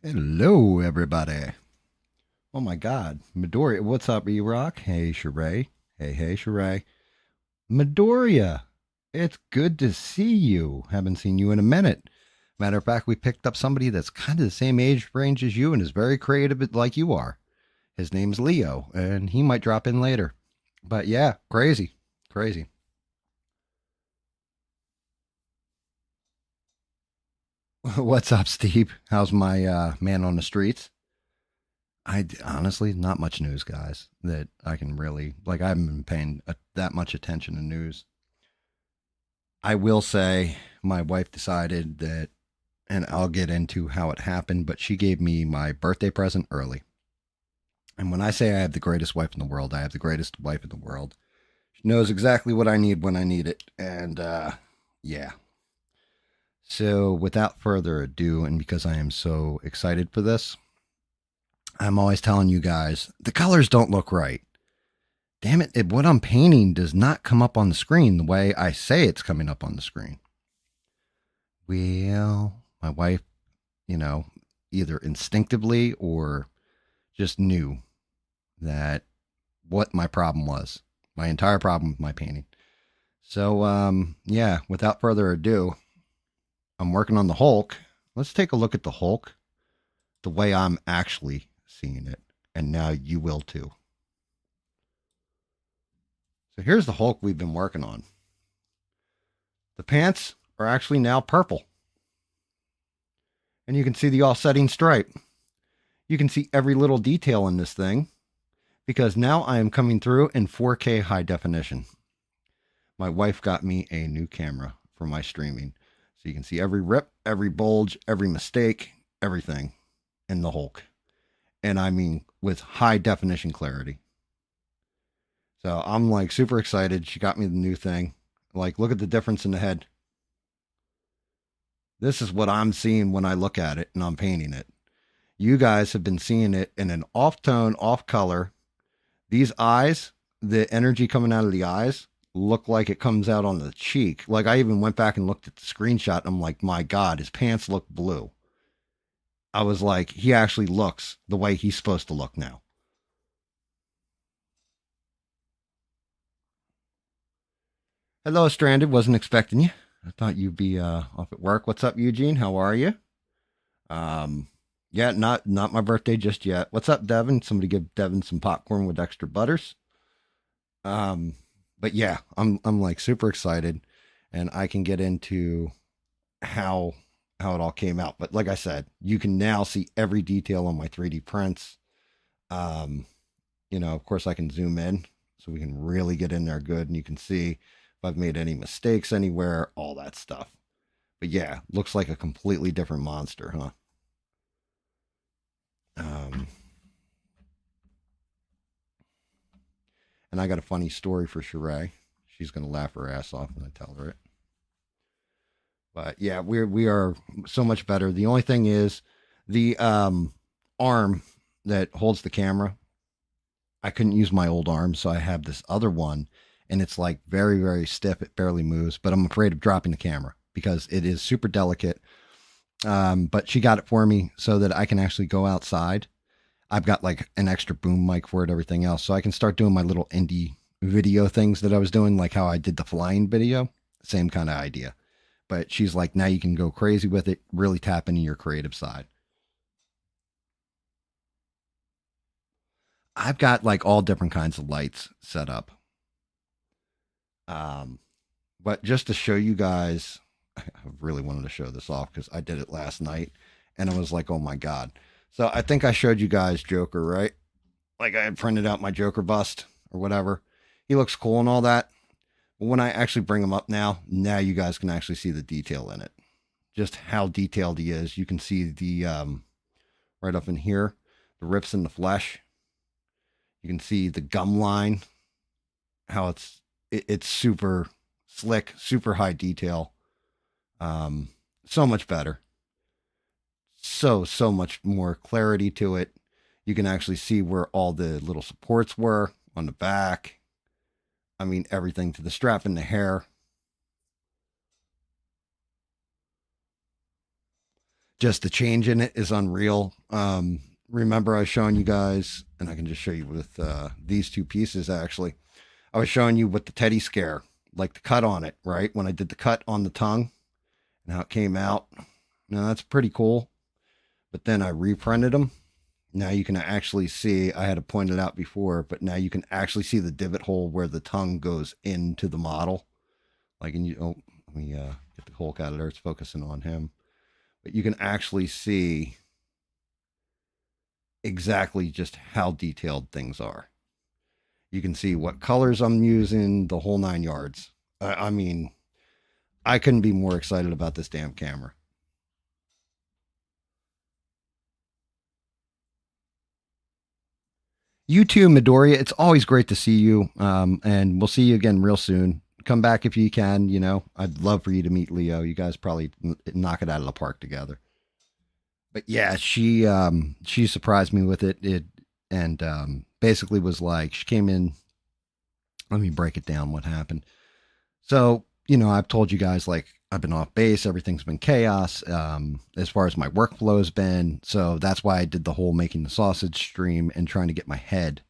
Hello, everybody. Oh my God, Midoriya, what's up, E-Rock? Hey, Sheree. Hey, Sheree. Midoriya, it's good to see you. Haven't seen you in a minute. Matter of fact, we picked up somebody that's kind of the same age range as you and is very creative like you are. His name's Leo, and he might drop in later. But yeah, crazy, crazy. What's up, Steve? How's my man on the streets? I honestly not much news, guys. That I can really like. I haven't been paying that much attention to news. I will say my wife decided that, and I'll get into how it happened, but she gave me my birthday present early. And when I say I have the greatest wife in the world, I have the greatest wife in the world. She knows exactly what I need when I need it, and yeah. So without further ado, and because I am so excited for this, I'm always telling you guys the colors don't look right. Damn it, what I'm painting does not come up on the screen the way I say it's coming up on the screen. Well, my wife, you know, either instinctively or just knew that what my problem was, my entire problem with my painting. So, yeah, without further ado, I'm working on the Hulk. Let's take a look at the Hulk the way I'm actually seeing it. And now you will too. So here's the Hulk we've been working on. The pants are actually now purple. And you can see the offsetting stripe. You can see every little detail in this thing because now I am coming through in 4K high definition. My wife got me a new camera for my streaming. So you can see every rip, every bulge, every mistake, everything in the Hulk. And I mean with high definition clarity. So I'm like super excited. She got me the new thing. Like, look at the difference in the head. This is what I'm seeing when I look at it and I'm painting it. You guys have been seeing it in an off tone, off color. These eyes, the energy coming out of the eyes, look like it comes out on the cheek. Like I even went back and looked at the screenshot and I'm like, my God, his pants look blue. I was like, he actually looks the way he's supposed to look now. Hello, Stranded. Wasn't expecting you. I thought you'd be off at work. What's up, Eugene? How are you? Um, yeah, not my birthday just yet. What's up, Devin? Somebody give Devin some popcorn with extra butters. Um, but yeah, I'm like super excited, and I can get into how how it all came out. But like I said, you can now see every detail on my 3D prints. Um, of course, I can zoom in so we can really get in there good, and you can see if I've made any mistakes anywhere, all that stuff. But yeah, looks like a completely different monster, huh? Um, and I got a funny story for Sheree. She's gonna laugh her ass off when I tell her it. But yeah, we are so much better. The only thing is the arm that holds the camera. I couldn't use my old arm, so I have this other one, and it's like very very stiff. It barely moves, but I'm afraid of dropping the camera because it is super delicate. But she got it for me so that I can actually go outside. I've got like an extra boom mic for it, everything else, so I can start doing my little indie video things that I was doing, like how I did the flying video. Same kind of idea. But she's like, now you can go crazy with it, really tap into your creative side. I've got like all different kinds of lights set up. Um, but just to show you guys, I really wanted to show this off because I did it last night and I was like, oh my God. So I think I showed you guys Joker, right? Like I had printed out my Joker bust or whatever. He looks cool and all that. But when I actually bring him up now you guys can actually see the detail in it. Just how detailed he is. You can see the right up in here, the rips in the flesh. You can see the gum line, how it's super slick, super high detail. Um, so much better. So much more clarity to it. You can actually see where all the little supports were on the back. I mean, everything to the strap and the hair. just the change in it is unreal. Remember I was showing you guys, and I can just show you with these two pieces actually. I was showing you with the teddy scare, like the cut on it, right? When I did the cut on the tongue and how it came out. Now that's pretty cool. But then I reprinted them. Now you can actually see, I had to point it out before, but now you can actually see the divot hole where the tongue goes into the model. Like, and you, oh, let me get the Hulk out of there. It's focusing on him. But you can actually see exactly just how detailed things are. You can see what colors I'm using, the whole 9 yards. I mean, I couldn't be more excited about this damn camera. You too, Midoriya. It's always great to see you. And we'll see you again real soon. Come back if you can. You know, I'd love for you to meet Leo. You guys probably knock it out of the park together. But yeah, she surprised me with it. And basically was like she came in. Let me break it down. What happened? So you know, I've told you guys like I've been off base. Everything's been chaos as far as my workflow has been. So that's why I did the whole making the sausage stream and trying to get my head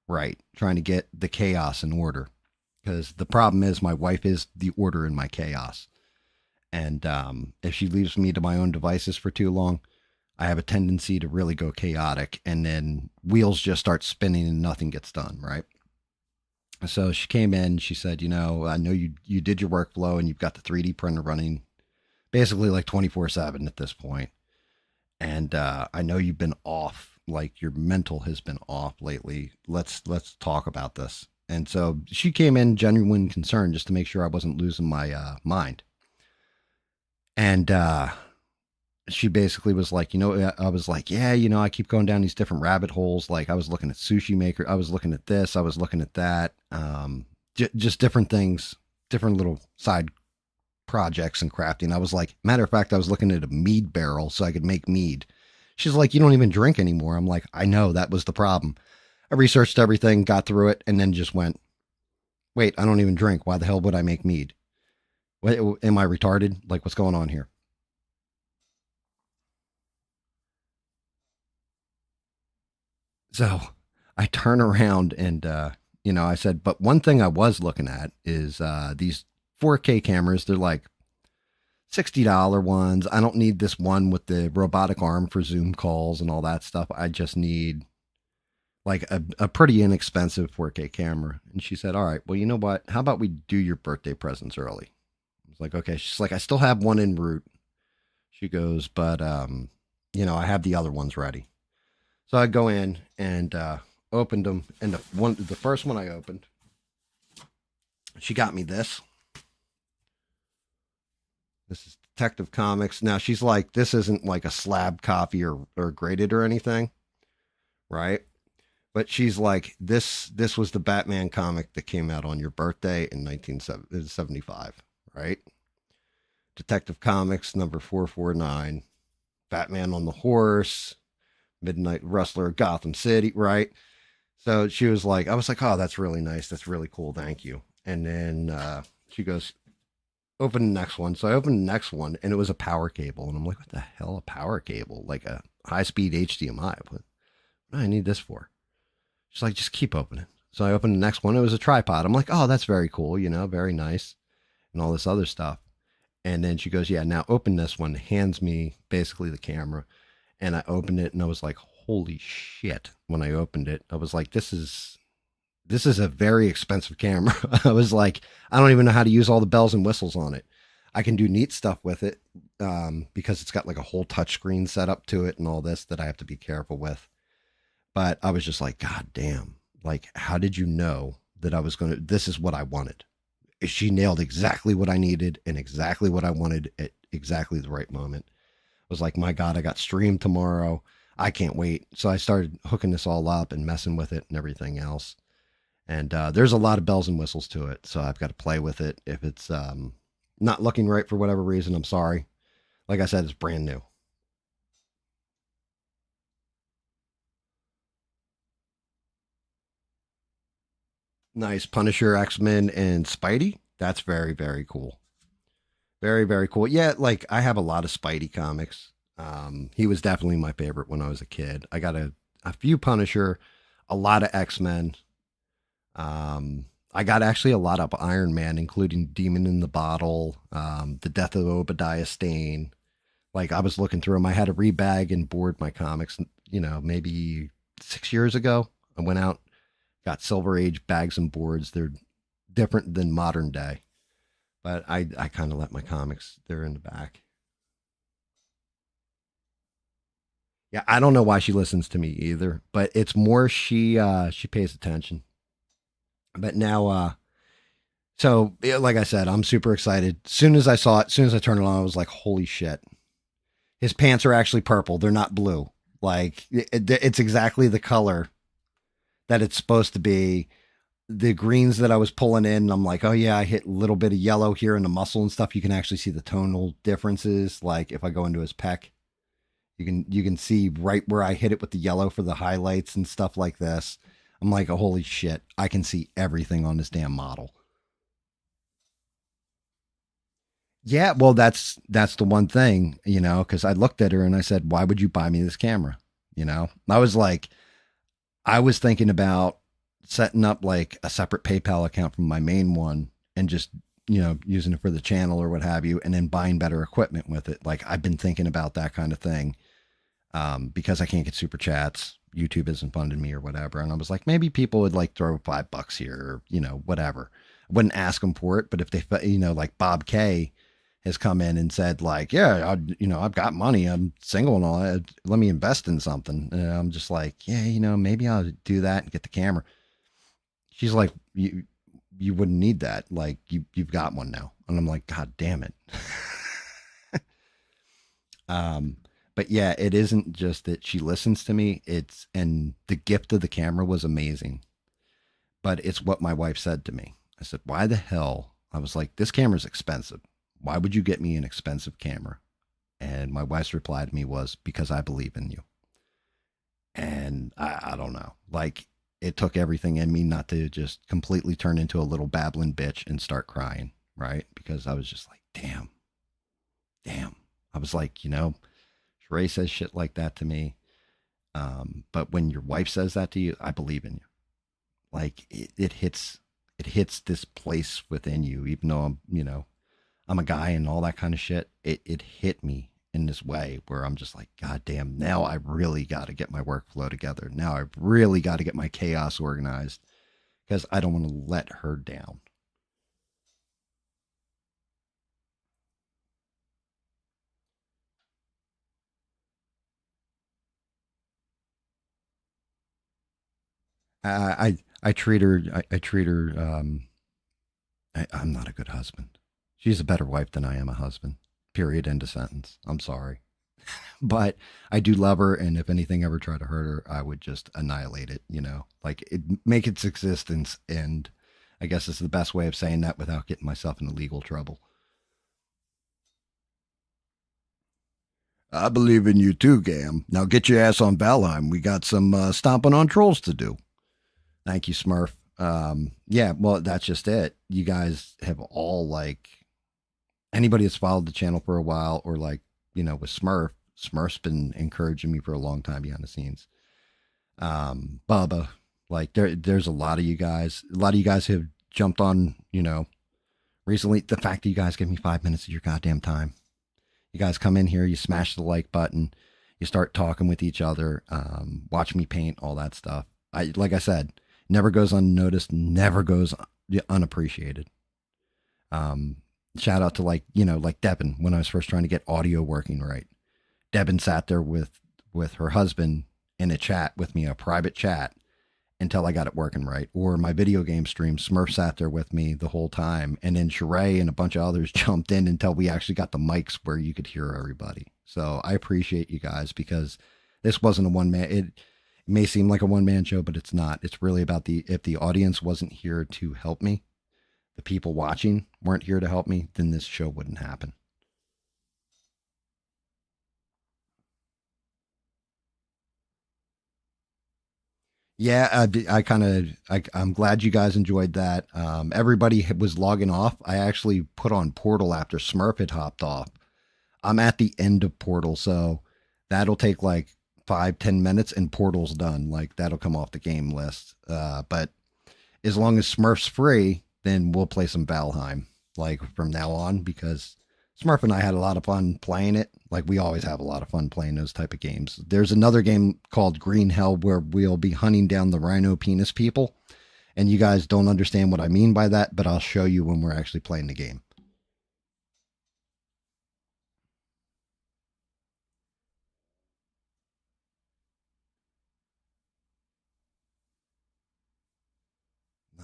right, trying to get the chaos in order. Because the problem is my wife is the order in my chaos. And if she leaves me to my own devices for too long, I have a tendency to really go chaotic, and then wheels just start spinning and nothing gets done, right? So she came in, she said, you know, I know you did your workflow and you've got the 3D printer running basically like 24/7 at this point. And I know you've been off, like your mental has been off lately. Let's talk about this. And so she came in genuine concern just to make sure I wasn't losing my mind. And she basically was like, you know, I was like, yeah, you know, I keep going down these different rabbit holes. Like I was looking at Sushi Maker, I was looking at this, I was looking at that, just different things, different little side projects and crafting. I was like, matter of fact, I was looking at a mead barrel so I could make mead. She's like, you don't even drink anymore. I'm like, I know that was the problem. I researched everything, got through it, and then just went, wait, I don't even drink. Why the hell would I make mead? What, am I retarded? Like, what's going on here? So I turn around and, you know, I said, but one thing I was looking at is these 4K cameras. They're like $60 ones. I don't need this one with the robotic arm for Zoom calls and all that stuff. I just need like a pretty inexpensive 4K camera. And she said, all right, well, you know what? How about we do your birthday presents early? I was like, okay. She's like, I still have one en route. She goes, but, you know, I have the other ones ready. So I go in and opened them. And the first one I opened, she got me this. This is Detective Comics. Now she's like, this isn't like a slab copy or graded or anything, right? But she's like, this was the Batman comic that came out on your birthday in 1975, right? Detective Comics number 449, Batman on the horse, Midnight Rustler, Gotham City, right? So she was like, I was like, oh, that's really nice. That's really cool. Thank you. And then she goes, open the next one. So I opened the next one and it was a power cable. And I'm like, what the hell, a power cable? Like a high speed HDMI. What do I need this for? She's like, just keep opening. So I opened the next one. It was a tripod. I'm like, oh, that's very cool. You know, very nice. And all this other stuff. And then she goes, yeah, now open this one. Hands me basically the camera. And I opened it and I was like, holy shit. When I opened it, I was like, this is a very expensive camera. I was like, I don't even know how to use all the bells and whistles on it. I can do neat stuff with it because it's got like a whole touchscreen set up to it and all this that I have to be careful with. But I was just like, God damn. Like, how did you know that I was going to, this is what I wanted? She nailed exactly what I needed and exactly what I wanted at exactly the right moment. I was like, my God, I got streamed tomorrow. I can't wait. So I started hooking this all up and messing with it and everything else. And there's a lot of bells and whistles to it. So I've got to play with it. If it's not looking right for whatever reason, I'm sorry. Like I said, it's brand new. Nice. Punisher, X-Men, and Spidey. That's very, very cool. Very, very cool. Yeah, like I have a lot of Spidey comics. He was definitely my favorite when I was a kid. I got a few Punisher, a lot of X-Men. I got actually a lot of Iron Man, including Demon in the Bottle, The Death of Obadiah Stane. Like I was looking through them. I had to rebag and board my comics, maybe 6 years ago. I went out, got Silver Age bags and boards. They're different than modern day, but I kind of let my comics, they're in the back. Yeah, I don't know why she listens to me either, but it's more she pays attention. But now so yeah, like I said, I'm super excited. As soon as I saw it, as soon as I turned it on, I was like, "Holy shit. His pants are actually purple. They're not blue. Like it's exactly the color that it's supposed to be. The greens that I was pulling in, I'm like, oh yeah, I hit a little bit of yellow here in the muscle and stuff. You can actually see the tonal differences. Like if I go into his pec, you can see right where I hit it with the yellow for the highlights and stuff like this. I'm like, oh, holy shit, I can see everything on this damn model. Yeah, well, that's the one thing, because I looked at her and I said, "Why would you buy me this camera?" I was like, I was thinking about setting up like a separate PayPal account from my main one and just using it for the channel or what have you, and then buying better equipment with it. Like I've been thinking about that kind of thing, because I can't get super chats. YouTube isn't funding me or whatever, and I was like, maybe people would like throw $5 here, or whatever. I wouldn't ask them for it, but if they, like Bob K has come in and said like, yeah, I've got money, I'm single and all that, let me invest in something. And I'm just like, yeah, maybe I'll do that and get the camera. She's like, you wouldn't need that. Like you've got one now. And I'm like, God damn it. um, but yeah, it isn't just that she listens to me. And the gift of the camera was amazing, but it's what my wife said to me. I said, why the hell? I was like, this camera's expensive. Why would you get me an expensive camera? And my wife's reply to me was, because I believe in you. And I don't know. Like, it took everything in me not to just completely turn into a little babbling bitch and start crying, right? Because I was just like, damn, damn. I was like, Sheree says shit like that to me. But when your wife says that to you, I believe in you. Like it hits this place within you, even though I'm a guy and all that kind of shit. It hit me in this way where I'm just like, God damn, now I really got to get my workflow together. Now I really got to get my chaos organized because I don't want to let her down. I treat her, I treat her, I'm not a good husband. She's a better wife than I am a husband. Period. End of sentence. I'm sorry. But I do love her, and if anything ever tried to hurt her, I would just annihilate it. Like make its existence end. I guess it's the best way of saying that without getting myself into legal trouble. I believe in you too, Gam. Now get your ass on Valheim. We got some stomping on trolls to do. Thank you, Smurf. Yeah, well, that's just it. You guys have all like anybody that's followed the channel for a while, or like with Smurf's been encouraging me for a long time behind the scenes. Bubba, like there's a lot of you guys. A lot of you guys have jumped on. Recently. The fact that you guys give me 5 minutes of your goddamn time. You guys come in here, you smash the like button, you start talking with each other, watch me paint, all that stuff. Like I said, never goes unnoticed, never goes unappreciated. Um, Shout out to like Devin when I was first trying to get audio working right. Devin sat there with her husband in a chat with me, a private chat, until I got it working right. Or my video game stream, Smurf sat there with me the whole time, and then Sheree and a bunch of others jumped in until we actually got the mics where you could hear everybody. So I appreciate you guys because this wasn't a one man. It may seem like a one man show, but it's not. It's really about if the audience wasn't here to help me, the people watching weren't here to help me, then this show wouldn't happen. Yeah, I kind of, I'm glad you guys enjoyed that. Everybody was logging off. I actually put on Portal after Smurf had hopped off. I'm at the end of Portal, so That'll take like 5-10 minutes, and Portal's done. Like that'll come off the game list. But as long as Smurf's free, then we'll play some Valheim like from now on, because Smurf and I had a lot of fun playing it. Like we always have a lot of fun playing those type of games. There's another game called Green Hell where we'll be hunting down the rhino penis people. And you guys don't understand what I mean by that, but I'll show you when we're actually playing the game.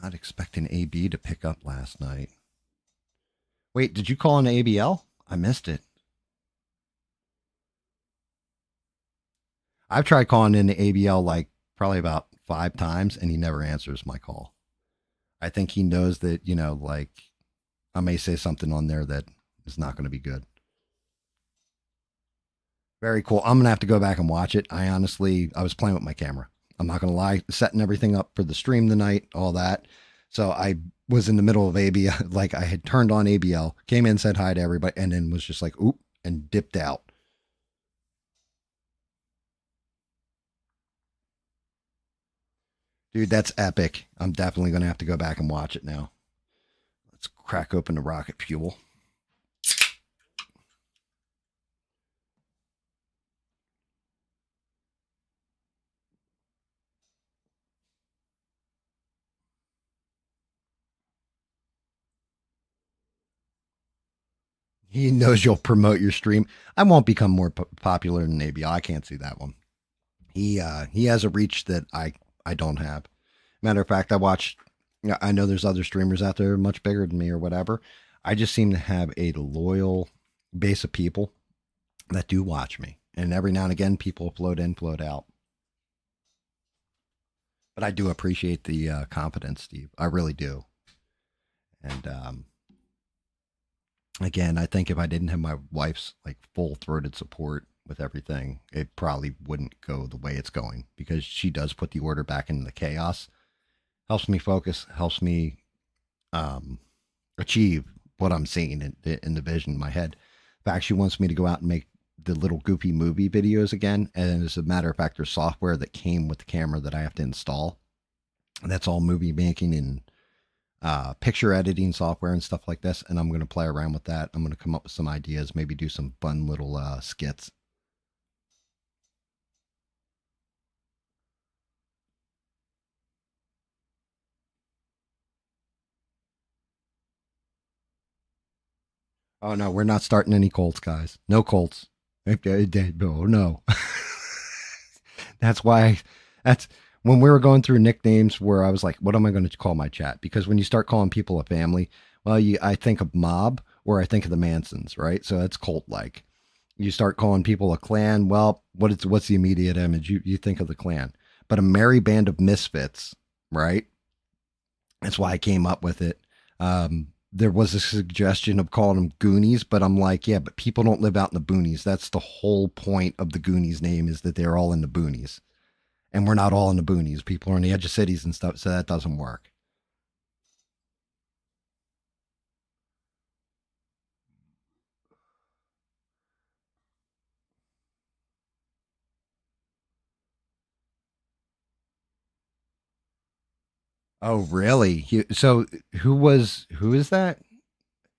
Not expecting AB to pick up last night. Wait, did you call an ABL? I missed it. I've tried calling in the ABL like probably about 5 times, and he never answers my call. I think he knows that, like I may say something on there that is not going to be good. Very cool. I'm going to have to go back and watch it. I was playing with my camera. I'm not going to lie, setting everything up for the stream tonight, all that. So I was in the middle of ABL, like I had turned on ABL, came in, said hi to everybody, and then was just like, oop, and dipped out. Dude, that's epic. I'm definitely going to have to go back and watch it now. Let's crack open the rocket fuel. He knows you'll promote your stream. I won't become more popular than ABL. I can't see that one. He has a reach that I don't have. Matter of fact, I know there's other streamers out there much bigger than me or whatever. I just seem to have a loyal base of people that do watch me, and every now and again, people float in, float out. But I do appreciate the confidence, Steve. I really do. And again, I think if I didn't have my wife's like full throated support with everything, it probably wouldn't go the way it's going, because she does put the order back into the chaos, helps me focus, helps me achieve what I'm seeing in the vision in my head. In fact, she wants me to go out and make the little goofy movie videos again. And as a matter of fact, there's software that came with the camera that I have to install. And that's all movie making and picture editing software and stuff like this. And I'm going to play around with that. I'm going to come up with some ideas, maybe do some fun little skits. Oh no, we're not starting any Colts, guys. No Colts. Oh no. That's why. That's when we were going through nicknames where I was like, what am I going to call my chat? Because when you start calling people a family, well, I think of mob or I think of the Mansons, right? So that's cult like. You start calling people a clan. Well, what's the immediate image? You think of the clan, but a merry band of misfits, right? That's why I came up with it. There was a suggestion of calling them Goonies, but I'm like, yeah, but people don't live out in the boonies. That's the whole point of the Goonies name, is that they're all in the boonies. And we're not all in the boonies. People are on the edge of cities and stuff, so that doesn't work. Oh, really? So who is that?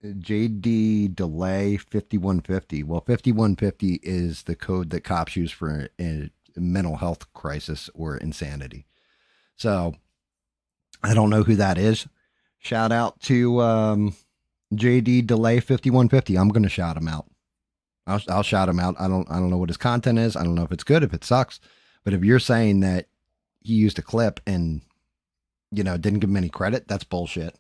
JD Delay 5150. Well, 5150 is the code that cops use for a mental health crisis or insanity. So I don't know who that is. Shout out to JD Delay 5150. I'm going to shout him out. I'll shout him out. I don't know what his content is. I don't know if it's good, if it sucks. But if you're saying that he used a clip and didn't give him any credit, that's bullshit.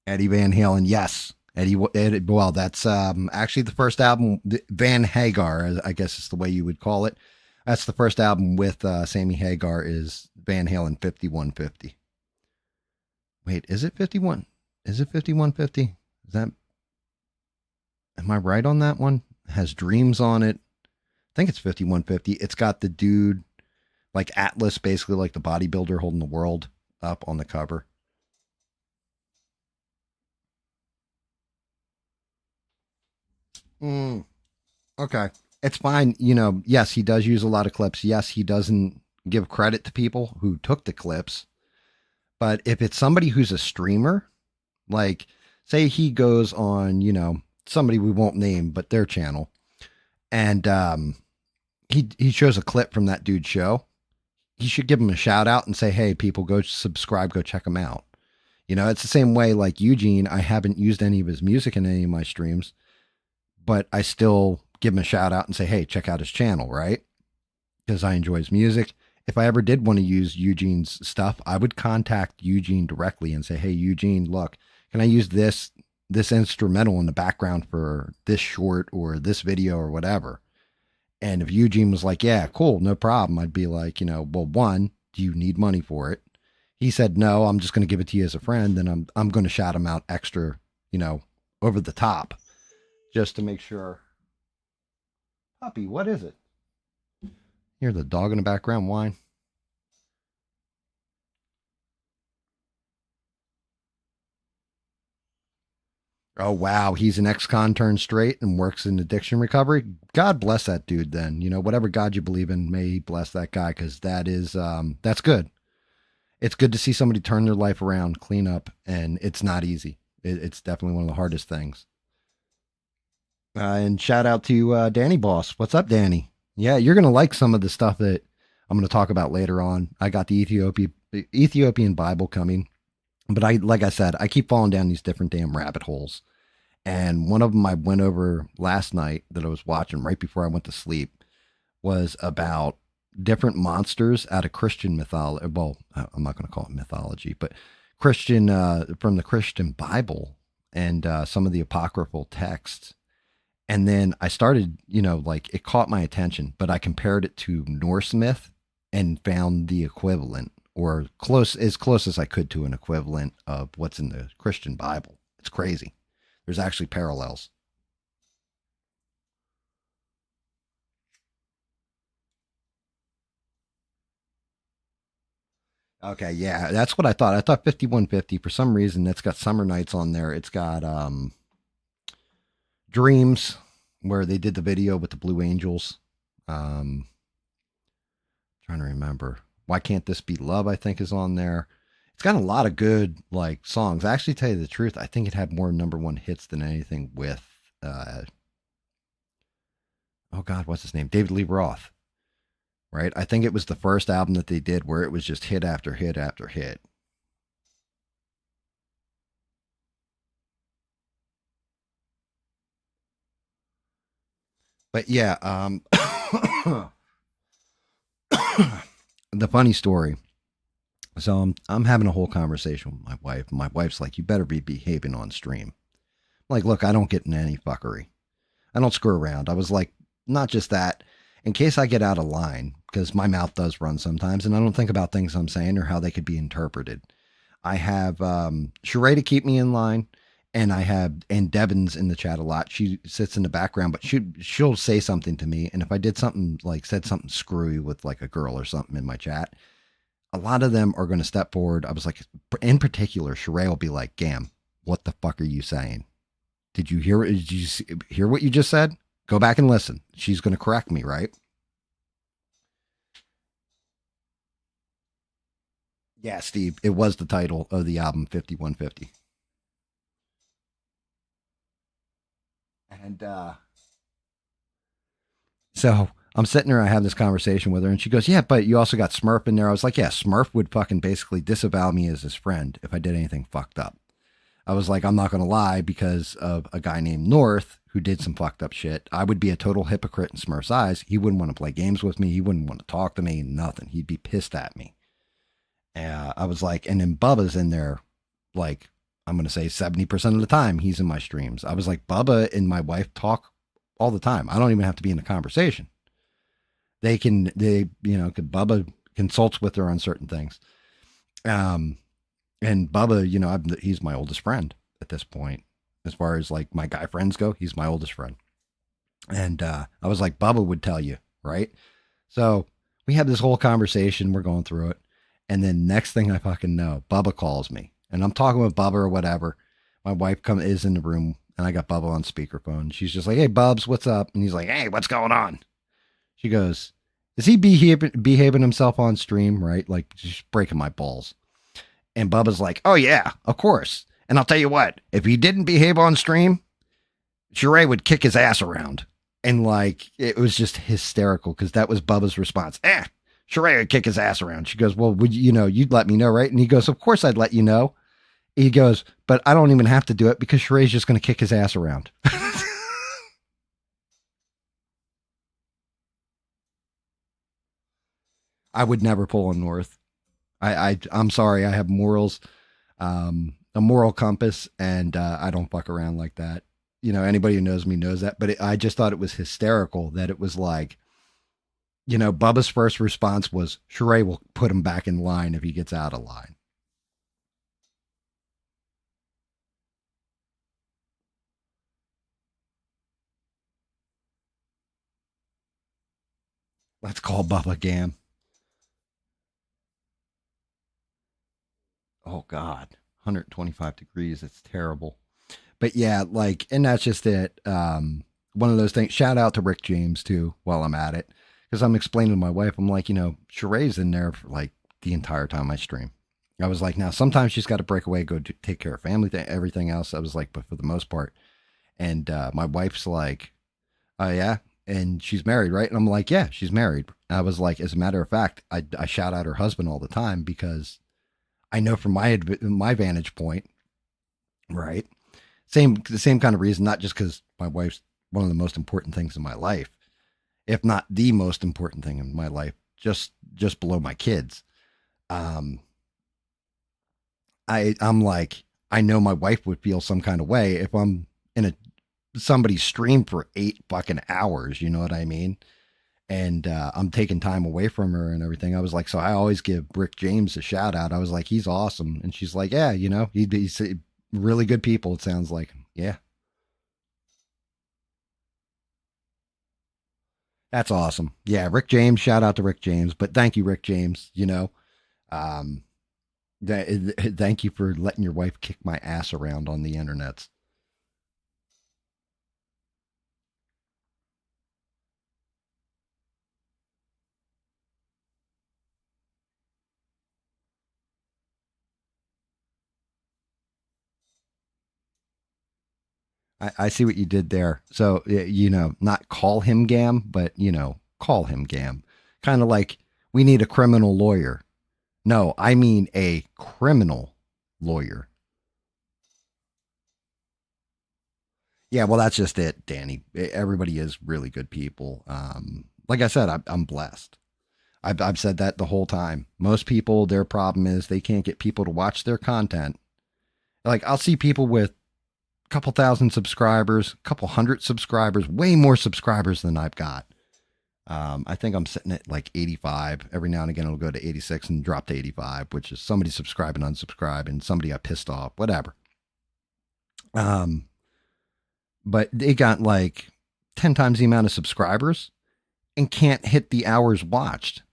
Eddie Van Halen, yes. Eddie, well, that's actually the first album. Van Hagar, I guess is the way you would call it. That's the first album with Sammy Hagar, is Van Halen 5150. Wait, is it 51? Is it 5150? Is that, am I right on that one? It has Dreams on it. think it's 5150. It's got the dude like Atlas, basically like the bodybuilder holding the world up on the cover. Mm, okay. It's fine. Yes, he does use a lot of clips. Yes, he doesn't give credit to people who took the clips. But if it's somebody who's a streamer, like say he goes on, somebody we won't name, but their channel, and he shows a clip from that dude's show, he should give him a shout out and say, "Hey, people, go subscribe, go check him out." It's the same way like Eugene. I haven't used any of his music in any of my streams, but I still give him a shout out and say, "Hey, check out his channel," right? Because I enjoy his music. If I ever did want to use Eugene's stuff, I would contact Eugene directly and say, "Hey, Eugene, look, can I use this instrumental in the background for this short or this video or whatever?" And if Eugene was like, "Yeah, cool, no problem," I'd be like, well, one, do you need money for it? He said, "No, I'm just going to give it to you as a friend," and I'm going to shout him out extra, you know, over the top, just to make sure. Puppy, what is it? Hear the dog in the background whine. Oh wow, he's an ex-con turned straight and works in addiction recovery. God bless that dude. Then whatever God you believe in, may he bless that guy because that's good. It's good to see somebody turn their life around, clean up, and it's not easy. It's definitely one of the hardest things. And shout out to Danny Boss. What's up, Danny? Yeah, you're gonna like some of the stuff that I'm gonna talk about later on. I got the Ethiopian Bible coming, but like I said, I keep falling down these different damn rabbit holes. And one of them I went over last night that I was watching right before I went to sleep was about different monsters out of Christian mythology. Well, I'm not going to call it mythology, but Christian from the Christian Bible and some of the apocryphal texts. And then I started, like it caught my attention, but I compared it to Norse myth and found the equivalent or close as I could to an equivalent of what's in the Christian Bible. It's crazy. There's actually parallels. Okay, yeah, that's what I thought. I thought 5150 for some reason it's got Summer Nights on there. It's got Dreams where they did the video with the Blue Angels. Um Trying to remember. Why Can't This Be Love I think is on there. It's got a lot of good like songs. I actually tell you the truth, I think it had more number 1 hits than anything with uh oh god, what's his name? David Lee Roth, right? I think it was the first album that they did where it was just hit after hit after hit. But yeah, the funny story. So I'm having a whole conversation with my wife. My wife's like, "You better be behaving on stream." I'm like, "Look, I don't get in any fuckery. I don't screw around." I was like, not just that, in case I get out of line, because my mouth does run sometimes, and I don't think about things I'm saying or how they could be interpreted. I have Sheree to keep me in line, and I have and Devin's in the chat a lot. She sits in the background, but she'll say something to me, and if I did something like said something screwy with like a girl or something in my chat, a lot of them are going to step forward. I was like, in particular, Sheree will be like, "Gam, what the fuck are you saying? Did you hear? Did you hear what you just said? Go back and listen." She's going to correct me, right? Yeah, Steve. It was the title of the album, 5150. And so I'm sitting there, I have this conversation with her, and she goes, "Yeah, but you also got Smurf in there." I was like, "Yeah, Smurf would fucking basically disavow me as his friend if I did anything fucked up." I was like, "I'm not going to lie because of a guy named North who did some fucked up shit. I would be a total hypocrite in Smurf's eyes. He wouldn't want to play games with me. He wouldn't want to talk to me, nothing. He'd be pissed at me." I was like, and then Bubba's in there, like, I'm going to say 70% of the time he's in my streams. I was like, Bubba and my wife talk all the time. I don't even have to be in a conversation. Bubba consults with her on certain things. Um, and Bubba, he's my oldest friend at this point. As far as like my guy friends go, he's my oldest friend. And I was like, Bubba would tell you, right? So we had this whole conversation. We're going through it. And then next thing I fucking know, Bubba calls me. And I'm talking with Bubba or whatever. My wife is in the room and I got Bubba on speakerphone. She's just like, hey, Bubs, what's up? And he's like, hey, what's going on? She goes, is he behaving himself on stream, right? Like, just breaking my balls. And Bubba's like, oh, yeah, of course. And I'll tell you what, if he didn't behave on stream, Sheree would kick his ass around. And like, it was just hysterical because that was Bubba's response. Sheree would kick his ass around. She goes, well, would you know, you'd let me know, right? And he goes, of course I'd let you know. He goes, but I don't even have to do it because Sheree's just going to kick his ass around. I would never pull on North. I'm sorry. I have morals, a moral compass, and I don't fuck around like that. You know, anybody who knows me knows that. But I just thought it was hysterical that it was like, you know, Bubba's first response was, Sheree will put him back in line if he gets out of line. Let's call Bubba GAM. Oh, God. 125 degrees. It's terrible. But yeah, like, and that's just it. One of those things. Shout out to Rick James too while I'm at it. Because I'm explaining to my wife, I'm like, you know, Sheree's in there for like the entire time I stream. I was like, now sometimes she's got to break away, go take care of family, everything else. I was like, but for the most part. And my wife's like, oh, yeah. And she's married, right? And I'm like, yeah, she's married. I was like, as a matter of fact, I shout out her husband all the time because I know from my vantage point, right? The same kind of reason, not just because my wife's one of the most important things in my life, if not the most important thing in my life, just below my kids. Um, I'm like, I know my wife would feel some kind of way if I'm in a somebody's stream for 8 fucking hours. You know what I mean? And I'm taking time away from her and everything. I was like, so I always give Rick James a shout out. I was like, he's awesome, and she's like, yeah, you know, he's really good people. It sounds like, yeah, that's awesome. Yeah, Rick James, shout out to Rick James. But thank you, Rick James. You know, um, thank you for letting your wife kick my ass around on the internets. I see what you did there. So, you know, not call him Gam, but, you know, call him Gam. Kind of like we need a criminal lawyer. No, I mean a criminal lawyer. Yeah, well, that's just it, Danny. Everybody is really good people. Like I said, I'm blessed. I've said that the whole time. Most people, their problem is they can't get people to watch their content. Like, I'll see people with a couple thousand subscribers, a couple hundred subscribers, way more subscribers than I've got. I think I'm sitting at like 85. Every now and again, it'll go to 86 and drop to 85, which is somebody subscribe and unsubscribe and somebody got pissed off, whatever. Um, but they got like 10 times the amount of subscribers and can't hit the hours watched.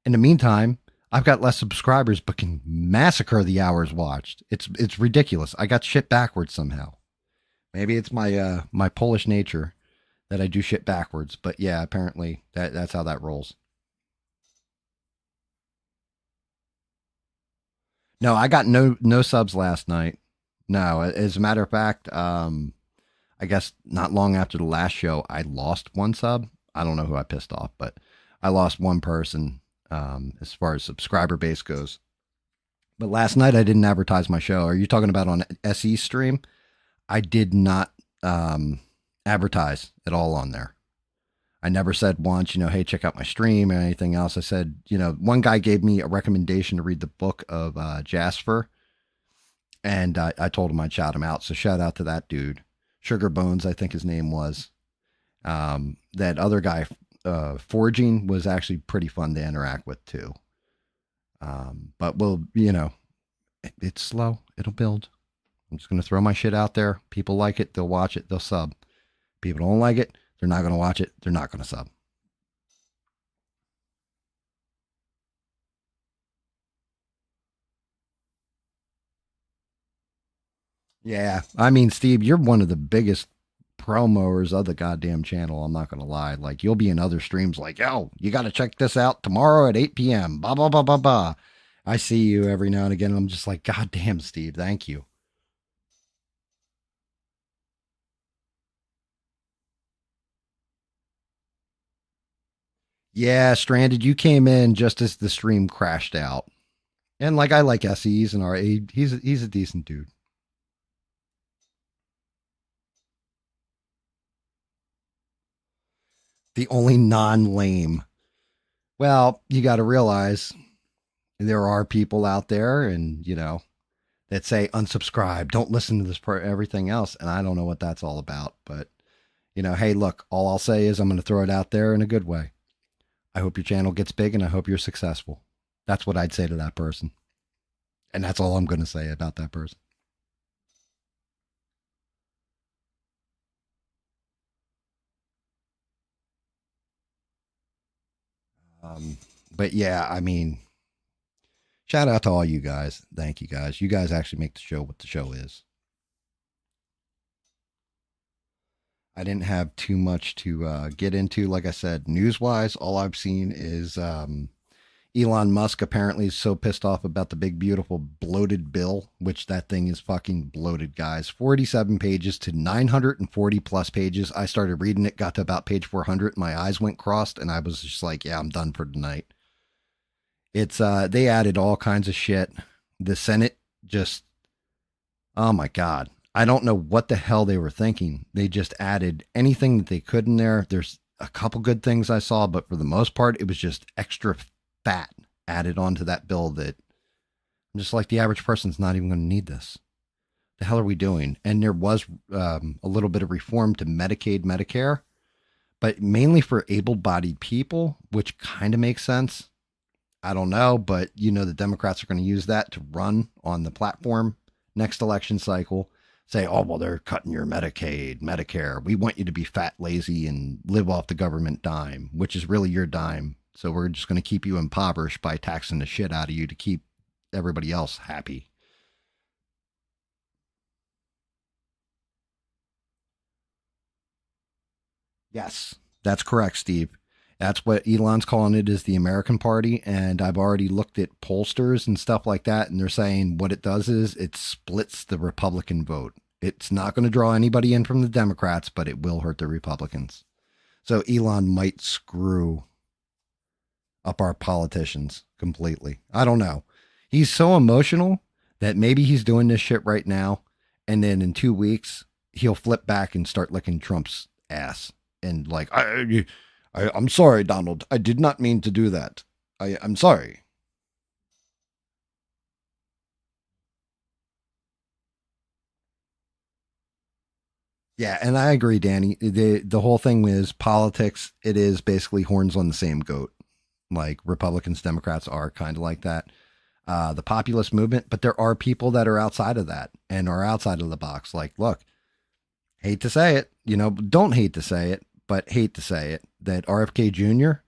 In the meantime, I've got less subscribers but can massacre the hours watched. It's ridiculous. I got shit backwards somehow. Maybe it's my Polish nature that I do shit backwards, but yeah, apparently that's how that rolls. No, I got no subs last night. No, as a matter of fact, I guess not long after the last show, I lost one sub. I don't know who I pissed off, but I lost one person as far as subscriber base goes. But last night I didn't advertise my show. Are you talking about on SE stream? I did not advertise at all on there. I never said once, you know, hey, check out my stream or anything else. I said, you know, one guy gave me a recommendation to read the book of Jasper, and I told him I'd shout him out. So shout out to that dude, Sugar Bones, I think his name was. That other guy, Forging, was actually pretty fun to interact with too. But we'll, you know, it's slow. It'll build. I'm just gonna throw my shit out there. People like it, they'll watch it, they'll sub. People don't like it, They're not going to watch it. They're not going to sub. Yeah. I mean, Steve, you're one of the biggest promoters of the goddamn channel. I'm not going to lie. Like, you'll be in other streams like, yo, you got to check this out tomorrow at 8 p.m. Blah, blah, blah, blah, blah. I see you every now and again. And I'm just like, God damn, Steve, thank you. Yeah, Stranded, you came in just as the stream crashed out. And like, I like SEs and RA. He's a decent dude. The only non lame. Well, you got to realize there are people out there, and that say unsubscribe, don't listen to this everything else, and I don't know what that's all about. But hey, look, all I'll say is I'm going to throw it out there in a good way. I hope your channel gets big, and I hope you're successful. That's what I'd say to that person, and that's all I'm going to say about that person. But yeah, I mean, shout out to all you guys. Thank you guys. You guys actually make the show what the show is. I didn't have too much to get into. Like I said, news wise, all I've seen is Elon Musk apparently is so pissed off about the big, beautiful, bloated bill, which that thing is fucking bloated, guys. 47 pages to 940 plus pages. I started reading it, got to about page 400. My eyes went crossed, and I was just like, yeah, I'm done for tonight. It's they added all kinds of shit. The Senate just, oh my god, I don't know what the hell they were thinking. They just added anything that they could in there. There's a couple good things I saw, but for the most part, it was just extra fat added onto that bill that I'm just like, the average person's not even going to need this. The hell are we doing? And there was a little bit of reform to Medicaid, Medicare, but mainly for able-bodied people, which kind of makes sense. I don't know, but the Democrats are going to use that to run on the platform next election cycle. Say, oh, well, they're cutting your Medicaid, Medicare. We want you to be fat, lazy, and live off the government dime, which is really your dime. So we're just going to keep you impoverished by taxing the shit out of you to keep everybody else happy. Yes, that's correct, Steve. That's what Elon's calling it, is the American Party. And I've already looked at pollsters and stuff like that, and they're saying what it does is it splits the Republican vote. It's not going to draw anybody in from the Democrats, but it will hurt the Republicans. So Elon might screw up our politicians completely. I don't know. He's so emotional that maybe he's doing this shit right now, and then in 2 weeks he'll flip back and start licking Trump's ass and like, I'm sorry, Donald. I did not mean to do that. I'm sorry. Yeah, and I agree, Danny. The whole thing is politics. It is basically horns on the same goat. Like Republicans, Democrats are kind of like that. The populist movement, but there are people that are outside of that and are outside of the box. Like, look, hate to say it, don't hate to say it, but hate to say it, that RFK Jr.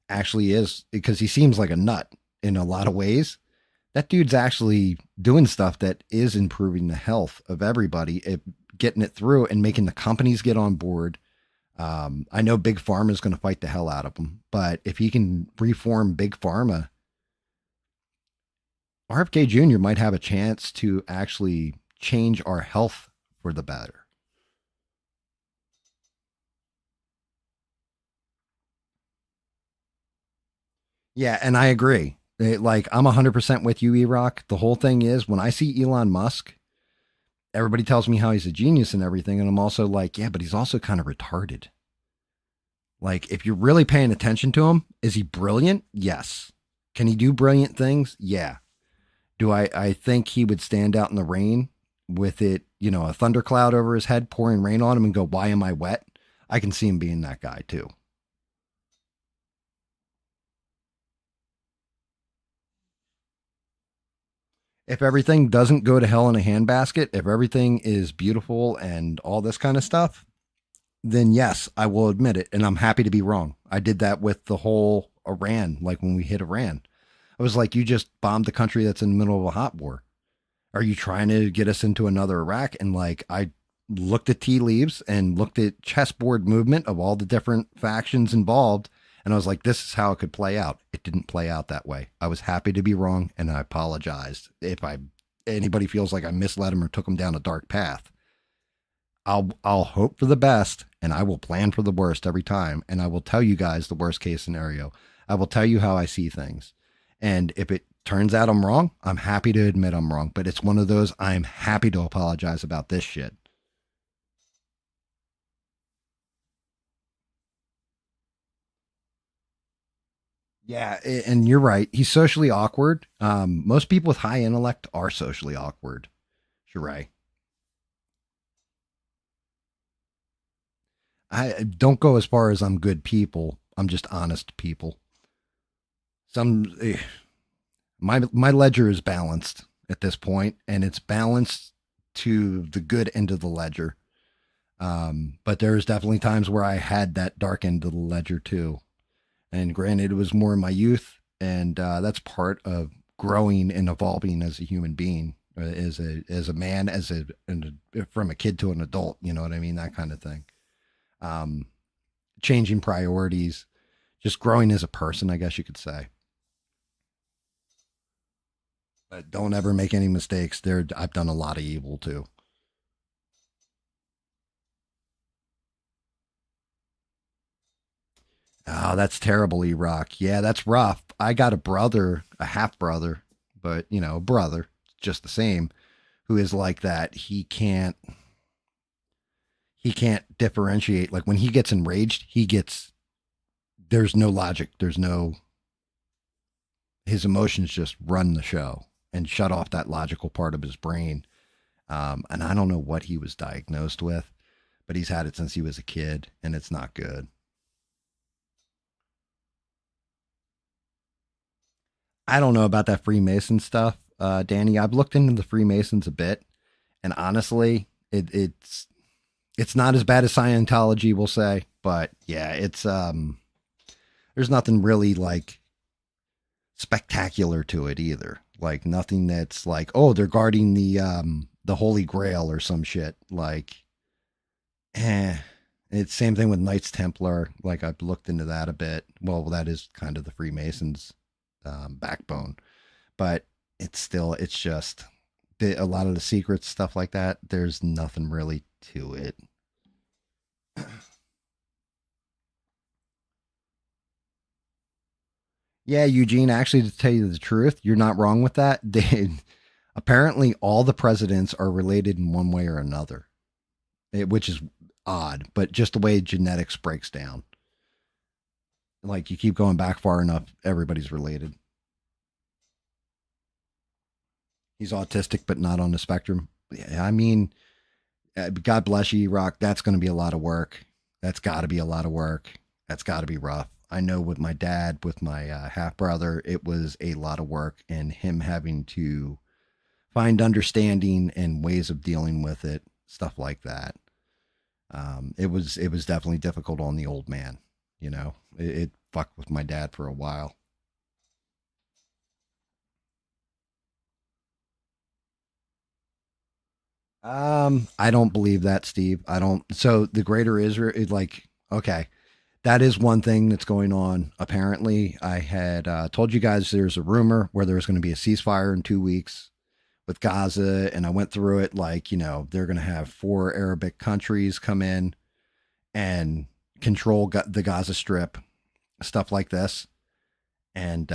actually is, because he seems like a nut in a lot of ways. That dude's actually doing stuff that is improving the health of everybody, getting it through and making the companies get on board. I know Big Pharma is going to fight the hell out of him, but if he can reform Big Pharma, RFK Jr. might have a chance to actually change our health for the better. Yeah, and I agree. Like, I'm 100% with you, E-Rock. The whole thing is, when I see Elon Musk, everybody tells me how he's a genius and everything, and I'm also like, yeah, but he's also kind of retarded. Like, if you're really paying attention to him, is he brilliant? Yes. Can he do brilliant things? Yeah. Do I think he would stand out in the rain with it, a thundercloud over his head, pouring rain on him, and go, why am I wet? I can see him being that guy too. If everything doesn't go to hell in a handbasket, if everything is beautiful and all this kind of stuff, then yes, I will admit it. And I'm happy to be wrong. I did that with the whole Iran, like when we hit Iran. I was like, you just bombed the country that's in the middle of a hot war. Are you trying to get us into another Iraq? And like, I looked at tea leaves and looked at chessboard movement of all the different factions involved. And I was like, this is how it could play out. It didn't play out that way. I was happy to be wrong. And I apologized if anybody feels like I misled them or took them down a dark path. I'll hope for the best and I will plan for the worst every time. And I will tell you guys the worst case scenario. I will tell you how I see things. And if it turns out I'm wrong, I'm happy to admit I'm wrong. But it's one of those I'm happy to apologize about this shit. Yeah, and you're right. He's socially awkward. Most people with high intellect are socially awkward. Sure. I don't go as far as I'm good people. I'm just honest people. Some my ledger is balanced at this point, and it's balanced to the good end of the ledger. But there's definitely times where I had that dark end of the ledger too. And granted, it was more in my youth, and that's part of growing and evolving as a human being, as a man, from a kid to an adult. You know what I mean? That kind of thing. Um, Changing priorities, just growing as a person, I guess you could say. But don't ever make any mistakes. There, I've done a lot of evil too. Oh, that's terrible, Erock. Yeah, that's rough. I got a brother, a half brother, but brother, just the same, who is like that. He can't differentiate. Like when he gets enraged, there's no logic. There's no his emotions just run the show and shut off that logical part of his brain. And I don't know what he was diagnosed with, but he's had it since he was a kid, and it's not good. I don't know about that Freemason stuff, Danny. I've looked into the Freemasons a bit, and honestly, it's not as bad as Scientology, we'll say, but yeah, it's there's nothing really like spectacular to it either. Like nothing that's like, oh, they're guarding the Holy Grail or some shit. Like, eh. It's same thing with Knights Templar. Like I've looked into that a bit. Well, that is kind of the Freemasons backbone, but it's just a lot of the secrets stuff like that. There's nothing really to it. Yeah, Eugene. Actually, to tell you the truth, you're not wrong with that. Apparently all the presidents are related in one way or another, which is odd, but just the way genetics breaks down. Like you keep going back far enough, everybody's related. He's autistic, but not on the spectrum. Yeah, I mean, God bless you, Rock. That's going to be a lot of work. That's got to be a lot of work. That's got to be rough. I know with my dad, with my half brother, it was a lot of work, and him having to find understanding and ways of dealing with it, stuff like that. It was definitely difficult on the old man. It fucked with my dad for a while. I don't believe that, Steve. I don't. So the greater Israel, like, okay, that is one thing that's going on. Apparently, I had told you guys there's a rumor where there's going to be a ceasefire in 2 weeks with Gaza, and I went through it. Like, they're going to have four Arabic countries come in and control the Gaza Strip, stuff like this. And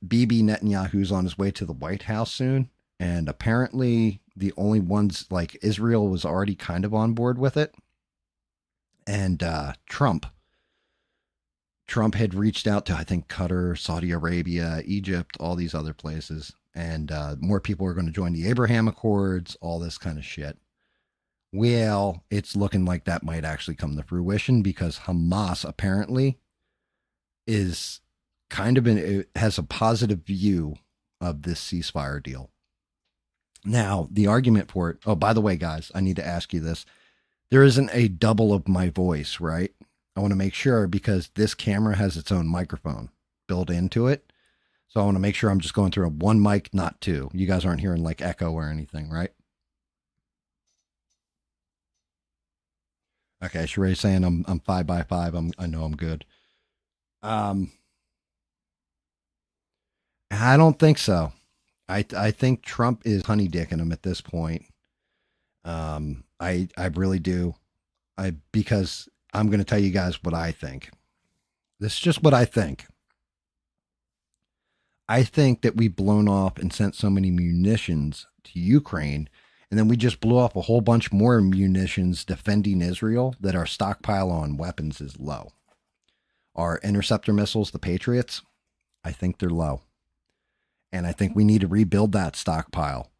Bibi Netanyahu's on his way to the White House soon, and apparently the only ones like Israel was already kind of on board with it, and Trump had reached out to I think Qatar, Saudi Arabia, Egypt, all these other places, and more people are going to join the Abraham Accords, all this kind of shit. Well, it's looking like that might actually come to fruition because Hamas apparently is kind of it has a positive view of this ceasefire deal. Now, the argument for it. Oh, by the way, guys, I need to ask you this. There isn't a double of my voice, right? I want to make sure because this camera has its own microphone built into it. So I want to make sure I'm just going through a one mic, not two. You guys aren't hearing like echo or anything, right? Okay, Sheree's saying I'm 5 by 5. I know I'm good. Um, I don't think so. I think Trump is honey dicking him at this point. I really do. I because I'm going to tell you guys what I think. This is just what I think. I think that we've blown off and sent so many munitions to Ukraine, and then we just blew off a whole bunch more munitions defending Israel that our stockpile on weapons is low. Our interceptor missiles, the Patriots, I think they're low. And I think we need to rebuild that stockpile.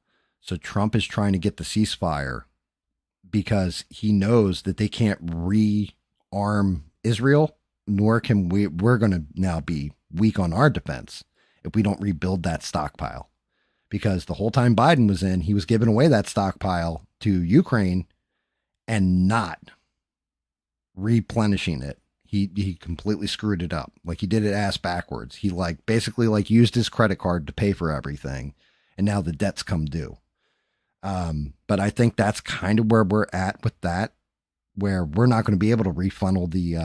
So Trump is trying to get the ceasefire because he knows that they can't rearm Israel, nor can we. We're going to now be weak on our defense if we don't rebuild that stockpile. Because the whole time Biden was in, he was giving away that stockpile to Ukraine and not replenishing it. He completely screwed it up. Like he did it ass backwards. He like basically like used his credit card to pay for everything, and now the debts come due. But I think that's kind of where we're at with that, where we're not going to be able to refunnel the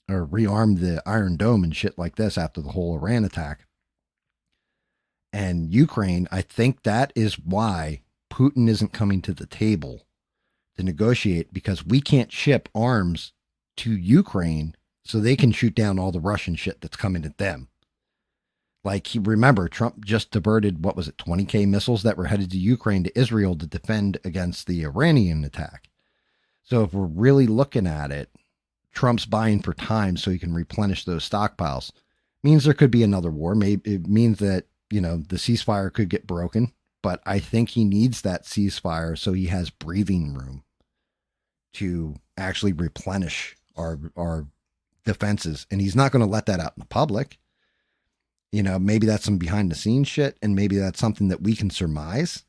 or rearm the Iron Dome and shit like this after the whole Iran attack. And Ukraine, I think that is why Putin isn't coming to the table to negotiate, because we can't ship arms to Ukraine so they can shoot down all the Russian shit that's coming at them. Like, remember, Trump just diverted, what was it, 20K missiles that were headed to Ukraine to Israel to defend against the Iranian attack. So if we're really looking at it, Trump's buying for time so he can replenish those stockpiles. Means there could be another war. Maybe it means that, you know, the ceasefire could get broken, but I think he needs that ceasefire so he has breathing room to actually replenish our defenses. And he's not going to let that out in the public. You know, maybe that's some behind the scenes shit, and maybe that's something that we can surmise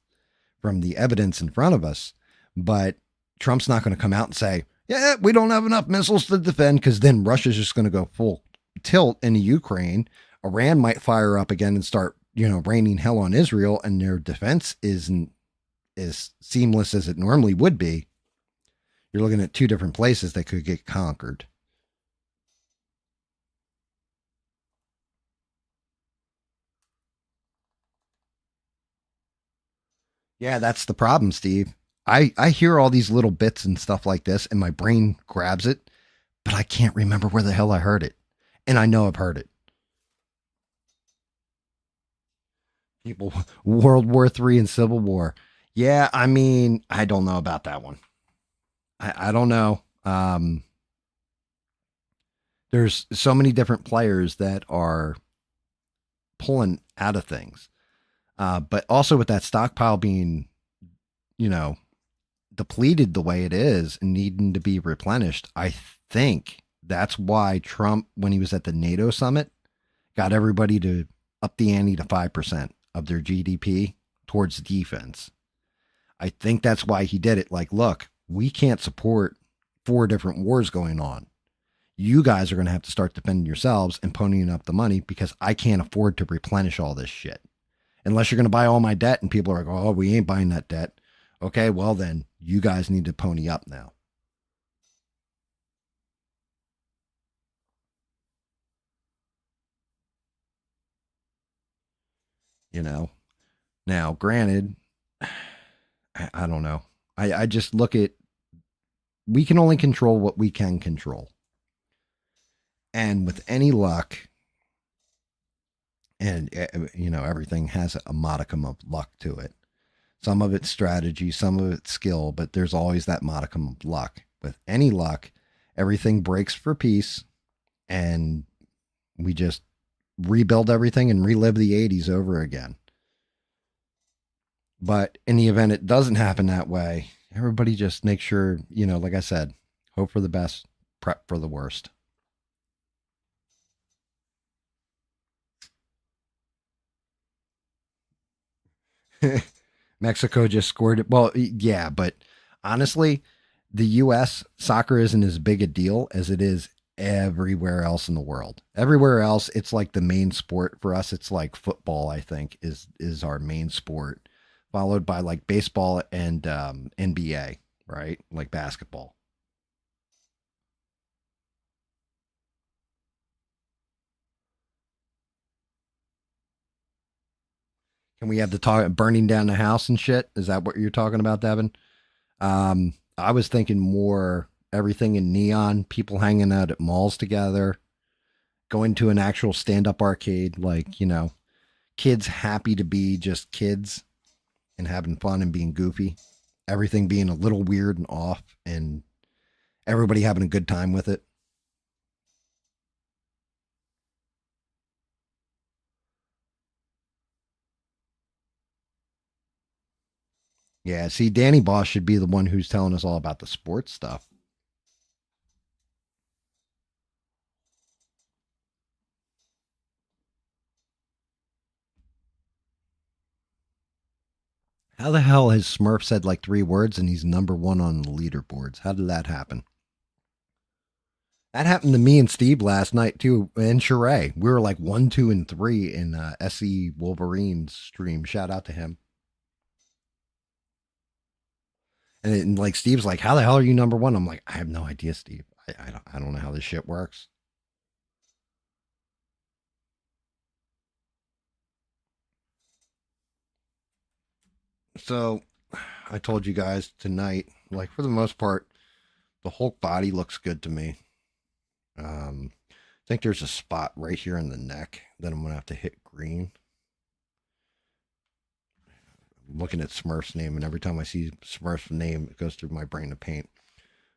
from the evidence in front of us. But Trump's not going to come out and say, yeah, we don't have enough missiles to defend, because then Russia's just going to go full tilt into Ukraine. Iran might fire up again and start, you know, raining hell on Israel, and their defense isn't as seamless as it normally would be. You're looking at two different places that could get conquered. Yeah, that's the problem, Steve. I hear all these little bits and stuff like this, and my brain grabs it, but I can't remember where the hell I heard it. And I know I've heard it. People, World War III and Civil War. Yeah, I mean, I don't know about that one. I don't know. There's so many different players that are pulling out of things. But also with that stockpile being, you know, depleted the way it is and needing to be replenished, I think that's why Trump, when he was at the NATO summit, got everybody to up the ante to 5% of their GDP towards defense. I think that's why he did it. Like, look, we can't support four different wars going on. You guys are going to have to start defending yourselves and ponying up the money, because I can't afford to replenish all this shit. Unless you're going to buy all my debt, and people are like, oh, we ain't buying that debt. Okay, well then you guys need to pony up now. You know, now granted, I don't know. I just look at, we can only control what we can control. And with any luck, and you know, everything has a modicum of luck to it. Some of it's strategy, some of it's skill, but there's always that modicum of luck. With any luck, everything breaks for peace, and we just rebuild everything and relive the 80s over again. But in the event it doesn't happen that way, everybody just make sure, you know, like I said, hope for the best, prep for the worst. Mexico just scored it. Well, yeah, but honestly, the US soccer isn't as big a deal as it is everywhere else in the world. Everywhere else it's like the main sport. For us it's like football, I think, is our main sport, followed by like baseball and NBA, right? Like basketball. Can we have the talk burning down the house and shit? Is that what you're talking about, Devin? I was thinking more everything in neon, people hanging out at malls together, going to an actual stand up arcade, like, kids happy to be just kids and having fun and being goofy. Everything being a little weird and off and everybody having a good time with it. Yeah, see, Danny Boss should be the one who's telling us all about the sports stuff. How the hell has Smurf said like 3 words and he's number 1 on the leaderboards? How did that happen? That happened to me and Steve last night too, and Sheree. We were like 1, 2, and 3 in SE Wolverine's stream. Shout out to him. And like Steve's like, "How the hell are you number 1?" I'm like, "I have no idea, Steve. I don't know how this shit works." So, I told you guys tonight, like for the most part, the Hulk body looks good to me. I think there's a spot right here in the neck that I'm gonna have to hit green. I'm looking at Smurf's name, and every time I see Smurf's name, it goes through my brain to paint.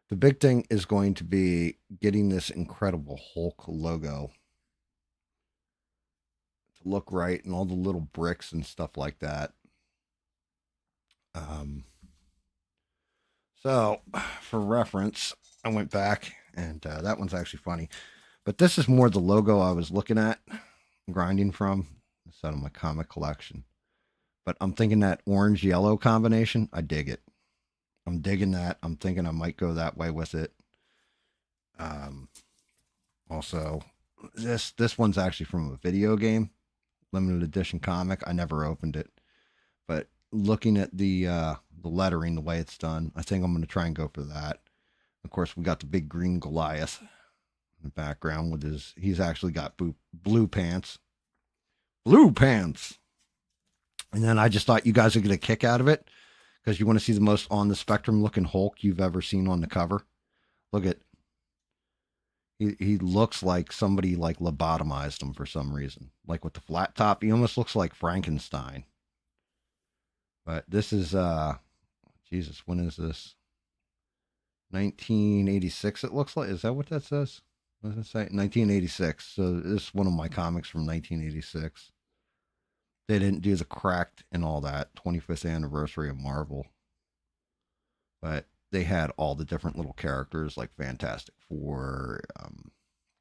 The big thing is going to be getting this incredible Hulk logo to look right and all the little bricks and stuff like that. Um, so, for reference, I went back and that one's actually funny. But this is more the logo I was looking at, grinding from. It's out of my comic collection. But I'm thinking that orange yellow combination, I dig it. I'm digging that. I'm thinking I might go that way with it. Um, Also, this one's actually from a video game, limited edition comic. I never opened it, but looking at the lettering, the way it's done, I think I'm going to try and go for that. Of course, we got the big green Goliath in the background with his. He's actually got blue pants, blue pants. And then I just thought you guys would get a kick out of it because you want to see the most on the spectrum looking Hulk you've ever seen on the cover. Look at he looks like somebody like lobotomized him for some reason. Like with the flat top, he almost looks like Frankenstein. But this is Jesus, when is this? 1986 it looks like. Is that what that says? What does it say? 1986. So this is one of my comics from 1986. They didn't do the cracked and all that 25th anniversary of Marvel, but they had all the different little characters like Fantastic Four,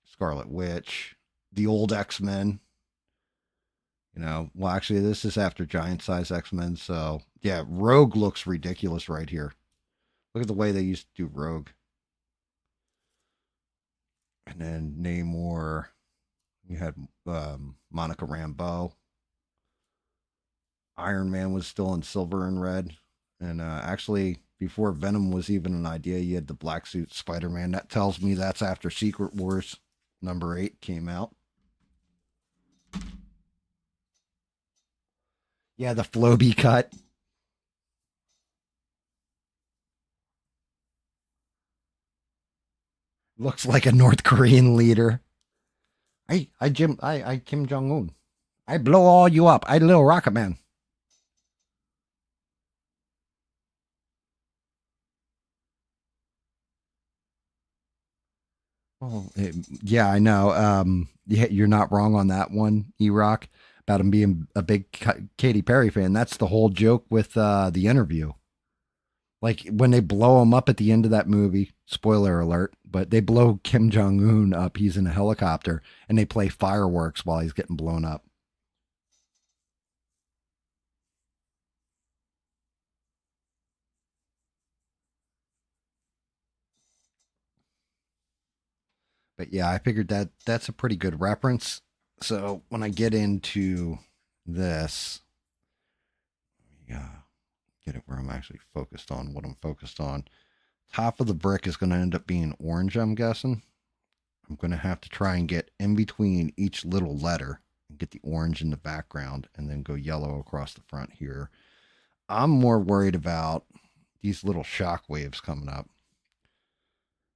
Scarlet Witch, the old X Men. Well, actually, this is after Giant Size X Men. So yeah, Rogue looks ridiculous right here. Look at the way they used to do Rogue, and then Namor. You had Monica Rambeau. Iron Man was still in silver and red, and actually, before Venom was even an idea, you had the black suit Spider Man. That tells me that's after Secret Wars #8 came out. Yeah, the Floby cut. Looks like a North Korean leader. I Kim Jong Un. I blow all you up. I little rocket man. Oh, yeah, I know. Yeah, you're not wrong on that one, E-Rock, about him being a big Katy Perry fan. That's the whole joke with the interview. Like when they blow him up at the end of that movie, spoiler alert, but they blow Kim Jong Un up. He's in a helicopter and they play fireworks while he's getting blown up. But yeah, I figured that that's a pretty good reference. So when I get into this, yeah, get it where I'm actually focused on what I'm focused on. Top of the brick is going to end up being orange, I'm guessing. I'm going to have to try and get in between each little letter and get the orange in the background and then go yellow across the front here. I'm more worried about these little shock waves coming up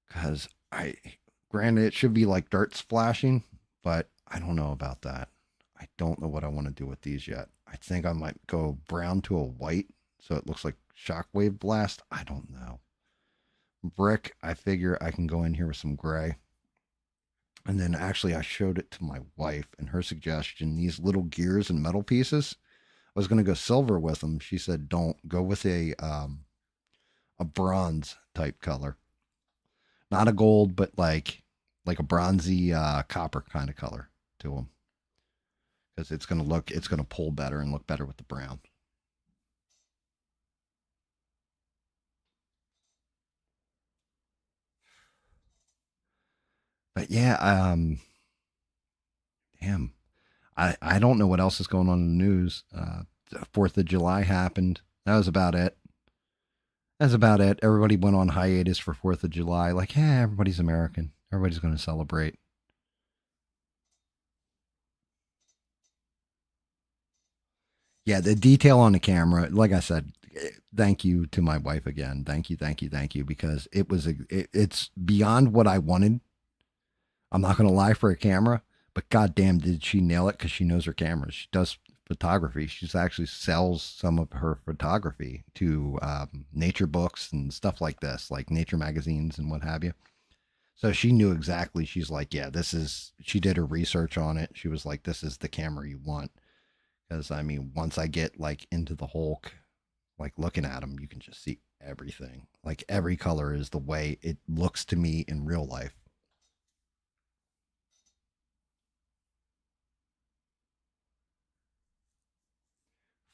because granted, it should be like dirt splashing, but I don't know about that. I don't know what I want to do with these yet. I think I might go brown to a white so it looks like shockwave blast. I don't know. Brick, I figure I can go in here with some gray. And then actually, I showed it to my wife and her suggestion these little gears and metal pieces. I was going to go silver with them. She said, don't go with a bronze type color, not a gold, but like a bronzy copper kind of color to them because it's going to pull better and look better with the brown. But yeah, damn, I don't know what else is going on in the news. 4th of July happened. That was about it. That's about it. Everybody went on hiatus for 4th of July. Like, yeah, everybody's American. Everybody's going to celebrate. Yeah, the detail on the camera, like I said, thank you to my wife again. Thank you, thank you, thank you, because it's beyond what I wanted. I'm not going to lie for a camera, but goddamn, did she nail it? Because she knows her cameras. She does photography. She's actually sells some of her photography to nature books and stuff like this, like nature magazines and what have you. So she knew exactly. She's like, yeah, this is. She did her research on it. She was like, this is the camera you want. Because I mean, once I get like into the Hulk, like looking at them, you can just see everything. Like every color is the way it looks to me in real life.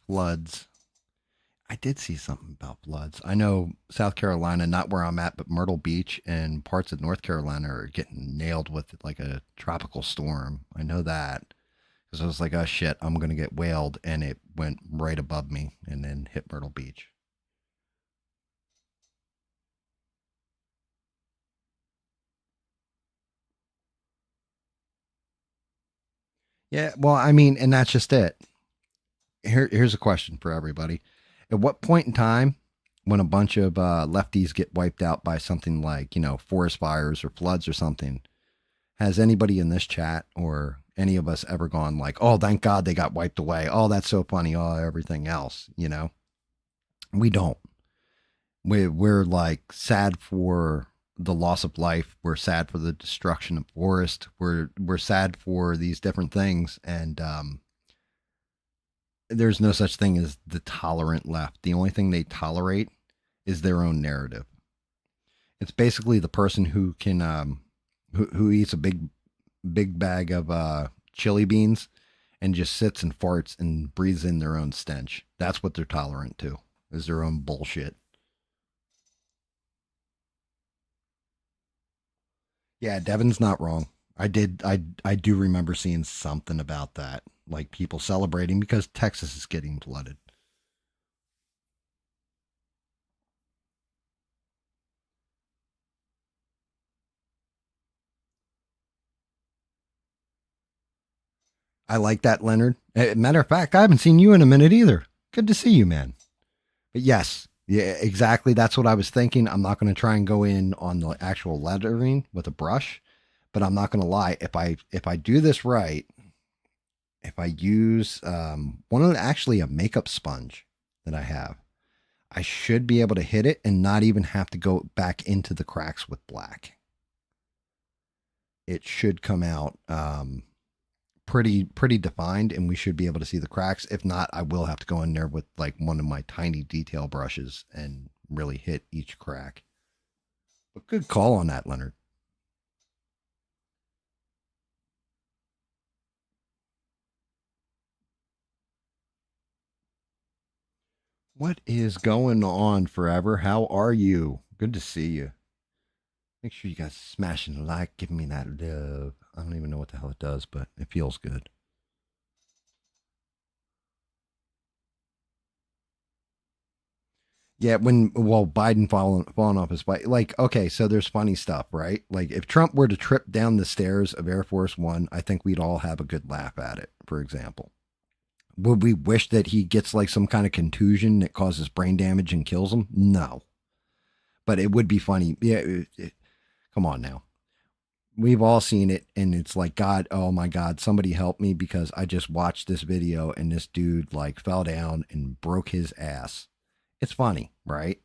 Floods. I did see something about floods. I know South Carolina, not where I'm at, but Myrtle Beach and parts of North Carolina are getting nailed with like a tropical storm. I know that because I was like, oh shit, I'm gonna get whaled, and it went right above me and then hit Myrtle Beach. Yeah, well, I mean, and that's just it. Here's a question for everybody. At what point in time, when a bunch of lefties get wiped out by something like, forest fires or floods or something, has anybody in this chat or any of us ever gone like, oh, thank God they got wiped away. Oh, that's so funny. Oh, everything else, we don't. We're like sad for the loss of life. We're sad for the destruction of forest. We're sad for these different things. And there's no such thing as the tolerant left. The only thing they tolerate is their own narrative. It's basically the person who can who eats a big bag of chili beans and just sits and farts and breathes in their own stench. That's what they're tolerant to. Is their own bullshit. Yeah, Devin's not wrong. I do remember seeing something about that. Like people celebrating because Texas is getting flooded. I like that, Leonard. Matter of fact, I haven't seen you in a minute either. Good to see you, man. But yes, yeah, exactly. That's what I was thinking. I'm not going to try and go in on the actual lettering with a brush, but I'm not going to lie. If I do this right, if I use one of actually a makeup sponge that I have, I should be able to hit it and not even have to go back into the cracks with black. It should come out pretty defined, and we should be able to see the cracks. If not, I will have to go in there with like one of my tiny detail brushes and really hit each crack. But good call on that, Leonard. What is going on, Forever? How are you? Good to see you. Make sure you guys smashing the like, giving me that love. I don't even know what the hell it does, but it feels good. Yeah, Biden falling off his bike, like okay, so there's funny stuff, right? Like if Trump were to trip down the stairs of Air Force One, I think we'd all have a good laugh at it. For example, would we wish that he gets like some kind of contusion that causes brain damage and kills him? No, but it would be funny. Yeah, come on now. We've all seen it, and it's like, God, oh my God, somebody help me because I just watched this video and this dude like fell down and broke his ass. It's funny, right?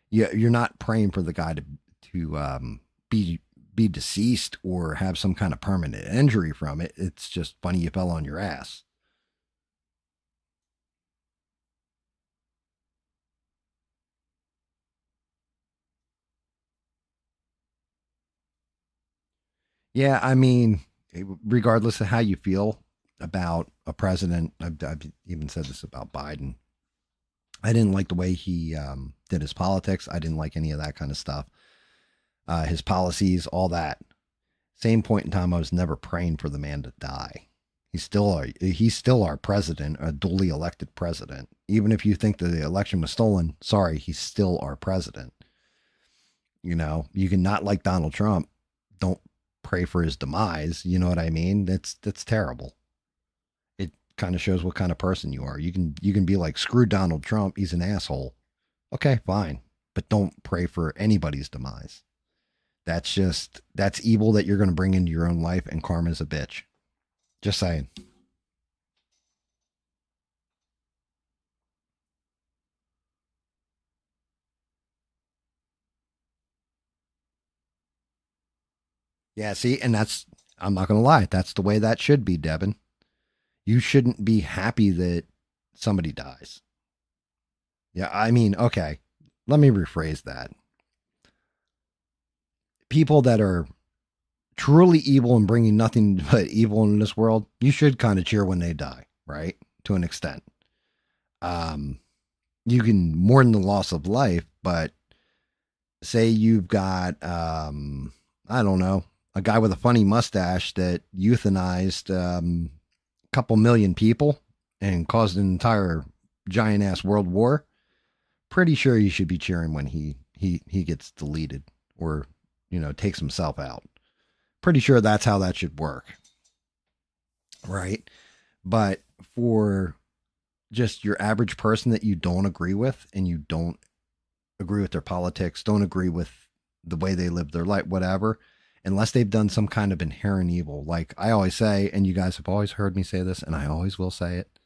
You're not praying for the guy to be be deceased or have some kind of permanent injury from it. It's just funny you fell on your ass. Yeah, I mean, regardless of how you feel about a president, I've even said this about Biden. I didn't like the way he did his politics. I didn't like any of that kind of stuff. His policies, all that. Same point in time, I was never praying for the man to die. He's still our president, a duly elected president. Even if you think that the election was stolen, sorry, he's still our president. You can not like Donald Trump. Don't pray for his demise. You know what I mean? That's terrible. It kind of shows what kind of person you are. You can be like, screw Donald Trump, he's an asshole. Okay, fine. But don't pray for anybody's demise. That's evil that you're gonna bring into your own life, and karma's a bitch. Just saying. Yeah, see, and I'm not gonna lie, that's the way that should be, Devin. You shouldn't be happy that somebody dies. Yeah, I mean, okay. Let me rephrase that. People that are truly evil and bringing nothing but evil in this world, you should kind of cheer when they die, right? To an extent. Um, you can mourn the loss of life, but say you've got, I don't know, a guy with a funny mustache that euthanized a couple million people and caused an entire giant ass world war. Pretty sure you should be cheering when he gets deleted or takes himself out. Pretty sure that's how that should work, right? But for just your average person that you don't agree with, and you don't agree with their politics, don't agree with the way they live their life, whatever, unless they've done some kind of inherent evil. Like I always say, and you guys have always heard me say this, and I always will say it,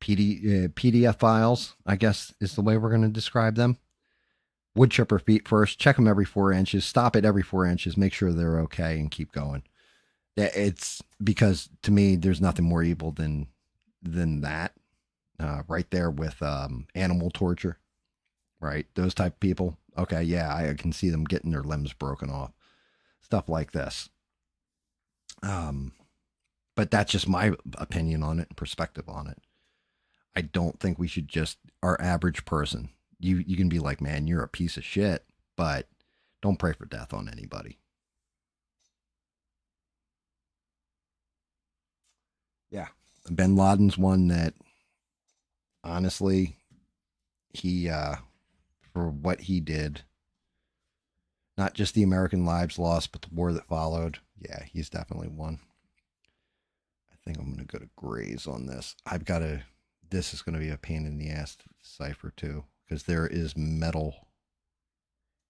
PDF files, I guess is the way we're going to describe them. Wood chipper feet first, check them every 4 inches, stop at every 4 inches, make sure they're okay, and keep going. It's because to me, there's nothing more evil than that. Right there with animal torture, right? Those type of people. Okay, yeah, I can see them getting their limbs broken off, stuff like this. Um, but that's just my opinion on it and perspective on it. I don't think we should just our average person. You can be like, man, you're a piece of shit, but don't pray for death on anybody. Yeah, Bin Laden's one that honestly he for what he did, not just the American lives lost, but the war that followed. Yeah, he's definitely one. I think I'm going to go to Grays on this. I've got to. This is going to be a pain in the ass to decipher too, because there is metal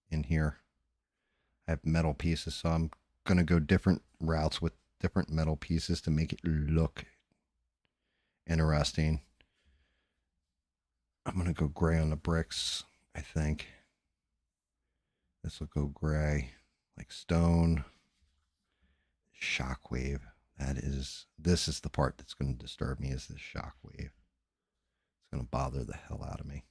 in here. I have metal pieces, so I'm going to go different routes with different metal pieces to make it look interesting. I'm going to go gray on the bricks, I think. This will go gray, like stone. Shockwave. This is the part that's going to disturb me, is this shockwave. It's going to bother the hell out of me.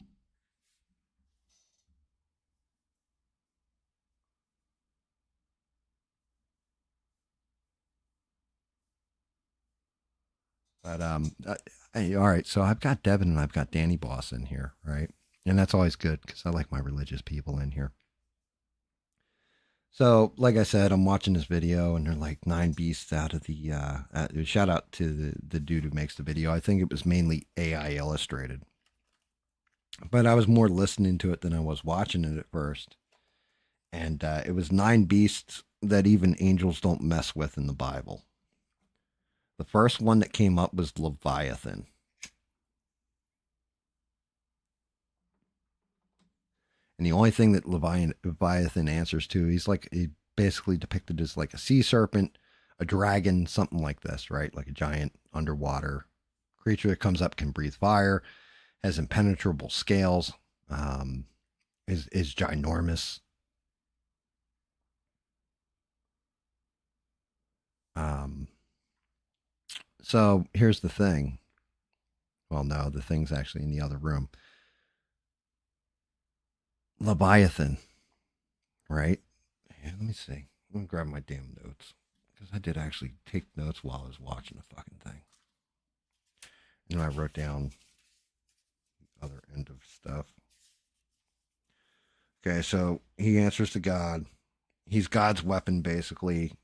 But all right. So I've got Devin and I've got Danny Boss in here, right? And that's always good because I like my religious people in here. So, like I said, I'm watching this video, and they're like nine beasts out of the. Shout out to the dude who makes the video. I think it was mainly AI illustrated, but I was more listening to it than I was watching it at first. And it was nine beasts that even angels don't mess with in the Bible. The first one that came up was Leviathan. And the only thing that Leviathan answers to, he basically depicted as like a sea serpent, a dragon, something like this, right? Like a giant underwater creature that comes up, can breathe fire, has impenetrable scales, um, is ginormous. Um, so here's the thing. Well, no, the thing's actually in the other room. Leviathan, right? Yeah, let me see. I'm gonna grab my damn notes because I did actually take notes while I was watching the fucking thing. You know, I wrote down the other end of stuff. Okay, so he answers to God. He's God's weapon, basically,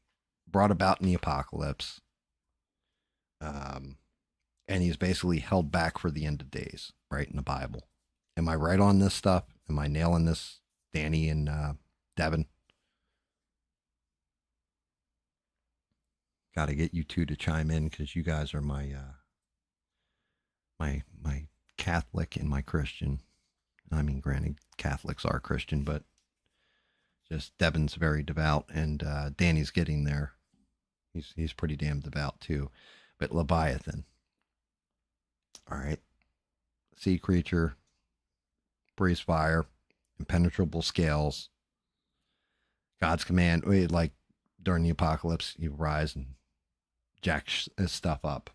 brought about in the apocalypse. Um, and he's basically held back for the end of days, right, in the Bible. Am I right on this stuff? Am I nailing this, Danny and Devin? Got to get you two to chime in because you guys are my Catholic and my Christian. I mean, granted, Catholics are Christian, but just Devin's very devout, and Danny's getting there. He's pretty damn devout too. But Leviathan, all right, sea creature, breathes fire, impenetrable scales. God's command, like during the apocalypse, you rise and jack stuff up.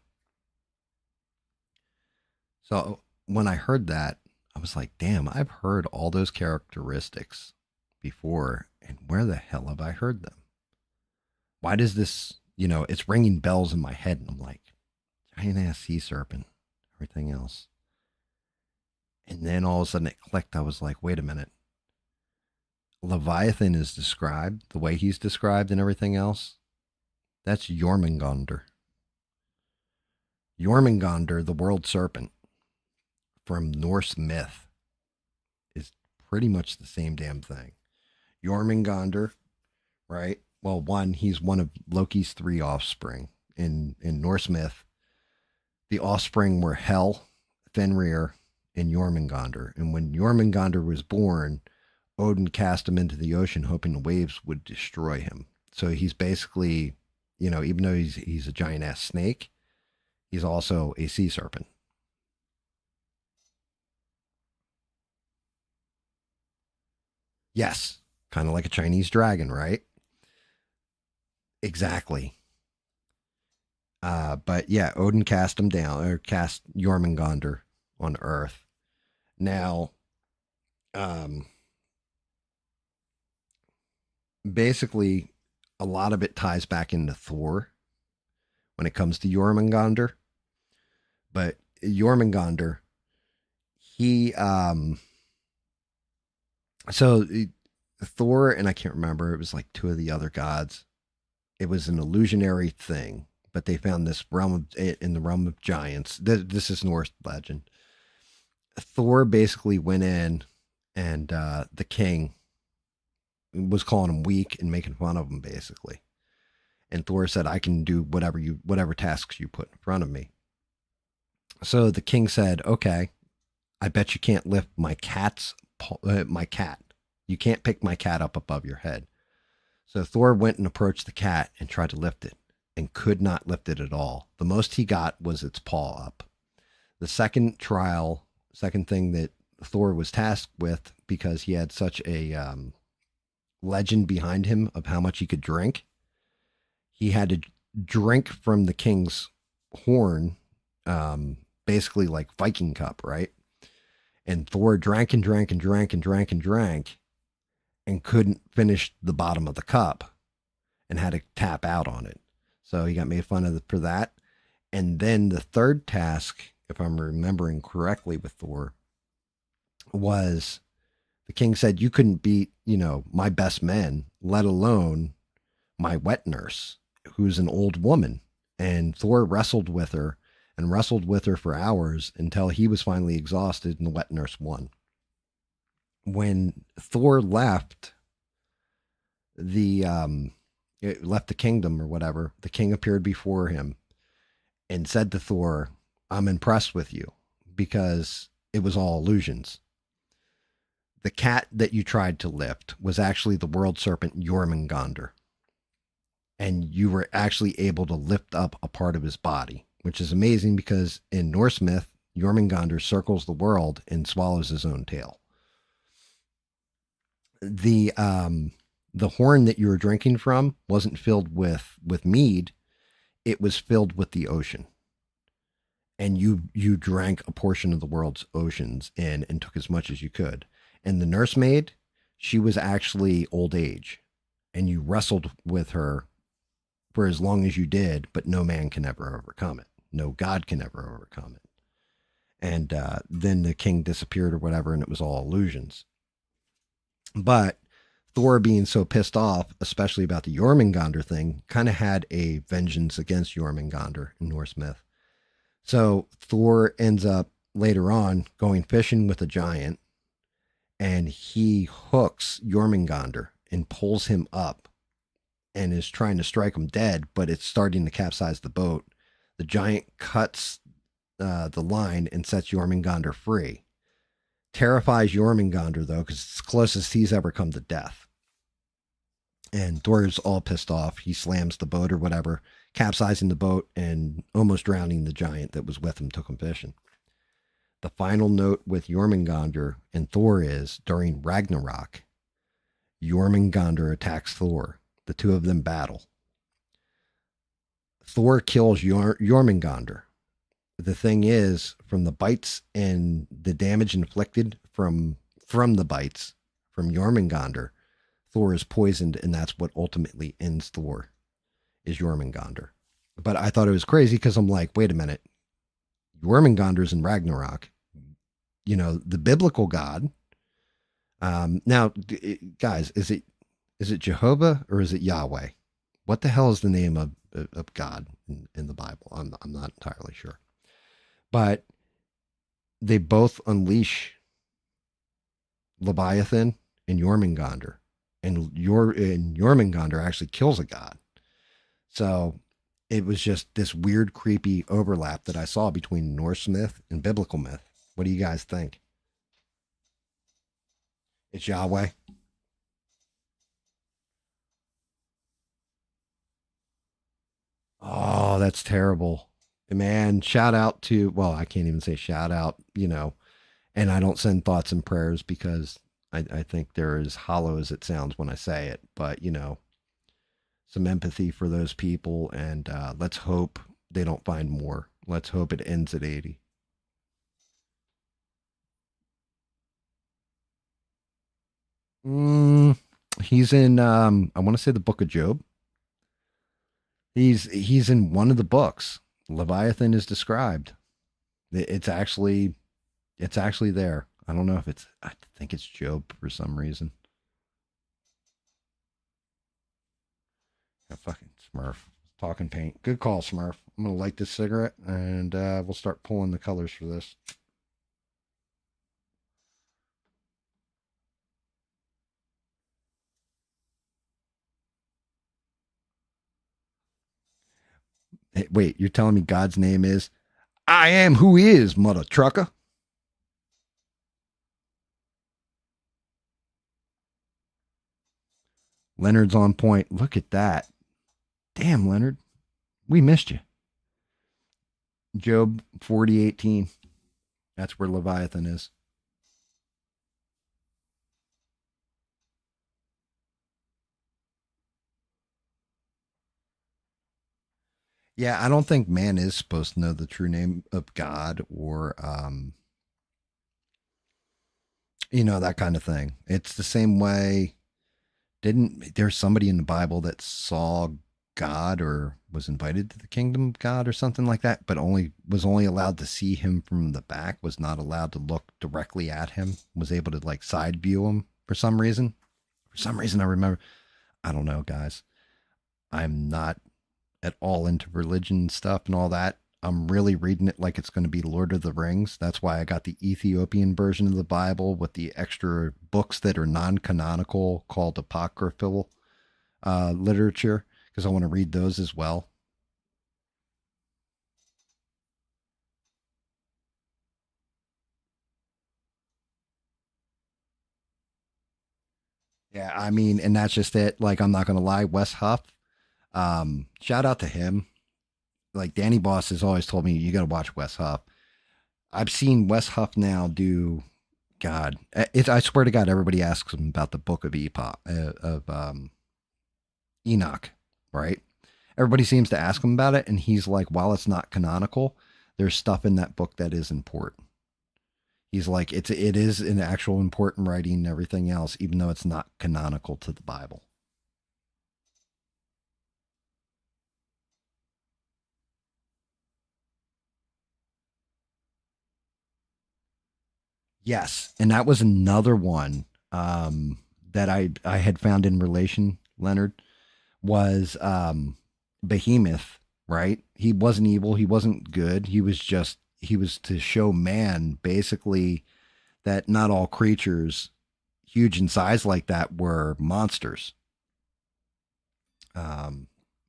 So when I heard that, I was like, damn, I've heard all those characteristics before, and where the hell have I heard them? Why does this, it's ringing bells in my head, and I'm like, giant ass sea serpent, everything else. And then all of a sudden it clicked. I was like, wait a minute. Leviathan is described the way he's described and everything else. That's Jormungandr. Jormungandr, the world serpent from Norse myth, is pretty much the same damn thing. Jormungandr, right? Well, he's one of Loki's three offspring. In Norse myth, the offspring were Hel, Fenrir, and Jormungandr. And when Jormungandr was born, Odin cast him into the ocean, hoping the waves would destroy him. So he's basically, even though he's a giant ass snake, he's also a sea serpent. Yes, kind of like a Chinese dragon, right? Exactly. But yeah, Odin cast him down, or cast Jormungandr on Earth. Now, um, basically, a lot of it ties back into Thor when it comes to Jormungandr. But Jormungandr, he, so Thor, and I can't remember, it was like two of the other gods. It was an illusionary thing, but they found this in the realm of giants. This is Norse legend. Thor basically went in, and the king was calling him weak and making fun of him, basically. And Thor said, "I can do whatever tasks you put in front of me." So the king said, "Okay, I bet you can't lift my cat. You can't pick my cat up above your head." So Thor went and approached the cat and tried to lift it, and could not lift it at all. The most he got was its paw up. The second thing that Thor was tasked with, because he had such a legend behind him of how much he could drink, he had to drink from the king's horn, basically like Viking cup, right? And Thor drank and drank and drank and drank and drank, and couldn't finish the bottom of the cup, and had to tap out on it. So he got made fun of for that. And then the third task, if I'm remembering correctly with Thor, was The king said, "You couldn't beat, my best men, let alone my wet nurse, who's an old woman." And Thor wrestled with her for hours until he was finally exhausted and the wet nurse won. When Thor the um left the kingdom or whatever, the king appeared before him and said to Thor, "I'm impressed with you because it was all illusions. The cat that you tried to lift was actually the world serpent Jormungandr, and you were actually able to lift up a part of his body, which is amazing because in Norse myth, Jormungandr circles the world and swallows his own tail. The horn that you were drinking from wasn't filled with mead; it was filled with the ocean, and you drank a portion of the world's oceans in and took as much as you could. And the nursemaid, she was actually old age, and you wrestled with her for as long as you did, but no man can ever overcome it. No god can ever overcome it. And then the king disappeared or whatever, and it was all illusions. But Thor, being so pissed off, especially about the Jormungandr thing, kind of had a vengeance against Jormungandr in Norse myth. So Thor ends up later on going fishing with a giant, and he hooks Jormungandr and pulls him up and is trying to strike him dead, but it's starting to capsize the boat. The giant cuts the line and sets Jormungandr free. Terrifies Jormungandr, though, because it's the closest he's ever come to death. And Thor's all pissed off. He slams the boat or whatever, capsizing the boat and almost drowning the giant that was with him, took him fishing. The final note with Jormungandr and Thor is during Ragnarok, Jormungandr attacks Thor. The two of them battle. Thor kills Jormungandr. The thing is, from the bites and the damage inflicted from the bites from Jormungandr, Thor is poisoned, and that's what ultimately ends Thor, is Jormungandr. But I thought it was crazy because I'm like, wait a minute, Jormungandr's in Ragnarok, the biblical God. Now, guys, is it Jehovah or is it Yahweh? What the hell is the name of God in the Bible? I'm not entirely sure. But they both unleash Leviathan and Jormungandr, and Jormungandr actually kills a god. So it was just this weird, creepy overlap that I saw between Norse myth and biblical myth. What do you guys think? It's Yahweh. Oh, that's terrible. Man, shout out to, well, I can't even say shout out, and I don't send thoughts and prayers because I think they're as hollow as it sounds when I say it. But, some empathy for those people, and let's hope they don't find more. Let's hope it ends at 80. Mm, he's in, I want to say the Book of Job. He's in one of the books. Leviathan is described. It's actually there. I don't know if it's. I think it's Job for some reason. Fucking Smurf talking paint. Good call, Smurf. I'm gonna light this cigarette and we'll start pulling the colors for this. Hey, wait, you're telling me God's name is I am who is, mother trucker? Leonard's on point. Look at that. Damn, Leonard. We missed you. Job 40:18. That's where Leviathan is. Yeah, I don't think man is supposed to know the true name of God or that kind of thing. It's the same way. Didn't there's somebody in the Bible that saw God or was invited to the kingdom of God or something like that, but only allowed to see him from the back, was not allowed to look directly at him, was able to like side view him for some reason. For some reason I remember, I don't know, guys. I'm not at all into religion stuff and all that. I'm really reading it like it's going to be Lord of the Rings. That's why I got the Ethiopian version of the Bible with the extra books that are non canonical called apocryphal literature, because I want to read those as well. Yeah, I mean, and that's just it. Like, I'm not going to lie, Wes Huff, shout out to him. Like, Danny Boss has always told me, you got to watch Wes Huff. I've seen Wes Huff now do God, I swear to God, everybody asks him about the book of Enoch, right? Everybody seems to ask him about it, and he's like, while it's not canonical, there's stuff in that book that is important. He's like, it is an actual important writing and everything else, even though it's not canonical to the Bible. Yes, and that was another one that I had found in relation, Leonard, was Behemoth, right? He wasn't evil, he wasn't good. He was to show man basically that not all creatures huge in size like that were monsters. Um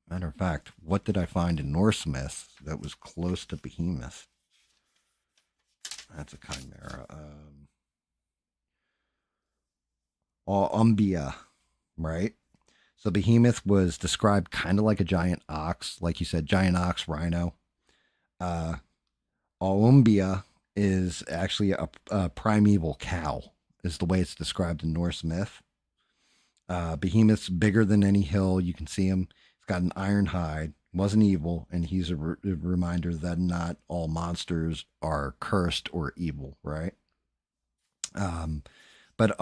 Matter of fact, what did I find in Norse myth that was close to Behemoth? That's a chimera. Umbia, right? So Behemoth was described kind of like a giant ox, like you said, giant ox, rhino. Uh, Aumbia is actually a primeval cow, is the way it's described in Norse myth. Behemoth's bigger than any hill. You can see him. He's got an iron hide, wasn't evil, and he's a reminder that not all monsters are cursed or evil, right? Um, but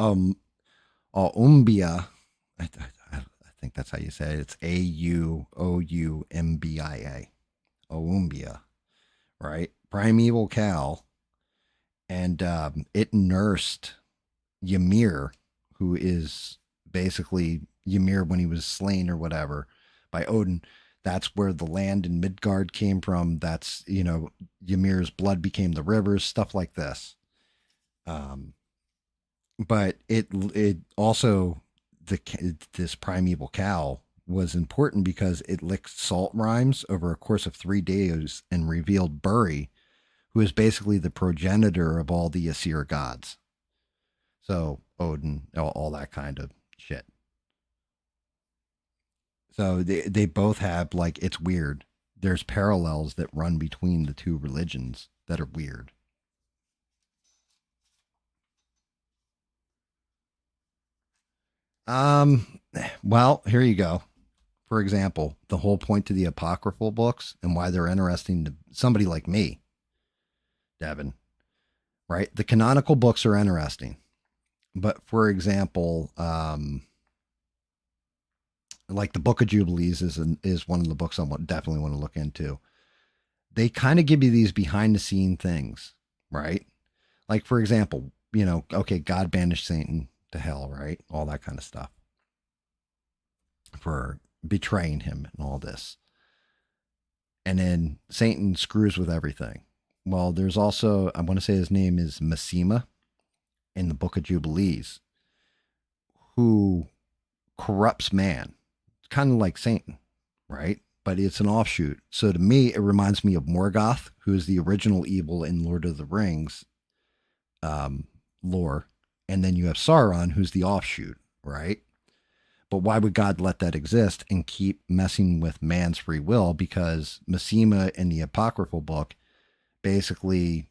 Aumbia, I think that's how you say it. It's Auoumbia. Aumbia, right? Primeval cow, and it nursed Ymir, who is basically Ymir when he was slain or whatever by Odin. That's where the land in Midgard came from. That's, Ymir's blood became the rivers, stuff like this. Um, but it also, the this primeval cow was important because it licked salt rimes over a course of 3 days and revealed Buri, who is basically the progenitor of all the Asir gods. So Odin, all that kind of shit. So they both have, like, it's weird. There's parallels that run between the two religions that are weird. Um, well, here you go. For example, the whole point to the apocryphal books and why they're interesting to somebody like me, Devin, right? The canonical books are interesting. But for example, like the Book of Jubilees is one of the books I definitely want to look into. They kind of give you these behind the scene things, right? Like, for example, okay, God banished Satan to hell, right? All that kind of stuff for betraying him and all this. And then Satan screws with everything. Well, there's also, I want to say his name is Massima in the Book of Jubilees, who corrupts man, kind of like Satan, right? But it's an offshoot. So to me, it reminds me of Morgoth, who is the original evil in Lord of the Rings lore. And then you have Sauron, who's the offshoot, right? But why would God let that exist and keep messing with man's free will? Because Massima in the Apocryphal book basically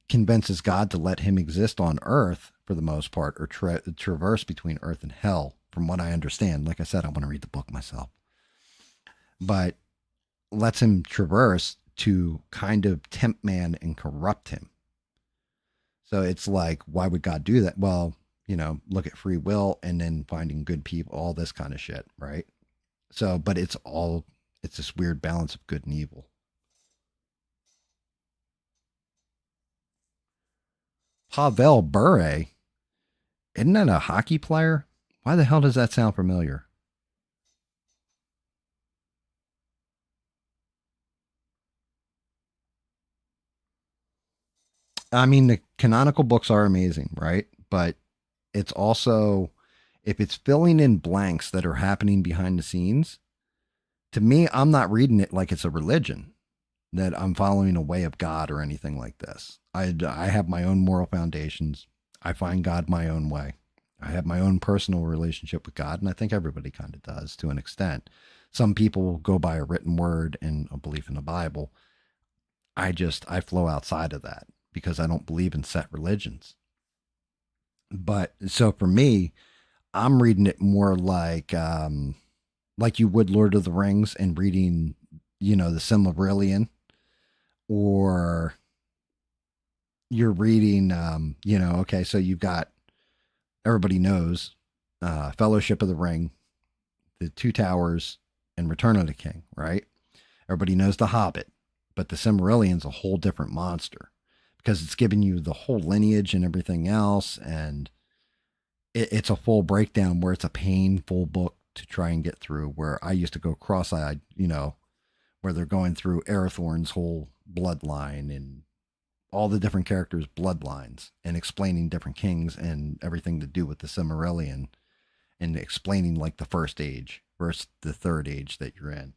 convinces God to let him exist on Earth for the most part, or traverse between Earth and hell, from what I understand. Like I said, I want to read the book myself. But lets him traverse to kind of tempt man and corrupt him. So it's like, why would God do that? Well, look at free will and then finding good people, all this kind of shit, right? So, but it's this weird balance of good and evil. Pavel Bure, isn't that a hockey player? Why the hell does that sound familiar? I mean, the canonical books are amazing, right? But it's also, if it's filling in blanks that are happening behind the scenes, to me, I'm not reading it like it's a religion that I'm following a way of God or anything like this. I have my own moral foundations. I find God my own way. I have my own personal relationship with God, and I think everybody kind of does to an extent. Some people go by a written word and a belief in the Bible. I flow outside of that because I don't believe in set religions. But so for me, I'm reading it more like you would Lord of the Rings and reading, the Silmarillion, or you're reading, okay, so you've got, everybody knows, Fellowship of the Ring, the Two Towers, and Return of the King, right? Everybody knows The Hobbit, but the Silmarillion's a whole different monster because it's giving you the whole lineage and everything else, and it's a full breakdown where it's a painful book to try and get through. Where I used to go cross-eyed, where they're going through Arathorn's whole bloodline and all the different characters' bloodlines and explaining different kings and everything to do with the Cimmerillion and explaining like the first age versus the third age that you're in.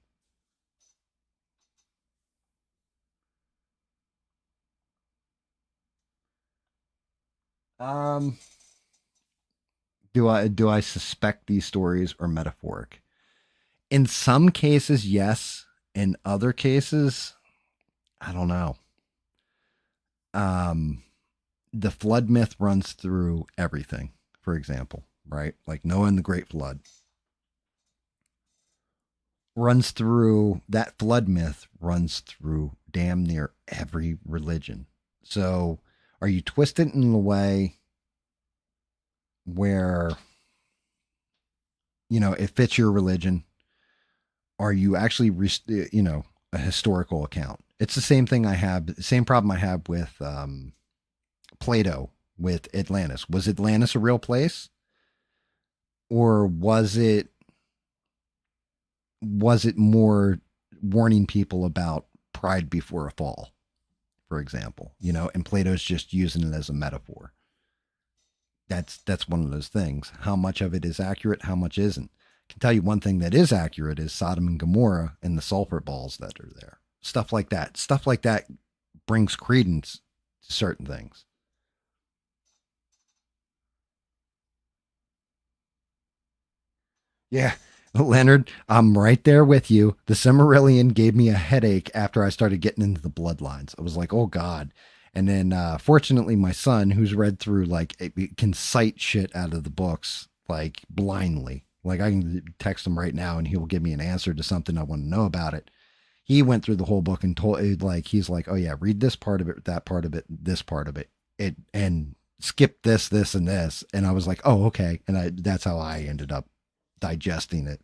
Um, do I suspect these stories are metaphoric? In some cases, yes. In other cases, I don't know. Um, the flood myth runs through everything. For example, right? Like Noah and the Great Flood runs through that flood myth runs through damn near every religion. So, are you twisted in a way where it fits your religion? Are you actually a historical account? It's the same thing I have, the same problem I have with Plato with Atlantis. Was Atlantis a real place, or was it more warning people about pride before a fall, for example? And Plato's just using it as a metaphor. That's one of those things. How much of it is accurate? How much isn't? I can tell you one thing that is accurate is Sodom and Gomorrah and the sulfur balls that are there. Stuff like that. Stuff like that brings credence to certain things. Yeah. Leonard, I'm right there with you. The Cimmerillion gave me a headache after I started getting into the bloodlines. I was like, oh God. And then fortunately, my son, who's read through, like, can cite shit out of the books, like, blindly. Like, I can text him right now and he will give me an answer to something I want to know about it. He went through the whole book and like, he's like, oh yeah, read this part of it, that part of it, this part of it, and skip this, and this. And I was like, oh, okay. And that's how I ended up digesting it.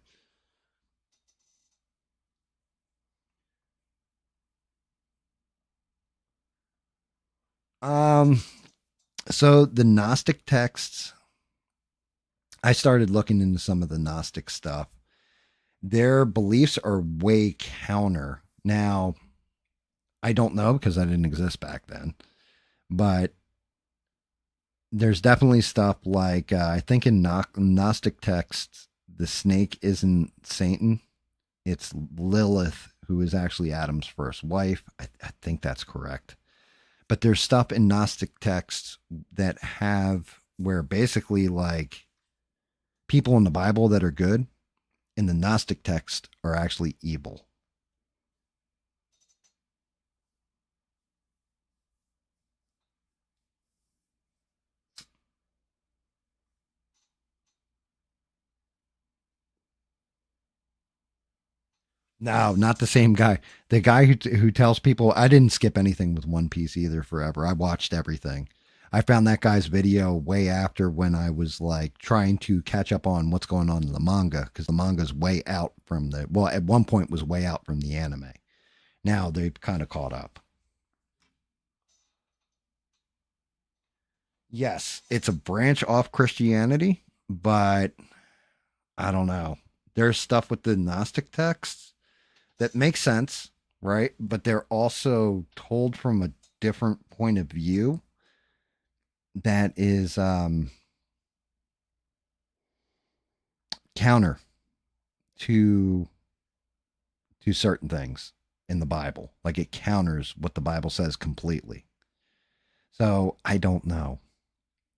Um, so the Gnostic texts, I started looking into some of the Gnostic stuff. Their beliefs are way counter. Now, I don't know because I didn't exist back then, but there's definitely stuff like I think in Gnostic texts, the snake isn't Satan, it's Lilith, who is actually Adam's first wife. I think that's correct. But there's stuff in Gnostic texts that have where basically like people in the Bible that are good in the Gnostic text are actually evil. No, not the same guy. The guy who tells people I didn't skip anything with One Piece either forever. I watched everything. I found that guy's video way after when I was like trying to catch up on what's going on in the manga because the manga's way out from the well at one point was way out from the anime. Now they've kind of caught up. Yes, it's a branch off Christianity, but I don't know. There's stuff with the Gnostic texts that makes sense, right? But they're also told from a different point of view that is counter to certain things in the Bible. Like it counters what the Bible says completely. So I don't know.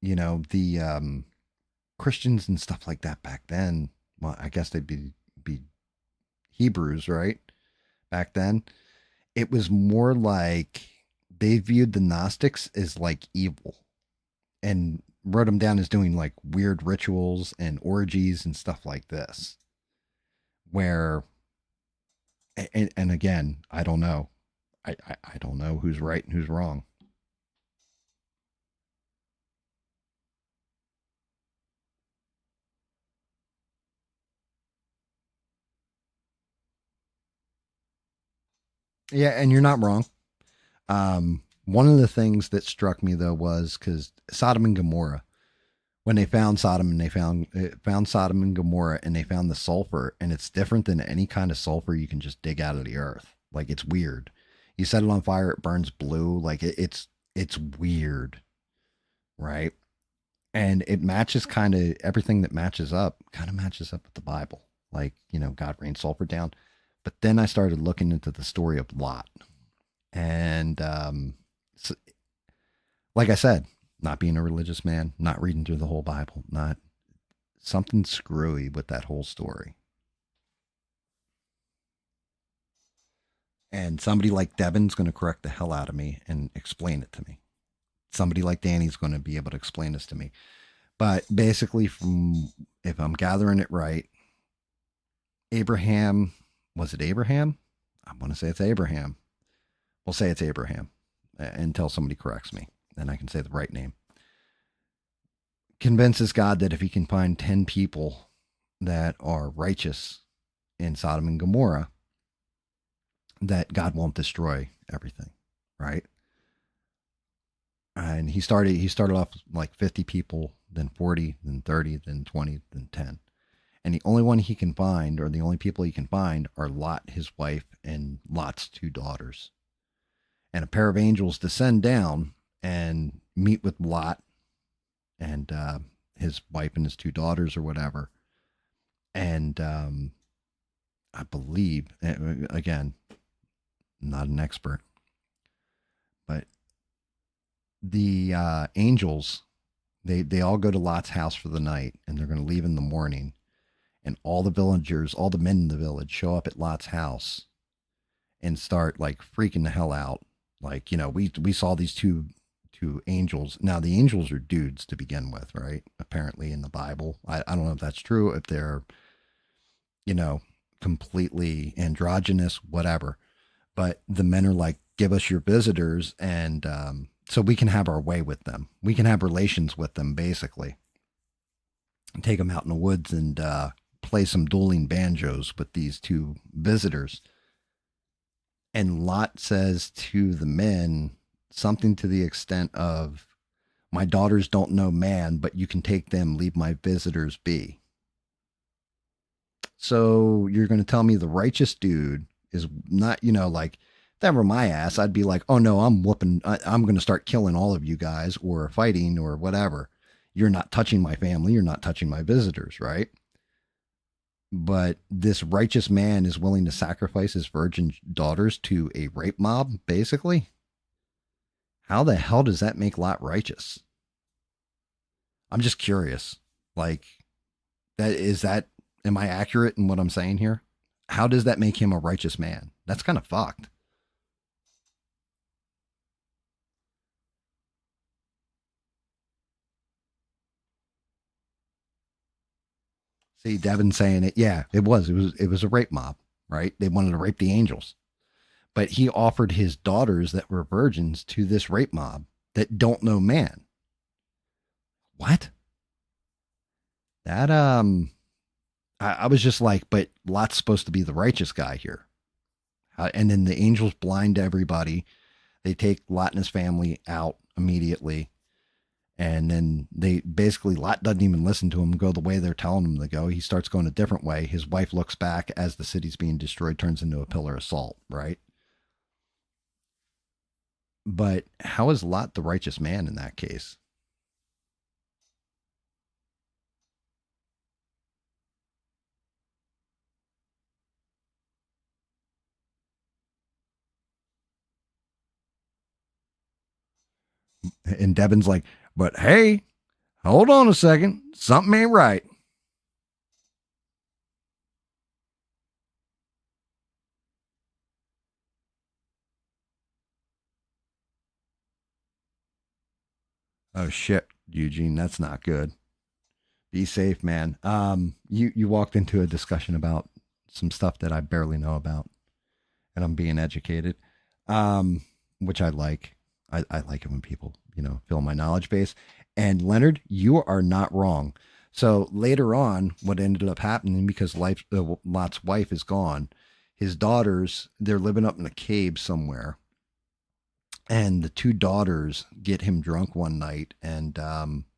The Christians and stuff like that back then. Well, I guess they'd be Hebrews, right? Back then, it was more like they viewed the Gnostics as like evil and wrote them down as doing like weird rituals and orgies and stuff like this. Where, and again, I don't know. I don't know who's right and who's wrong. Yeah, and you're not wrong. One of the things that struck me though was because Sodom and Gomorrah, when they found Sodom and they found Sodom and Gomorrah and they found the sulfur, and it's different than any kind of sulfur you can just dig out of the earth. Like it's weird. You set it on fire, it burns blue. Like it's weird, right? And it matches kind of everything that matches up. Kind of matches up with the Bible. Like God rained sulfur down. But then I started looking into the story of Lot, and so, like I said, not being a religious man, not reading through the whole Bible, not something screwy with that whole story. And somebody like Devin's going to correct the hell out of me and explain it to me. Somebody like Danny's going to be able to explain this to me. But basically, from if I'm gathering it right, Abraham, was it Abraham? I want to say it's Abraham. We'll say it's Abraham until somebody corrects me. Then I can say the right name. Convinces God that if he can find 10 people that are righteous in Sodom and Gomorrah, that God won't destroy everything, right? And he started off like 50 people, then 40, then 30, then 20, then 10. And the only one he can find, or the only people he can find, are Lot, his wife, and Lot's two daughters. And a pair of angels descend down and meet with Lot and his wife and his two daughters, or whatever. And I believe, again, not an expert, but the angels, they all go to Lot's house for the night, and they're going to leave in the morning. And all the villagers, all the men in the village, show up at Lot's house and start like freaking the hell out. Like we saw these two angels. Now the angels are dudes to begin with, right? Apparently in the Bible, I don't know if that's true. If they're you know completely androgynous, whatever. But the men are like, give us your visitors, and so we can have our way with them. We can have relations with them, basically. And take them out in the woods and play some dueling banjos with these two visitors. And Lot says to the men something to the extent of, my daughters don't know man, but you can take them, leave my visitors be. So you're going to tell me the righteous dude is not, like, if that were my ass, I'd be like, oh no, I'm whooping, I'm going to start killing all of you guys or fighting or whatever. You're not touching my family. You're not touching my visitors, right? But this righteous man is willing to sacrifice his virgin daughters to a rape mob, basically. How the hell does that make Lot righteous? I'm just curious. Like, am I accurate in what I'm saying here? How does that make him a righteous man? That's kind of fucked. See, Devin saying it. Yeah, it was a rape mob, right? They wanted to rape the angels. But he offered his daughters that were virgins to this rape mob that don't know man. What? That I was just like, but Lot's supposed to be the righteous guy here. And then the angels blind everybody. They take Lot and his family out immediately. And then they basically, Lot doesn't even listen to him go the way they're telling him to go. He starts going a different way. His wife looks back as the city's being destroyed, turns into a pillar of salt, right? But how is Lot the righteous man in that case? And Devon's like, but hey, hold on a second. Something ain't right. Oh shit, Eugene, that's not good. Be safe, man. You walked into a discussion about some stuff that I barely know about, and I'm being educated, which I like. I like it when people, fill my knowledge base. And Leonard, you are not wrong. So later on, what ended up happening because Lot's wife is gone, his daughters they're living up in a cave somewhere, and the two daughters get him drunk one night and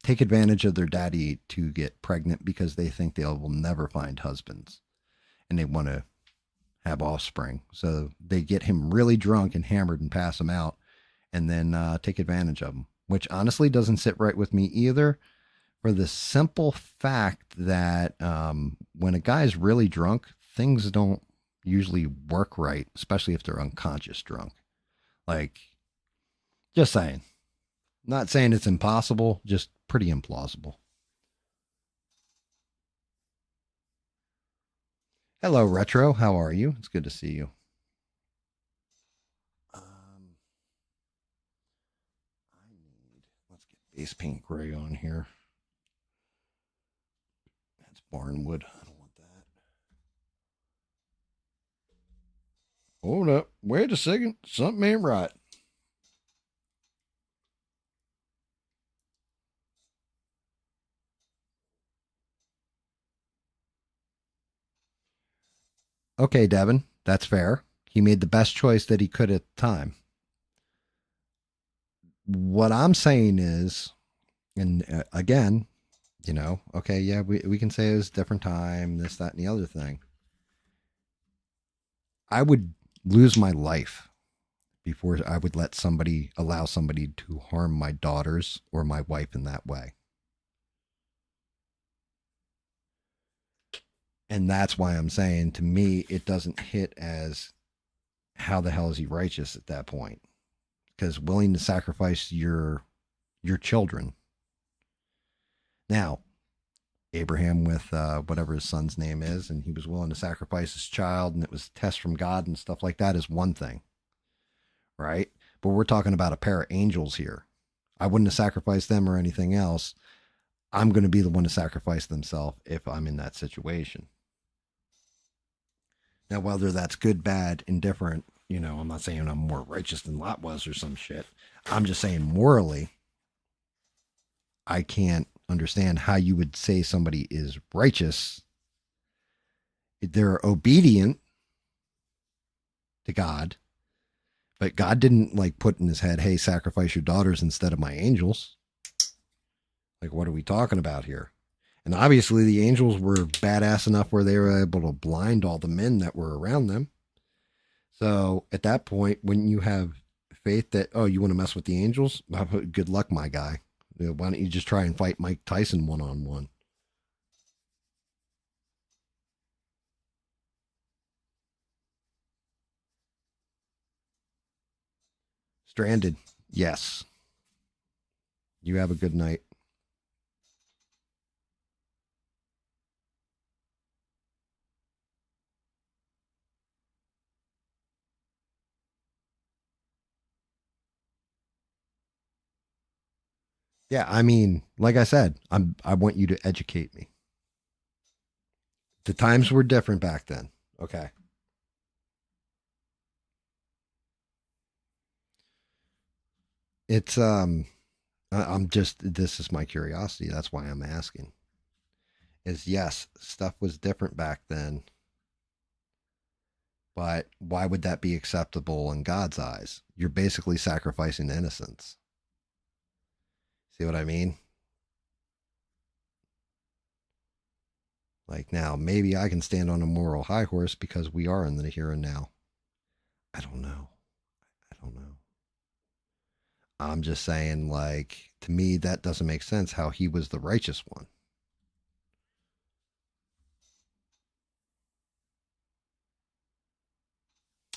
take advantage of their daddy to get pregnant because they think they will never find husbands and they want to have offspring. So they get him really drunk and hammered and pass him out and then take advantage of him, which honestly doesn't sit right with me either. For the simple fact that when a guy's really drunk, things don't usually work right, especially if they're unconscious drunk. Like, just saying. Not saying it's impossible, just pretty implausible. Hello, Retro. How are you? It's good to see you. Um, let's get base paint gray on here. That's barnwood. I don't want that. Hold up. Wait a second. Something ain't right. Okay, Devin. That's fair. He made the best choice that he could at the time. What I'm saying is, and again, okay, yeah, we can say it was a different time, this, that, and the other thing. I would lose my life before I would allow somebody to harm my daughters or my wife in that way. And that's why I'm saying to me, it doesn't hit as how the hell is he righteous at that point? Because willing to sacrifice your children. Now, Abraham with whatever his son's name is, and he was willing to sacrifice his child, and it was a test from God and stuff like that is one thing, right? But we're talking about a pair of angels here. I wouldn't have sacrificed them or anything else. I'm going to be the one to sacrifice themselves if I'm in that situation. Now, whether that's good, bad, indifferent, I'm not saying I'm more righteous than Lot was or some shit. I'm just saying morally, I can't understand how you would say somebody is righteous. They're obedient to God, but God didn't like put in his head, hey, sacrifice your daughters instead of my angels. Like, what are we talking about here? And obviously, the angels were badass enough where they were able to blind all the men that were around them. So at that point, when you have faith that, oh, you want to mess with the angels? Good luck, my guy. Why don't you just try and fight Mike Tyson one on one? Stranded. Yes. You have a good night. Yeah, I mean, like I said, I want you to educate me. The times were different back then. Okay. It's I'm just, this is my curiosity. That's why I'm asking. Is yes, stuff was different back then, but why would that be acceptable in God's eyes? You're basically sacrificing innocence. See what I mean? Like now, maybe I can stand on a moral high horse because we are in the here and now. I don't know. I don't know. I'm just saying, like, to me, that doesn't make sense how he was the righteous one.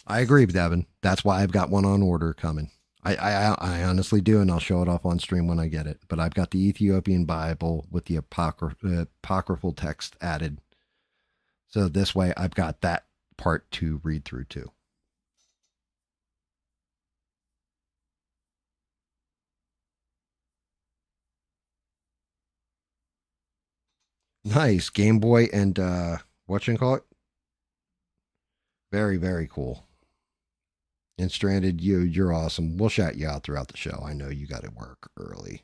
I agree, Devin. That's why I've got one on order coming. I honestly do, and I'll show it off on stream when I get it. But I've got the Ethiopian Bible with the apocryphal text added. So this way, I've got that part to read through too. Nice. Game Boy and what you call it? Very, very cool. And Stranded, you're awesome. We'll shout you out throughout the show. I know you got to work early.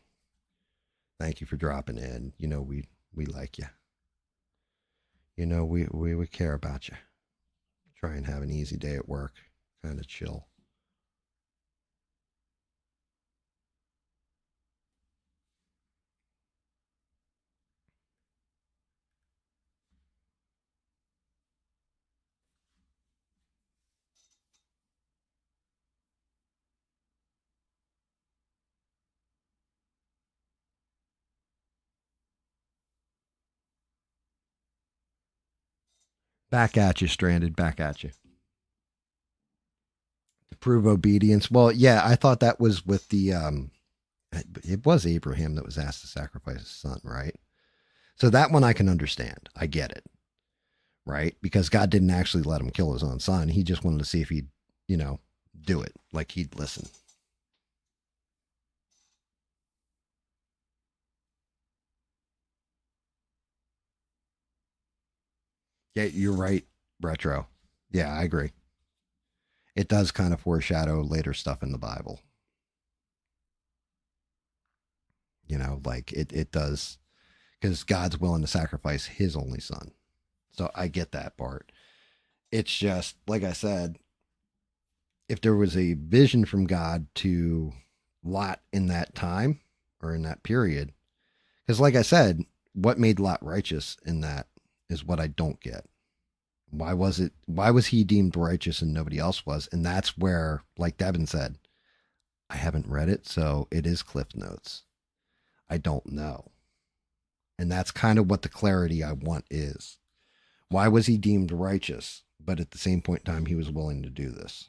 Thank you for dropping in. You know we like you. You know we care about you. Try and have an easy day at work. Kind of chill. Back at you, Stranded. Back at you. To prove obedience. Well, yeah, I thought that was with the it was Abraham that was asked to sacrifice his son, right? So that one I can understand. I get it, right? Because God didn't actually let him kill his own son. He just wanted to see if he'd, you know, do it. Like he'd listen. Yeah, you're right, Retro. Yeah, I agree. It does kind of foreshadow later stuff in the Bible. You know, like it does because God's willing to sacrifice his only son. So I get that part. It's just, like I said, if there was a vision from God to Lot in that time or in that period, because like I said, what made Lot righteous in that is what I don't get. Why was he deemed righteous and nobody else was? And that's where, like Devin said, I haven't read it, so it is Cliff Notes. I don't know. And that's kind of what the clarity I want is. Why was he deemed righteous, but at the same point in time, he was willing to do this?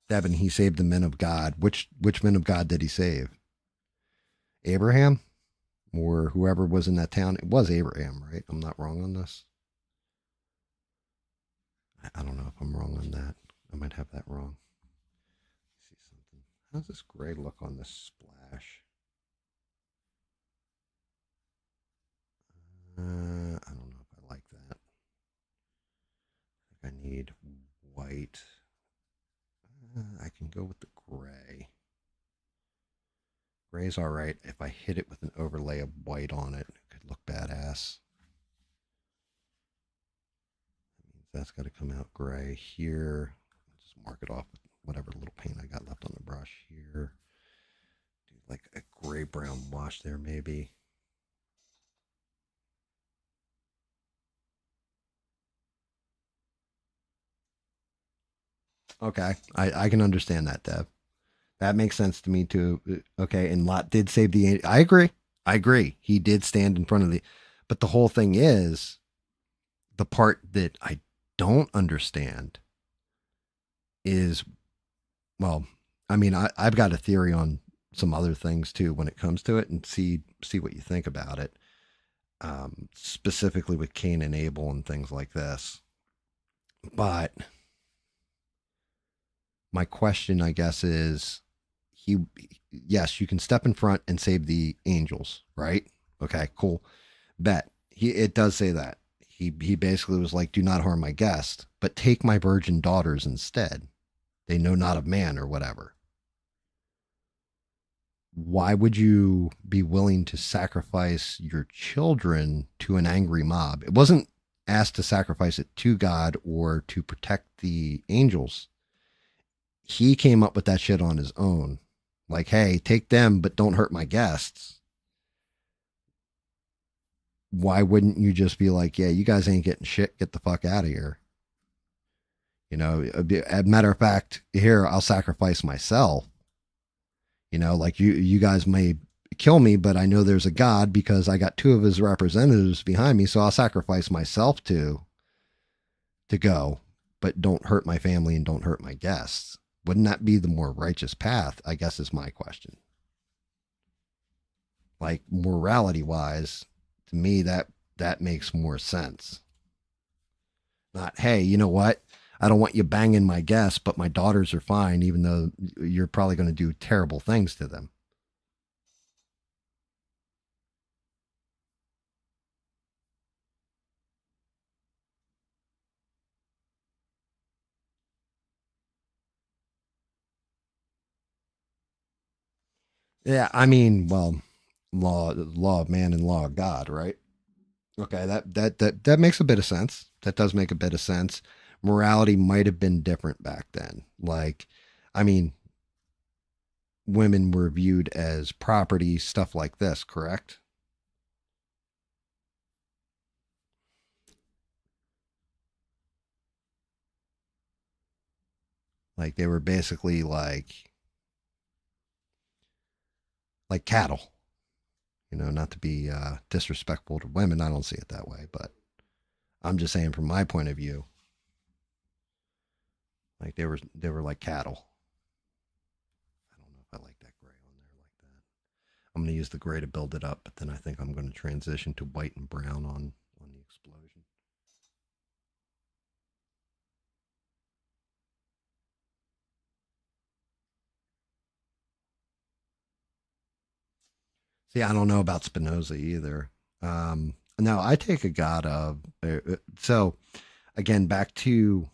Devin, he saved the men of God. Which men of God did he save? Abraham or whoever was in that town? It was Abraham, right? I'm not wrong on this. I don't know if I'm wrong on that. I might have that wrong. See something. How's this gray look on this splash? I don't know if I like that. I think I need white. I can go with the gray. Gray's all right. If I hit it with an overlay of white on it, it could look badass. That means that's got to come out gray here. I'll just mark it off with whatever little paint I got left on the brush here. Do like a gray brown wash there, maybe. Okay, I can understand that, Dev. That makes sense to me too. Okay, and Lot did save the. I agree. I agree. He did stand in front of the. But the whole thing is the part that I don't understand is, well, I mean, I've got a theory on some other things too when it comes to it, and see what you think about it. Specifically with Cain and Abel and things like this. But my question, I guess, is Yes, you can step in front and save the angels, right? Okay, cool. Bet. It does say that. He basically was like, do not harm my guest, but take my virgin daughters instead. They know not of man or whatever. Why would you be willing to sacrifice your children to an angry mob? It wasn't asked to sacrifice it to God or to protect the angels. He came up with that shit on his own. Like, hey, take them, but don't hurt my guests. Why wouldn't you just be like, yeah, you guys ain't getting shit. Get the fuck out of here. You know, a matter of fact, here, I'll sacrifice myself. You know, like you guys may kill me, but I know there's a God because I got two of his representatives behind me. So I'll sacrifice myself to go, but don't hurt my family and don't hurt my guests. Wouldn't that be the more righteous path? I guess is my question. Like morality wise, to me, that makes more sense. Not, hey, you know what? I don't want you banging my guests, but my daughters are fine, even though you're probably going to do terrible things to them. Yeah, I mean, well, law of man and law of God, right? Okay, that makes a bit of sense. That does make a bit of sense. Morality might have been different back then. Like, I mean, women were viewed as property, stuff like this, correct? Like they were basically like cattle. You know, not to be disrespectful to women, I don't see it that way, but I'm just saying from my point of view, like they were like cattle. I don't know if I like that gray on there like that. I'm going to use the gray to build it up, but then I think I'm going to transition to white and brown on the explosion. See, I don't know about Spinoza either. No, I take a God of so again back to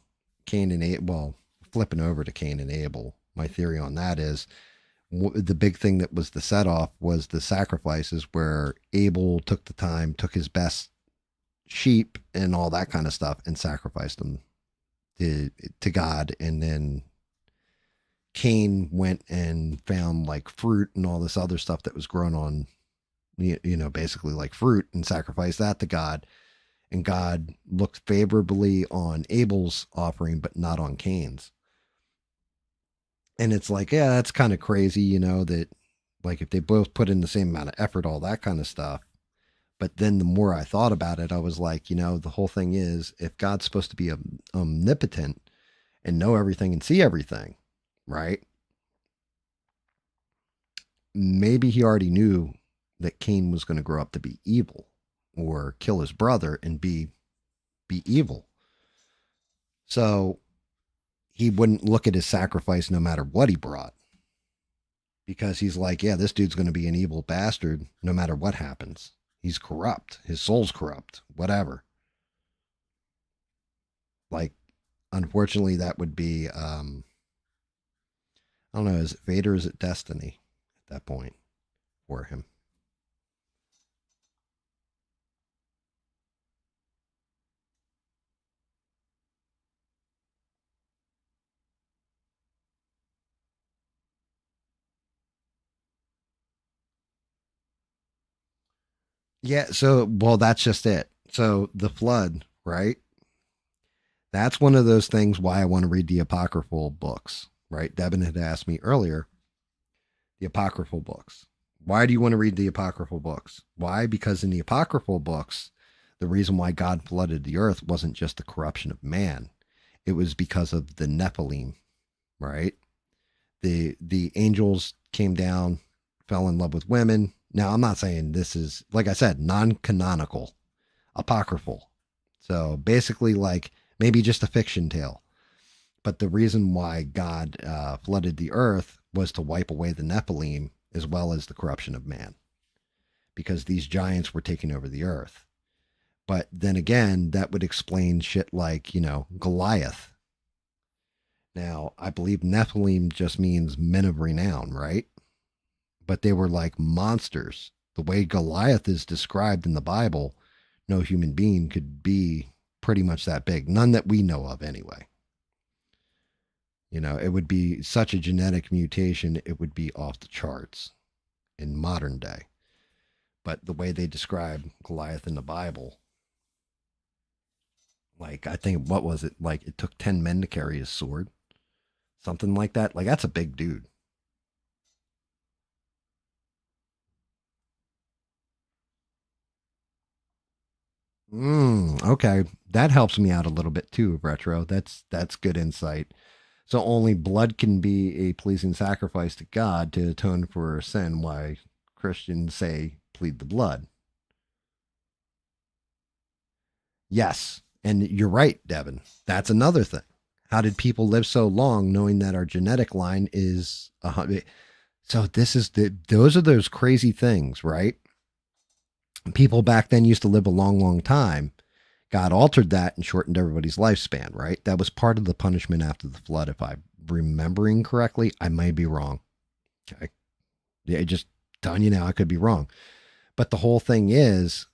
Cain and Abel. Well, flipping over to Cain and Abel. My theory on that is the big thing that was the set off was the sacrifices where Abel took the time, took his best sheep and all that kind of stuff, and sacrificed them to God, and then Cain went and found like fruit and all this other stuff that was grown on, you know, basically like fruit and sacrificed that to God. And God looked favorably on Abel's offering, but not on Cain's. And it's like, yeah, that's kind of crazy, you know, that like if they both put in the same amount of effort, all that kind of stuff. But then the more I thought about it, I was like, you know, the whole thing is if God's supposed to be omnipotent and know everything and see everything, right? Maybe he already knew that Cain was going to grow up to be evil or kill his brother and be evil. So he wouldn't look at his sacrifice no matter what he brought because he's like, yeah, this dude's going to be an evil bastard no matter what happens. He's corrupt. His soul's corrupt, whatever. Like, unfortunately, that would be, I don't know, is it fate or is it destiny at that point for him? Yeah. So, well, that's just it. So, the flood, right? That's one of those things why I want to read the apocryphal books, right? Devin had asked me earlier the apocryphal books. Why do you want to read the apocryphal books? Why? Because in the apocryphal books, the reason why God flooded the earth wasn't just the corruption of man. It was because of the Nephilim, right? The angels came down, fell in love with women. Now, I'm not saying this is, like I said, non-canonical, apocryphal. So basically, like maybe just a fiction tale. But the reason why God flooded the earth was to wipe away the Nephilim as well as the corruption of man, because these giants were taking over the earth. But then again, that would explain shit like, Goliath. Now, I believe Nephilim just means men of renown, right? But they were like monsters. The way Goliath is described in the Bible, no human being could be pretty much that big. None that we know of, anyway. It would be such a genetic mutation, it would be off the charts in modern day. But the way they describe Goliath in the Bible, like, I think, what was it? Like, it took 10 men to carry his sword. Something like that. Like, that's a big dude. Okay. That helps me out a little bit too, Retro. That's good insight. So only blood can be a pleasing sacrifice to God to atone for sin. Why Christians say plead the blood. Yes. And you're right, Devin. That's another thing. How did people live so long knowing that our genetic line is 100? So those are those crazy things, right? People back then used to live a long, long time. God altered that and shortened everybody's lifespan, right? That was part of the punishment after the flood, if I'm remembering correctly. I may be wrong. Okay. Yeah, just telling you now, I could be wrong. But the whole thing is,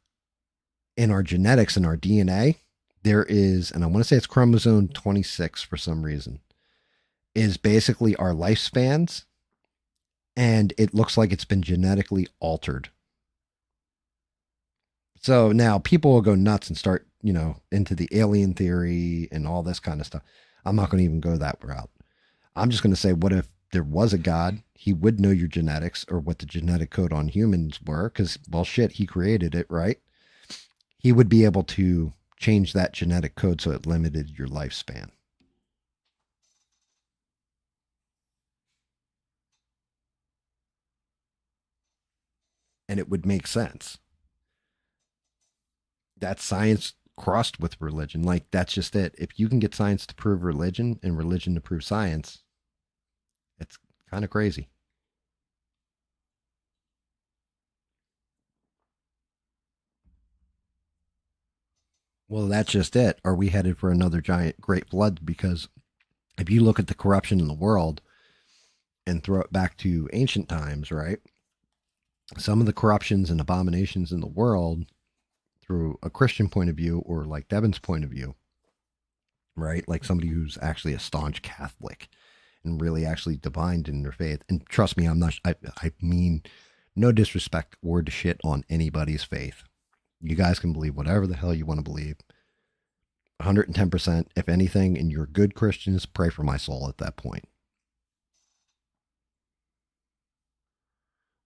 in our genetics and our DNA, there is, and I want to say it's chromosome 26 for some reason, is basically our lifespans. And it looks like it's been genetically altered. So now people will go nuts and start, into the alien theory and all this kind of stuff. I'm not going to even go that route. I'm just going to say, what if there was a God? He would know your genetics or what the genetic code on humans were, because, well, shit, he created it, right? He would be able to change that genetic code so it limited your lifespan. And it would make sense. That's science crossed with religion. Like, that's just it. If you can get science to prove religion and religion to prove science, it's kind of crazy. Well, that's just it. Are we headed for another giant great flood? Because if you look at the corruption in the world and throw it back to ancient times, right? Some of the corruptions and abominations in the world, through a Christian point of view, or like Devin's point of view, right? Like somebody who's actually a staunch Catholic and really actually divined in their faith. And trust me, I mean, no disrespect or to shit on anybody's faith. You guys can believe whatever the hell you want to believe. 110%. If anything, and you're good Christians, pray for my soul at that point.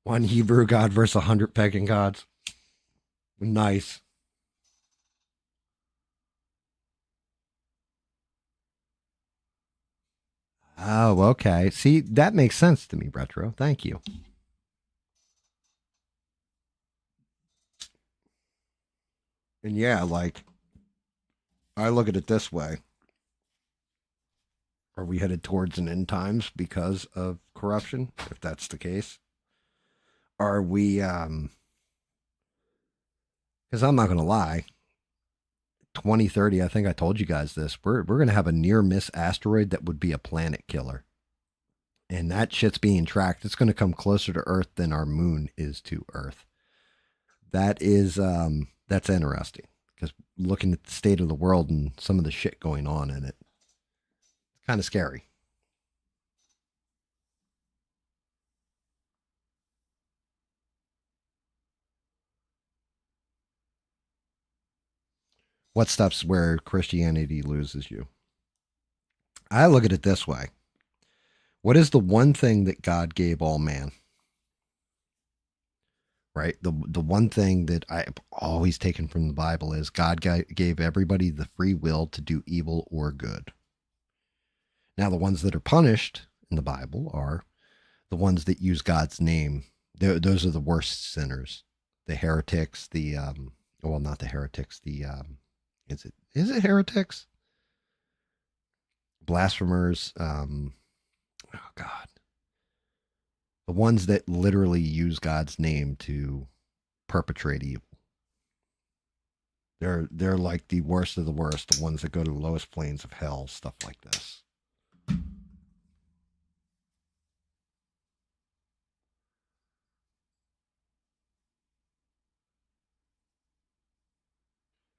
One Hebrew God versus 100 pagan gods. Nice. Oh, okay. See, that makes sense to me, Retro. Thank you. And yeah, like, I look at it this way. Are we headed towards an end times because of corruption? If that's the case, are we? Because I'm not going to lie, 2030. I think I told you guys this. We're going to have a near miss asteroid that would be a planet killer, and that shit's being tracked. It's going to come closer to Earth than our moon is to Earth. That's interesting, because looking at the state of the world and some of the shit going on in it, it's kind of scary. What stuff's where Christianity loses you? I look at it this way. What is the one thing that God gave all man? Right? The one thing that I've always taken from the Bible is God gave everybody the free will to do evil or good. Now, the ones that are punished in the Bible are the ones that use God's name. Those are the worst sinners. The heretics, well, not the heretics, is it heretics? Blasphemers, oh God. The ones that literally use God's name to perpetrate evil. They're like the worst of the worst, the ones that go to the lowest planes of hell, stuff like this.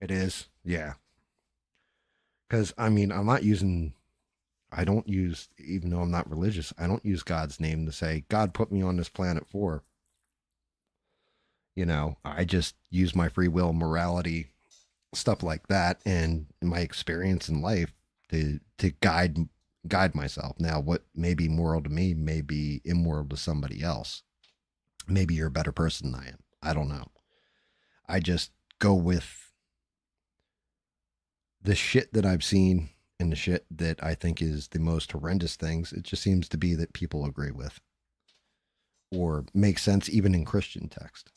It is, yeah. Because I mean, I don't use, even though I'm not religious, I don't use God's name to say God put me on this planet for. I just use my free will, morality, stuff like that, and my experience in life to guide myself. Now, what may be moral to me may be immoral to somebody else. Maybe you're a better person than I am. I don't know. I just go with the shit that I've seen and the shit that I think is the most horrendous things. It just seems to be that people agree with or make sense even in Christian text.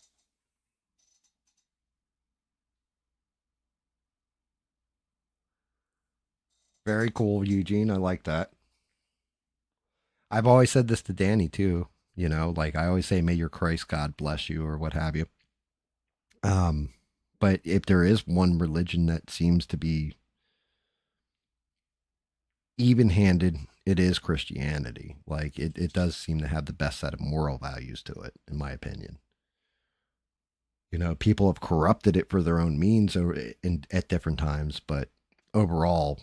Very cool, Eugene. I like that. I've always said this to Danny too. Like I always say, may your Christ God bless you or what have you. Um, but if there is one religion that seems to be even handed, it is Christianity. Like it does seem to have the best set of moral values to it, in my opinion. People have corrupted it for their own means or at different times, but overall,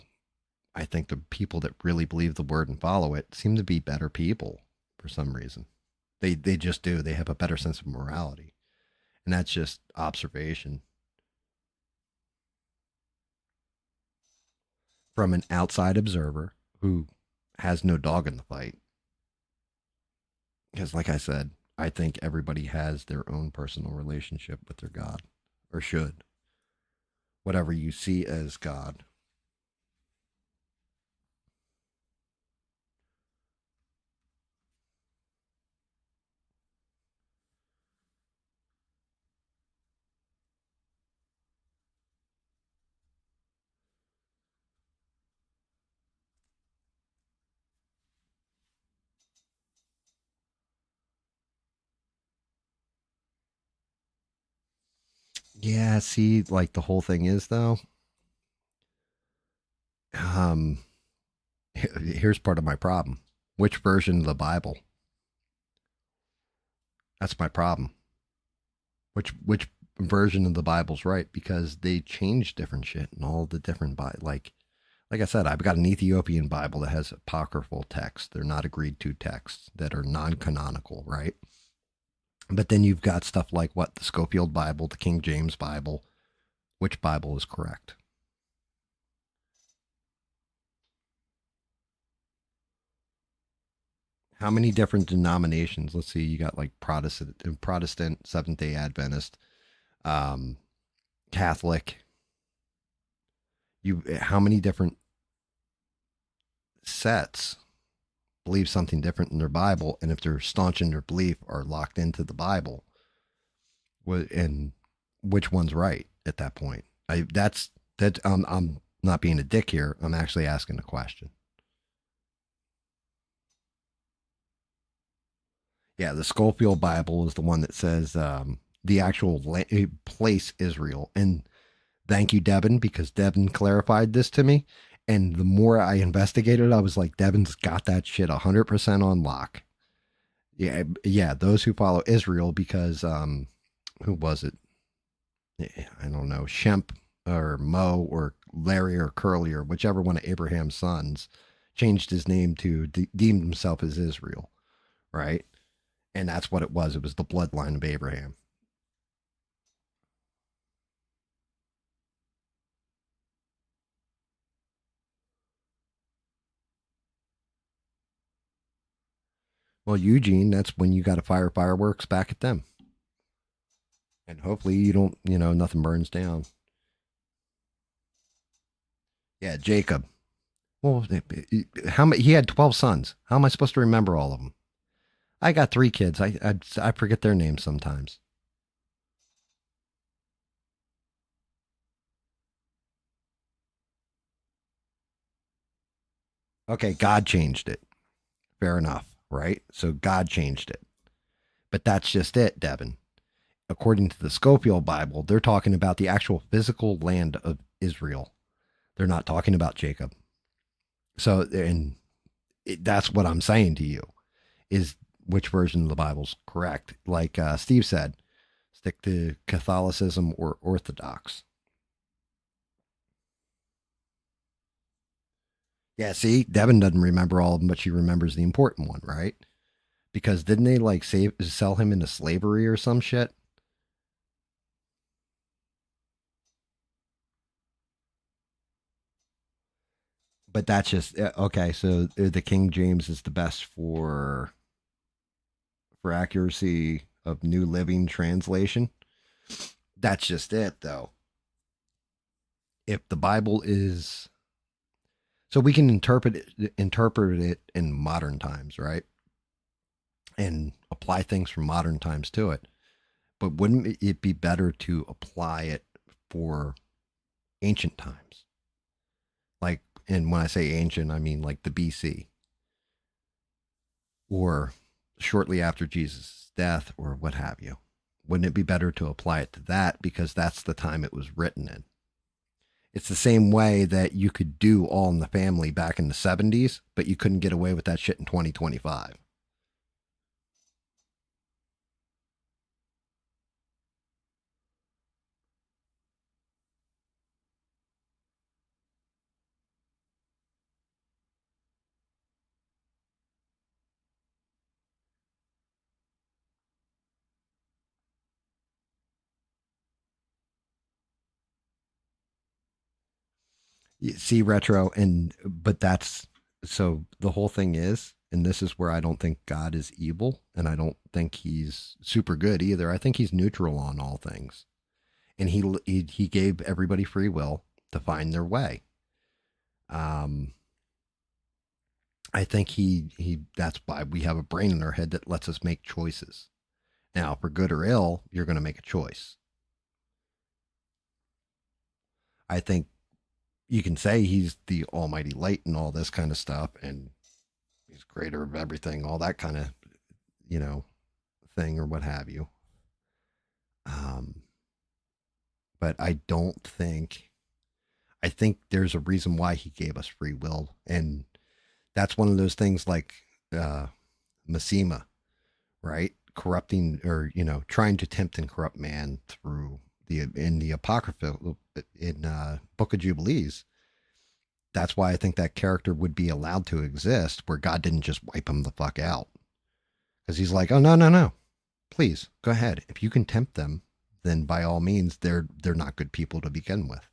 I think the people that really believe the word and follow it seem to be better people for some reason. They just do. They have a better sense of morality, and that's just observation from an outside observer who has no dog in the fight. Because, like I said, I think everybody has their own personal relationship with their God, or should. Whatever you see as God. Yeah, see, like the whole thing is though. Um, Here's part of my problem. Which version of the Bible? That's my problem. Which version of the Bible's right? Because they change different shit and all the different like I said, I've got an Ethiopian Bible that has apocryphal texts. They're not agreed to texts that are non-canonical, right? But then you've got stuff like what the Schofield Bible, the King James Bible. Which Bible is correct? How many different denominations? Let's see. You got like Protestant, Seventh Day Adventist, um, Catholic. You how many different sets believe something different in their Bible, and if they're staunch in their belief, are locked into the Bible, and which one's right at that point? That. I'm not being a dick here. I'm actually asking a question. Yeah, the Schofield Bible is the one that says the actual place Israel. And thank you, Devin, because Devin clarified this to me. And the more I investigated, I was like, Devin's got that shit 100% on lock. Yeah, yeah. Those who follow Israel, because who was it? I don't know, Shemp or Mo or Larry or Curly or whichever one of Abraham's sons changed his name to deem himself as Israel, right? And that's what it was. It was the bloodline of Abraham. Well, Eugene, that's when you got to fire fireworks back at them, and hopefully you don't, nothing burns down. Yeah, Jacob. Well, how many? He had 12 sons. How am I supposed to remember all of them? I got 3 kids. I forget their names sometimes. Okay, God changed it. Fair enough, right? So God changed it. But that's just it, Devin. According to the Scofield Bible, they're talking about the actual physical land of Israel. They're not talking about Jacob. So, and that's what I'm saying to you is which version of the Bible's correct. Like Steve said, stick to Catholicism or Orthodox. Yeah, see, Devin doesn't remember all of them, but she remembers the important one, right? Because didn't they like sell him into slavery or some shit? But that's just okay. So the King James is the best for accuracy of New Living Translation. That's just it, though. If the Bible is so, we can interpret it in modern times, right? And apply things from modern times to it. But wouldn't it be better to apply it for ancient times? Like, and when I say ancient, I mean like the BC or shortly after Jesus' death or what have you. Wouldn't it be better to apply it to that because that's the time it was written in? It's the same way that you could do All in the Family back in the 70s, but you couldn't get away with that shit in 2025. You see retro and but that's so the whole thing is, and this is where I don't think God is evil and I don't think he's super good either. I think he's neutral on all things. And he gave everybody free will to find their way. Um I think he that's why we have a brain in our head that lets us make choices. Now, for good or ill, you're going to make a choice. I think you can say he's the almighty light and all this kind of stuff, and he's creator of everything, all that kind of, you know, thing or what have you. Um, but I don't think, I think there's a reason why he gave us free will. And that's one of those things like uh, Masima, right? Corrupting or, trying to tempt and corrupt man through in the Apocrypha in Book of Jubilees. That's why I think that character would be allowed to exist where God didn't just wipe him the fuck out. Because he's like, oh, no, no, no. Please go ahead. If you can tempt them, then by all means, they're not good people to begin with.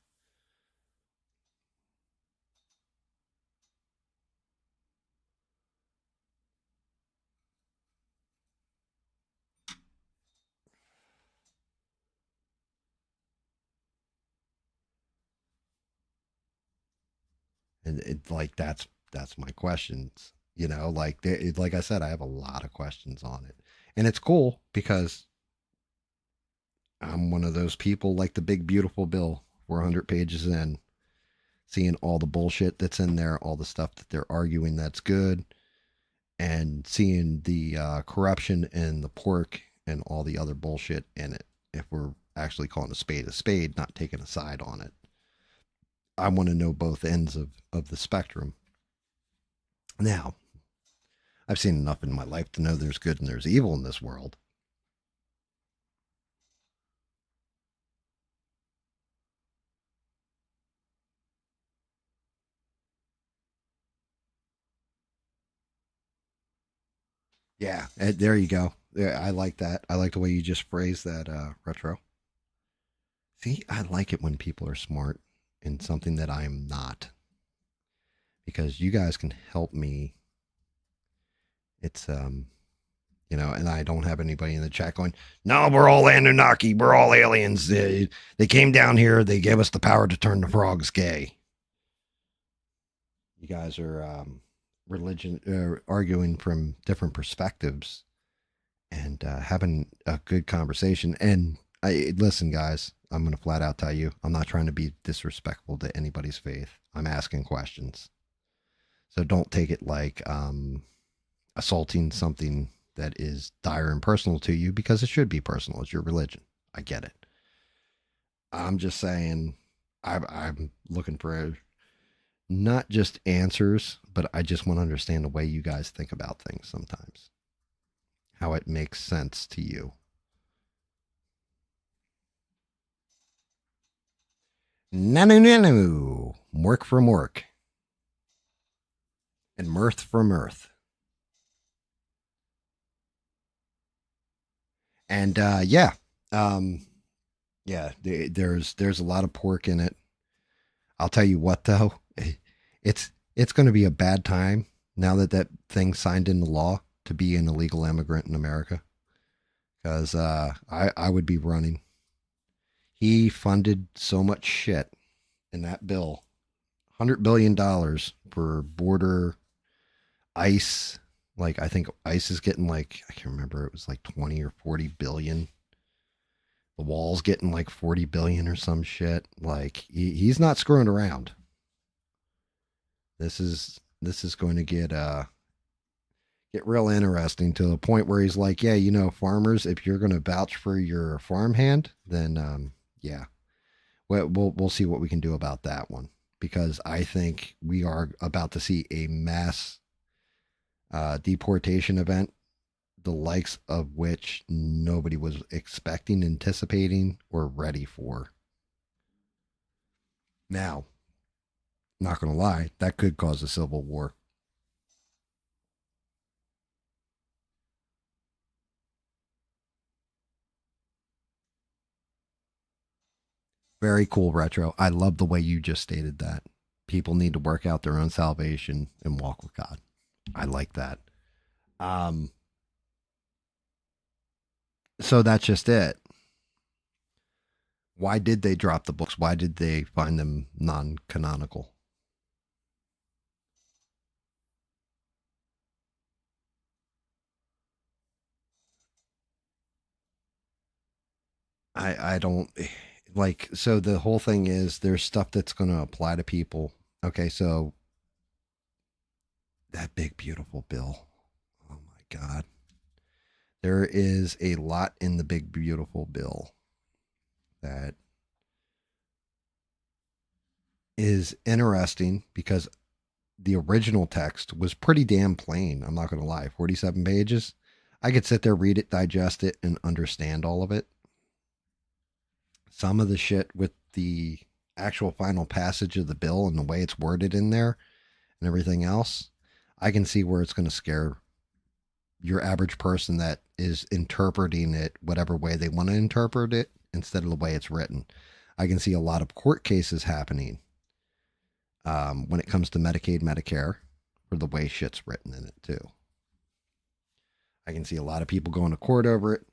And like that's my questions. Like I said, I have a lot of questions on it, and it's cool because I'm one of those people like the big beautiful bill. 400 pages in, seeing all the bullshit that's in there, all the stuff that they're arguing that's good, and seeing the corruption and the pork and all the other bullshit in it. If we're actually calling a spade, not taking a side on it. I want to know both ends of the spectrum. Now, I've seen enough in my life to know there's good and there's evil in this world. Yeah, there you go. Yeah, I like that. I like the way you just phrased that, retro. See, I like it when people are smart in something that I am not because you guys can help me. It's and I don't have anybody in the chat going, "No, we're all Anunnaki, we're all aliens. They came down here, they gave us the power to turn the frogs gay." You guys are religion arguing from different perspectives and having a good conversation. And listen, guys, I'm going to flat out tell you, I'm not trying to be disrespectful to anybody's faith. I'm asking questions. So don't take it like assaulting something that is dire and personal to you because it should be personal. It's your religion. I get it. I'm just saying, I'm looking for not just answers, but I just want to understand the way you guys think about things sometimes, how it makes sense to you. Nanu nanu, work from work, and mirth from earth. And um, yeah, there's a lot of pork in it. I'll tell you what though, it's going to be a bad time now that that thing signed into law to be an illegal immigrant in America because I would be running. He funded so much shit in that bill, $100 billion for border ICE. Like I think ICE is getting like I can't remember it was like 20 or 40 billion. The wall's getting like 40 billion or some shit. Like he's not screwing around. This is going to get real interesting to the point where he's like, yeah, farmers, if you're going to vouch for your farmhand, then yeah, we'll see what we can do about that one because I think we are about to see a mass deportation event, the likes of which nobody was expecting, anticipating, or ready for. Now, not going to lie, that could cause a civil war. Very cool, Retro. I love the way you just stated that. People need to work out their own salvation and walk with God. I like that. Um, so that's just it. Why did they drop the books? Why did they find them non canonical? I don't like so the whole thing is there's stuff that's going to apply to people. Okay, so that big beautiful bill. Oh my god. There is a lot in the big beautiful bill that is interesting because the original text was pretty damn plain. I'm not going to lie. 47 pages. I could sit there, read it, digest it, and understand all of it. Some of the shit with the actual final passage of the bill and the way it's worded in there and everything else, I can see where it's going to scare your average person that is interpreting it whatever way they want to interpret it instead of the way it's written. I can see a lot of court cases happening when it comes to Medicaid, Medicare, for the way shit's written in it too. I can see a lot of people going to court over it.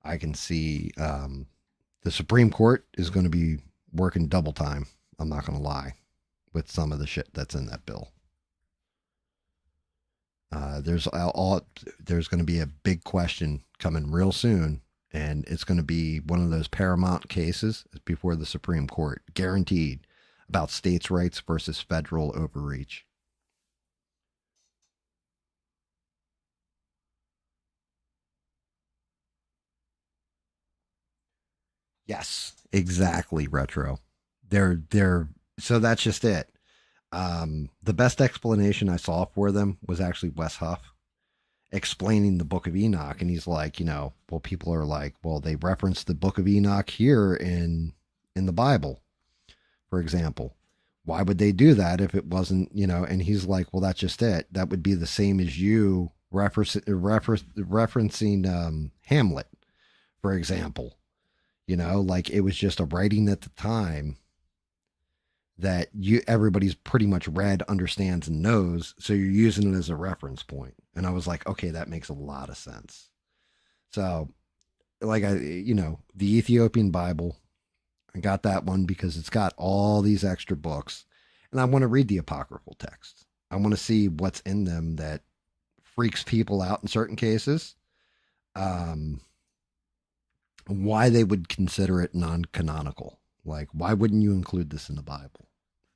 I can see the Supreme Court is going to be working double time. I'm not going to lie with some of the shit that's in that bill. There's going to be a big question coming real soon, and it's going to be one of those paramount cases before the Supreme Court, guaranteed, about states' rights versus federal overreach. Yes, exactly, Retro. They're so that's just it. The best explanation I saw for them was actually Wes Huff explaining the Book of Enoch, and he's like, well, people are like, well, they reference the Book of Enoch here in the Bible, for example. Why would they do that if it wasn't, And he's like, well, that's just it. That would be the same as you referencing Hamlet, for example. Like it was just a writing at the time that everybody's pretty much read, understands, and knows. So you're using it as a reference point. And I was like, okay, that makes a lot of sense. So, like the Ethiopian Bible, I got that one because it's got all these extra books, and I want to read the apocryphal texts. I want to see what's in them that freaks people out in certain cases. Why they would consider it non-canonical. Like, why wouldn't you include this in the Bible?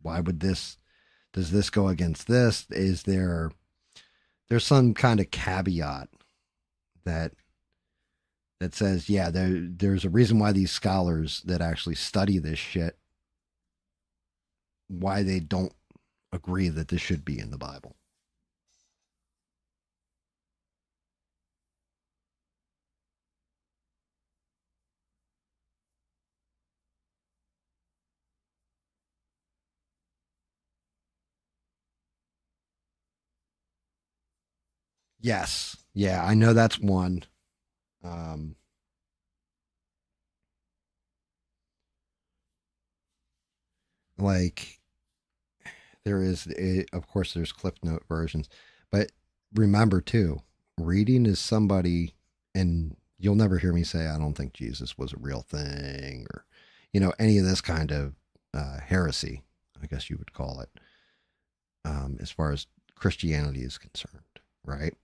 Why would does this go against this? Is there's some kind of caveat that says, yeah, there's a reason why these scholars that actually study this shit, why they don't agree that this should be in the Bible. Yes. Yeah, I know that's one. Um, like there is, of course, there's Cliff Note versions, but remember too, reading is somebody, and you'll never hear me say I don't think Jesus was a real thing, or any of this kind of heresy, I guess you would call it, as far as Christianity is concerned, right?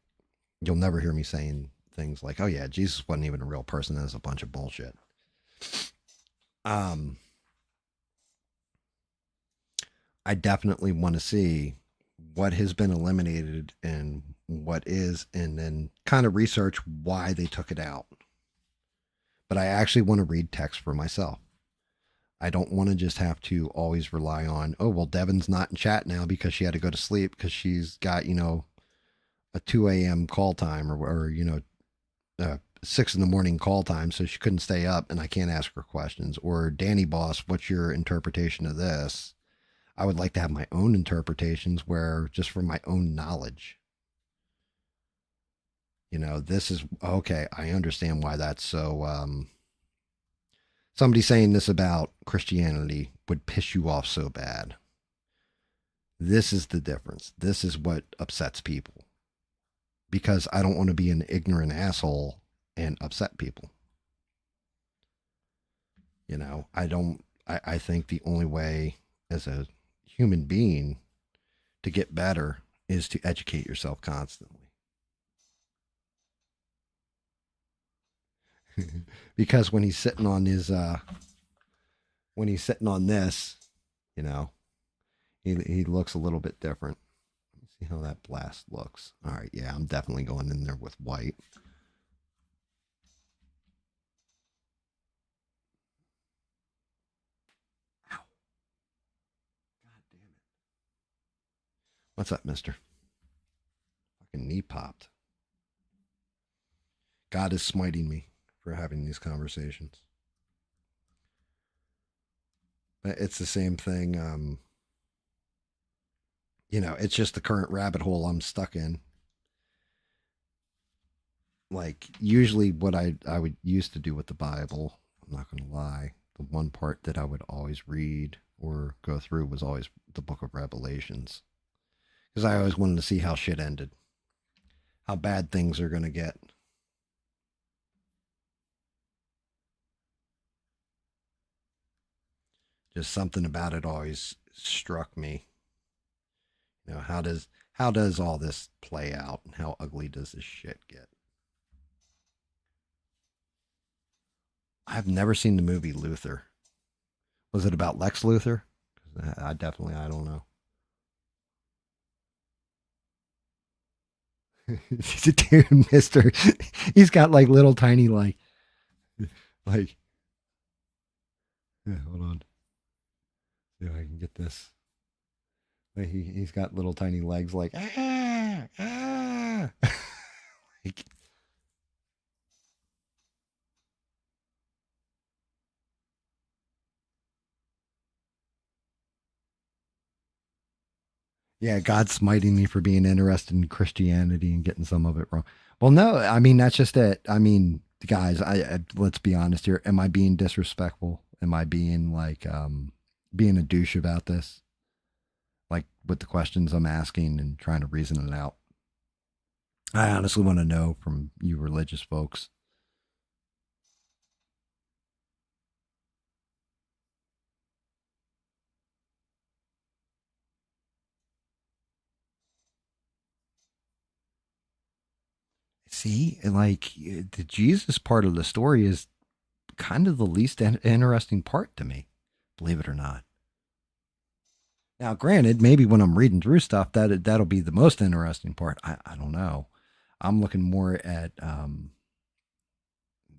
You'll never hear me saying things like, "Oh yeah, Jesus wasn't even a real person. That's a bunch of bullshit." Um, I definitely want to see what has been eliminated and what is, and then kind of research why they took it out. But I actually want to read text for myself. I don't want to just have to always rely on, oh, well, Devin's not in chat now because she had to go to sleep because she's got, a 2 a.m. call time or 6 in the morning call time. So she couldn't stay up and I can't ask her questions. Or Danny Boss, what's your interpretation of this? I would like to have my own interpretations where just from my own knowledge, this is okay. I understand why that's so. Somebody saying this about Christianity would piss you off so bad. This is the difference. This is what upsets people because I don't want to be an ignorant asshole and upset people. I don't, I think the only way as a human being to get better is to educate yourself constantly. Because when he's sitting on his when he's sitting on this, you know, he looks a little bit different. Let me see how that blast looks. All right, yeah, I'm definitely going in there with white. Ow. God damn it. What's up, mister? Fucking knee popped. God is smiting me for having these conversations. But it's the same thing. It's just the current rabbit hole I'm stuck in. Like usually what I would used to do with the Bible, I'm not gonna lie, the one part that I would always read or go through was always the book of Revelations. Because I always wanted to see how shit ended. How bad things are gonna get. Just something about it always struck me. How does all this play out and how ugly does this shit get? I've never seen the movie Luther. Was it about Lex Luthor? I don't know. Dude, Mister, he's got like little tiny like. Yeah, hold on. See if I can get this. Like he's got little tiny legs like like, yeah, God's smiting me for being interested in Christianity and getting some of it wrong. Well, no, I mean that's just it. I mean, guys, I let's be honest here. Am I being disrespectful? Am I being like being a douche about this? Like with the questions I'm asking and trying to reason it out. I honestly want to know from you religious folks. See, like the Jesus part of the story is kind of the least interesting part to me, believe it or not. Now, granted, maybe when I'm reading through stuff, that'll be the most interesting part. I don't know. I'm looking more at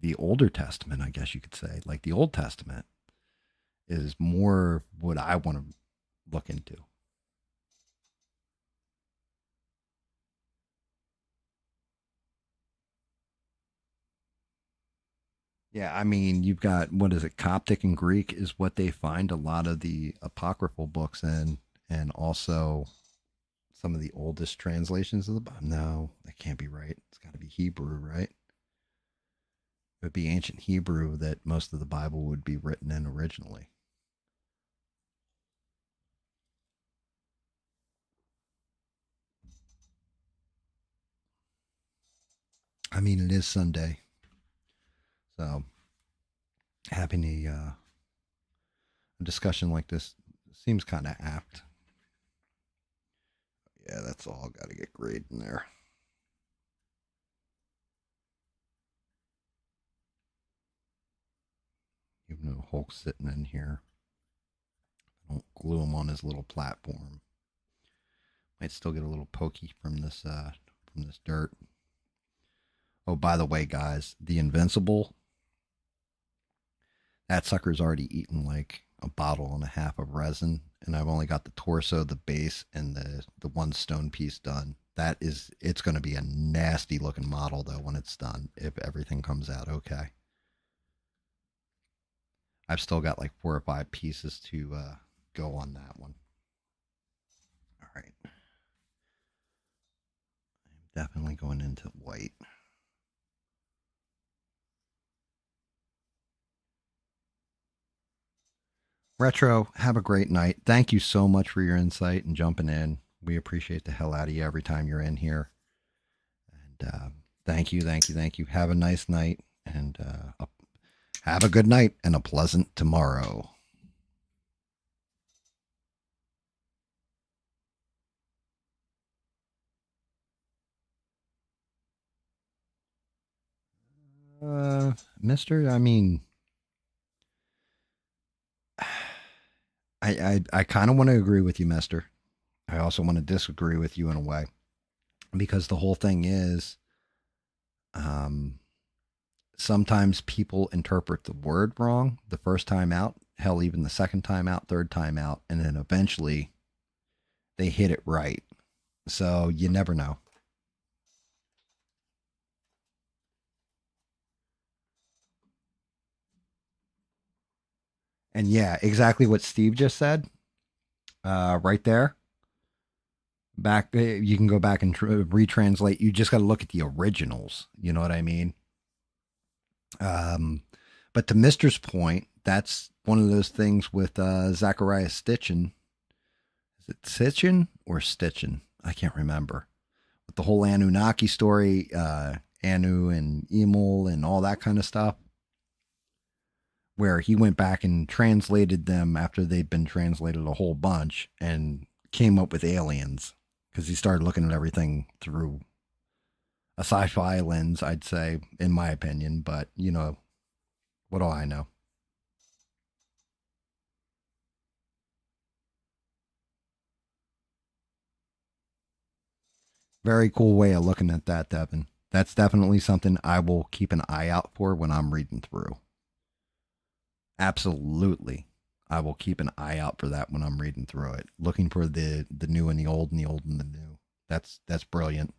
the Older Testament, I guess you could say. Like the Old Testament is more what I want to look into. Yeah, I mean, you've got what is it? Coptic and Greek is what they find a lot of the apocryphal books in, and also some of the oldest translations of the Bible. No, that can't be right. It's got to be Hebrew, right? It would be ancient Hebrew that most of the Bible would be written in originally. I mean, it is Sunday, so having a discussion like this seems kind of apt. Yeah, that's all got to get graded in there. Even though Hulk's sitting in here, don't glue him on his little platform. Might still get a little pokey from this dirt. Oh, by the way, guys, the Invincible, that sucker's already eaten like a bottle and a half of resin, and I've only got the torso, the base, and the one stone piece done. That is, it's going to be a nasty looking model though when it's done. If everything comes out okay, I've still got like 4 or 5 pieces to go on that one. All right, I'm definitely going into white. Retro, have a great night. Thank you so much for your insight and jumping in. We appreciate the hell out of you every time you're in here. And thank you, thank you, thank you. Have a nice night and have a good night and a pleasant tomorrow. Mister, I mean, I kind of want to agree with you, Mister. I also want to disagree with you in a way because the whole thing is um, sometimes people interpret the word wrong the first time out, hell, even the second time out, third time out, and then eventually they hit it right. So you never know. And yeah, exactly what Steve just said, right there. Back, you can go back and retranslate. You just got to look at the originals. You know what I mean? Um, but to Mister's point, that's one of those things with Zachariah Stitchin. Is it Stitchin or Stitchin? I can't remember. With the whole Anunnaki story, Anu and Emil and all that kind of stuff, where he went back and translated them after they'd been translated a whole bunch and came up with aliens because he started looking at everything through a sci-fi lens, I'd say, in my opinion. But you know, what do I know? Very cool way of looking at that, Devin. That's definitely something I will keep an eye out for when I'm reading through. Absolutely. I will keep an eye out for that when I'm reading through it. Looking for the new and the old and the old and the new. That's brilliant.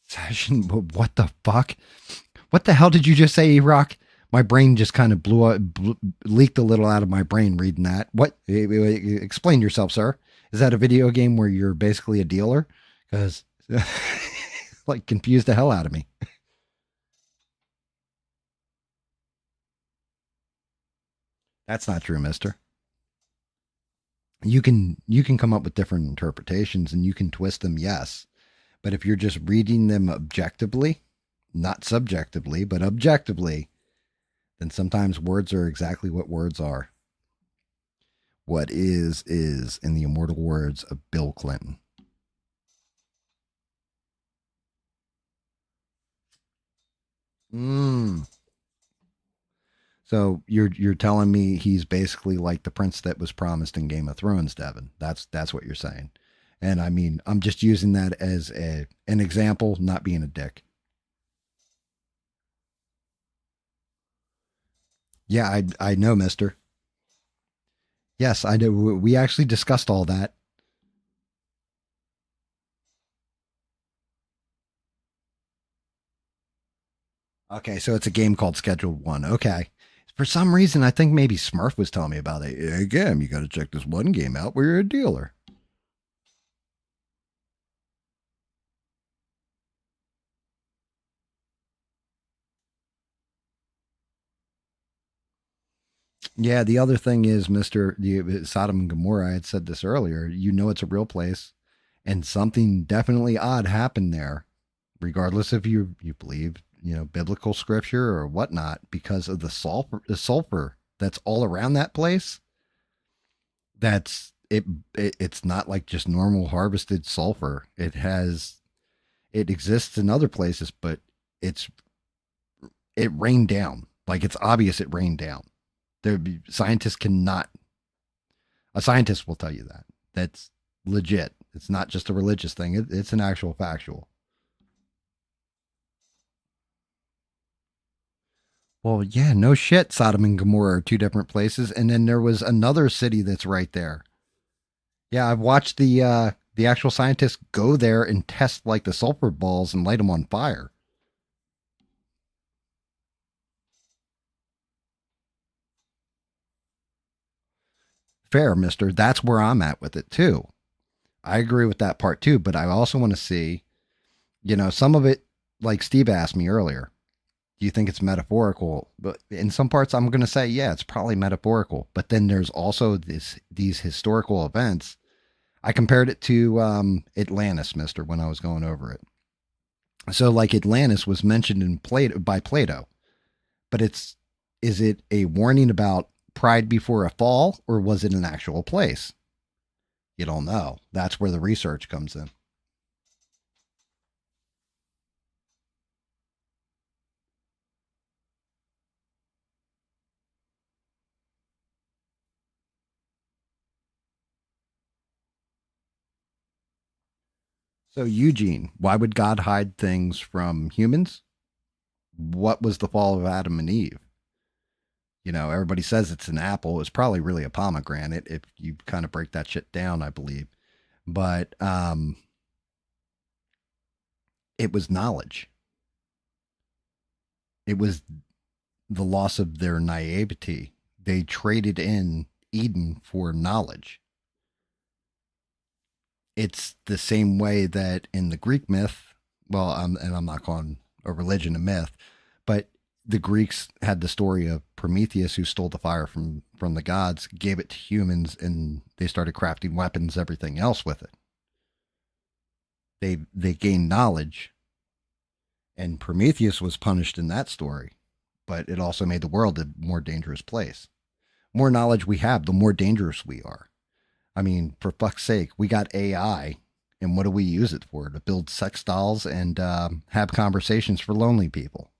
Session, what the fuck? What the hell did you just say, Rock? My brain just kind of leaked a little out of my brain reading that. What? Explain yourself, sir. Is that a video game where you're basically a dealer? Because like confused the hell out of me. That's not true, Mister. You can come up with different interpretations and you can twist them, yes. But if you're just reading them objectively, not subjectively, but objectively, then sometimes words are exactly what words are. What is, in the immortal words of Bill Clinton. Mm. So you're telling me he's basically like the prince that was promised in Game of Thrones, Devin. That's what you're saying. And I mean, I'm just using that as an example, not being a dick. Yeah, I know, mister. Yes, I know. We actually discussed all that. Okay, so it's a game called Scheduled One. Okay. For some reason, I think maybe Smurf was telling me about it. Again, you got to check this one game out where you're a dealer. Yeah, the other thing is, Mister Sodom and Gomorrah. I had said this earlier. You know, it's a real place, and something definitely odd happened there, regardless if you believe biblical scripture or whatnot, because of the sulfur that's all around that place. That's it's not like just normal harvested sulfur. It exists in other places, but it's it rained down. Like it's obvious it rained down. Scientists cannot. A scientist will tell you that. That's legit. It's not just a religious thing. It's an actual factual. Well, yeah, no shit. Sodom and Gomorrah are two different places, and then there was another city that's right there. Yeah, I've watched the actual scientists go there and test like the sulfur balls and light them on fire. Fair, mister. That's where I'm at with it too. I agree with that part too, but I also want to see, some of it, like Steve asked me earlier, do you think it's metaphorical? But in some parts, I'm going to say, yeah, it's probably metaphorical. But then there's also these historical events. I compared it to Atlantis, mister, when I was going over it. So, like Atlantis was mentioned in by Plato, but is it a warning about pride before a fall, or was it an actual place? You don't know. That's where the research comes in. So, Eugene, why would God hide things from humans? What was the fall of Adam and Eve? Everybody says it's an apple. It's probably really a pomegranate if you kind of break that shit down, I believe. But it was knowledge. It was the loss of their naivety. They traded in Eden for knowledge. It's the same way that in the Greek myth, well, and I'm not calling a religion a myth, but the Greeks had the story of Prometheus who stole the fire from the gods, gave it to humans, and they started crafting weapons, everything else with it. They gained knowledge, and Prometheus was punished in that story, but it also made the world a more dangerous place. More knowledge we have, the more dangerous we are. I mean, for fuck's sake, we got AI, and what do we use it for? To build sex dolls and have conversations for lonely people.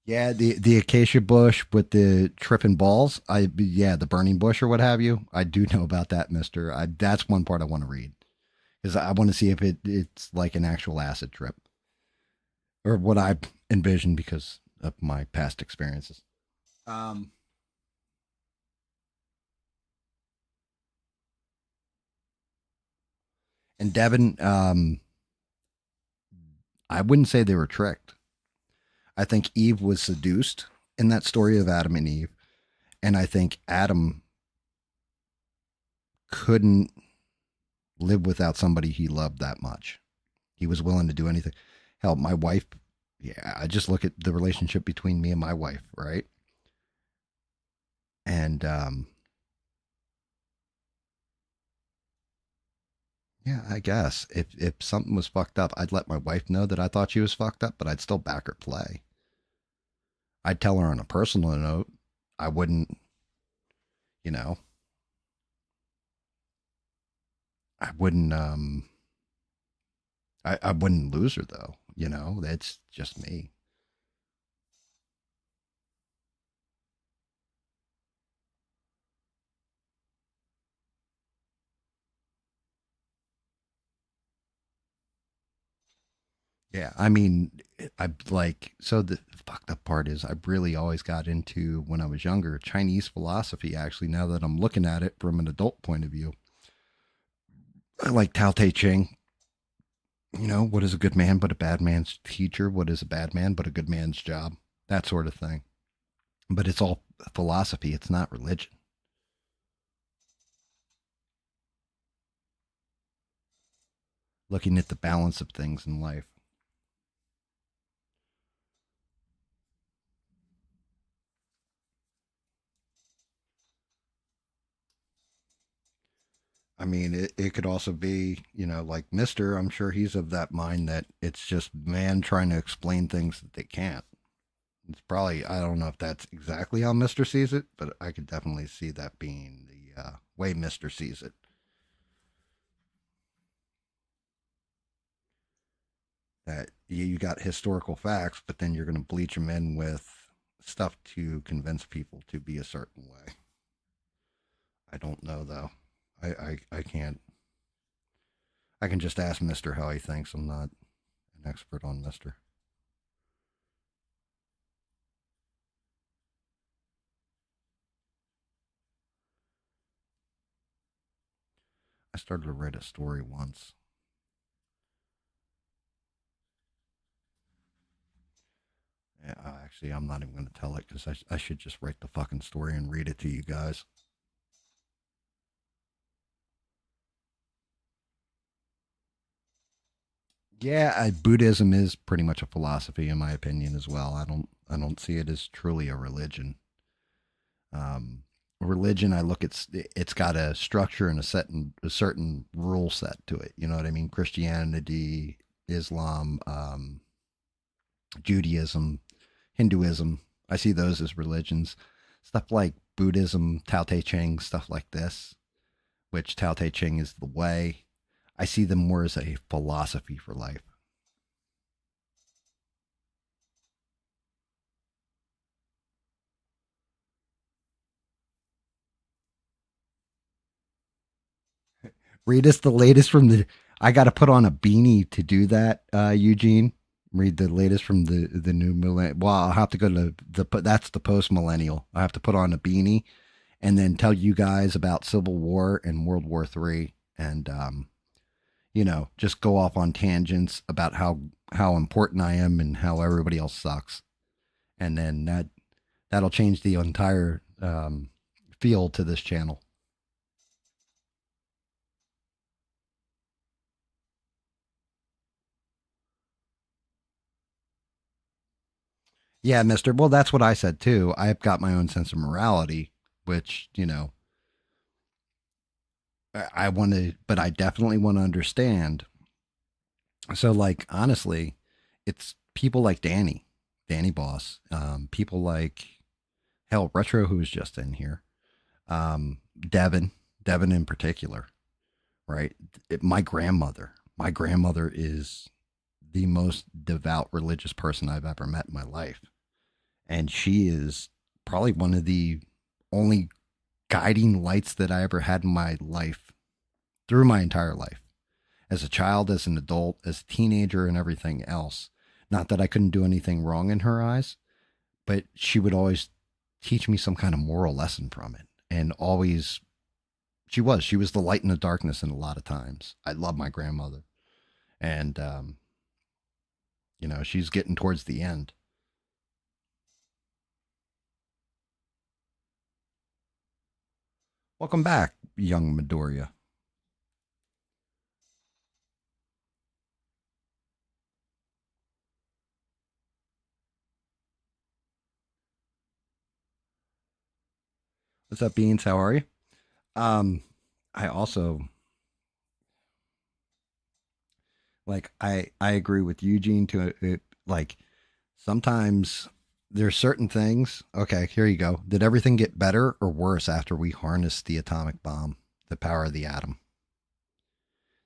Yeah, the acacia bush with the tripping balls. Yeah, the burning bush or what have you. I do know about that, Mister. That's one part I want to read because I want to see if it's like an actual acid trip or what I envisioned because of my past experiences. Um, and Devin, I wouldn't say they were tricked. I think Eve was seduced in that story of Adam and Eve, and I think Adam couldn't live without somebody he loved that much. He was willing to do anything. Hell, my wife, yeah, I just look at the relationship between me and my wife, right? And yeah, I guess if something was fucked up, I'd let my wife know that I thought she was fucked up, but I'd still back her play. I'd tell her on a personal note. I wouldn't, you know. I wouldn't I wouldn't lose her though. That's just me. Yeah, I mean, I like so the fucked up part is I really always got into when I was younger Chinese philosophy. Actually, now that I'm looking at it from an adult point of view, I like Tao Te Ching. What is a good man but a bad man's teacher? What is a bad man but a good man's job? That sort of thing. But it's all philosophy. It's not religion. Looking at the balance of things in life. I mean, it could also be, like Mister. I'm sure he's of that mind that it's just man trying to explain things that they can't. It's probably, I don't know if that's exactly how Mister sees it, but I could definitely see that being the way Mister sees it. That you got historical facts, but then you're going to bleach them in with stuff to convince people to be a certain way. I don't know though. I can't. I can just ask Mister how he thinks. I'm not an expert on Mister. I started to read a story once. Yeah, actually, I'm not even going to tell it because I should just write the fucking story and read it to you guys. Yeah, Buddhism is pretty much a philosophy, in my opinion, as well. I don't see it as truly a religion. Religion, I look at it's got a structure and a certain rule set to it. You know what I mean? Christianity, Islam, Judaism, Hinduism. I see those as religions. Stuff like Buddhism, Tao Te Ching, stuff like this, which Tao Te Ching is the way. I see them more as a philosophy for life. Read us the latest from the. I got to put on a beanie to do that, Eugene. Read the latest from the new millennial. Well, I'll have to go to that's the post millennial. I have to put on a beanie and then tell you guys about Civil War and World War III, and just go off on tangents about how important I am and how everybody else sucks, and then that'll change the entire feel to this channel. Yeah, Mister. Well, that's what I said too. I've got my own sense of morality, which I want to, but I definitely want to understand. So, like, honestly, it's people like Danny Boss, people like hell Retro, who was just in here, Devin, Devin in particular, right? My grandmother is the most devout religious person I've ever met in my life, and she is probably one of the only guiding lights that I ever had in my life through my entire life, as a child, as an adult, as a teenager, and everything else. Not that I couldn't do anything wrong in her eyes, but she would always teach me some kind of moral lesson from it. And always, she was the light in the darkness in a lot of times. I love my grandmother. And, she's getting towards the end. Welcome back, young Midoriya. What's up, Beans? How are you? Um, I also I agree with Eugene to it, like sometimes there's certain things. Okay, here you go. Did everything get better or worse after we harnessed the atomic bomb, the power of the atom?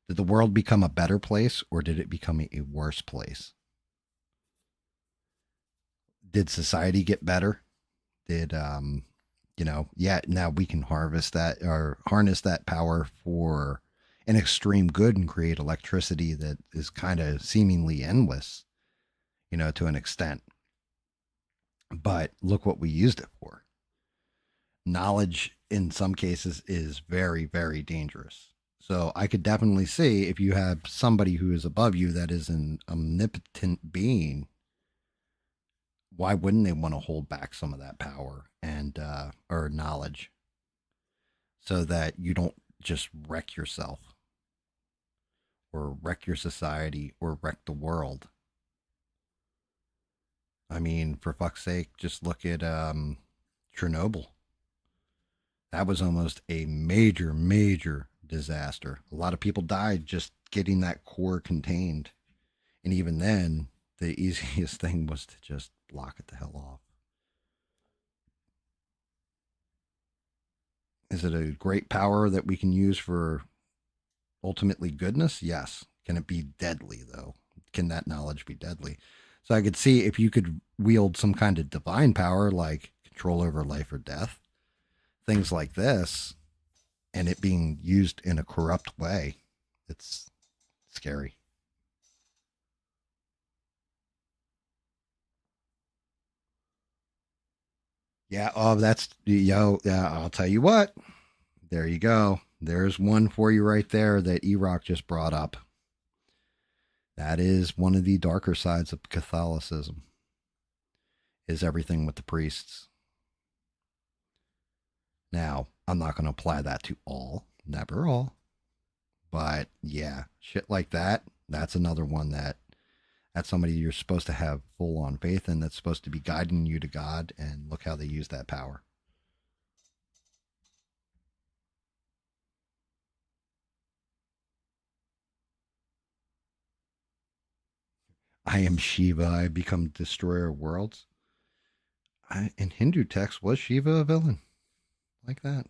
Did the world become a better place or did it become a worse place? Did society get better? Did yeah, now we can harvest that or harness that power for an extreme good and create electricity that is kind of seemingly endless, to an extent. But look what we used it for. Knowledge in some cases is very, very dangerous. So I could definitely see if you have somebody who is above you that is an omnipotent being, why wouldn't they want to hold back some of that power and or knowledge so that you don't just wreck yourself or wreck your society or wreck the world? I mean, for fuck's sake, just look at Chernobyl. That was almost a major, major disaster. A lot of people died just getting that core contained. And even then, the easiest thing was to just block it the hell off. Is it a great power that we can use for ultimately goodness? Yes. Can it be deadly, though? Can that knowledge be deadly? So I could see if you could wield some kind of divine power like control over life or death, things like this, and it being used in a corrupt way, it's scary. Yeah. Oh, that's yo. Yeah. I'll tell you what. There you go. There's one for you right there that Erock just brought up. That is one of the darker sides of Catholicism. Is everything with the priests. Now, I'm not going to apply that to all, never all, but yeah, shit like that. That's another one that's somebody you're supposed to have full on faith in. That's supposed to be guiding you to God. And look how they use that power. I am Shiva. I become destroyer of worlds. In Hindu text, was Shiva a villain like that?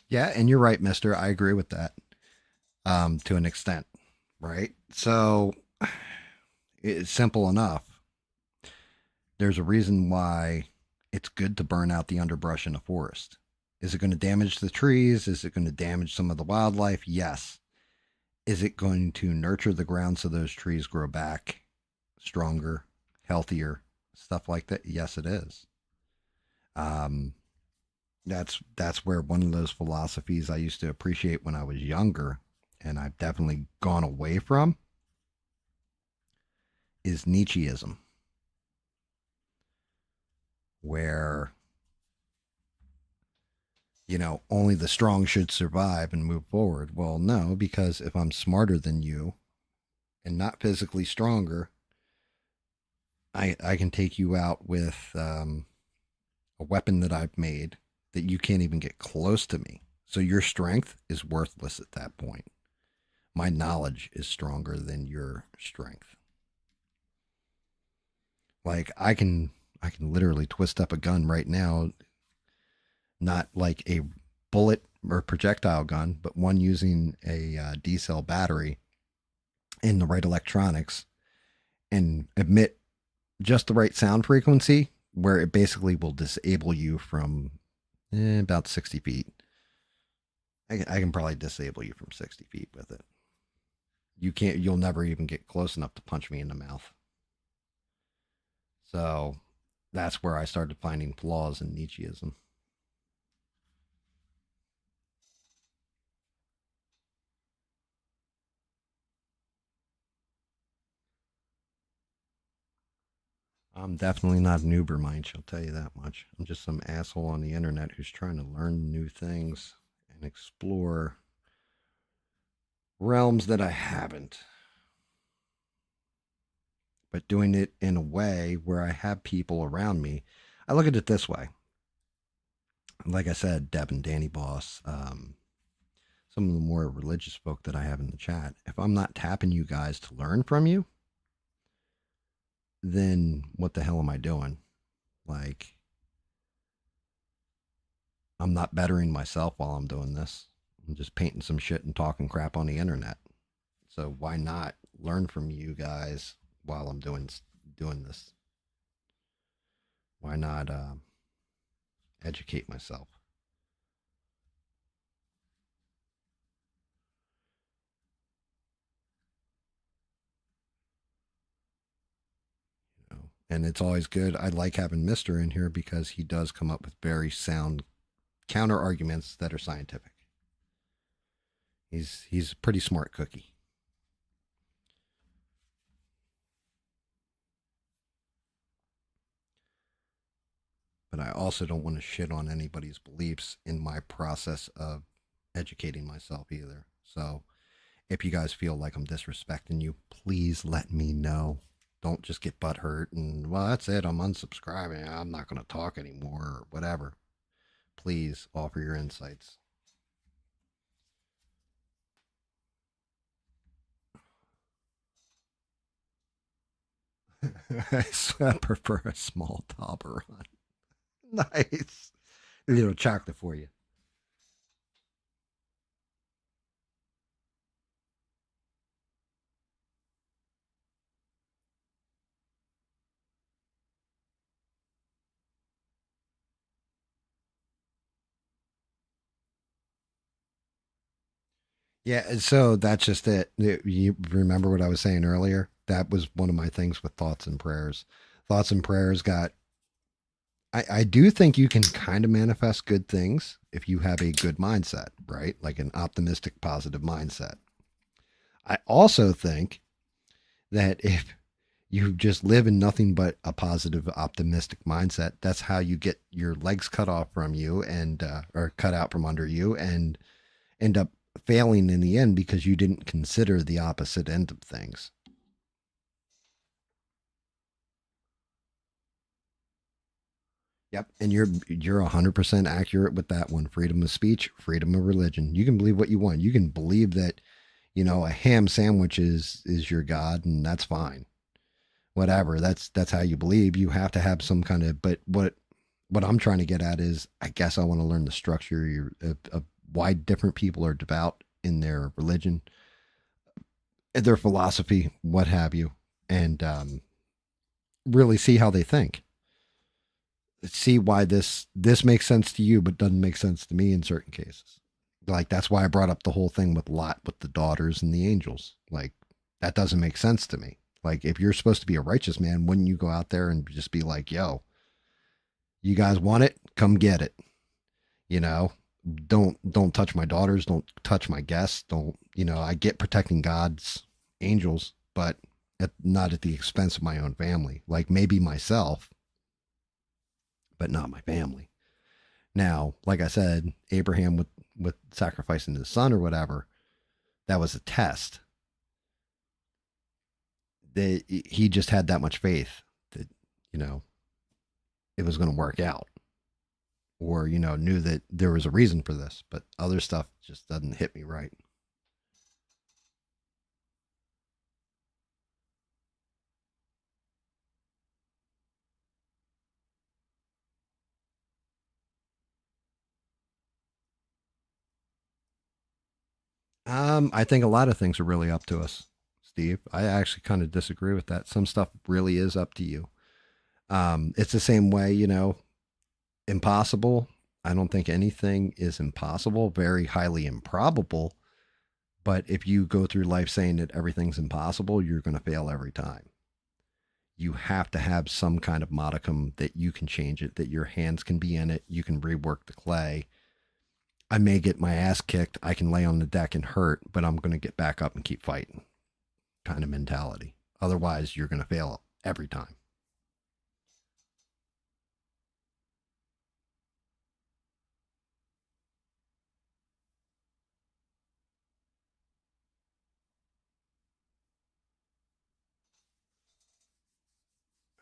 Yeah, and you're right, Mister. I agree with that to an extent, right? So it's simple enough. There's a reason why it's good to burn out the underbrush in a forest. Is it going to damage the trees? Is it going to damage some of the wildlife? Yes. Is it going to nurture the ground so those trees grow back stronger, healthier, stuff like that? Yes, it is. Um, that's where one of those philosophies I used to appreciate when I was younger, and I've definitely gone away from, is Nietzscheism, where only the strong should survive and move forward. Well, no, because if I'm smarter than you and not physically stronger, I can take you out with a weapon that I've made that you can't even get close to me. So your strength is worthless at that point. My knowledge is stronger than your strength. Like I can literally twist up a gun right now, not like a bullet or projectile gun, but one using a D cell battery in the right electronics and emit just the right sound frequency where it basically will disable you from about 60 feet. I can probably disable you from 60 feet with it. You'll never even get close enough to punch me in the mouth. So that's where I started finding flaws in Nietzscheism. I'm definitely not an Uber Minch, I'll tell you that much. I'm just some asshole on the internet who's trying to learn new things and explore realms that I haven't, but doing it in a way where I have people around me. I look at it this way. Like I said, Deb and Danny Boss, some of the more religious folk that I have in the chat, if I'm not tapping you guys to learn from you, then what the hell am I doing? Like, I'm not bettering myself while I'm doing this. I'm just painting some shit and talking crap on the internet. So why not learn from you guys while I'm doing this? Why not educate myself? You know? And it's always good. I like having Mister in here because he does come up with very sound counter arguments that are scientific. He's a pretty smart cookie. But I also don't want to shit on anybody's beliefs in my process of educating myself either. So if you guys feel like I'm disrespecting you, please let me know. Don't just get butthurt and, well, that's it. I'm unsubscribing. I'm not going to talk anymore or whatever. Please offer your insights. I prefer a small Toblerone. Nice. A little chocolate for you. Yeah, so that's just it. You remember what I was saying earlier? That was one of my things with thoughts and prayers. Thoughts and prayers got. I do think you can kind of manifest good things if you have a good mindset, right? Like an optimistic, positive mindset. I also think that if you just live in nothing but a positive, optimistic mindset, that's how you get your legs cut off from you and or cut out from under you and end up failing in the end because you didn't consider the opposite end of things. Yep, and you're 100% accurate with that one. Freedom of speech, freedom of religion. You can believe what you want. You can believe that, a ham sandwich is your god, and that's fine. Whatever. That's how you believe. You have to have some kind of. But what I'm trying to get at is, I guess I want to learn the structure of why different people are devout in their religion, their philosophy, what have you, and really see how they think. See why this makes sense to you, but doesn't make sense to me in certain cases. Like that's why I brought up the whole thing with Lot with the daughters and the angels. Like that doesn't make sense to me. Like if you're supposed to be a righteous man, wouldn't you go out there and just be like, "Yo, you guys want it? Come get it." You know, don't touch my daughters, don't touch my guests, don't, I get protecting God's angels, but not at the expense of my own family. Like maybe myself, but not my family. Now, like I said, Abraham with sacrificing his son or whatever, that was a test. He just had that much faith that you know it was going to work out, or knew that there was a reason for this. But other stuff just doesn't hit me right. I think a lot of things are really up to us, Steve. I actually kind of disagree with that. Some stuff really is up to you. It's the same way, impossible. I don't think anything is impossible, very highly improbable. But if you go through life saying that everything's impossible, you're going to fail every time. You have to have some kind of modicum that you can change it, that your hands can be in it. You can rework the clay. I may get my ass kicked. I can lay on the deck and hurt, but I'm going to get back up and keep fighting kind of mentality. Otherwise, you're going to fail every time.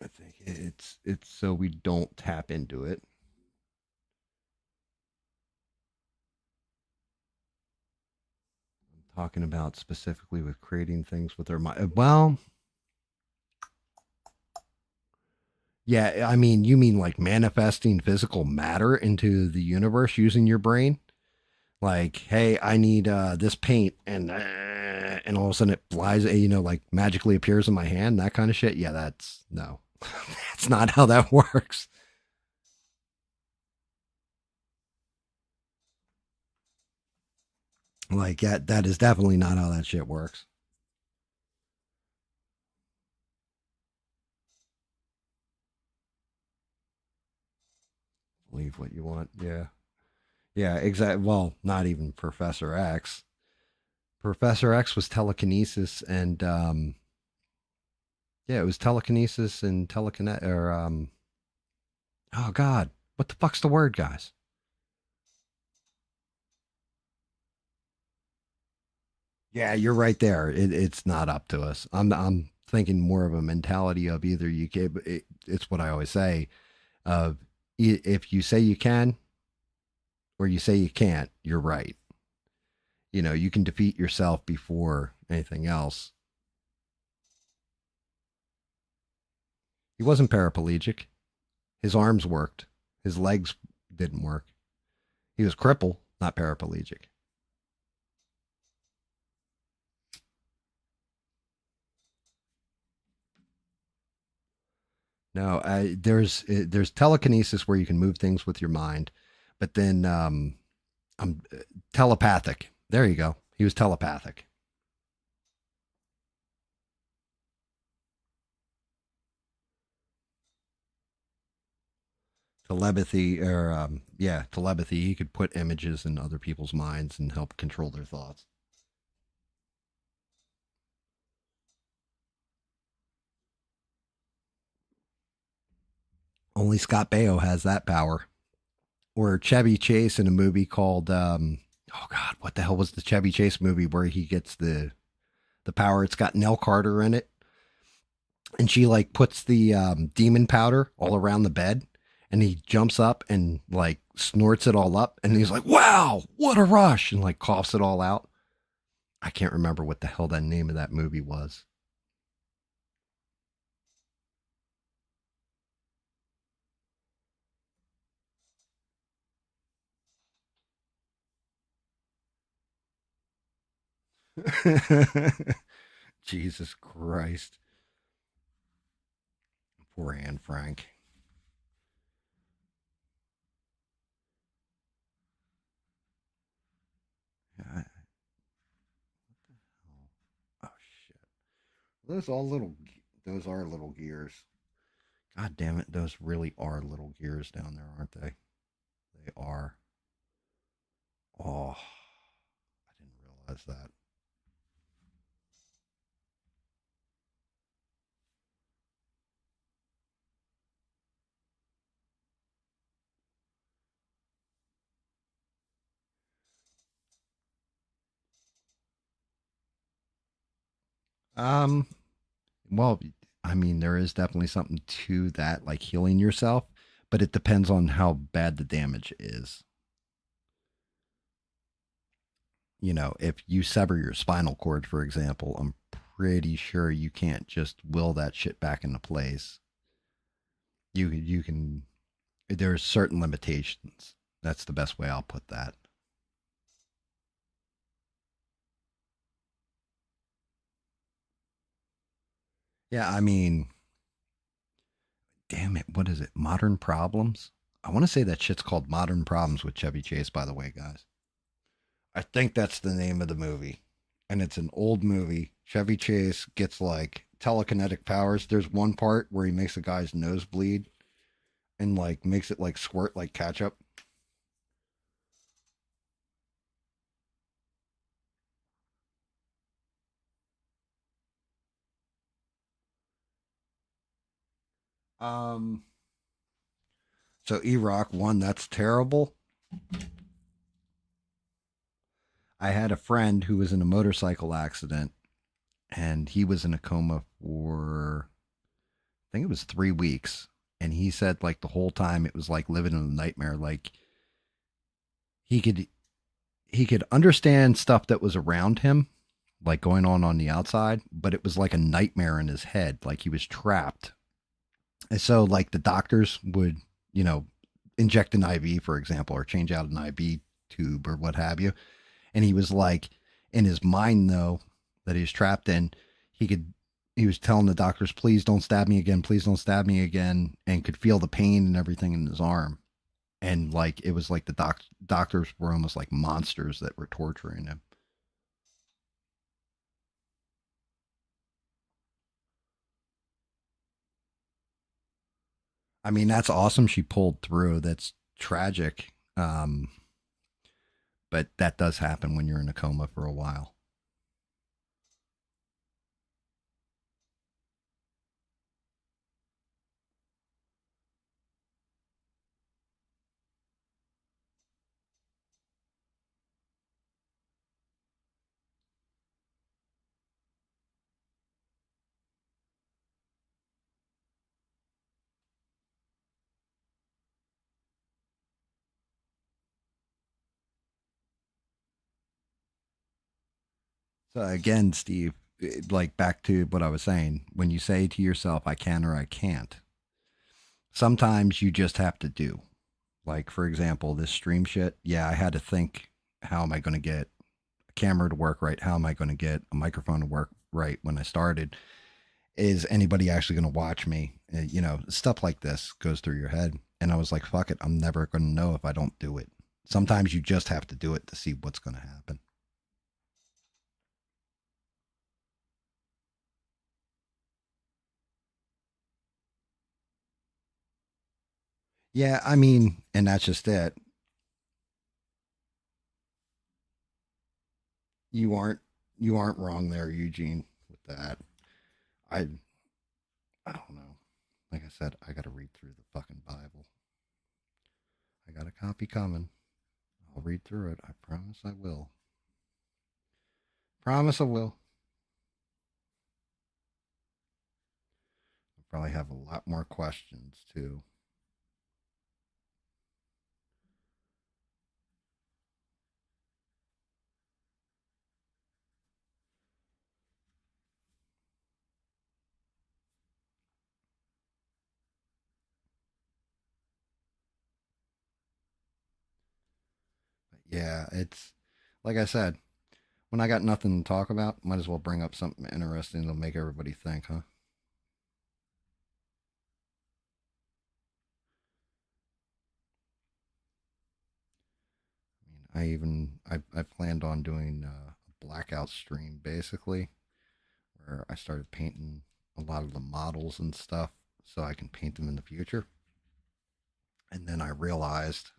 I think it's so we don't tap into it. I'm talking about specifically with creating things with our mind. Well, yeah, I mean, you mean like manifesting physical matter into the universe using your brain? Like, hey, I need this paint, and all of a sudden it flies, like magically appears in my hand, that kind of shit. Yeah, that's no, that's not how that works. Like that is definitely not how that shit works. Believe what you want. Yeah, yeah, exactly. Well, not even Professor X. Professor X was telekinesis, and yeah, it was telekinesis and telekinet or oh god, what the fuck's the word, guys? Yeah, you're right there. It's not up to us. I'm thinking more of a mentality of either you can. It's what I always say. Of if you say you can or you say you can't, you're right. You can defeat yourself before anything else. He wasn't paraplegic. His arms worked. His legs didn't work. He was crippled, not paraplegic. No, there's telekinesis where you can move things with your mind, but then I'm telepathic. There you go. He was telepathic. Telepathy, or yeah, telepathy. He could put images in other people's minds and help control their thoughts. Only Scott Baio has that power. Or Chevy Chase in a movie called oh god, what the hell was the Chevy Chase movie where he gets the power? It's got Nell Carter in it, and she like puts the demon powder all around the bed, and he jumps up and like snorts it all up, and he's like, "Wow, what a rush!" and like coughs it all out. I can't remember what the hell that name of that movie was. Jesus Christ, poor Anne Frank. I, oh shit, those all little. Those are little gears. God damn it, those really are little gears down there, aren't they? They are. Oh, I didn't realize that. Um, well, I mean, there is definitely something to that, like healing yourself, but it depends on how bad the damage is. If you sever your spinal cord, for example, I'm pretty sure you can't just will that shit back into place. You can. There's certain limitations. That's the best way I'll put that. Yeah, I mean, damn it, what is it? Modern Problems? I want to say that shit's called Modern Problems with Chevy Chase, by the way, guys. I think that's the name of the movie. And it's an old movie. Chevy Chase gets like telekinetic powers. There's one part where he makes a guy's nose bleed and like makes it like squirt like ketchup. Um so Iraq one, that's terrible. I had a friend who was in a motorcycle accident and he was in a coma for think it was 3 weeks. And he said like the whole time it was like living in a nightmare. Like he could he could understand stuff that was around him, like going on the outside, but it was like a nightmare in his head, like he was trapped. And so like the doctors would, you know, inject an IV, for example, or change out an IV tube or what have you. And he was like, in his mind though, that he was trapped in, he could he was telling the doctors, please don't stab me again, please don't stab me again, and could feel the pain and everything in his arm. And like it was like the doctors were almost like monsters that were torturing him. I mean, that's awesome. She pulled through. That's tragic. But that does happen when you're in a coma for a while. So again, Steve, like back to what I was saying, when you say to yourself, I can or I can't, sometimes you just have to do. Like, for example, this stream shit. Yeah, I had to think, how am I going to get a camera to work right? How am I going to get a microphone to work right when I started? Is anybody actually going to watch me? Stuff like this goes through your head. And I was like, fuck it. I'm never going to know if I don't do it. Sometimes you just have to do it to see what's going to happen. Yeah, I mean, and that's just it. You aren't you aren't wrong there, Eugene, with that. I I don't know. Like I said, I got to read through the fucking Bible. I got a copy coming. I'll read through it. I promise I will. Promise I will. I'll probably have a lot more questions too. But yeah, it's like I said, when I got nothing to talk about, might as well bring up something interesting that'll make everybody think, huh? I mean, I planned on doing a blackout stream basically, where I started painting a lot of the models and stuff so I can paint them in the future. And then I realized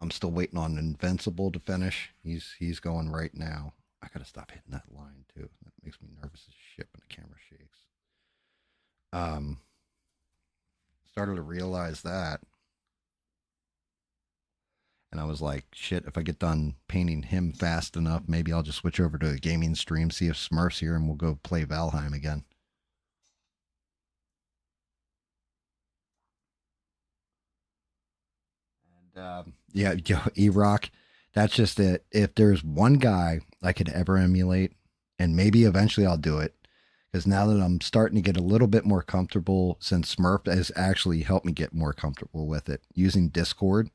I'm still waiting on Invincible to finish. He's going right now. I gotta stop hitting that line too. That makes me nervous as shit when the camera shakes. Um, Started to realize that, and I was like, shit. If I get done painting him fast enough, maybe I'll just switch over to a gaming stream, see if Smurf's here, and we'll go play Valheim again. And yeah, E Rock. That's just it. If there's one guy I could ever emulate, and maybe eventually I'll do it, because now that I'm starting to get a little bit more comfortable, since Smurf has actually helped me get more comfortable with it, using Discord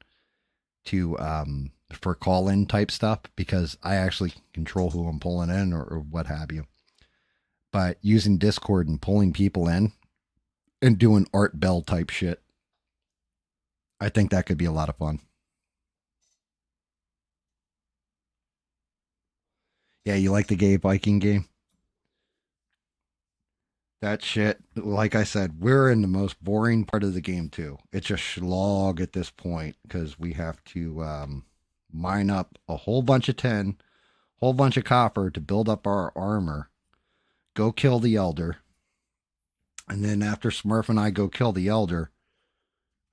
to for call in type stuff, because I actually control who I'm pulling in, or what have you. But using Discord and pulling people in and doing Art Bell type shit, I think that could be a lot of fun. Yeah, you like the gay Viking game? That shit, like I said, we're in the most boring part of the game too. It's a slog at this point because we have to mine up a whole bunch of tin, whole bunch of copper to build up our armor. Go kill the elder, and then after Smurf and I go kill the elder,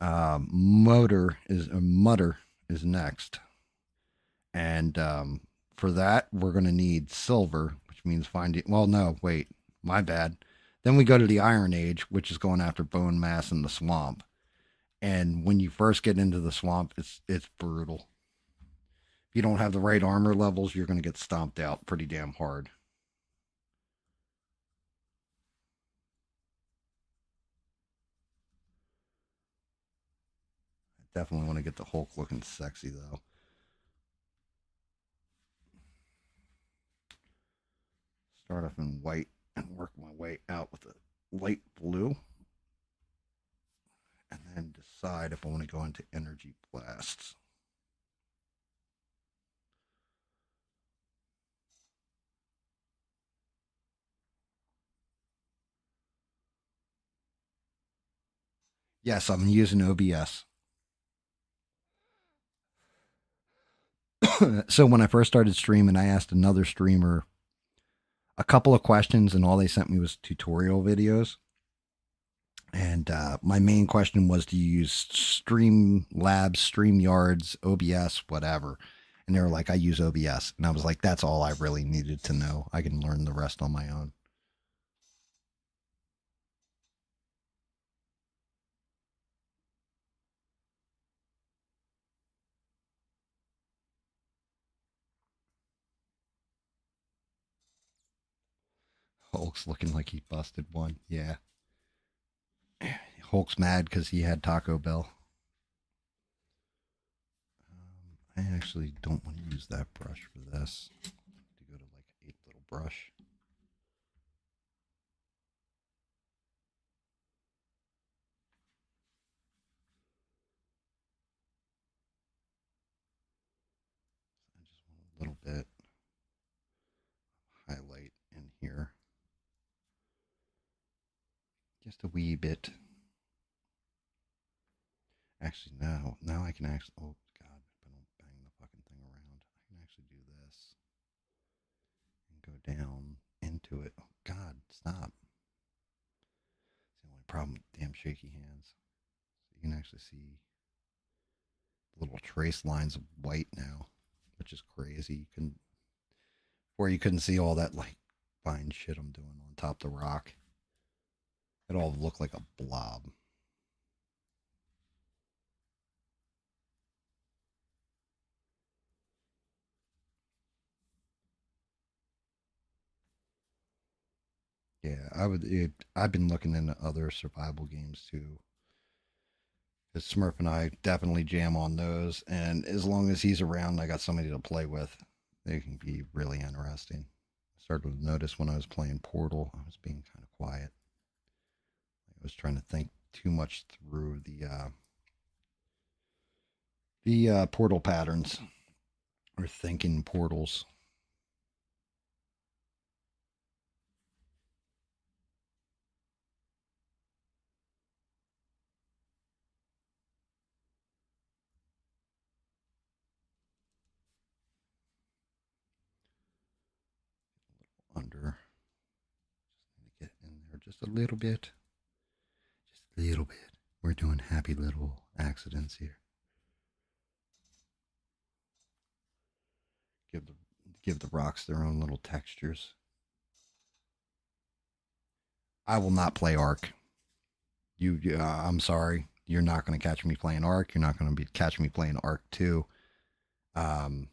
Mutter is next, and for that we're gonna need silver, which means finding. Well, no, wait, my bad. Then we go to the Iron Age, which is going after bone mass in the swamp. And when you first get into the swamp, it's brutal. If you don't have the right armor levels, you're going to get stomped out pretty damn hard. I definitely want to get the Hulk looking sexy though. Start off in white and work my way out with a light blue, and then decide if I want to go into energy blasts. Yes, I'm using OBS. So when I first started streaming, I asked another streamer a couple of questions, and all they sent me was tutorial videos. And my main question was, do you use Streamlabs, StreamYards, OBS, whatever? And they were like, I use OBS. And I was like, that's all I really needed to know. I can learn the rest on my own. Hulk's looking like he busted one. Yeah. Hulk's mad because he had Taco Bell. I actually don't want to use that brush for this. To go to like an 8 little brush. I just want a little bit highlight in here. Just a wee bit. Actually, now I can actually. Oh God! If I don't bang the fucking thing around, I can actually do this and go down into it. Oh God! Stop. It's the only problem with damn shaky hands. So you can actually see little trace lines of white now, which is crazy. You can, or you couldn't see all that like fine shit I'm doing on top of the rock. It all looked like a blob. Yeah, I've been looking into other survival games too. Because Smurf and I definitely jam on those, and as long as he's around, I got somebody to play with. They can be really interesting. I started to notice when I was playing Portal, I was being kind of quiet. I was trying to think too much through the portal patterns or thinking portals. Under, just need to get in there just a little bit, just a little bit. We're doing happy little accidents here. Give the give the rocks their own little textures. I will not play Ark. I'm sorry, you're not going to catch me playing Ark. You're not going to be catch me playing Ark 2. Um,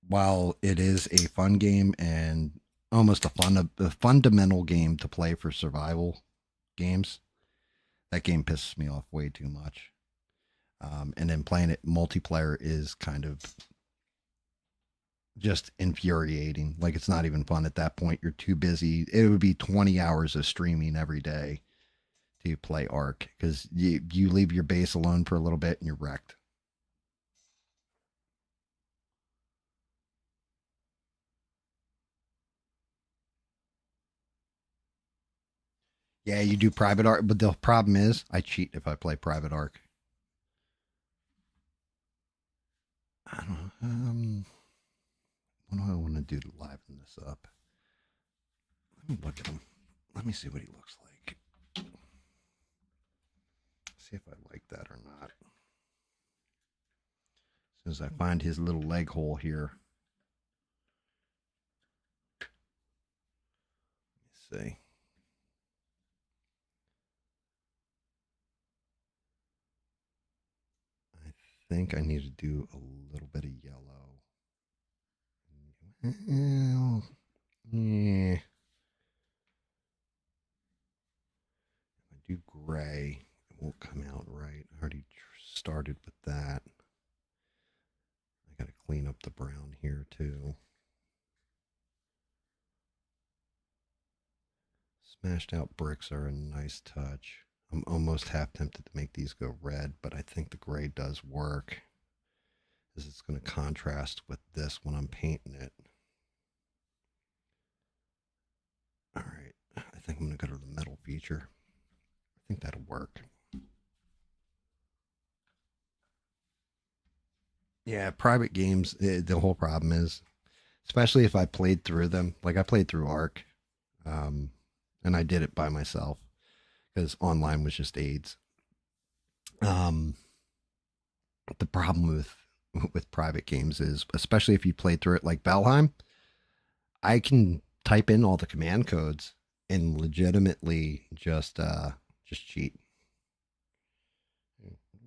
while it is a fun game and almost a fundamental game to play for survival games, that game pisses me off way too much. And then playing it multiplayer is kind of just infuriating. Like it's not even fun at that point. You're too busy. It would be 20 hours of streaming every day to play Ark because you leave your base alone for a little bit and you're wrecked. Yeah, you do private Ark, but the problem is I cheat if I play private Ark. I don't know. What do I want to do to liven this up? Let me look at him. Let me see what he looks like. See if I like that or not. As soon as I find his little leg hole here. Let me see. think I need to do a little bit of yellow. Well, yeah. If I do gray, it won't come out right. I already started with that. I got to clean up the brown here too. Smashed out bricks are a nice touch. I'm almost half tempted to make these go red, but I think the gray does work, as it's going to contrast with this when I'm painting it. All right, I think I'm going to go to the metal feature. I think that'll work. Yeah, private games, the whole problem is, especially if I played through them, like I played through Ark, um, and I did it by myself because online was just AIDS. Um, the problem with private games is, especially if you played through it like Valheim, I can type in all the command codes and legitimately just cheat.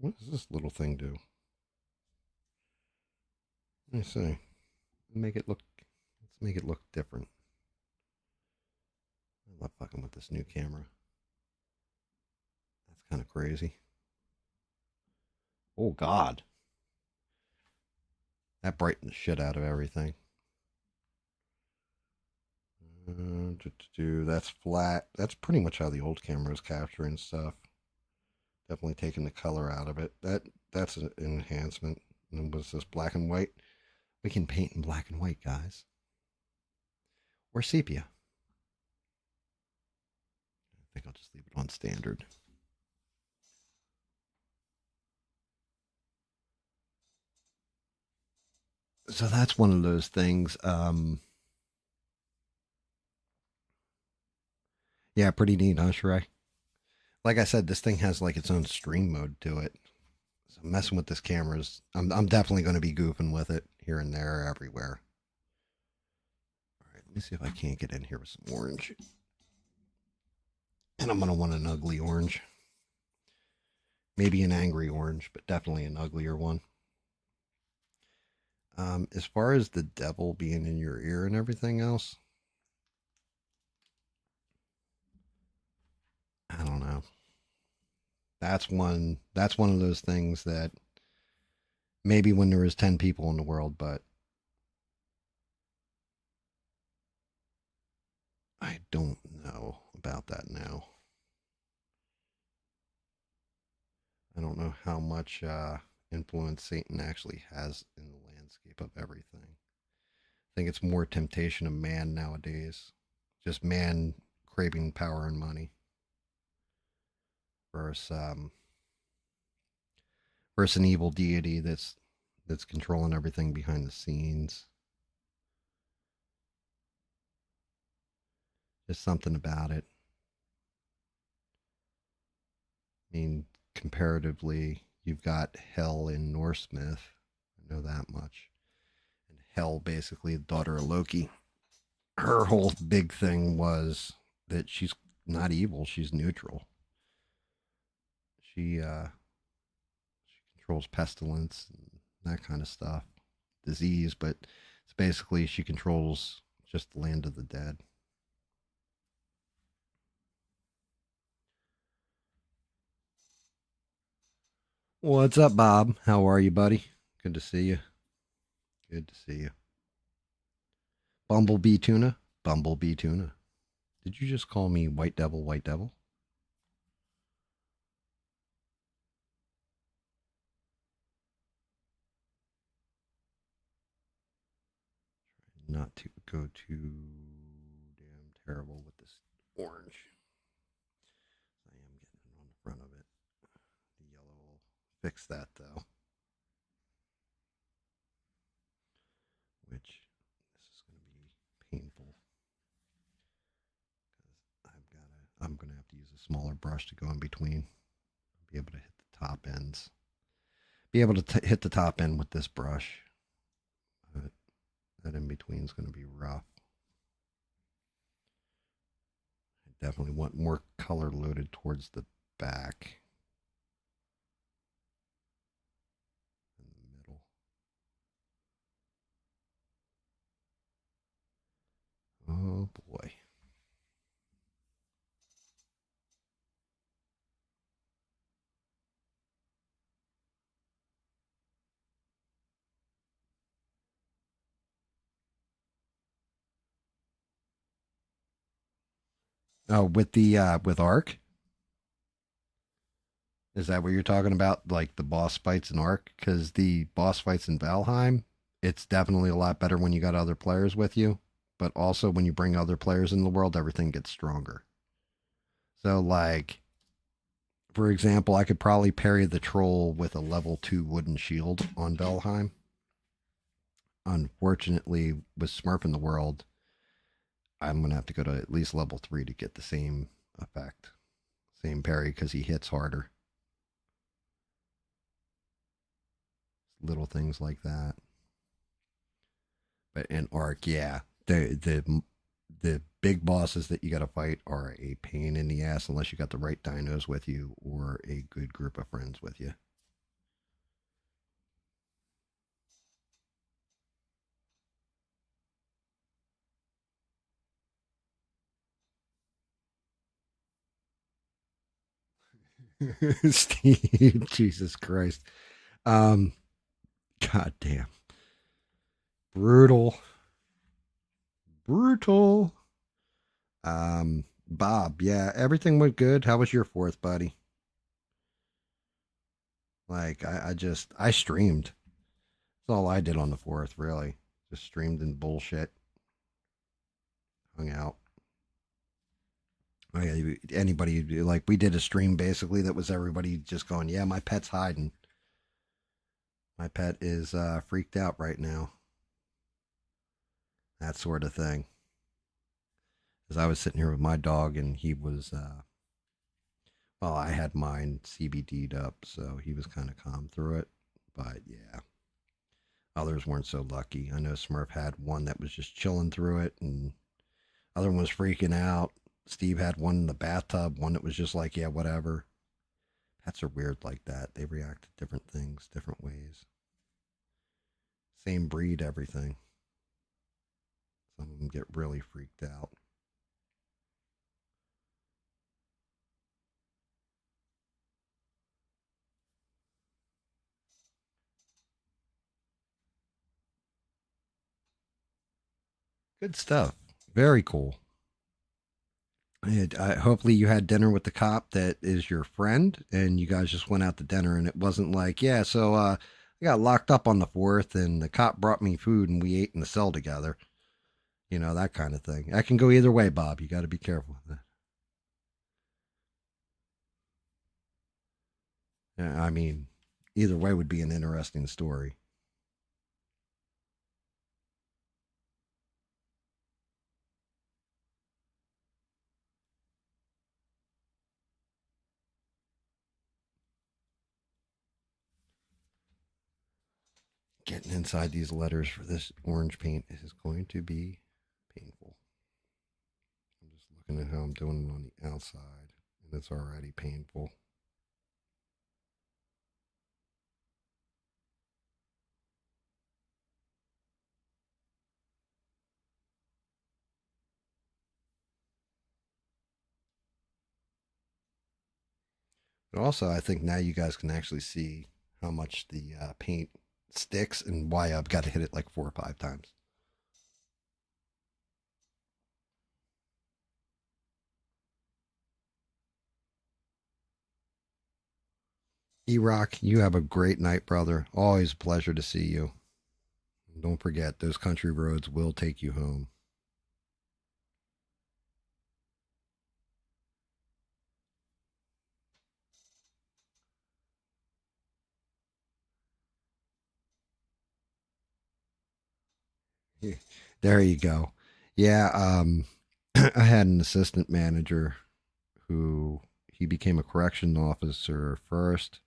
What does this little thing do? Let me see. Make it look. Let's make it look different. I love fucking with this new camera. That's kind of crazy. Oh God, that brightened the shit out of everything. That's flat. That's pretty much how the old camera was capturing stuff. Definitely taking the color out of it. That's an enhancement. And was this black and white? We can paint in black and white, guys, or sepia. I think I'll just leave it on standard. So that's one of those things. Yeah, pretty neat, huh, Shrek? Like I said, this thing has like its own stream mode to it. So messing with this camera is, I'm definitely going to be goofing with it here and there, everywhere. All right, let me see if I can't get in here with some orange. And I'm going to want an ugly orange. Maybe an angry orange, but definitely an uglier one. As far as the devil being in your ear and everything else, I don't know. That's one of those things that maybe when there is 10 people in the world, but I don't know about that now. I don't know how much influence Satan actually has in the landscape of everything. I think it's more temptation of man nowadays, just man craving power and money versus versus an evil deity that's controlling everything behind the scenes. Just something about it. I mean, comparatively, you've got Hel in Norse myth. I know that much. And Hel, basically, the daughter of Loki, her whole big thing was that she's not evil; she's neutral. She controls pestilence and that kind of stuff, disease, but it's basically she controls just the land of the dead. What's up, Bob? How are you, buddy? Good to see you. Good to see you. Bumblebee tuna. Bumblebee tuna. Did you just call me White Devil? White Devil? Not to go too damn terrible with this orange. I am getting it on the front of it. The yellow will fix that though. Which this is going to be painful because I'm gonna have to use a smaller brush to go in between. Be able to hit the top ends. Be able to hit the top end with this brush. But that in between is going to be rough. I definitely want more color loaded towards the back. boy. Oh, with the with Ark, is that what you're talking about? Like the boss fights in Ark? Because the boss fights in Valheim, it's definitely a lot better when you got other players with you. But also when you bring other players in the world, everything gets stronger. So like for example, I could probably parry the troll with a level 2 wooden shield on Valheim. Unfortunately, with Smurf in the world, I'm gonna have to go to at least level 3 to get the same effect, same parry because he hits harder. Little things like that. But in Arc, yeah, the big bosses that you got to fight are a pain in the ass unless you got the right dinos with you or a good group of friends with you. Steve, Jesus Christ. Um, God damn. Brutal. Brutal. Bob, yeah, everything went good. How was your fourth, buddy? Like, I streamed. That's all I did on the fourth, really. Just streamed and bullshit, hung out. Oh, yeah, anybody, like, we did a stream basically that was everybody just going, yeah, my pet's hiding. My pet is freaked out right now. That sort of thing. As I was sitting here with my dog and he was, well, I had mine CBD'd up, so he was kind of calm through it. But yeah, others weren't so lucky. I know Smurf had one that was just chilling through it, and other one was freaking out. Steve had one in the bathtub, one that was just like, yeah, whatever. Pets are weird like that. They react to different things, different ways. Same breed, everything. Some of them get really freaked out. Good stuff. Very cool. Hopefully you had dinner with the cop that is your friend, and you guys just went out to dinner, and it wasn't like, yeah, so I got locked up on the fourth, and the cop brought me food, and we ate in the cell together. You know, that kind of thing. I can go either way, Bob. You got to be careful with that. Yeah, I mean, either way would be an interesting story. Getting inside these letters for this orange paint is going to be painful. I'm just looking at how I'm doing it on the outside, and it's already painful. But also, I think now you guys can actually see how much the paint sticks and why I've got to hit it like 4 or 5 times. E Rock, you have a great night, brother. Always a pleasure to see you. And don't forget, those country roads will take you home. There you go. Yeah, I had an assistant manager who he became a correction officer first,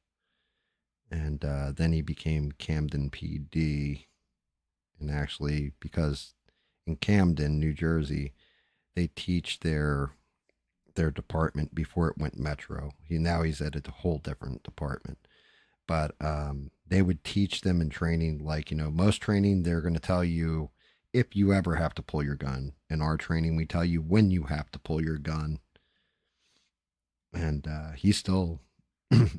and then he became Camden PD. And actually, because in Camden, New Jersey, they teach their department before it went metro. He's at a whole different department, but they would teach them in training. Like most training, they're going to tell you if you ever have to pull your gun. In our training, we tell you when you have to pull your gun. And he's still,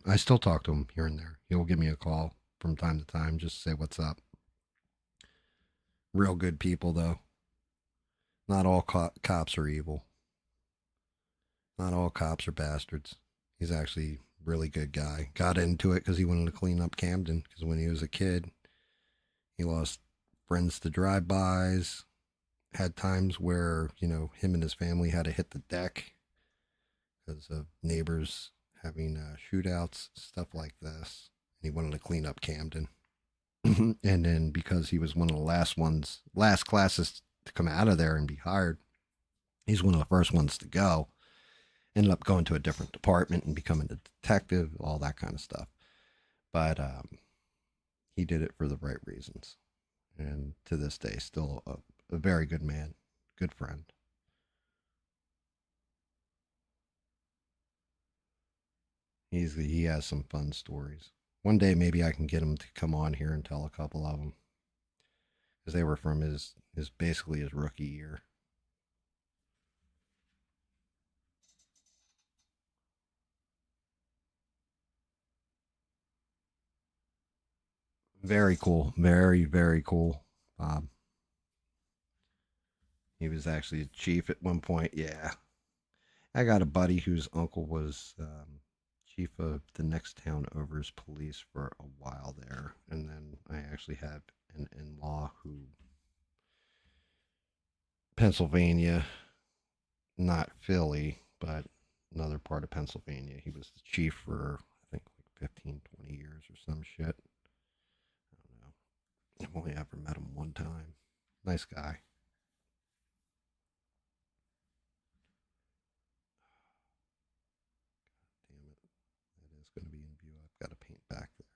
I still talk to him here and there. He'll give me a call from time to time just to say what's up. Real good people, though. Not all cops are evil. Not all cops are bastards. He's actually a really good guy. Got into it because he wanted to clean up Camden. Because when he was a kid, he lost friends to drive-bys. Had times where, him and his family had to hit the deck because of neighbors having shootouts, stuff like this. And he wanted to clean up Camden. And then because he was one of the last classes to come out of there and be hired, he's one of the first ones to go. Ended up going to a different department and becoming a detective, all that kind of stuff. But he did it for the right reasons. And to this day, still a very good man, good friend. He has some fun stories. One day maybe I can get him to come on here and tell a couple of them because they were from his basically his rookie year. Very cool, very cool. Um, he was actually a chief at one point. Yeah, I got a buddy whose uncle was chief of the next town over's police for a while there, and then I actually have an in-law who Pennsylvania, not Philly, but another part of Pennsylvania. He was the chief for I think like 15, 20 years or some shit. I don't know. I've only ever met him one time. Nice guy. Damn it. That is going to be in view. I've got to paint back there.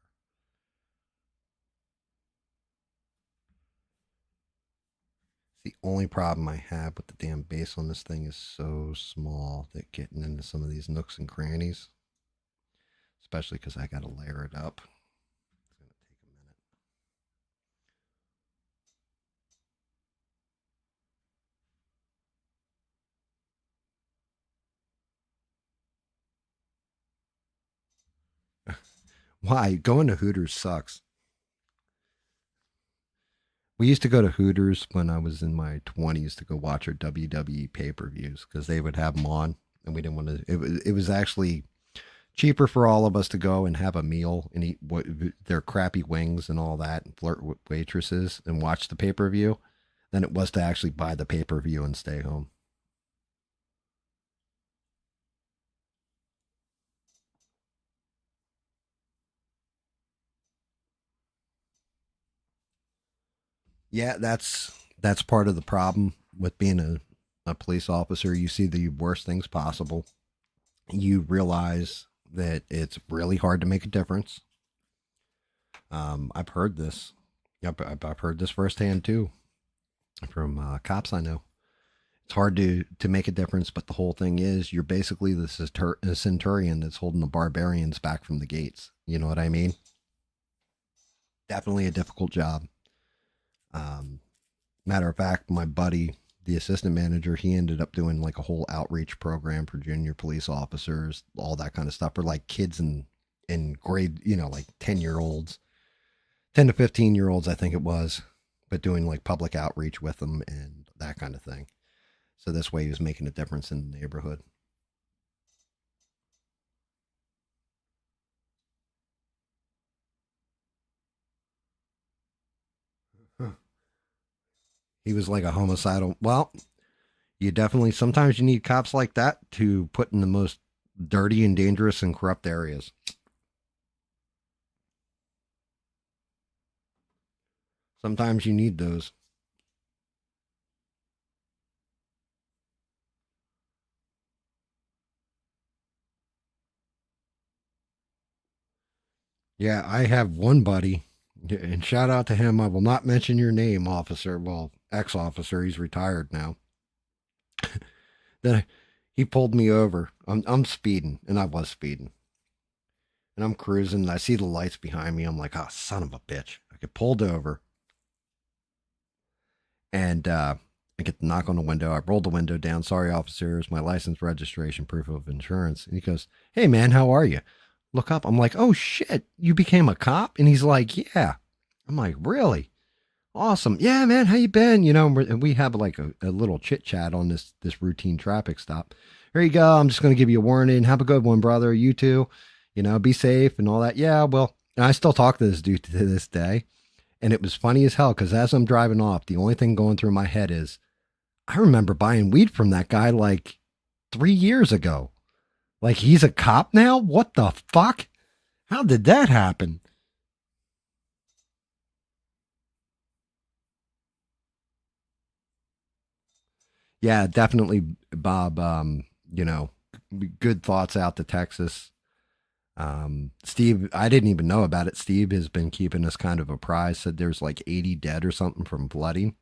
The only problem I have with the damn base on this thing is so small that getting into some of these nooks and crannies, especially because I got to layer it up. It's going to take a minute. Why? Going to Hooters sucks. We used to go to Hooters when I was in my 20s to go watch our WWE pay per views because they would have them on, and we didn't want to. It was actually cheaper for all of us to go and have a meal and eat their crappy wings and all that, and flirt with waitresses and watch the pay per view, than it was to actually buy the pay per view and stay home. Yeah, that's part of the problem with being a police officer. You see the worst things possible. You realize that it's really hard to make a difference. I've heard this. Yep, I've heard this firsthand too from cops I know. It's hard to make a difference, but the whole thing is you're basically the centurion that's holding the barbarians back from the gates. You know what I mean? Definitely a difficult job. Um, Matter of fact, my buddy, the assistant manager, he ended up doing like a whole outreach program for junior police officers, all that kind of stuff, for like kids in grade, like 10-year-olds, 10 to 15-year-olds, I think it was, but doing like public outreach with them and that kind of thing. So this way he was making a difference in the neighborhood. Huh. He was like a homicidal. Well, you definitely, sometimes you need cops like that to put in the most dirty and dangerous and corrupt areas. Sometimes you need those. Yeah, I have one buddy, and shout out to him. I will not mention your name, officer. Well, ex officer. He's retired now. Then he pulled me over. I'm speeding, and I was speeding, and I'm cruising. And I see the lights behind me. I'm like, oh, son of a bitch! I get pulled over, And I get the knock on the window. I roll the window down. Sorry, officers, my license, registration, proof of insurance. And he goes, "Hey, man, how are you?" Look up. I'm like, "Oh, shit, you became a cop?" And he's like, "Yeah." I'm like, "Really? Awesome. Yeah, man, how you been?" And we have like a little chit chat on this routine traffic stop. Here you go. I'm just going to give you a warning. Have a good one, brother. You too. Be safe and all that. Yeah, well, and I still talk to this dude to this day. And it was funny as hell because as I'm driving off, the only thing going through my head is, I remember buying weed from that guy like 3 years ago. Like he's a cop now? What the fuck? How did that happen? Yeah, definitely, Bob. Good thoughts out to Texas. Steve, I didn't even know about it. Steve has been keeping us kind of apprised. Said there's like 80 dead or something from flooding.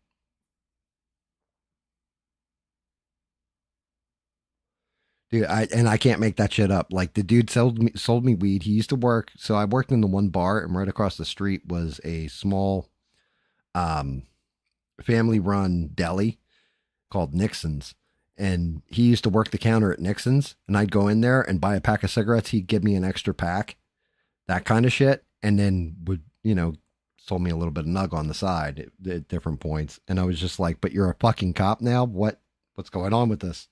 Dude, I can't make that shit up. Like the dude sold me weed. He used to work, so I worked in the one bar, and right across the street was a small um, family run deli called Nixon's. And he used to work the counter at Nixon's, and I'd go in there and buy a pack of cigarettes. He'd give me an extra pack, that kind of shit, and then would, sold me a little bit of nug on the side at different points. And I was just like, "But you're a fucking cop now? What's going on with this?"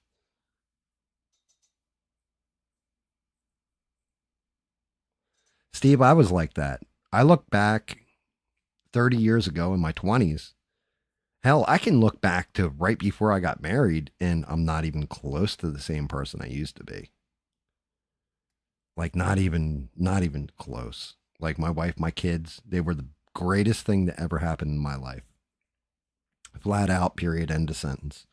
Steve, I was like that. I look back 30 years ago in my 20s. Hell, I can look back to right before I got married, and I'm not even close to the same person I used to be. Like not even close. Like my wife, my kids, they were the greatest thing that ever happened in my life. Flat out, period, end of sentence.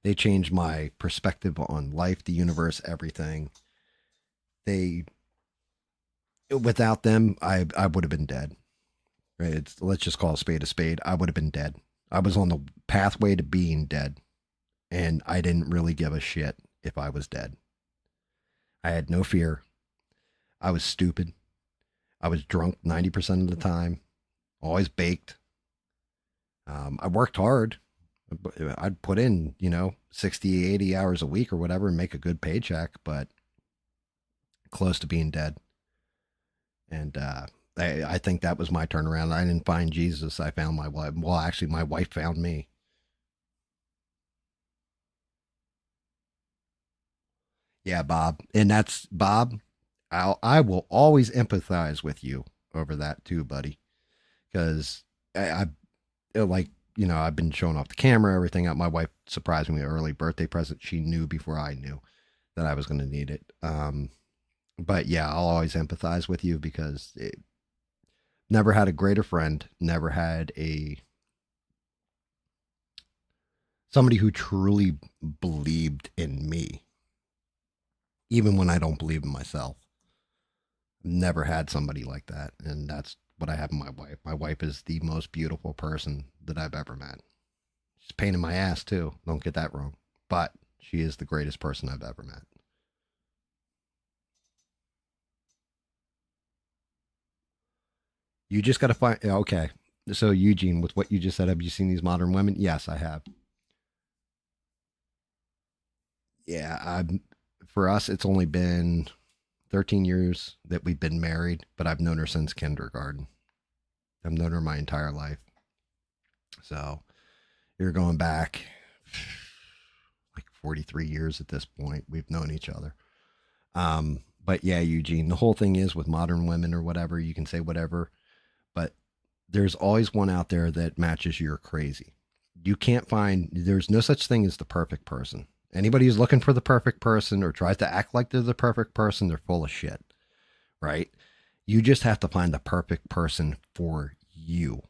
They changed my perspective on life, the universe, everything. They Without them, I would have been dead. Right? Let's just call a spade a spade. I would have been dead. I was on the pathway to being dead, and I didn't really give a shit if I was dead. I had no fear. I was stupid. I was drunk 90% of the time, always baked. I worked hard. I'd put in, 60, 80 hours a week or whatever and make a good paycheck, but close to being dead. And I think that was my turnaround. I didn't find Jesus. I found my wife. Well, actually, my wife found me. Yeah, Bob. And that's Bob. I will always empathize with you over that too, buddy. Because like, I've been showing off the camera, everything. My wife surprised me with an early birthday present. She knew before I knew that I was going to need it. But yeah, I'll always empathize with you because never had a greater friend, never had a somebody who truly believed in me, even when I don't believe in myself. Never had somebody like that, and that's what I have in my wife. My wife is the most beautiful person that I've ever met. She's a pain in my ass too. Don't get that wrong, but she is the greatest person I've ever met. You just got to find. Okay, so Eugene, with what you just said, have you seen these modern women? Yes, I have. Yeah, for us, it's only been 13 years that we've been married, but I've known her since kindergarten. I've known her my entire life. So you're going back like 43 years at this point. We've known each other. But yeah, Eugene, the whole thing is with modern women or whatever, you can say whatever, but there's always one out there that matches your crazy. There's no such thing as the perfect person. Anybody who's looking for the perfect person or tries to act like they're the perfect person, they're full of shit, right? You just have to find the perfect person for you.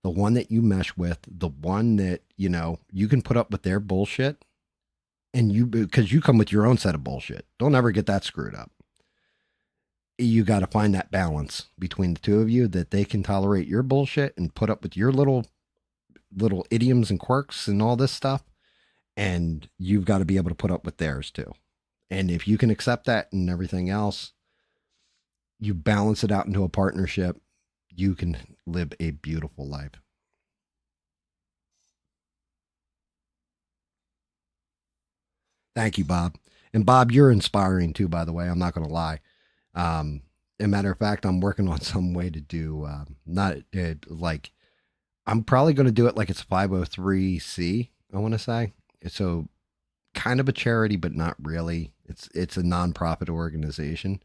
The one that you mesh with, the one that, you can put up with their bullshit and because you come with your own set of bullshit. Don't ever get that screwed up. You got to find that balance between the two of you that they can tolerate your bullshit and put up with your little idioms and quirks and all this stuff, and you've got to be able to put up with theirs too. And if you can accept that and everything else, you balance it out into a partnership, you can live a beautiful life. Thank you, Bob. And Bob, you're inspiring too, by the way. I'm not going to lie. A matter of fact, I'm working on some way to do not like I'm probably going to do it like it's 503c. I want to say so, kind of a charity, but not really. It's a nonprofit organization.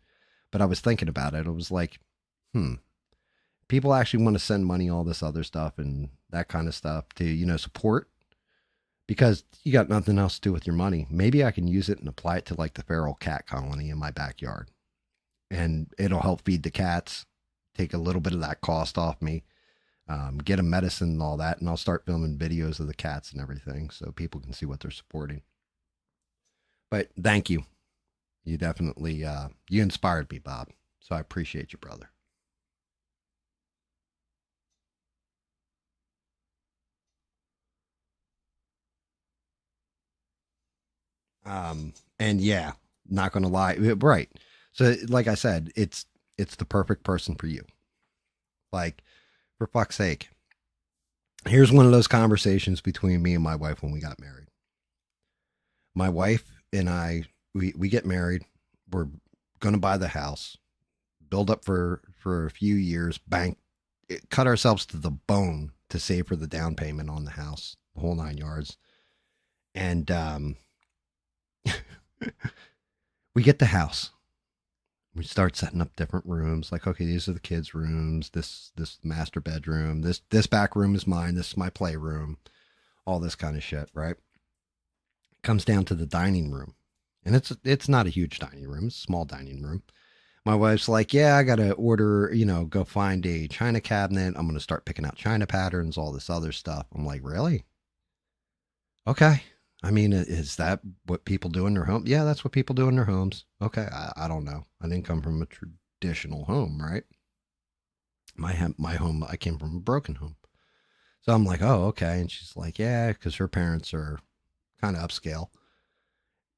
But I was thinking about it. I was like, hmm, people actually want to send money, all this other stuff, and that kind of stuff to support because you got nothing else to do with your money. Maybe I can use it and apply it to like the feral cat colony in my backyard, and it'll help feed the cats, take a little bit of that cost off me, get them medicine and all that, and I'll start filming videos of the cats and everything so people can see what they're supporting. But thank you. You definitely you inspired me, Bob. So I appreciate you, brother. And yeah, not gonna lie, right. So like I said, it's the perfect person for you. Like, for fuck's sake. Here's one of those conversations between me and my wife when we got married. My wife and I, we get married. We're gonna buy the house, build up for a few years, bank, cut ourselves to the bone to save for the down payment on the house, the whole 9 yards. And we get the house. We start setting up different rooms. Like, okay, these are the kids' rooms. This master bedroom. This back room is mine. This is my playroom. All this kind of shit, right? Comes down to the dining room, and it's not a huge dining room. It's a small dining room. My wife's like, yeah, I gotta order, go find a china cabinet. I'm gonna start picking out china patterns, all this other stuff. I'm like, really? Okay. I mean, is that what people do in their home? Yeah, that's what people do in their homes. Okay, I don't know. I didn't come from a traditional home, right? My home, I came from a broken home. So I'm like, oh, okay. And she's like, yeah, because her parents are kind of upscale.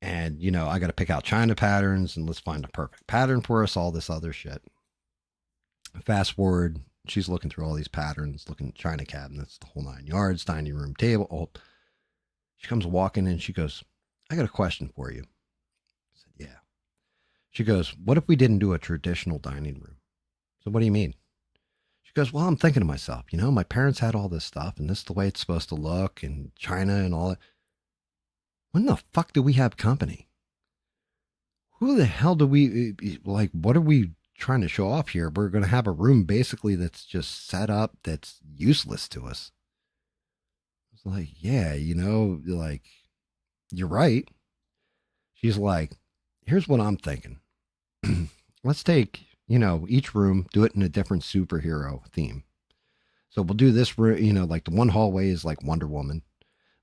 And, I got to pick out China patterns and let's find a perfect pattern for us, all this other shit. Fast forward, she's looking through all these patterns, looking at China cabinets, the whole 9 yards, dining room table. Oh, she comes walking in. She goes, I got a question for you. I said, yeah. She goes, what if we didn't do a traditional dining room? So what do you mean? She goes, well, I'm thinking to myself, my parents had all this stuff and this is the way it's supposed to look and China and all that. When the fuck do we have company? Who the hell do we like? What are we trying to show off here? We're going to have a room basically that's just set up that's useless to us. It's like, yeah, like, you're right. She's like, here's what I'm thinking. Let's take, each room, do it in a different superhero theme. So we'll do this room, like the one hallway is like Wonder Woman.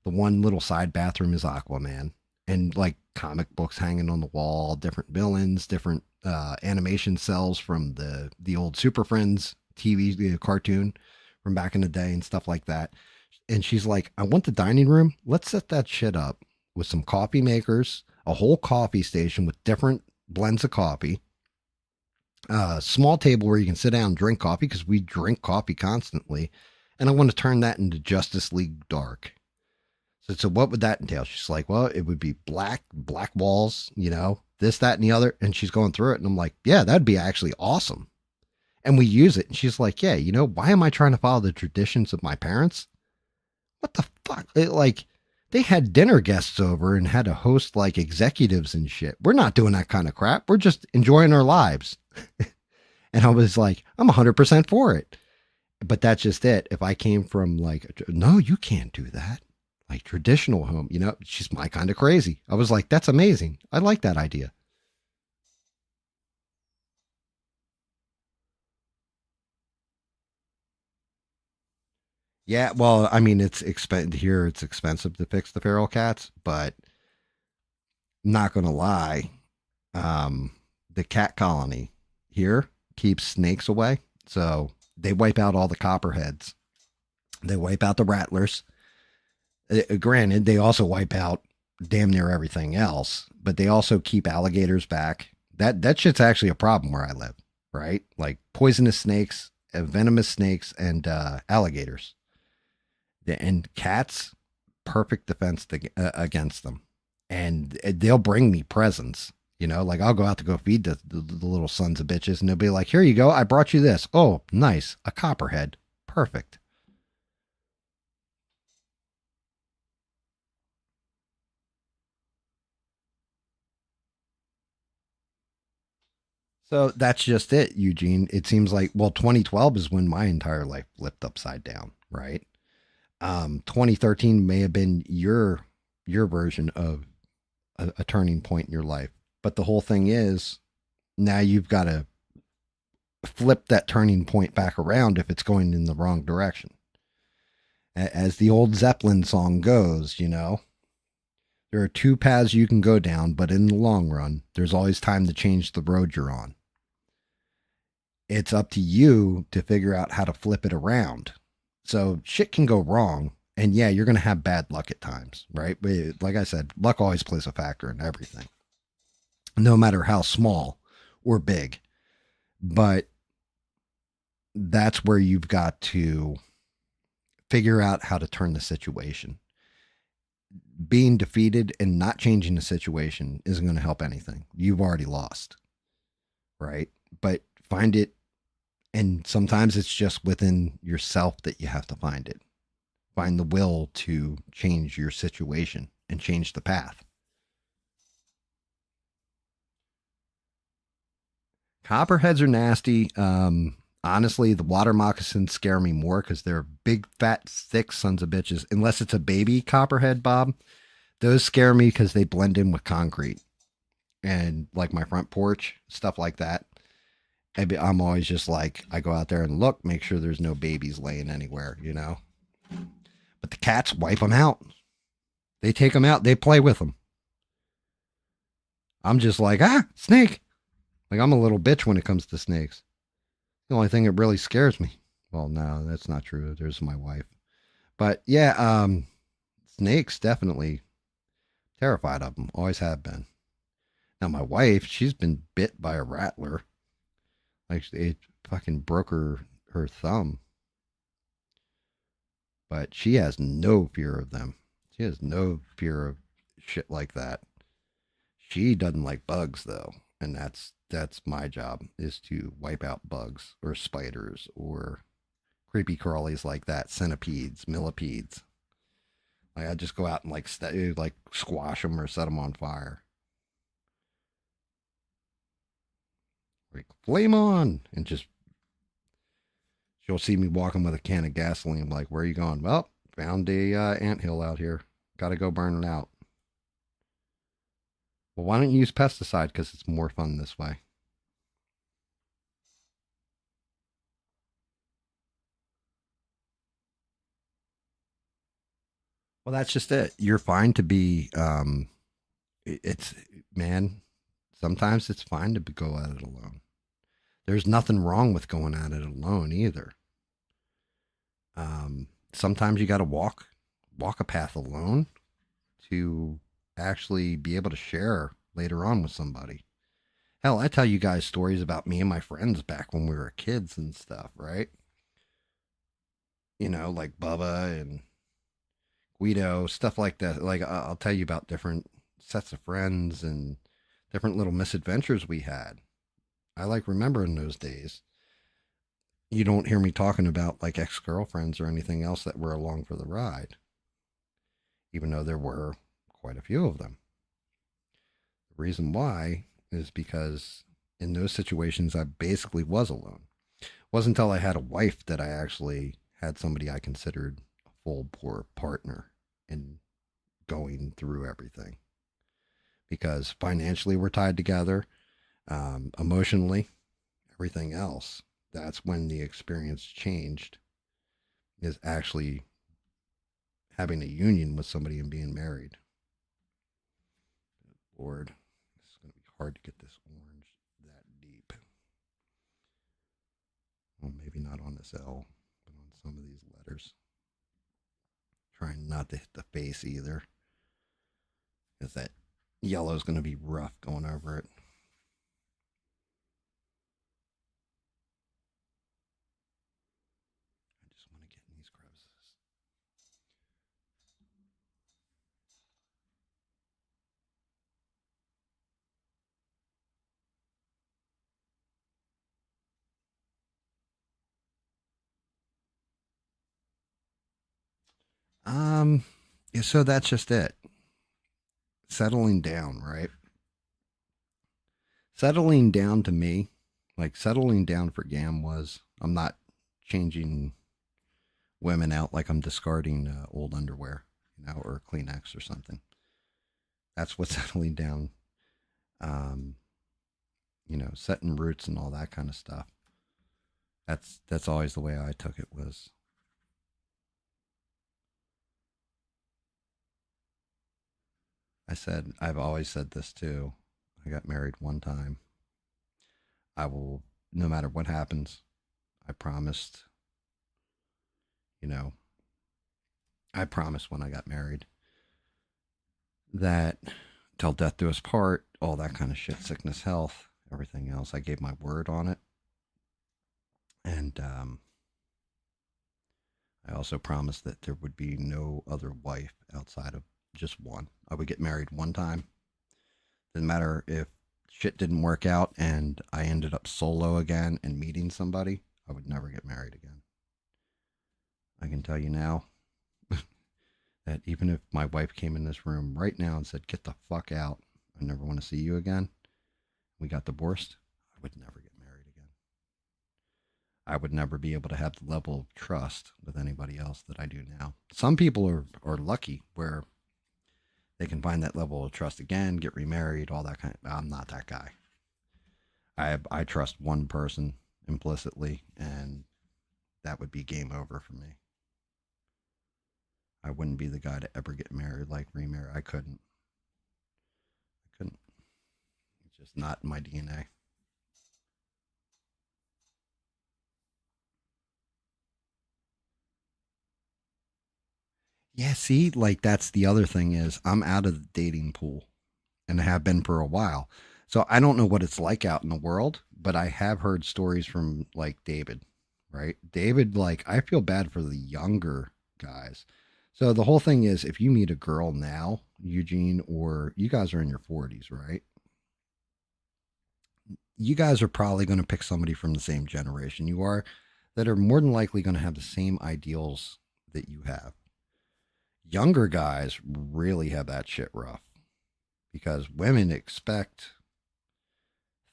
The one little side bathroom is Aquaman. And like comic books hanging on the wall, different villains, different animation cells from the old Super Friends TV cartoon from back in the day and stuff like that. And she's like, I want the dining room. Let's set that shit up with some coffee makers, a whole coffee station with different blends of coffee, a small table where you can sit down and drink coffee because we drink coffee constantly. And I want to turn that into Justice League Dark. So what would that entail? She's like, well, it would be black walls, this, that, and the other. And she's going through it. And I'm like, yeah, that'd be actually awesome. And we use it. And she's like, yeah, why am I trying to follow the traditions of my parents? What the fuck? Like, they had dinner guests over and had to host like executives and shit. We're not doing that kind of crap. We're just enjoying our lives. And I was like, I'm 100% for it. But that's just it. If I came from like, no, you can't do that. Like traditional home, she's my kind of crazy. I was like, that's amazing. I like that idea. Yeah, well, I mean, here. It's expensive to fix the feral cats, but not gonna lie, the cat colony here keeps snakes away. So they wipe out all the copperheads. They wipe out the rattlers. Granted, they also wipe out damn near everything else, but they also keep alligators back. That shit's actually a problem where I live, right? Like poisonous snakes, venomous snakes, and alligators. And cats, perfect defense against them. and they'll bring me presents. You know, like I'll go out to go feed the little sons of bitches, and they'll be like, "Here you go, I brought you this. Oh, nice, a copperhead, perfect." So that's just it, Eugene. It seems like, well, 2012 is when my entire life flipped upside down, right? 2013 may have been your version of a turning point in your life, but the whole thing is now you've got to flip that turning point back around if it's going in the wrong direction. As the old Zeppelin song goes, you know, there are two paths you can go down, but in the long run, there's always time to change the road you're on. It's up to you to figure out how to flip it around. So shit can go wrong. And yeah, you're going to have bad luck at times, right? But like I said, luck always plays a factor in everything, no matter how small or big. But that's where you've got to figure out how to turn the situation. Being defeated and not changing the situation isn't going to help anything. You've already lost, right? But find it. And sometimes it's just within yourself that you have to find it. Find the will to change your situation and change the path. Copperheads are nasty. Honestly, the water moccasins scare me more because they're big, fat, thick sons of bitches. Unless it's a baby copperhead, Bob, those scare me because they blend in with concrete and like my front porch, stuff like that. I'm always just like, I go out there and look, make sure there's no babies laying anywhere, you know? But the cats wipe them out. They take them out, they play with them. I'm just like, snake. Like, I'm a little bitch when it comes to snakes. The only thing that really scares me. Well, no, that's not true. There's my wife. But yeah, snakes definitely terrified of them. Always have been. Now my wife, she's been bit by a rattler. Like it fucking broke her thumb. But she has no fear of them. She has no fear of shit like that. She doesn't like bugs though, and that's my job is to wipe out bugs or spiders or creepy crawlies like that, centipedes, millipedes. Like I just go out and like squash them or set them on fire. Like flame on, and just she'll see me walking with a can of gasoline. Like, where are you going? Well, found a anthill out here. Got to go burn it out. Well, why don't you use pesticide? Because it's more fun this way. Well, that's just it. You're fine to be. It's man. Sometimes it's fine to go at it alone. There's nothing wrong with going at it alone either. Sometimes you got to walk a path alone to actually be able to share later on with somebody. Hell, I tell you guys stories about me and my friends back when we were kids and stuff, right? You know, like Bubba and Guido, stuff like that. Like I'll tell you about different sets of friends and different little misadventures we had. I like remembering those days. You don't hear me talking about like ex girlfriends or anything else that were along for the ride, even though there were quite a few of them. The reason why is because in those situations, I basically was alone. It wasn't until I had a wife that I actually had somebody I considered a full poor partner in going through everything. Because financially, we're tied together, emotionally, everything else. That's when the experience changed, is actually having a union with somebody and being married. Lord, it's going to be hard to get this orange that deep. Well, maybe not on this L, but on some of these letters. Trying not to hit the face either, because that yellow is going to be rough going over it. I just want to get in these crevices. Um, yeah, so that's just it. Settling down, right? Settling down to me, like settling down for GAM was I'm not changing women out like I'm discarding old underwear, or Kleenex or something. That's what settling down, um, setting roots and all that kind of stuff. That's always the way I took it was. I've always said this too. I got married one time. I will, no matter what happens, I promised, you know, I promised when I got married that till death do us part, all that kind of shit, sickness, health, everything else. I gave my word on it. And I also promised that there would be no other wife outside of just one. I would get married one time. Didn't matter if shit didn't work out and I ended up solo again and meeting somebody, I would never get married again. I can tell you now that even if my wife came in this room right now and said, "Get the fuck out, I never want to see you again," we got divorced, I would never get married again. I would never be able to have the level of trust with anybody else that I do now. Some people are lucky where they can find that level of trust again, get remarried, all that kind of. I'm not that guy. I trust one person implicitly, and that would be game over for me. I wouldn't be the guy to ever get married, like remarry. I couldn't. I couldn't. It's just not in my DNA. Yeah, see, like that's the other thing is I'm out of the dating pool and have been for a while. So I don't know what it's like out in the world, but I have heard stories from like David, right? David, like I feel bad for the younger guys. So the whole thing is if you meet a girl now, Eugene, or you guys are in your 40s, right? You guys are probably going to pick somebody from the same generation you are that are more than likely going to have the same ideals that you have. Younger guys really have that shit rough because women expect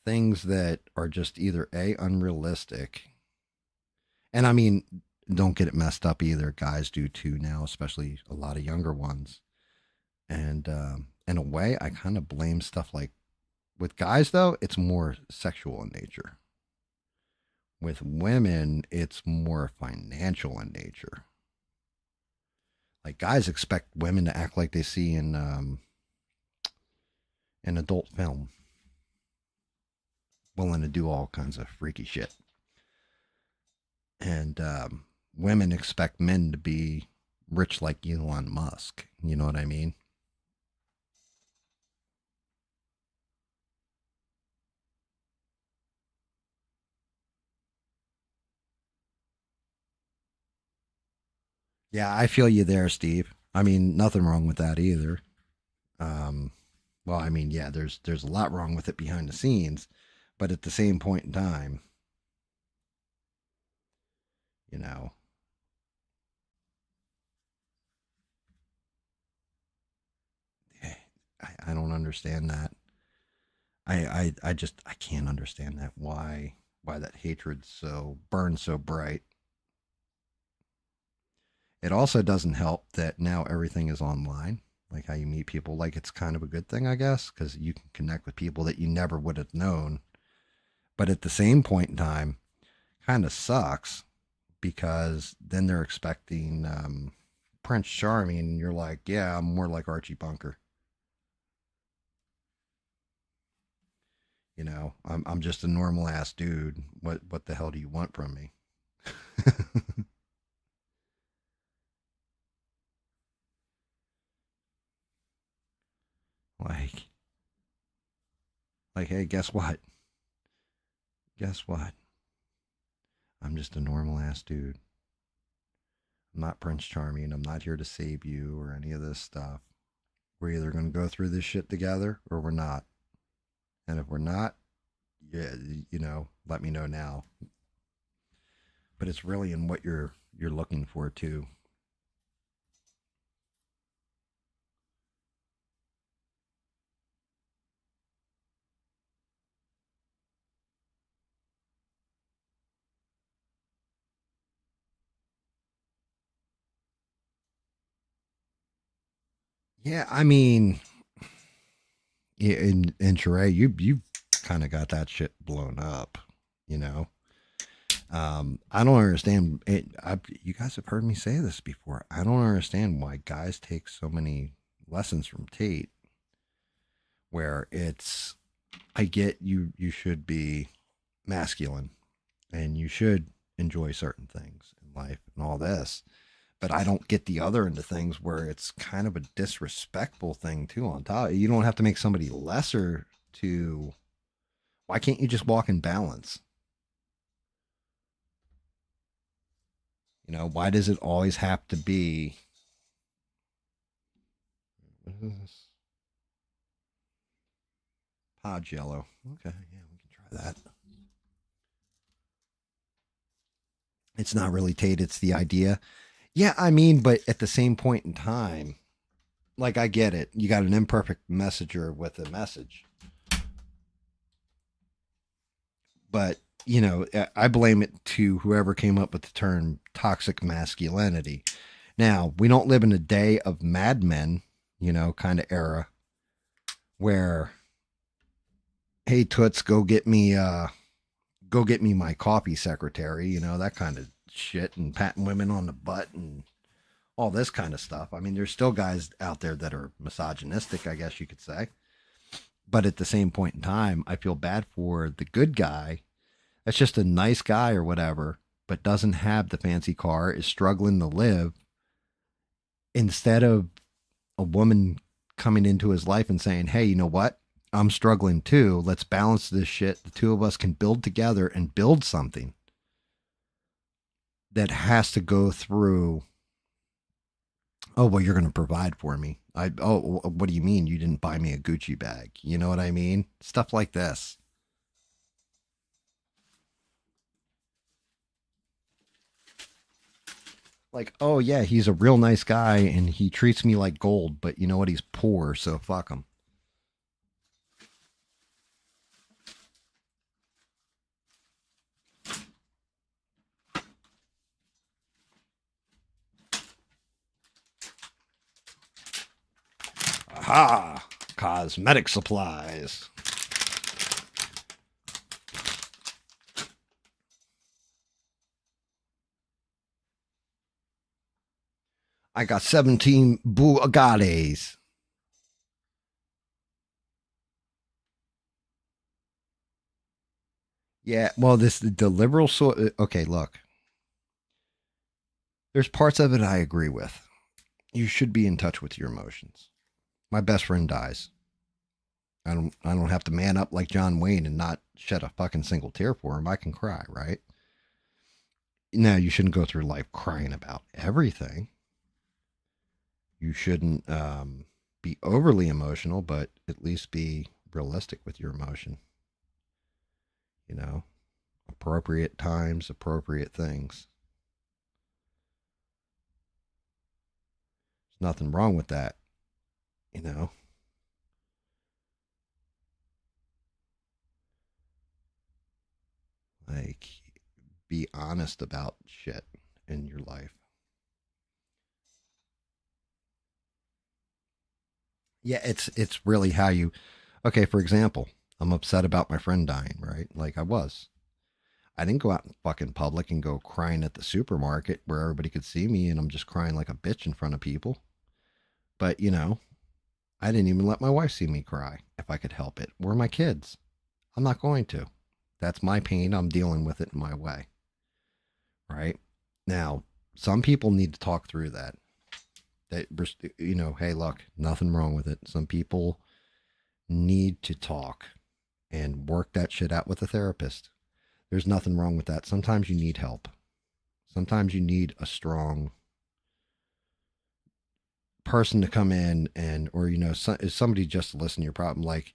things that are just either a unrealistic, and I mean, don't get it messed up either. Guys do too now, especially a lot of younger ones. And in a way, I kind of blame stuff like with guys though, it's more sexual in nature. With women, it's more financial in nature. Like guys expect women to act like they see in an adult film, willing to do all kinds of freaky shit. And women expect men to be rich like Elon Musk. You know what I mean? Yeah, I feel you there, Steve. I mean, nothing wrong with that either. Um, well, I mean, yeah, there's a lot wrong with it behind the scenes, but at the same point in time, you know, I don't understand that. I just I can't understand that. Why that hatred so burns so bright. It also doesn't help that now everything is online, like how you meet people. Like it's kind of a good thing, I guess, because you can connect with people that you never would have known. But at the same point in time, kind of sucks because then they're expecting Prince Charming, and you're like, yeah, I'm more like Archie Bunker. I'm just a normal ass dude. What the hell do you want from me? like hey, guess what? Guess what? I'm just a normal ass dude. I'm not Prince Charming. I'm not here to save you or any of this stuff. We're either going to go through this shit together or we're not. And if we're not, yeah, let me know now. But it's really in what you're looking for too. Yeah, I mean, in Sheree, you kind of got that shit blown up, you know. I don't understand it. You guys have heard me say this before. I don't understand why guys take so many lessons from Tate, where it's. I get you. You should be masculine, and you should enjoy certain things in life and all this. But I don't get the other end of things where it's kind of a disrespectful thing too. On top, you don't have to make somebody lesser to. Why can't you just walk in balance? You know, why does it always have to be? What is this? Pod yellow. Okay, yeah, we can try that. It's not really Tate, it's the idea. Yeah, I mean, but at the same point in time, like I get it. You got an imperfect messenger with a message. But, you know, I blame it to whoever came up with the term toxic masculinity. Now, we don't live in a day of Mad Men, you know, kind of era where, hey Toots, go get me my coffee secretary, you know, that kind of shit, and patting women on the butt and all this kind of stuff. I mean, there's still guys out there that are misogynistic, I guess you could say. But at the same point in time, I feel bad for the good guy that's just a nice guy or whatever, but doesn't have the fancy car, is struggling to live. Instead of a woman coming into his life and saying, hey, you know what? I'm struggling too. Let's balance this shit. The two of us can build together and build something that has to go through. Oh, well, you're going to provide for me. What do you mean you didn't buy me a Gucci bag? You know what I mean? Stuff like this. Like, oh yeah, he's a real nice guy and he treats me like gold, but you know what? He's poor, so fuck him. Aha! Cosmetic supplies. I got 17 Bugattis. Yeah, well, the liberal so okay. Look, there's parts of it I agree with. You should be in touch with your emotions. My best friend dies. I don't have to man up like John Wayne and not shed a fucking single tear for him. I can cry, right? Now you shouldn't go through life crying about everything. You shouldn't be overly emotional, but at least be realistic with your emotion. You know, appropriate times, appropriate things. There's nothing wrong with that. You know, like be honest about shit in your life. Yeah, it's really how you. Okay, for example, I'm upset about my friend dying, right? Like I was. I didn't go out in fucking public and go crying at the supermarket where everybody could see me and I'm just crying like a bitch in front of people. But, you know, I didn't even let my wife see me cry if I could help it. Or my kids. I'm not going to. That's my pain. I'm dealing with it in my way. Right? Now, some people need to talk through that. That, you know, hey, look, nothing wrong with it. Some people need to talk and work that shit out with a therapist. There's nothing wrong with that. Sometimes you need help. Sometimes you need a strong person to come in and, or, you know, somebody just to listen to your problem. Like,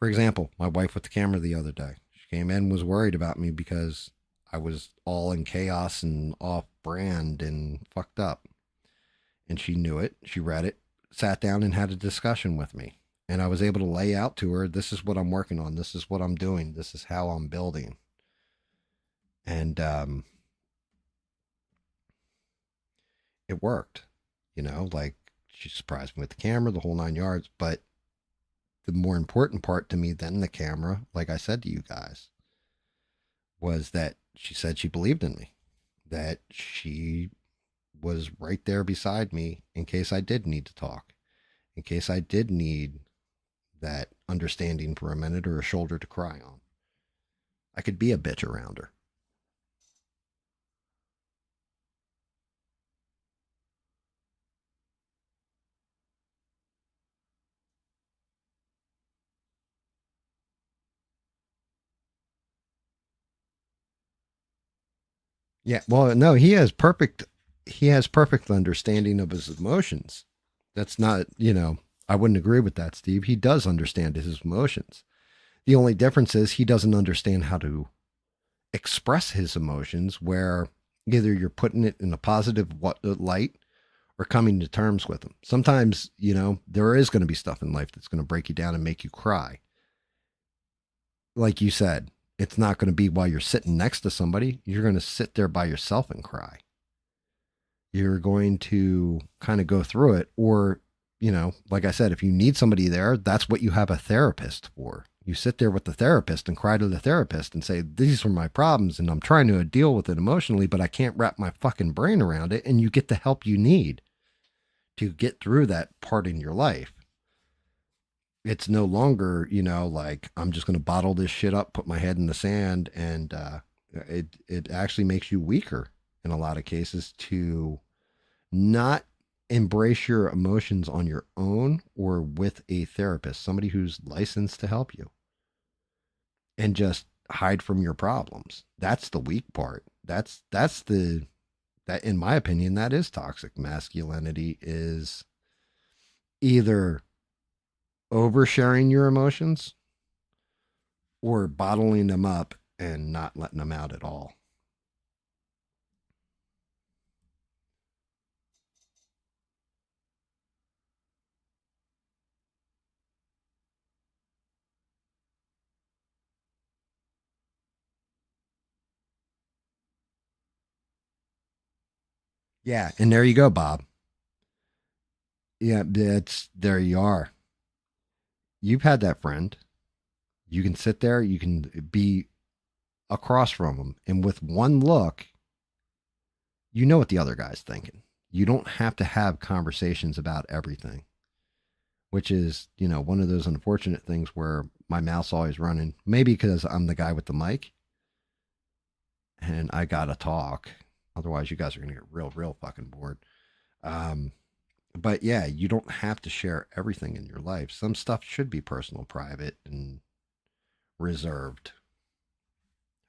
for example, my wife with the camera the other day, she came in, was worried about me because I was all in chaos and off brand and fucked up. And she knew it. She read it, sat down and had a discussion with me. And I was able to lay out to her, this is what I'm working on. This is what I'm doing. This is how I'm building. And it worked, you know, like she surprised me with the camera, the whole 9 yards. But the more important part to me than the camera, like I said to you guys, was that she said she believed in me, that she was right there beside me in case I did need to talk, in case I did need that understanding for a minute or a shoulder to cry on. I could be a bitch around her. Yeah, well, no, he has perfect understanding of his emotions. That's not, I wouldn't agree with that, Steve. He does understand his emotions. The only difference is he doesn't understand how to express his emotions where either you're putting it in a positive light or coming to terms with them. Sometimes, there is going to be stuff in life that's going to break you down and make you cry. Like you said, it's not going to be while you're sitting next to somebody. You're going to sit there by yourself and cry. You're going to kind of go through it. Or, like I said, if you need somebody there, that's what you have a therapist for. You sit there with the therapist and cry to the therapist and say, these are my problems and I'm trying to deal with it emotionally, but I can't wrap my fucking brain around it. And you get the help you need to get through that part in your life. It's no longer, like I'm just going to bottle this shit up, put my head in the sand, and it actually makes you weaker in a lot of cases to not embrace your emotions on your own or with a therapist, somebody who's licensed to help you, and just hide from your problems. That's the weak part. That's the that in my opinion that is toxic masculinity, is either oversharing your emotions or bottling them up and not letting them out at all. Yeah, and there you go, Bob. Yeah, that's there you are. You've had that friend. You can sit there, you can be across from them, and with one look, you know what the other guy's thinking. You don't have to have conversations about everything, which is, one of those unfortunate things where my mouth's always running. Maybe because I'm the guy with the mic and I gotta talk. Otherwise, you guys are gonna get real, real fucking bored. Um, but yeah, you don't have to share everything in your life. Some stuff should be personal, private, and reserved.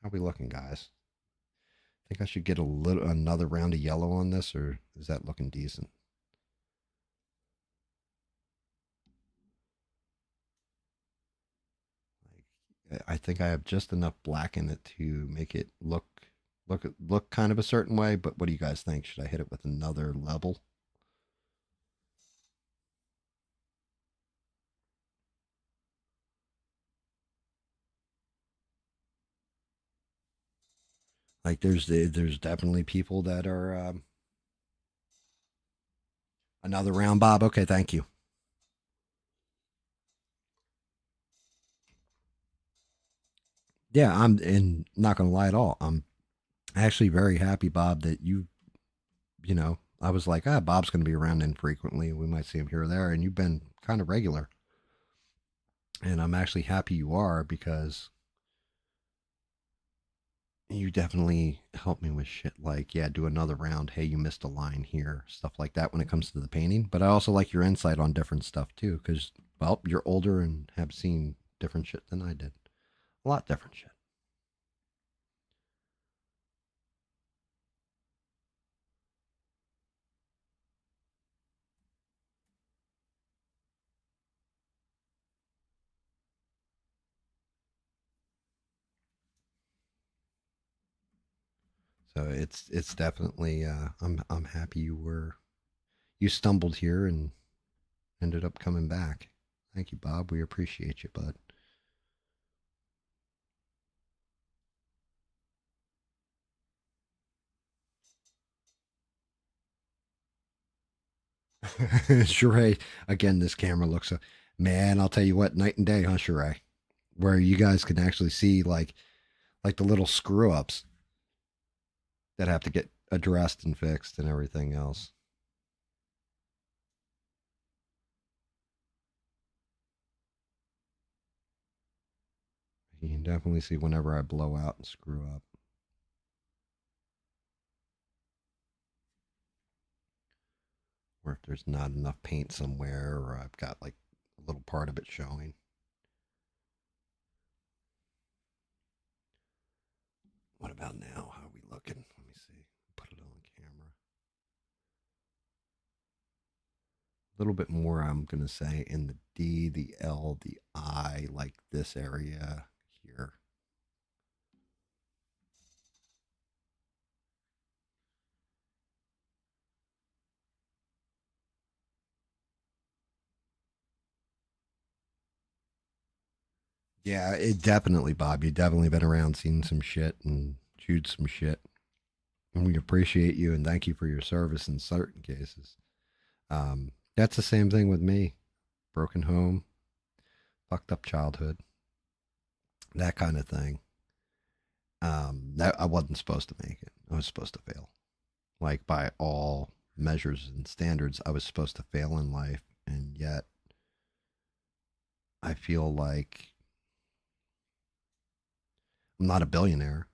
How we looking, guys? Think I should get another round of yellow on this, or is that looking decent? I think I have just enough black in it to make it look kind of a certain way. But what do you guys think? Should I hit it with another level? Like there's definitely people that are another round, Bob. Okay, thank you. Yeah, I'm and not gonna lie at all. I'm actually very happy, Bob, that I was like, Bob's gonna be around infrequently. We might see him here or there, and you've been kind of regular. And I'm actually happy you are because you definitely help me with shit like, yeah, do another round. Hey, you missed a line here, stuff like that when it comes to the painting. But I also like your insight on different stuff too, because, well, you're older and have seen different shit than I did. A lot different shit. So it's definitely I'm happy you stumbled here and ended up coming back. Thank you, Bob. We appreciate you, bud. Sheree, again, this camera looks, man, I'll tell you what, night and day, huh, Sheree? Where you guys can actually see like the little screw ups that have to get addressed and fixed and everything else. You can definitely see whenever I blow out and screw up. Or if there's not enough paint somewhere, or I've got like a little part of it showing. What about now? How are we looking? Let me see. Put it on camera. A little bit more, I'm going to say, in the D, the L, the I, like this area here. Yeah, it definitely, Bob. You've definitely been around, seen some shit, and chewed some shit. And we appreciate you and thank you for your service in certain cases. That's the same thing with me. Broken home, fucked up childhood, that kind of thing. That I wasn't supposed to make it. I was supposed to fail. Like by all measures and standards, I was supposed to fail in life, and yet I feel like I'm not a billionaire.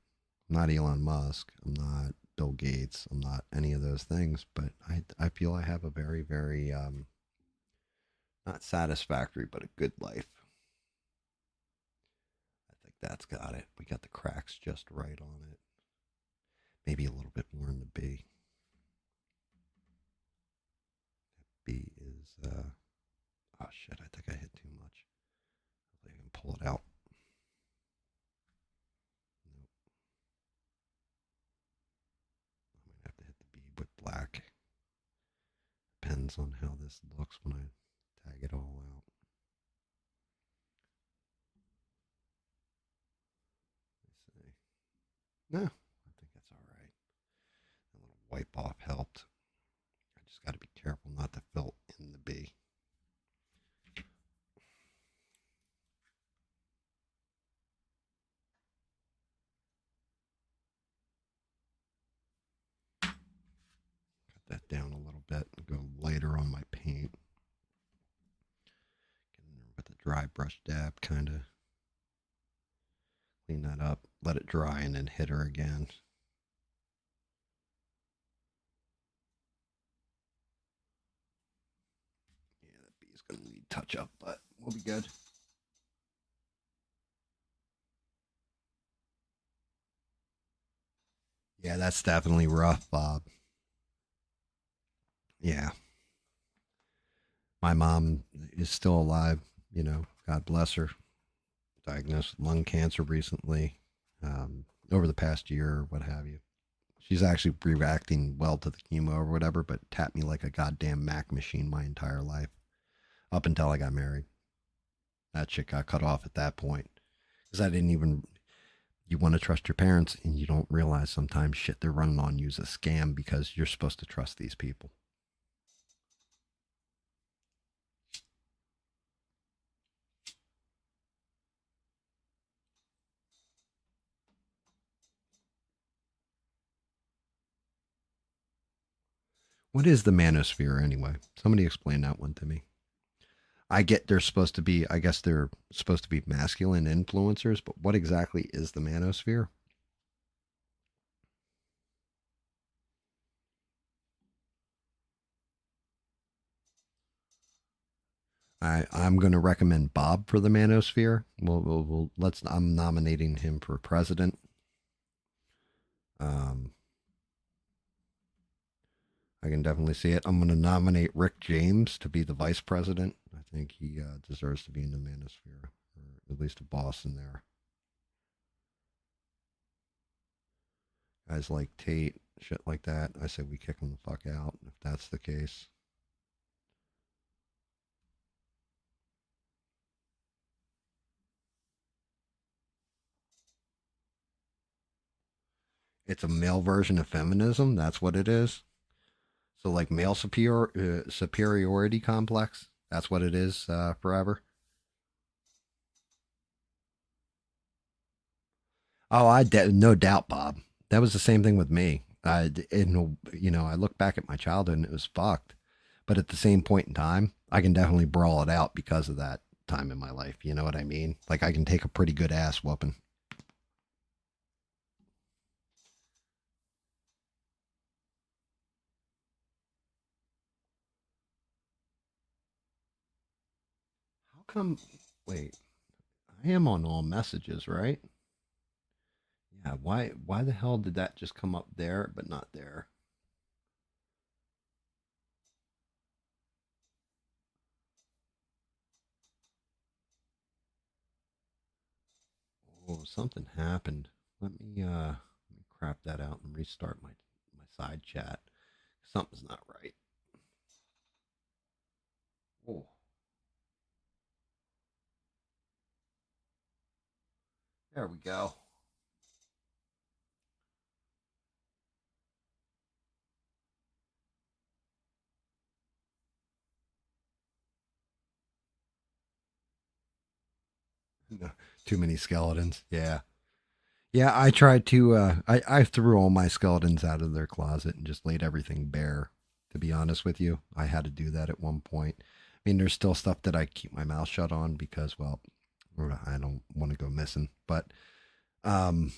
I'm not Elon Musk. I'm not Bill Gates. I'm not any of those things. But I feel I have a very, very not satisfactory, but a good life. I think that's got it. We got the cracks just right on it. Maybe a little bit more in the B. B is oh shit, I think I hit too much. I can pull it out. Nope. I might have to hit the B with black. Depends on how this looks when I tag it all out. Let's see. No, I think that's all right. A little wipe off helped. I just got to be careful not to fill in the B. Cut that down a little bit and go lighter on my paint. Get in there with a dry brush dab, kind of clean that up, let it dry, and then hit her again. Yeah, that B is going to need touch up, but we'll be good. Yeah, that's definitely rough, Bob. Yeah, my mom is still alive. You know, God bless her. Diagnosed with lung cancer recently, over the past year or what have you. She's actually reacting well to the chemo or whatever, but tapped me like a goddamn Mac machine my entire life up until I got married. That shit got cut off at that point because I didn't even. You want to trust your parents, and you don't realize sometimes shit they're running on you is a scam because you're supposed to trust these people. What is the manosphere anyway? Somebody explain that one to me. I get they're supposed to be, I guess they're supposed to be masculine influencers, but what exactly is the manosphere? I'm going to recommend Bob for the manosphere. Let's. I'm nominating him for president. Um, I can definitely see it. I'm going to nominate Rick James to be the vice president. I think he deserves to be in the manosphere, or at least a boss in there. Guys like Tate, shit like that. I say we kick him the fuck out if that's the case. It's a male version of feminism. That's what it is. So like superiority complex. That's what it is forever. Oh, no doubt, Bob. That was the same thing with me. I look back at my childhood and it was fucked. But at the same point in time, I can definitely brawl it out because of that time in my life. You know what I mean? Like I can take a pretty good ass whooping. How come? Wait, I am on all messages, right? Yeah. Why? Why the hell did that just come up there but not there? Oh, something happened. Let me crap that out and restart my side chat. Something's not right. Oh, there we go. No, too many skeletons. Yeah. Yeah, I tried to I threw all my skeletons out of their closet and just laid everything bare, to be honest with you. I had to do that at one point. I mean, there's still stuff that I keep my mouth shut on because, well, I don't want to go missing. But um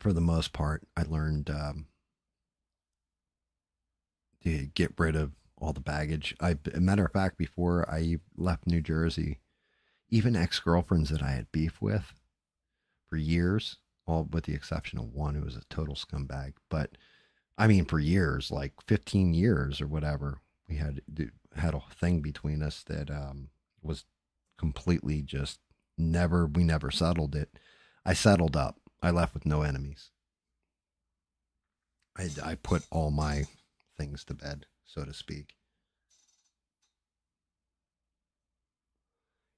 for the most part, I learned to get rid of all the baggage. A matter of fact, before I left New Jersey, even ex-girlfriends that I had beef with for years, all with the exception of one who was a total scumbag. But I mean, for years, like 15 years or whatever, we had a thing between us that was completely just never. We never settled it. I settled up. I left with no enemies. I put all my things to bed, so to speak.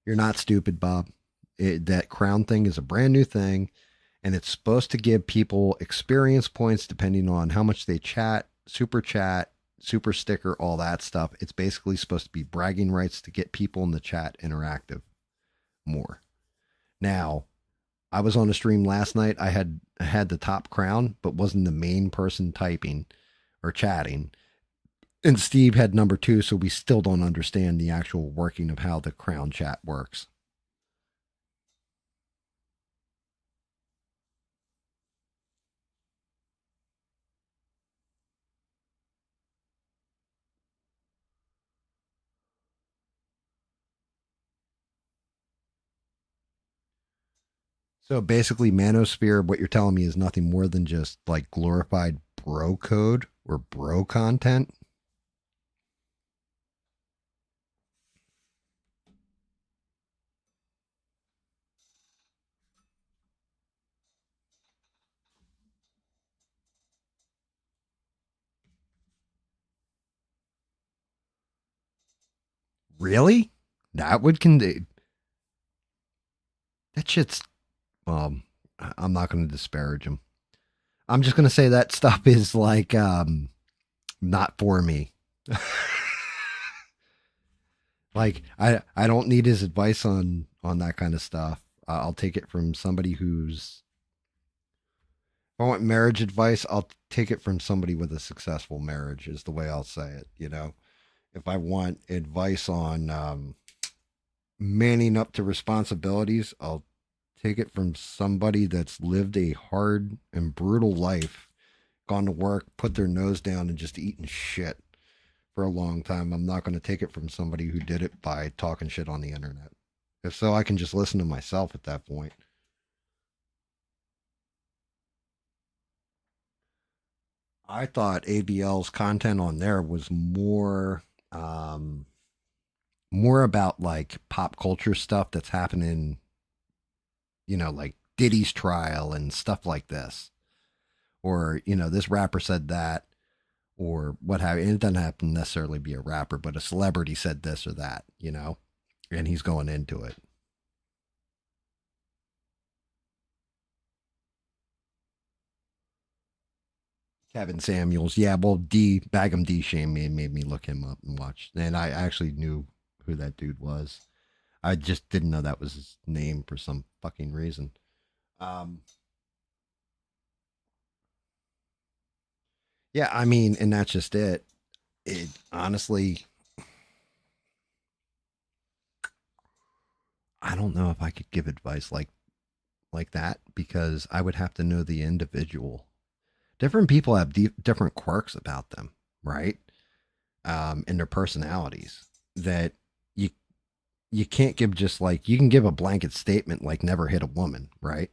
You're not stupid, Bob. That crown thing is a brand new thing, and it's supposed to give people experience points depending on how much they chat, super sticker, all that stuff. It's basically supposed to be bragging rights to get people in the chat interactive more. Now, I was on a stream last night. I had the top crown, but wasn't the main person typing or chatting. And Steve had number two, so we still don't understand the actual working of how the crown chat works. So basically, Manosphere, what you're telling me is nothing more than just like glorified bro code or bro content. Really? That would con that shit's well. I'm not going to disparage him. I'm just going to say that stuff is like not for me. Like I don't need his advice on that kind of stuff. I'll take it from somebody who's. If I want marriage advice, I'll take it from somebody with a successful marriage. Is the way I'll say it. You know, if I want advice on manning up to responsibilities, I'll take it from somebody that's lived a hard and brutal life, gone to work, put their nose down, and just eaten shit for a long time. I'm not going to take it from somebody who did it by talking shit on the internet. If so, I can just listen to myself at that point. I thought ABL's content on there was more about like pop culture stuff that's happening, like Diddy's trial and stuff like this. Or, this rapper said that, or what have you. And it doesn't have to necessarily be a rapper, but a celebrity said this or that, and he's going into it. Kevin Samuels. Yeah, well, D Bagum D Shame made me look him up and watch, and I actually knew who that dude was. I just didn't know that was his name for some fucking reason. Um, yeah, I mean, and that's just it. It honestly, I don't know if I could give advice like that because I would have to know the individual. Different people have different quirks about them, right? And their personalities that you you can't give just like you can give a blanket statement like never hit a woman, right?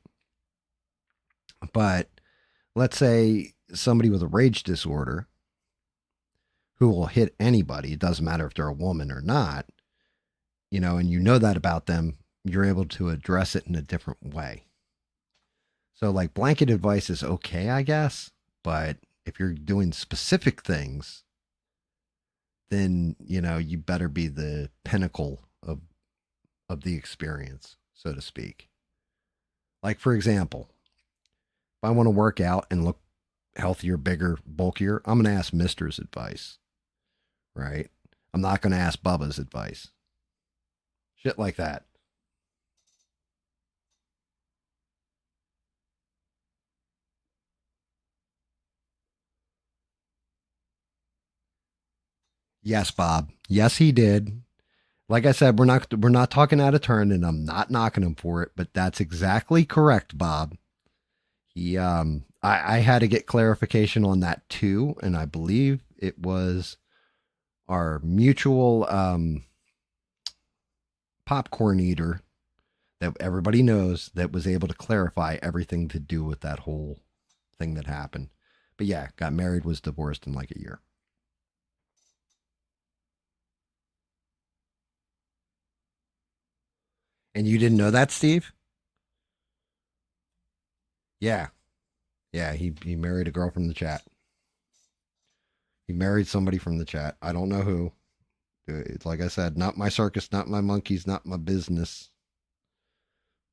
But let's say somebody with a rage disorder who will hit anybody, it doesn't matter if they're a woman or not, and you know that about them, you're able to address it in a different way. So like blanket advice is okay, I guess, but if you're doing specific things, then you better be the pinnacle of the experience, so to speak. Like for example, if I want to work out and look healthier, bigger, bulkier, I'm going to ask Mister's advice, right? I'm not going to ask Bubba's advice. Shit like that. Yes, Bob. Yes, he did. Like I said, we're not talking out of turn, and I'm not knocking him for it, but that's exactly correct, Bob. I had to get clarification on that too, and I believe it was our mutual popcorn eater that everybody knows that was able to clarify everything to do with that whole thing that happened. But yeah, got married, was divorced in like a year. And you didn't know that, Steve? Yeah, yeah. He married a girl from the chat. He married somebody from the chat. I don't know who. It's like I said, not my circus, not my monkeys, not my business.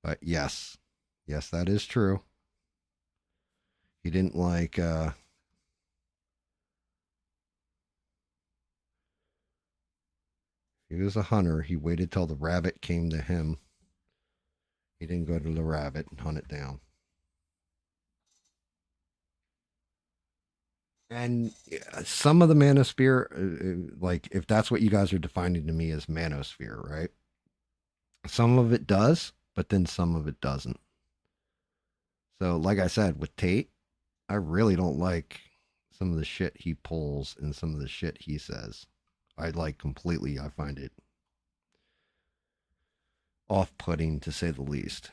But yes, yes, that is true. He didn't like. He was a hunter. He waited till the rabbit came to him. He didn't go to the rabbit and hunt it down. And some of the manosphere, like if that's what you guys are defining to me as manosphere, right? Some of it does, but then some of it doesn't. So, like I said, with Tate, I really don't like some of the shit he pulls and some of the shit he says. I like completely, I find it off putting to say the least.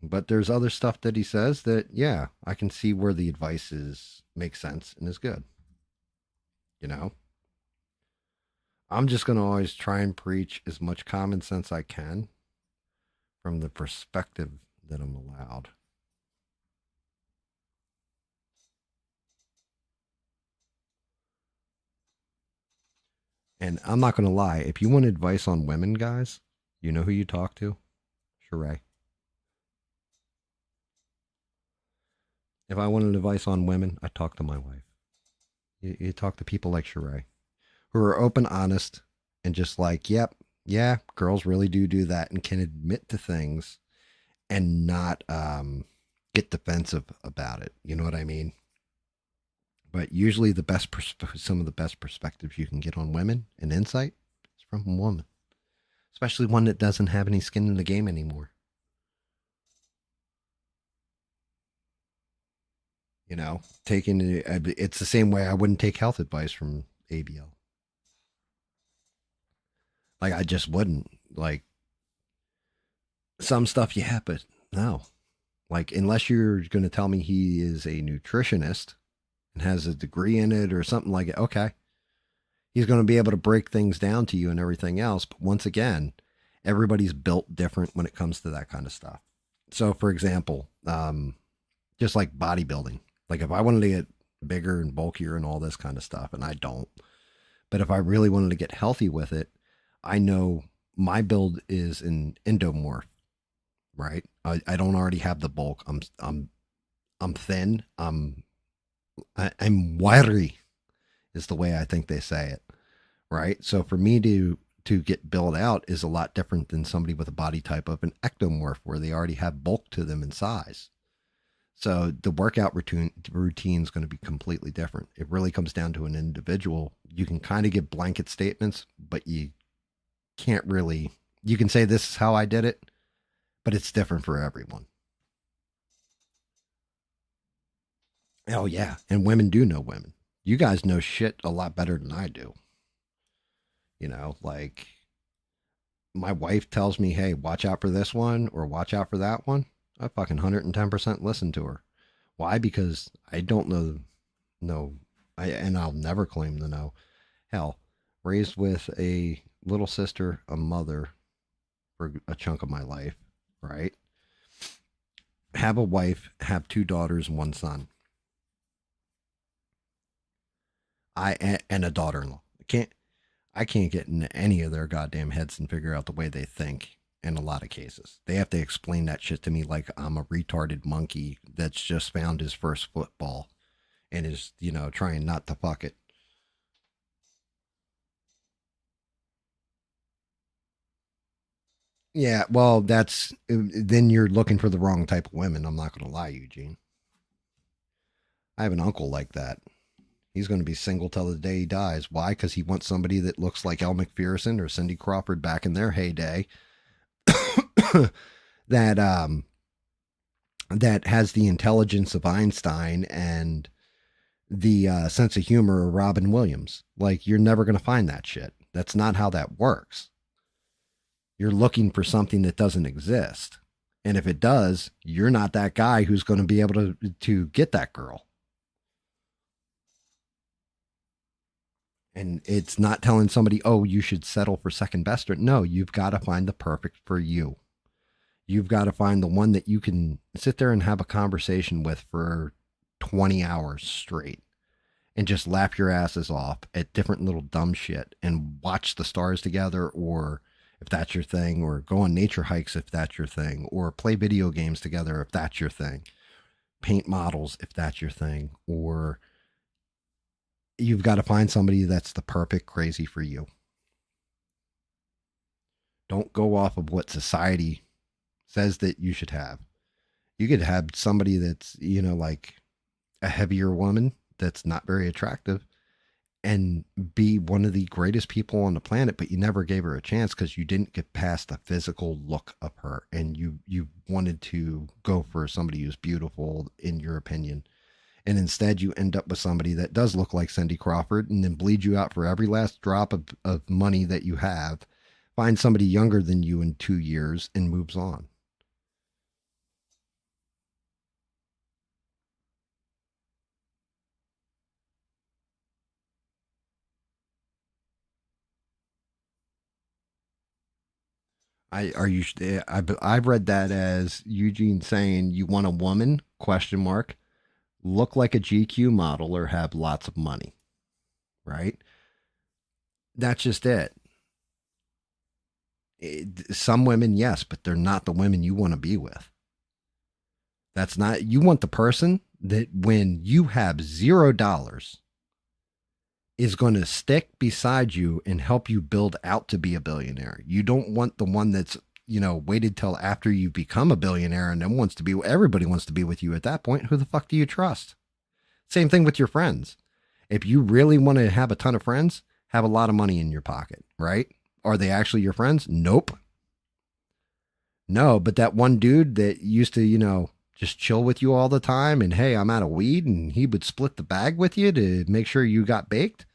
But there's other stuff that he says that, yeah, I can see where the advice is makes sense and is good. You know, I'm just going to always try and preach as much common sense I can from the perspective that I'm allowed. And I'm not going to lie, if you want advice on women, guys, you know who you talk to? Sheree. If I wanted advice on women, I talk to my wife. You talk to people like Sheree who are open, honest, and just like, yep, yeah, girls really do that and can admit to things and not get defensive about it. You know what I mean? But usually, some of the best perspectives you can get on women and insight is from a woman, especially one that doesn't have any skin in the game anymore. Taking it's the same way I wouldn't take health advice from ABL. Like I just wouldn't. Like some stuff, yeah, but no. Like unless you're going to tell me he is a nutritionist and has a degree in it or something like it, okay, he's going to be able to break things down to you and everything else. But once again, everybody's built different when it comes to that kind of stuff. So, for example, just like bodybuilding, like if I wanted to get bigger and bulkier and all this kind of stuff, and I don't, but if I really wanted to get healthy with it, I know my build is an endomorph, right? I don't already have the bulk. I'm thin. I'm I'm wiry is the way I think they say it, right? So for me to get built out is a lot different than somebody with a body type of an ectomorph where they already have bulk to them in size. So the workout routine is going to be completely different. It really comes down to an individual. You can kind of give blanket statements, but you can't really. You can say this is how I did it, but it's different for everyone. Oh yeah, and women do know women. You guys know shit a lot better than I do. Like my wife tells me, "Hey, watch out for this one or watch out for that one." I fucking 110% listen to her. Why? Because I don't know. No, and I'll never claim to know. Hell, raised with a little sister, a mother for a chunk of my life, right? Have a wife, have two daughters and one son. And a daughter-in-law. I can't get into any of their goddamn heads and figure out the way they think in a lot of cases. They have to explain that shit to me like I'm a retarded monkey that's just found his first football and is, trying not to fuck it. Yeah, well, that's then you're looking for the wrong type of women. I'm not going to lie, Eugene. I have an uncle like that. He's going to be single till the day he dies. Why? Because he wants somebody that looks like Elle Macpherson or Cindy Crawford back in their heyday. that that has the intelligence of Einstein and the sense of humor of Robin Williams. Like you're never going to find that shit. That's not how that works. You're looking for something that doesn't exist. And if it does, you're not that guy who's going to be able to get that girl. And it's not telling somebody, oh, you should settle for second best. Or no, you've got to find the perfect for you. You've got to find the one that you can sit there and have a conversation with for 20 hours straight and just laugh your asses off at different little dumb shit and watch the stars together, or if that's your thing, or go on nature hikes if that's your thing, or play video games together if that's your thing, paint models if that's your thing, or you've got to find somebody that's the perfect crazy for you. Don't go off of what society says that you should have. You could have somebody that's, like a heavier woman that's not very attractive and be one of the greatest people on the planet, but you never gave her a chance because you didn't get past the physical look of her, and you wanted to go for somebody who's beautiful in your opinion, and instead you end up with somebody that does look like Cindy Crawford and then bleed you out for every last drop of money that you have, find somebody younger than you in 2 years and moves on. I've read that as Eugene saying you want a woman question mark look like a GQ model or have lots of money, right? That's just some women, yes, but they're not the women you want to be with. That's not, you want the person that when you have $0 is going to stick beside you and help you build out to be a billionaire. You don't want the one that's, waited till after you become a billionaire and then wants to be, everybody wants to be with you at that point. Who the fuck do you trust? Same thing with your friends. If you really want to have a ton of friends, have a lot of money in your pocket, right? Are they actually your friends? Nope. No, but that one dude that used to, just chill with you all the time and hey, I'm out of weed and he would split the bag with you to make sure you got baked.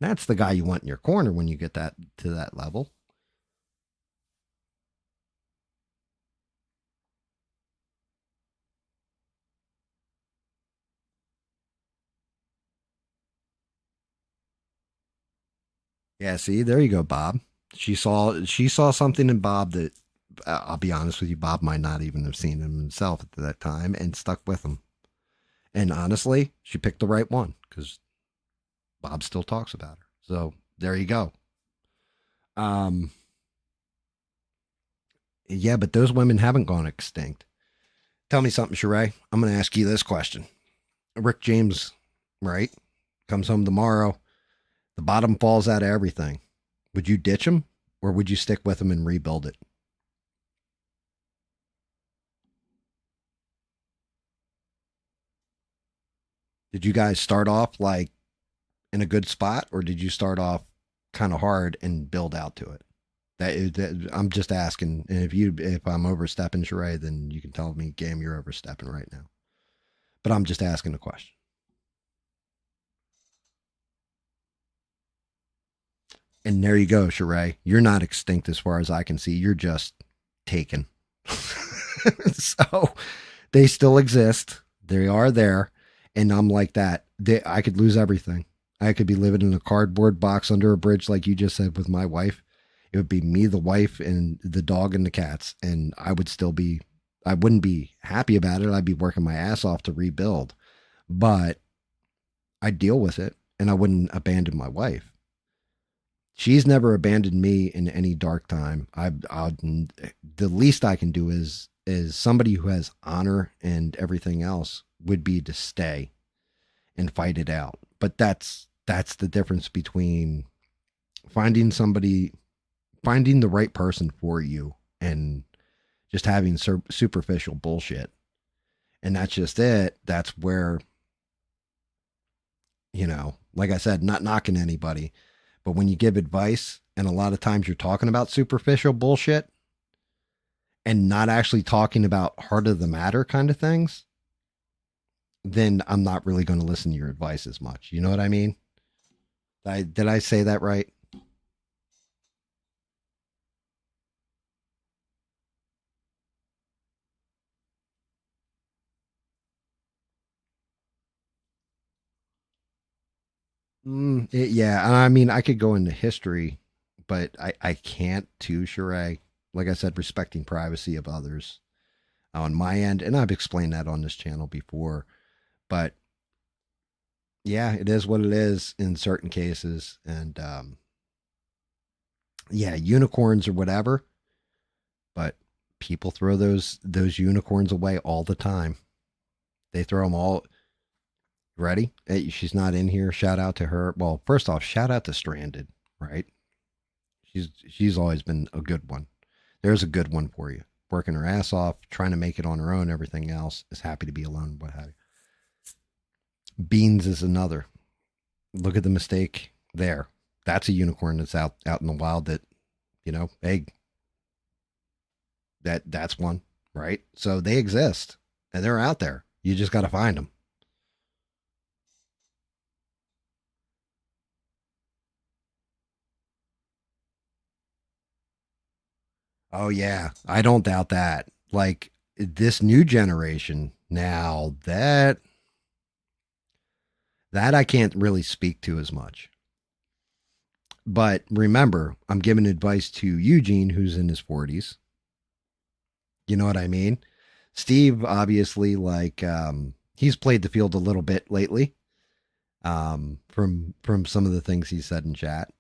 That's the guy you want in your corner when you get that to that level. Yeah, see, there you go, Bob. She saw something in Bob that I'll be honest with you, Bob might not even have seen him himself at that time and stuck with him. And honestly, she picked the right one because Bob still talks about her. So there you go. Um, yeah, but those women haven't gone extinct. Tell me something, Sheree. I'm going to ask you this question. Rick James right? Comes home tomorrow, the bottom falls out of everything. Would you ditch him or would you stick with him and rebuild it? Did you guys start off like in a good spot or did you start off kind of hard and build out to it? I'm just asking. And if I'm overstepping, Sheree, then you can tell me, Game, you're overstepping right now. But I'm just asking a question. And there you go, Sheree. You're not extinct as far as I can see. You're just taken. So they still exist. They are there. And I'm like that. I could lose everything. I could be living in a cardboard box under a bridge, like you just said, with my wife. It would be me, the wife, and the dog and the cats. And I wouldn't be happy about it. I'd be working my ass off to rebuild. But I'd deal with it and I wouldn't abandon my wife. She's never abandoned me in any dark time. The least I can do is somebody who has honor and everything else would be to stay and fight it out. But that's the difference between finding somebody, finding the right person for you, and just having superficial bullshit. And that's just it. That's where, like I said, not knocking anybody, but when you give advice and a lot of times you're talking about superficial bullshit and not actually talking about heart of the matter kind of things, then I'm not really going to listen to your advice as much. You know what I mean? Did I say that right? Yeah, I mean, I could go into history, but I can't too, Sheree. Like I said, respecting privacy of others on my end, and I've explained that on this channel before. But yeah, it is what it is in certain cases, and yeah, unicorns or whatever. But people throw those unicorns away all the time. They throw them all. Ready? Hey, she's not in here. Shout out to her. Well, first off, shout out to Stranded, right? She's always been a good one. There's a good one for you. Working her ass off, trying to make it on her own, everything else, is happy to be alone, what have you. Beans is another. Look at the mistake there. That's a unicorn that's out in the wild that, hey, that's one, right? So they exist and they're out there. You just got to find them. Oh yeah, I don't doubt that. Like this new generation now, that I can't really speak to as much. But remember, I'm giving advice to Eugene, who's in his 40s. You know what I mean? Steve, obviously, like he's played the field a little bit lately, from some of the things he said in chat,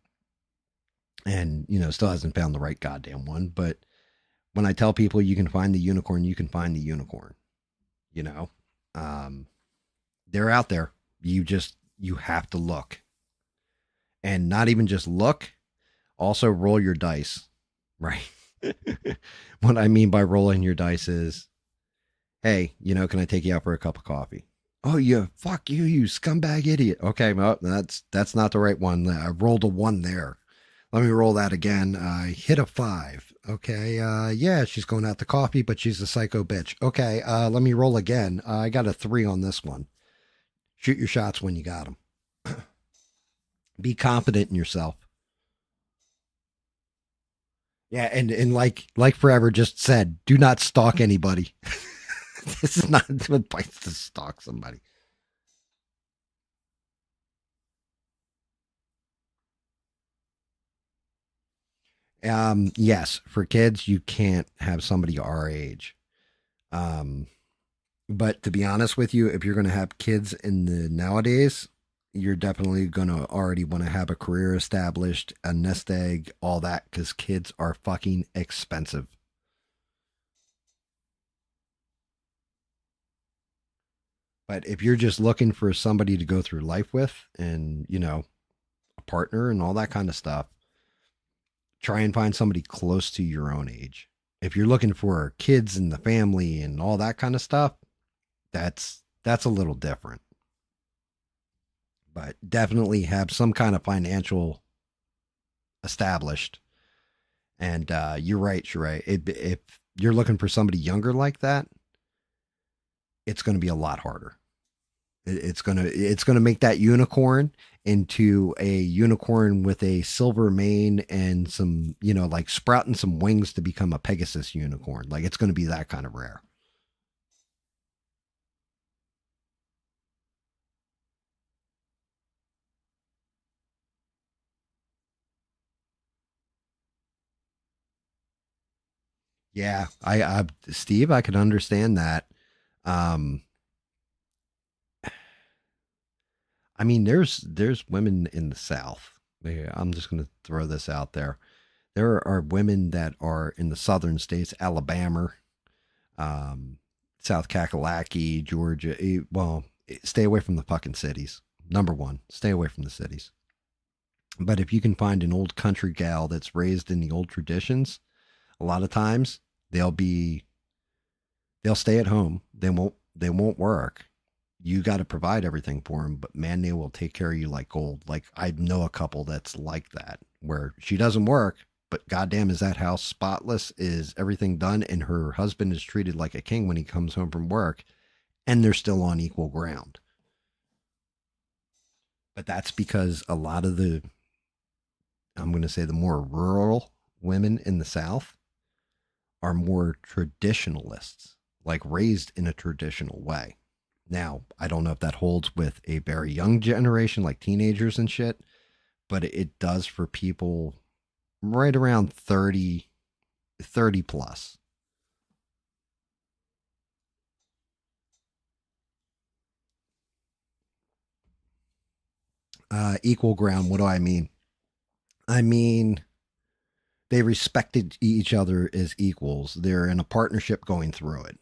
and still hasn't found the right goddamn one. But when I tell people you can find the unicorn, you can find the unicorn. You know, um, they're out there. You have to look, and not even just look. Also, roll your dice, right? What I mean by rolling your dice is, hey, can I take you out for a cup of coffee? Oh, you fuck you, you scumbag idiot. Okay, well, that's not the right one. I rolled a one there. Let me roll that again. I hit a five. Okay, yeah, she's going out to coffee, but she's a psycho bitch. Okay, let me roll again. I got a three on this one. Shoot your shots when you got them. Be confident in yourself. Yeah, and like Forever just said, do not stalk anybody. This is not advice to stalk somebody. Yes, for kids, you can't have somebody our age. Um, but to be honest with you, if you're going to have kids in the nowadays, you're definitely going to already want to have a career established, a nest egg, all that, because kids are fucking expensive. But if you're just looking for somebody to go through life with and, a partner and all that kind of stuff, try and find somebody close to your own age. If you're looking for kids and the family and all that kind of stuff, that's a little different. But definitely have some kind of financial established. And you're right, Sheree. If you're looking for somebody younger like that, it's going to be a lot harder. It's gonna make that unicorn into a unicorn with a silver mane and some, like sprouting some wings to become a Pegasus unicorn. Like it's gonna be that kind of rare. Yeah, Steve, I can understand that. Um, I mean, there's women in the South. Yeah, I'm just gonna throw this out there. There are women that are in the southern states, Alabama, um, South Kakalaki, Georgia. Well, stay away from the fucking cities. Number one, stay away from the cities. But if you can find an old country gal that's raised in the old traditions, a lot of times they'll be they'll stay at home. They won't work. You got to provide everything for them, but man, they will take care of you like gold. Like I know a couple that's like that, where she doesn't work, but goddamn, is that house spotless? Is everything done? And her husband is treated like a king when he comes home from work, and they're still on equal ground. But that's because a lot of I'm going to say, the more rural women in the South are more traditionalists, like raised in a traditional way. Now, I don't know if that holds with a very young generation, like teenagers and shit, but it does for people right around 30 plus. Equal ground, what do I mean? I mean, they respected each other as equals. They're in a partnership going through it.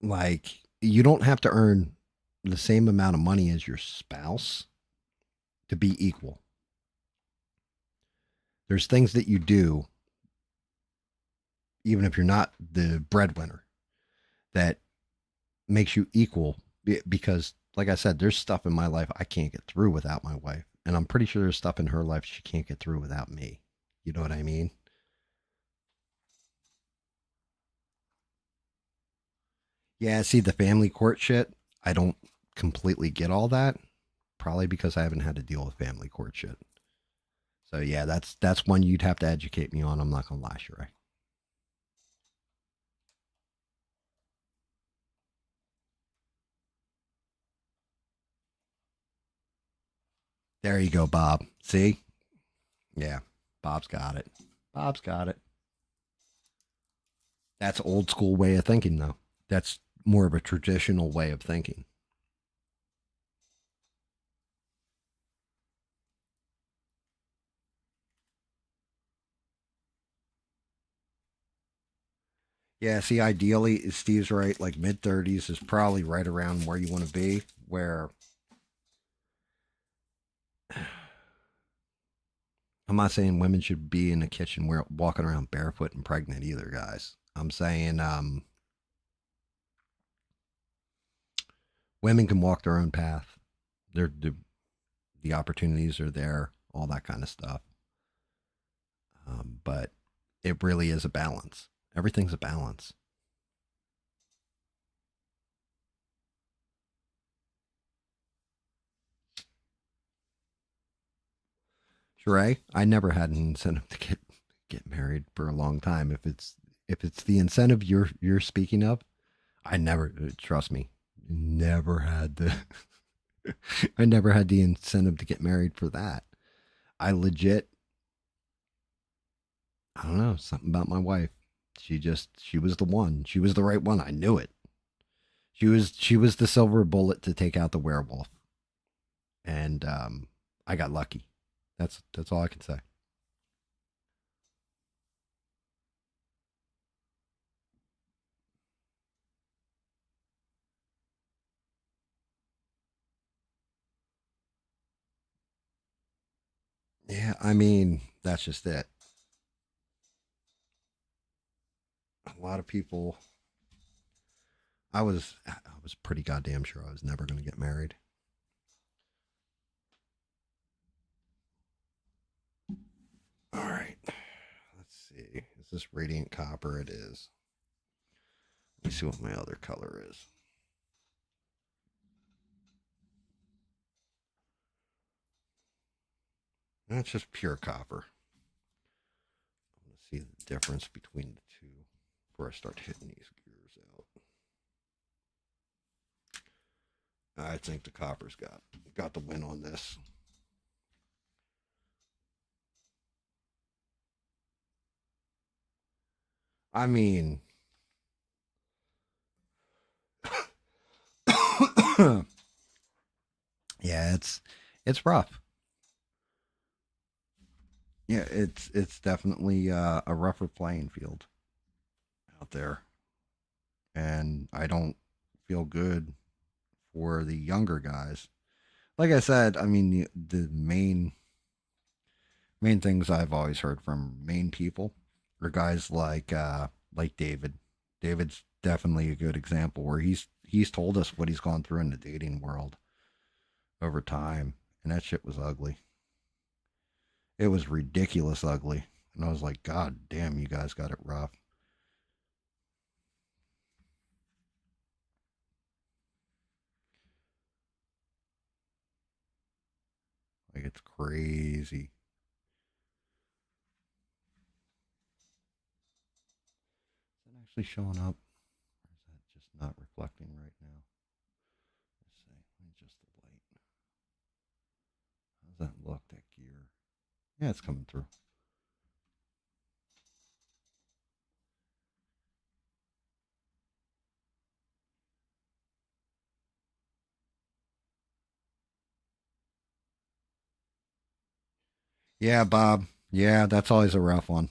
Like, you don't have to earn the same amount of money as your spouse to be equal. There's things that you do, even if you're not the breadwinner, that makes you equal because, like I said, there's stuff in my life I can't get through without my wife. And I'm pretty sure there's stuff in her life she can't get through without me. You know what I mean? Yeah, see, the family court shit, I don't completely get all that. Probably because I haven't had to deal with family court shit. So yeah, that's one you'd have to educate me on. I'm not gonna lie, Sheree. There you go, Bob. See? Yeah, Bob's got it. Bob's got it. That's old school way of thinking, though. That's more of a traditional way of thinking. Yeah, see, ideally, Steve's right. Like mid 30s is probably right around where you want to be. Where I'm not saying women should be in the kitchen where walking around barefoot and pregnant either, guys. I'm saying women can walk their own path. They're the opportunities are there, all that kind of stuff. But it really is a balance. Everything's a balance. Sheree, I never had an incentive to get married for a long time. If it's the incentive you're speaking of, I never trust me. Never had the I never had the incentive to get married for that. I legit I don't know, something about my wife. She was the one. She was the right one. I knew it. She was the silver bullet to take out the werewolf. And I got lucky. That's all I can say. Yeah, I mean, that's just it. A lot of people. I was pretty goddamn sure I was never going to get married. All right. Let's see. Is this radiant copper? It is. Let me see what my other color is. That's just pure copper. I'm going to see the difference between the two before I start hitting these gears out. I think the copper's got the win on this. I mean, yeah, it's rough. Yeah, it's definitely a rougher playing field out there, and I don't feel good for the younger guys. Like I said, I mean the main things I've always heard from main people are guys like David. David's definitely a good example where he's told us what he's gone through in the dating world over time, and that shit was ugly. It was ridiculous ugly, and I was like, God damn, you guys got it rough. Like it's crazy. Is that actually showing up? Or is that just not reflecting right now? Let's see. Let me adjust the light. How's that look, that gear? Yeah, it's coming through. Yeah, Bob. Yeah, that's always a rough one.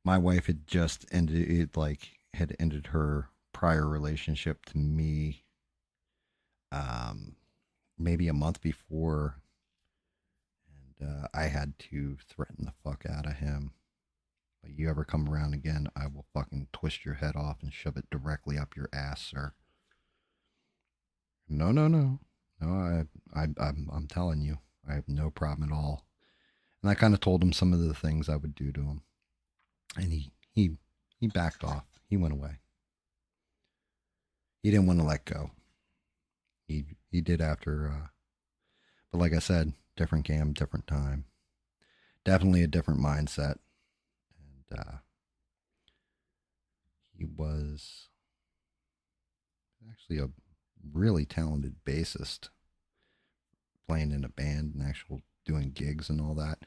My wife had just ended it, like, had ended her prior relationship to me um, maybe a month before, and I had to threaten the fuck out of him. Like, you ever come around again, I will fucking twist your head off and shove it directly up your ass, sir. No, no, no, no. I'm telling you, I have no problem at all. And I kind of told him some of the things I would do to him, and he backed off. He went away. He didn't want to let go. He did after, but like I said, different game, different time. Definitely a different mindset, and he was actually a really talented bassist, playing in a band and actual doing gigs and all that.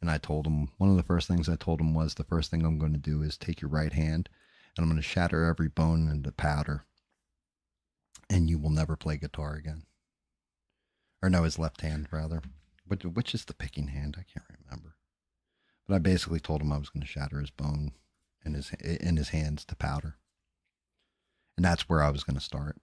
And I told him, one of the first things I told him was, the first thing I'm going to do is take your right hand and I'm going to shatter every bone into powder, and you will never play guitar again. Or no, his left hand rather. Which is the picking hand? I can't remember. But I basically told him I was going to shatter his bone in his hands to powder, and that's where I was going to start.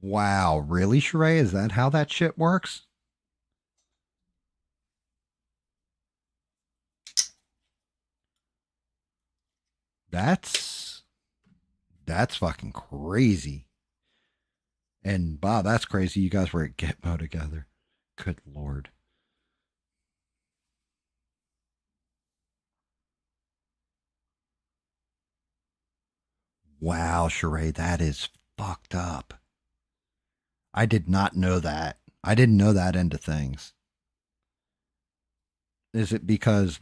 Wow, really, Sheree? Is that how that shit works? That's that's fucking crazy. And wow, that's crazy. You guys were at Gitmo together. Good lord. Wow, Sheree, that is fucked up. I did not know that. I didn't know that end of things. Is it because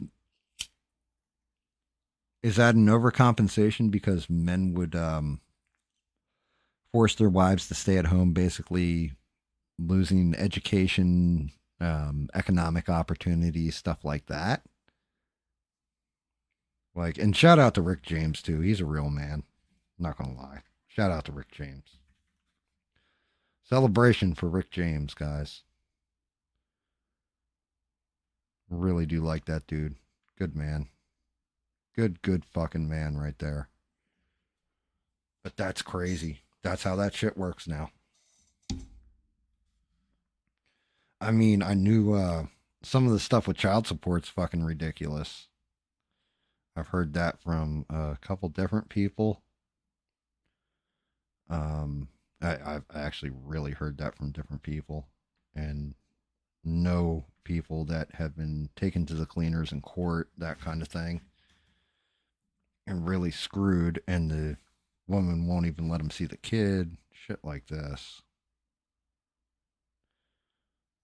is that an overcompensation because men would force their wives to stay at home, basically losing education, economic opportunities, stuff like that? Like, and shout out to Rick James too. He's a real man. I'm not gonna lie. Shout out to Rick James. Celebration for Rick James, guys. Really do like that dude. Good man. Good fucking man right there. But that's crazy. That's how that shit works now. I mean, I knew some of the stuff with child support's fucking ridiculous. I've heard that from a couple different people. Um, I've actually really heard that from different people, and know people that have been taken to the cleaners in court, that kind of thing, and really screwed, and the woman won't even let them see the kid. Shit like this.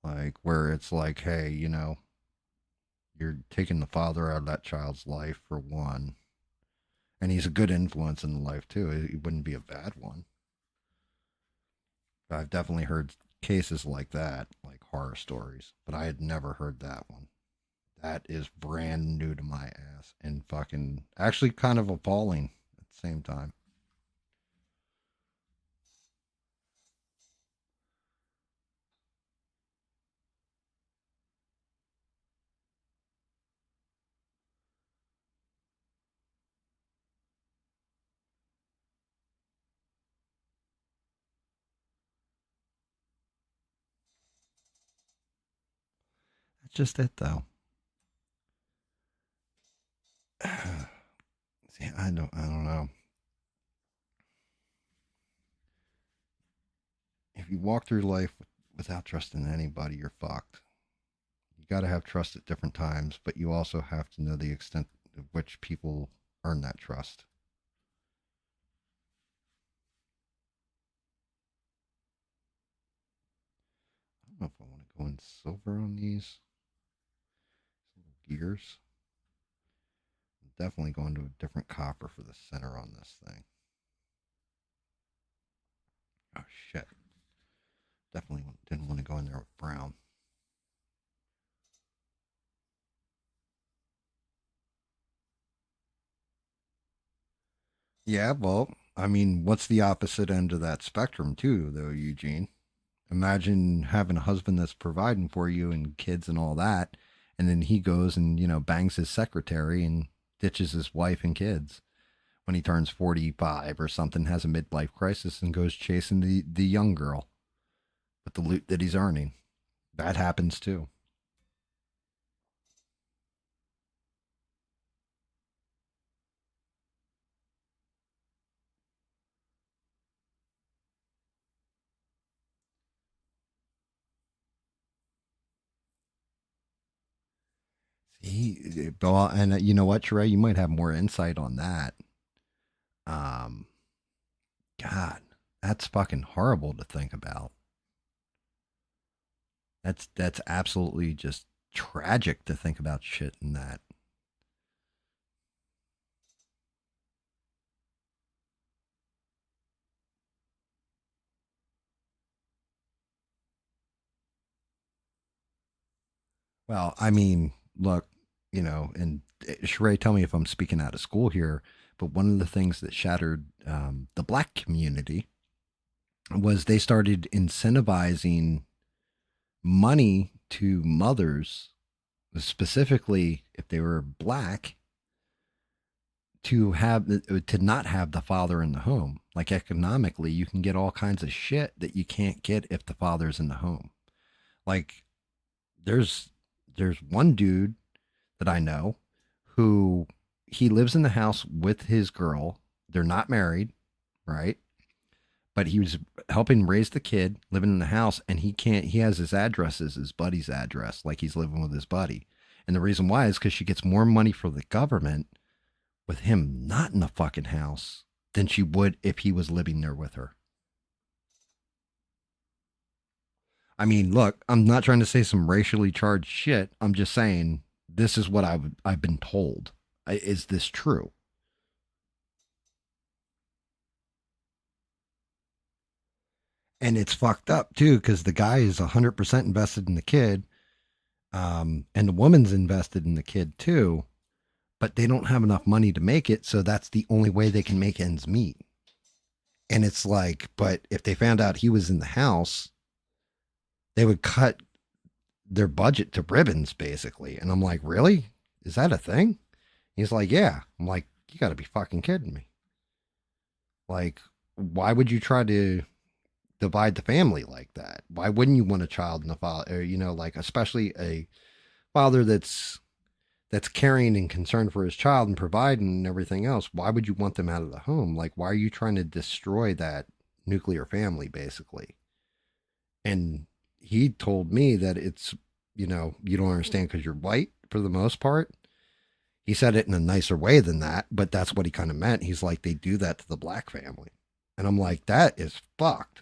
Like, where it's like, hey, you're taking the father out of that child's life for one. And he's a good influence in the life, too. He wouldn't be a bad one. I've definitely heard cases like that, like horror stories, but I had never heard that one. That is brand new to my ass and fucking actually kind of appalling at the same time. That's just it, though. See, I don't know. If you walk through life without trusting anybody, you're fucked. You got to have trust at different times, but you also have to know the extent of which people earn that trust. I don't know if I want to go in silver on these gears. I'm definitely going to a different copper for the center on this thing. Oh shit! Definitely didn't want to go in there with brown. Yeah, well, I mean, what's the opposite end of that spectrum, too, though, Eugene? Imagine having a husband that's providing for you and kids and all that, and then he goes and, bangs his secretary and ditches his wife and kids when he turns 45 or something, has a midlife crisis, and goes chasing the young girl with the loot that he's earning. That happens too. Well, and you know what, Trey? You might have more insight on that. Um, God, that's fucking horrible to think about. That's absolutely just tragic to think about shit in that. Well, I mean, look, and Sheree, tell me if I'm speaking out of school here, but one of the things that shattered the black community was they started incentivizing money to mothers, specifically if they were black, to not have the father in the home. Like economically, you can get all kinds of shit that you can't get if the father's in the home. Like there's there's one dude that I know who he lives in the house with his girl. They're not married, right? But he was helping raise the kid, living in the house, and he has his address as his buddy's address, like he's living with his buddy. And the reason why is because she gets more money for the government with him not in the fucking house than she would if he was living there with her. I mean, look, I'm not trying to say some racially charged shit. I'm just saying this is what I've been told. Is this true? And it's fucked up too because the guy is 100% invested in the kid, and the woman's invested in the kid too. But they don't have enough money to make it, so that's the only way they can make ends meet. And it's like, but if they found out he was in the house, they would cut their budget to ribbons, basically. And I'm like, really? Is that a thing? He's like, yeah. I'm like, you got to be fucking kidding me. Like, why would you try to divide the family like that? Why wouldn't you want a child and a father, or, like especially a father that's caring and concerned for his child and providing and everything else? Why would you want them out of the home? Like, why are you trying to destroy that nuclear family, basically? And he told me that it's, you don't understand because you're white for the most part. He said it in a nicer way than that, but that's what he kind of meant. He's like, they do that to the black family. And I'm like, that is fucked.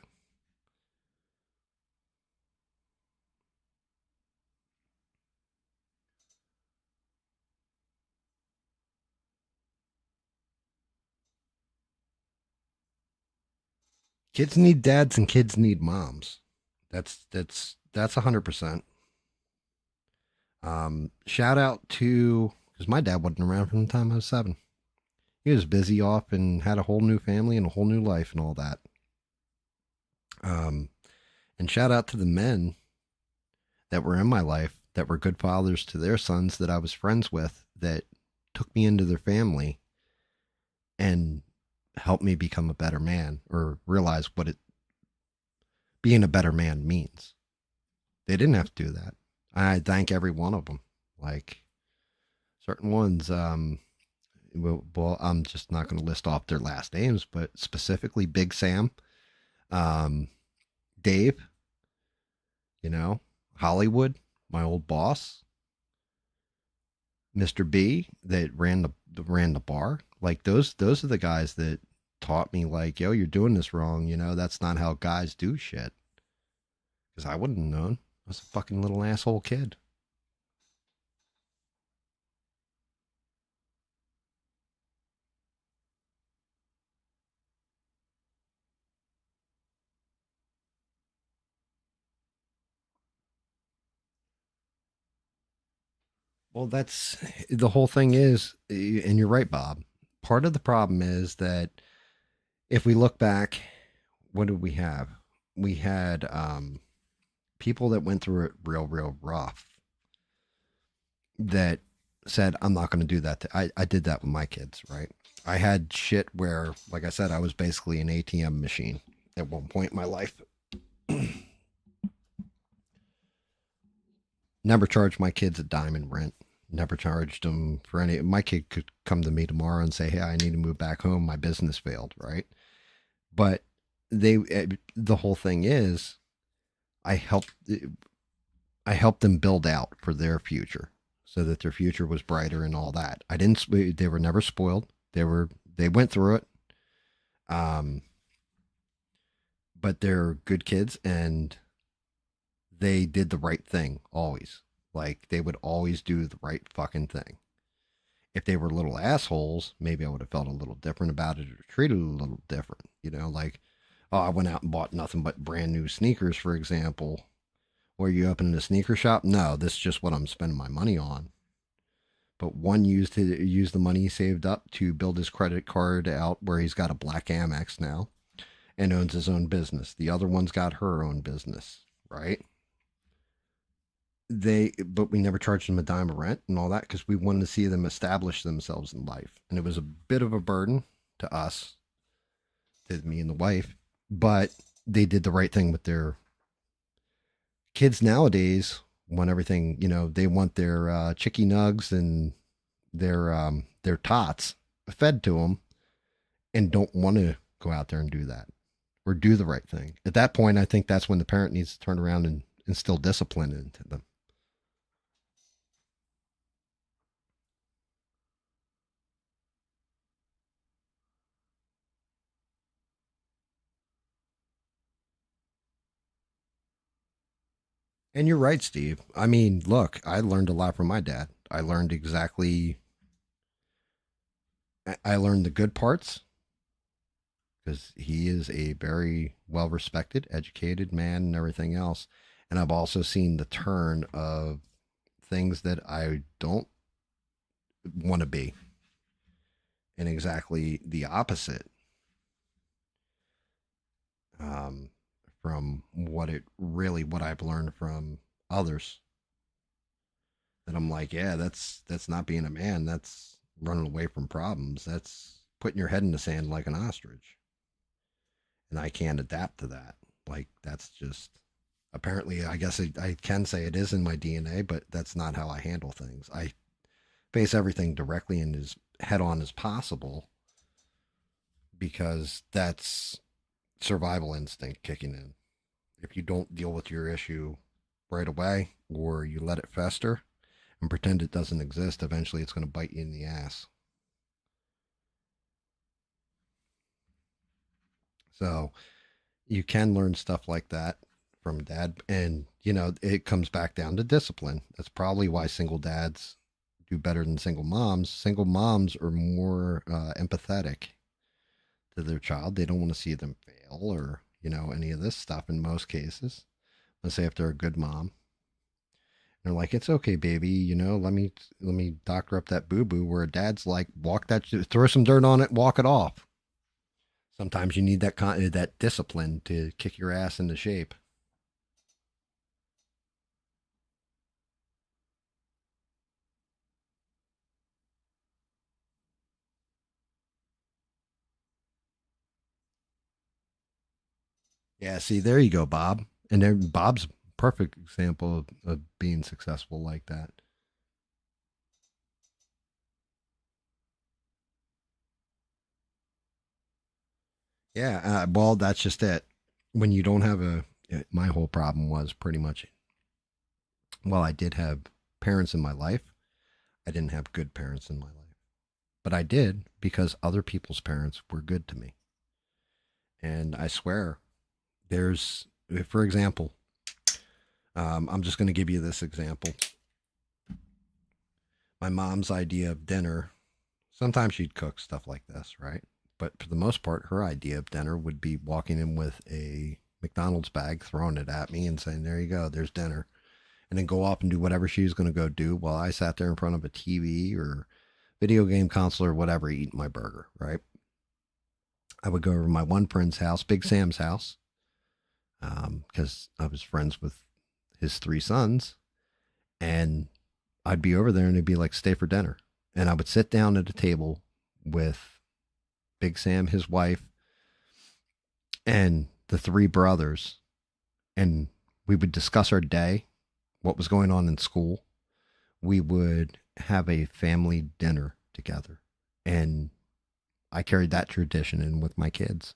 Kids need dads and kids need moms. That's 100%. Shout out to, because my dad wasn't around from the time I was 7. He was busy off and had a whole new family and a whole new life and all that. Um, and shout out to the men that were in my life that were good fathers to their sons that I was friends with that took me into their family and helped me become a better man or realize what it being a better man means. They didn't have to do that. I thank every one of them. Like certain ones, well, I'm just not going to list off their last names, but specifically Big Sam, um, Dave, you know, Hollywood, my old boss, Mr. B that ran the bar. Like those are the guys that taught me like, yo, you're doing this wrong. That's not how guys do shit. Because I wouldn't have known. I was a fucking little asshole kid. Well, that's the whole thing is, and you're right, Bob. Part of the problem is that if we look back, what did we have? We had people that went through it real rough that said, I'm not going to do that. I did that with my kids, right? I had shit where, like I said, I was basically an ATM machine at one point in my life. Never charged my kids a dime in rent. Never charged them for any. My kid could come to me tomorrow and say, "Hey, I need to move back home. My business failed." Right? But the whole thing is, I helped. I helped them build out for their future, so that their future was brighter and all that. I didn't. They were never spoiled. They went through it. Um, but they're good kids and they did the right thing always. Like they would always do the right fucking thing. If they were little assholes, maybe I would have felt a little different about it or treated it a little different. Like, oh, I went out and bought nothing but brand new sneakers, for example. Or you opening a sneaker shop? No, this is just what I'm spending my money on. But one used the money he saved up to build his credit card out where he's got a black Amex now and owns his own business. The other one's got her own business, right? But we never charged them a dime of rent and all that because we wanted to see them establish themselves in life. And it was a bit of a burden to us, to me and the wife, but they did the right thing with their kids nowadays. Want everything, they want their chicky nugs and their tots fed to them and don't want to go out there and do that or do the right thing. At that point, I think that's when the parent needs to turn around and instill discipline into them. And you're right, Steve. I mean, look, I learned a lot from my dad. I learned the good parts because he is a very well respected, educated man and everything else. And I've also seen the turn of things that I don't want to be and exactly the opposite, um, from what I've learned from others. And I'm like, yeah, that's not being a man. That's running away from problems. That's putting your head in the sand like an ostrich. And I can't adapt to that. Like that's just apparently, I guess I can say it is in my DNA, but that's not how I handle things. I face everything directly and as head on as possible because that's survival instinct kicking in. If you don't deal with your issue right away or you let it fester and pretend it doesn't exist, eventually it's going to bite you in the ass. So you can learn stuff like that from dad. And, it comes back down to discipline. That's probably why single dads do better than single moms. Single moms are more empathetic to their child. They don't want to see them fail or, any of this stuff in most cases. Let's say if they're a good mom. They're like, it's okay, baby. Let me doctor up that boo boo. Where a dad's like, walk that, throw some dirt on it, walk it off. Sometimes you need that discipline to kick your ass into shape. Yeah, see, there you go, Bob. And then Bob's a perfect example of being successful like that. Yeah, well, that's just it. When you don't have my whole problem was pretty much, well, I did have parents in my life. I didn't have good parents in my life, but I did because other people's parents were good to me. And I swear, there's, for example, I'm just going to give you this example. My mom's idea of dinner, sometimes she'd cook stuff like this, right? But for the most part, her idea of dinner would be walking in with a McDonald's bag, throwing it at me, and saying, there you go, there's dinner. And then go off and do whatever she was going to go do while I sat there in front of a TV or video game console or whatever, eating my burger, right? I would go over to my one friend's house, Big Sam's house, because I was friends with his three sons. And I'd be over there and it'd be like, stay for dinner. And I would sit down at a table with Big Sam, his wife, and the three brothers. And we would discuss our day, what was going on in school. We would have a family dinner together. And I carried that tradition in with my kids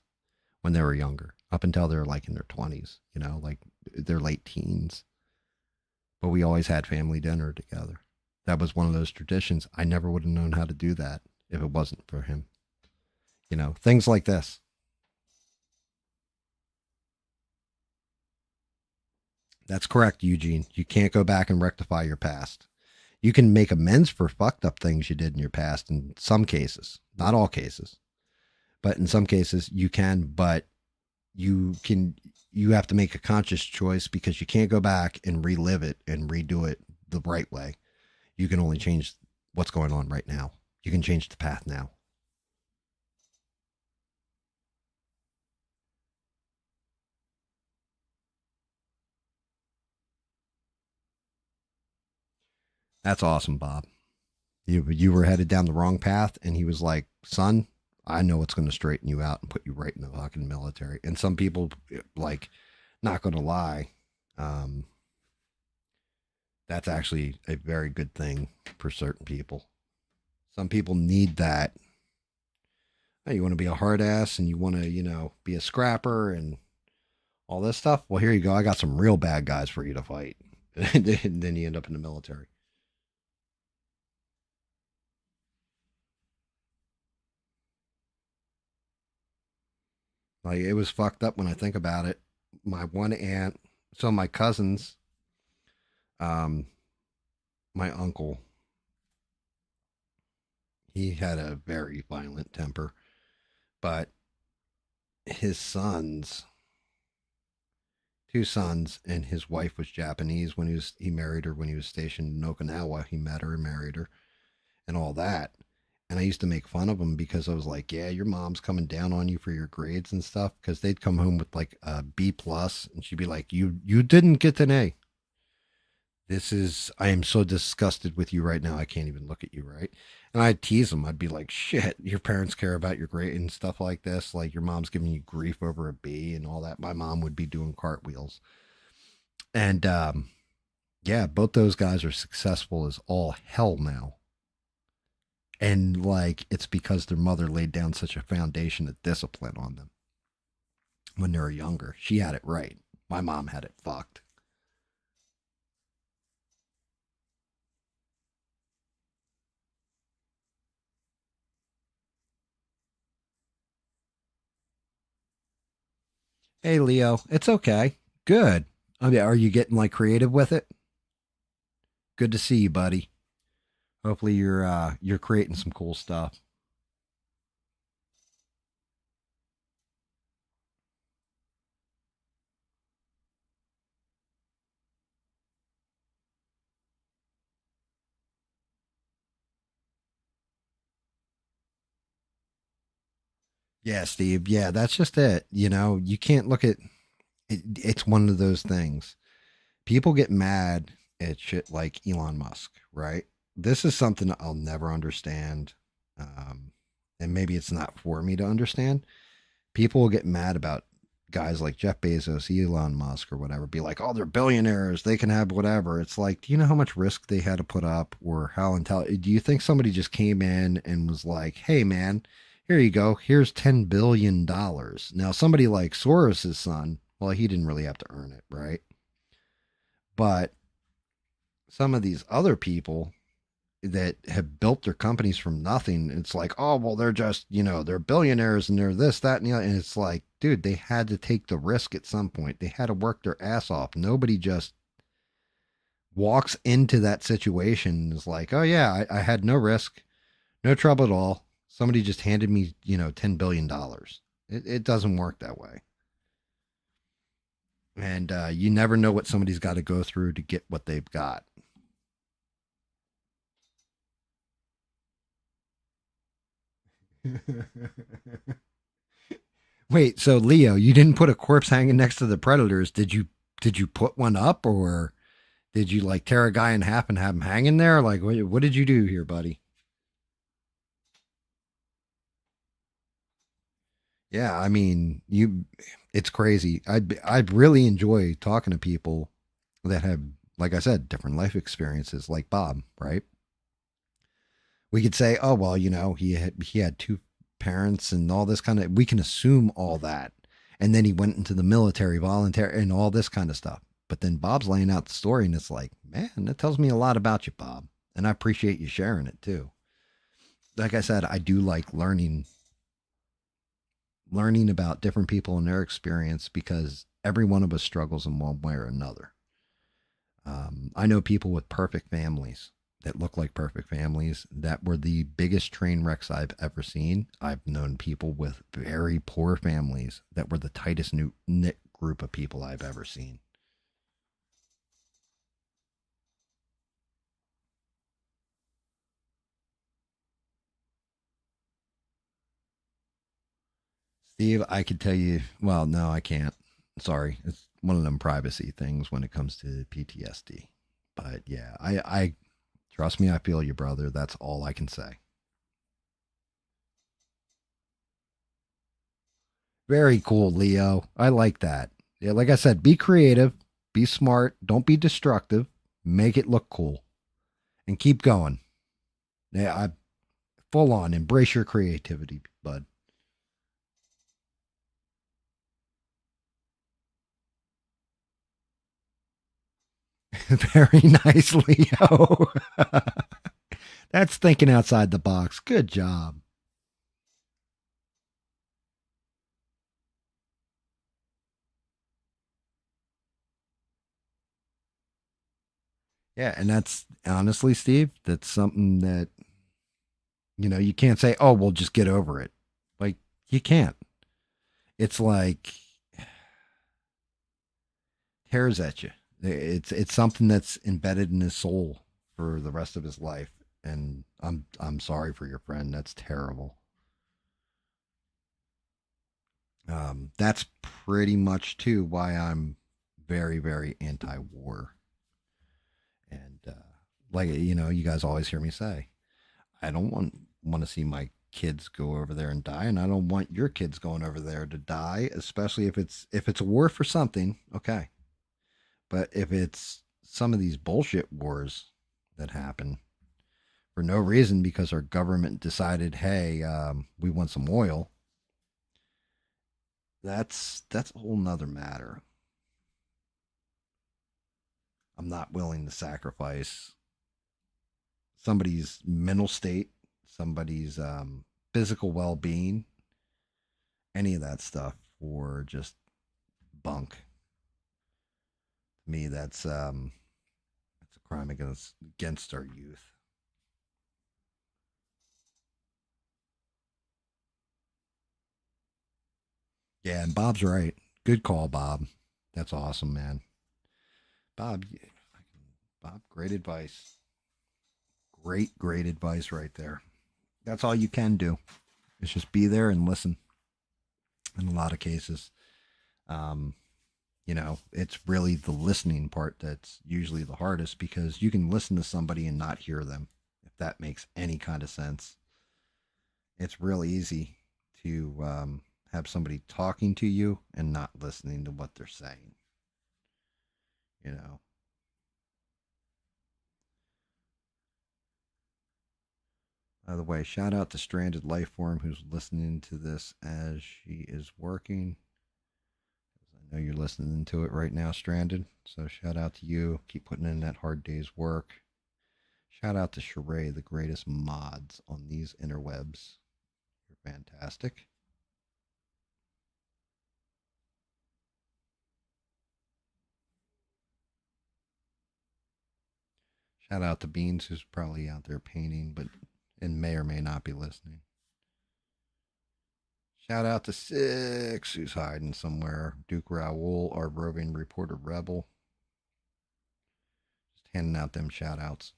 when they were younger, up until they were like in their 20s, like their late teens. But we always had family dinner together. That was one of those traditions. I never would have known how to do that if it wasn't for him. Things like this. That's correct, Eugene. You can't go back and rectify your past. You can make amends for fucked up things you did in your past in some cases, not all cases, but in some cases you can, but you have to make a conscious choice because you can't go back and relive it and redo it the right way. You can only change what's going on right now. You can change the path now. That's awesome, Bob. You were headed down the wrong path, and he was like, "Son, I know what's going to straighten you out and put you right in the fucking military." And some people, like, not going to lie, um, that's actually a very good thing for certain people. Some people need that. Hey, you want to be a hard ass and you want to, be a scrapper and all this stuff. Well, here you go. I got some real bad guys for you to fight. And then you end up in the military. Like it was fucked up when I think about it. My one aunt, so my cousins, um, my uncle, he had a very violent temper, but his sons, two sons, and his wife was Japanese when he married her when he was stationed in Okinawa. He met her and married her and all that. And I used to make fun of him because I was like, "Yeah, your mom's coming down on you for your grades and stuff." Because they'd come home with like a B plus, and she'd be like, "You didn't get an A." I am so disgusted with you right now. I can't even look at you, right? And I'd tease them. I'd be like, shit, your parents care about your grade and stuff like this. Like your mom's giving you grief over a B and all that. My mom would be doing cartwheels. And yeah, both those guys are successful as all hell now. And like, it's because their mother laid down such a foundation of discipline on them when they were younger. She had it right. My mom had it fucked. Hey, Leo, it's okay. Good. I mean, are you getting like creative with it? Good to see you, buddy. Hopefully you're creating some cool stuff. Yeah, Steve. Yeah, that's just it. You know, you can't look at it. It's one of those things. People get mad at shit like Elon Musk, right? This is something I'll never understand. Um, and maybe it's not for me to understand. People will get mad about guys like Jeff Bezos, Elon Musk, or whatever, be like, oh, they're billionaires. They can have whatever. It's like, do you know how much risk they had to put up or how intelligent? Do you think somebody just came in and was like, hey, man, here you go. Here's $10 billion. Now, somebody like Soros's son, well, he didn't really have to earn it, right? But some of these other people that have built their companies from nothing. It's like, oh, well, they're just, they're billionaires and they're this, that, and the other. And it's like, dude, they had to take the risk at some point. They had to work their ass off. Nobody just walks into that situation and is like, oh, yeah, I had no risk, no trouble at all. Somebody just handed me, $10 billion. It doesn't work that way. And you never know what somebody's got to go through to get what they've got. Wait, so Leo, you didn't put a corpse hanging next to the predators. Did you put one up or did you like tear a guy in half and have him hanging there? Like what did you do here, buddy? Yeah, I mean, you it's crazy. I'd really enjoy talking to people that have, like I said, different life experiences like Bob, right? We could say, "Oh, well, he had two parents and all this kind of we can assume all that." And then he went into the military, voluntary and all this kind of stuff. But then Bob's laying out the story and it's like, "Man, that tells me a lot about you, Bob." And I appreciate you sharing it too. Like I said, I do like learning about different people and their experience because every one of us struggles in one way or another. I know people with perfect families that look like perfect families that were the biggest train wrecks I've ever seen. I've known people with very poor families that were the tightest knit group of people I've ever seen. Steve, I could tell you, well, no, I can't. Sorry. It's one of them privacy things when it comes to PTSD. But yeah, I trust me, I feel you, brother. That's all I can say. Very cool, Leo. I like that. Yeah, like I said, be creative, be smart, don't be destructive, make it look cool, and keep going. Yeah, I full on embrace your creativity, bud. Very nice, Leo. That's thinking outside the box. Good job. Yeah, and that's honestly, Steve, that's something that you can't say, "Oh, well, just get over it." Like you can't. It's like tears at you. It's something that's embedded in his soul for the rest of his life. And I'm sorry for your friend. That's terrible. That's pretty much too why I'm very very anti-war. Like, you guys always hear me say, I don't want to see my kids go over there and die, and I don't want your kids going over there to die, especially if it's a war for something, okay. But if it's some of these bullshit wars that happen for no reason because our government decided, hey, we want some oil, that's a whole nother matter. I'm not willing to sacrifice somebody's mental state, somebody's physical well being, any of that stuff for just bunk. To me, that's a crime against our youth. Yeah, and Bob's right. Good call, Bob. That's awesome, man. Bob, Bob, great advice. Great advice right there. That's all you can do. Is just be there and listen. In a lot of cases, um, it's really the listening part that's usually the hardest because you can listen to somebody and not hear them. If that makes any kind of sense, it's real easy to have somebody talking to you and not listening to what they're saying. You know. By the way, shout out to Stranded Lifeform who's listening to this as she is working. I know you're listening to it right now, Stranded. So shout out to you. Keep putting in that hard day's work. Shout out to Sheree, the greatest mods on these interwebs. You're fantastic. Shout out to Beans, who's probably out there painting, but and may or may not be listening. Shout out to Six, who's hiding somewhere. Duke Raoul, our roving reporter rebel. Just handing out them shout outs.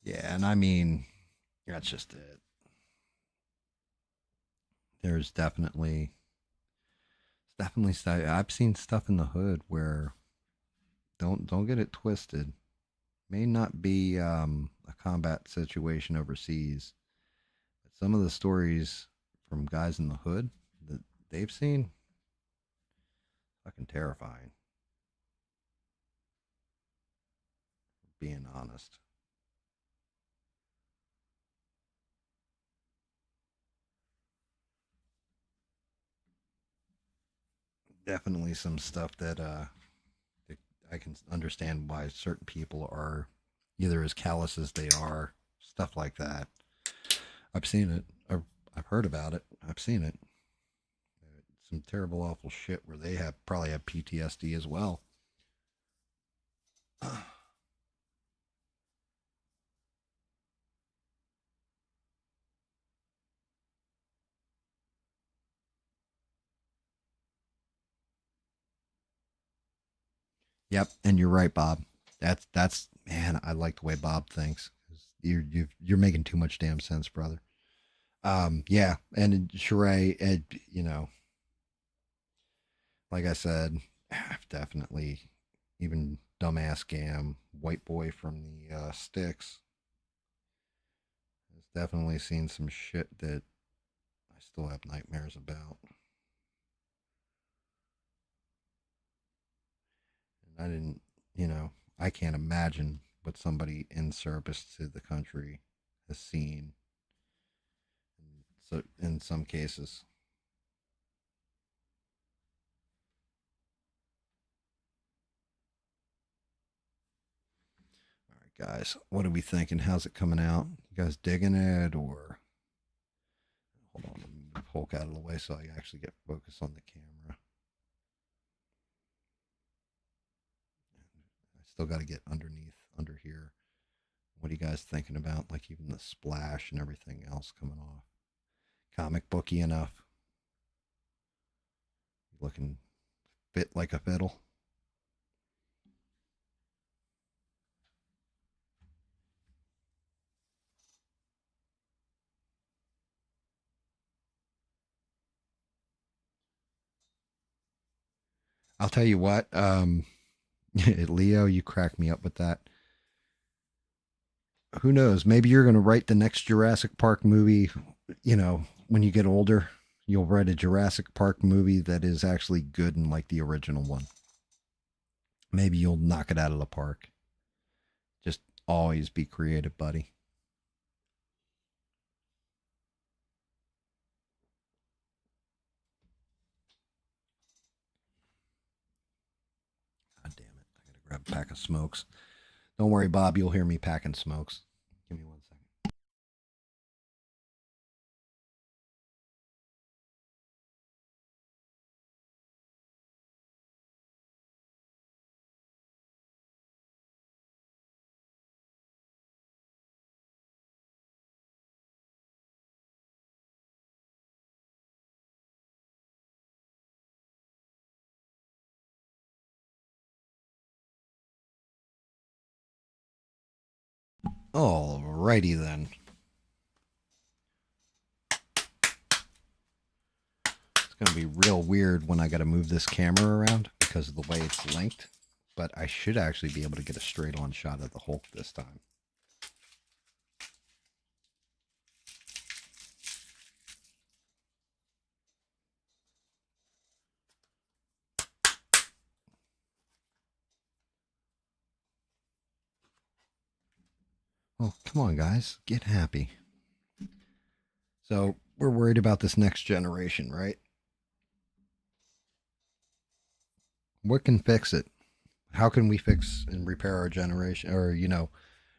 Yeah, and I mean, that's just it. There's definitely stuff. I've seen stuff in the hood where don't get it twisted. May not be a combat situation overseas, but some of the stories from guys in the hood that they've seen, fucking terrifying. Being honest, definitely some stuff that I can understand why certain people are either as callous as they are, stuff like that. I've seen it. I've heard about it. I've seen it. Some terrible, awful shit where they have probably have PTSD as well. Yep, and you're right, Bob. That's man. I like the way Bob thinks. You're making too much damn sense, brother. Yeah, and Sheree, like I said, I've definitely even dumbass Gam, white boy from the sticks, has definitely seen some shit that I still have nightmares about. And I didn't, I can't imagine what somebody in service to the country has seen. So in some cases, all right, guys, what are we thinking? How's it coming out? You guys digging it, or hold on, let me move Hulk out of the way so I actually get focus on the camera. I still got to get under here. What are you guys thinking about? Like even the splash and everything else coming off. Comic booky enough. Looking fit like a fiddle. I'll tell you what, Leo, you crack me up with that. Who knows? Maybe you're going to write the next Jurassic Park movie. You know, when you get older, you'll write a Jurassic Park movie that is actually good and like the original one. Maybe you'll knock it out of the park. Just always be creative, buddy. God damn it. I got to grab a pack of smokes. Don't worry, Bob. You'll hear me packing smokes. Give me 1 second. Alrighty then. It's going to be real weird when I got to move this camera around because of the way it's linked. But I should actually be able to get a straight on shot of the Hulk this time. Oh, come on, guys. Get happy. So, we're worried about this next generation, right? What can fix it? How can we fix and repair our generation? Or,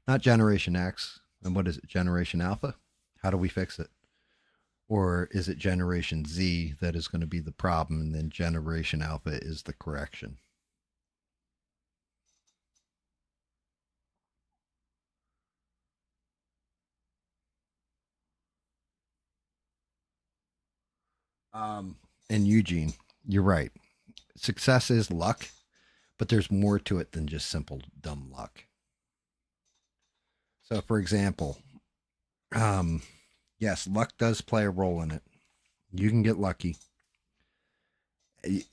not Generation X. And what is it? Generation Alpha? How do we fix it? Or is it Generation Z that is going to be the problem and then Generation Alpha is the correction? Um, and Eugene, you're right. Success is luck, but there's more to it than just simple dumb luck. So, for example, um, yes, luck does play a role in it. You can get lucky,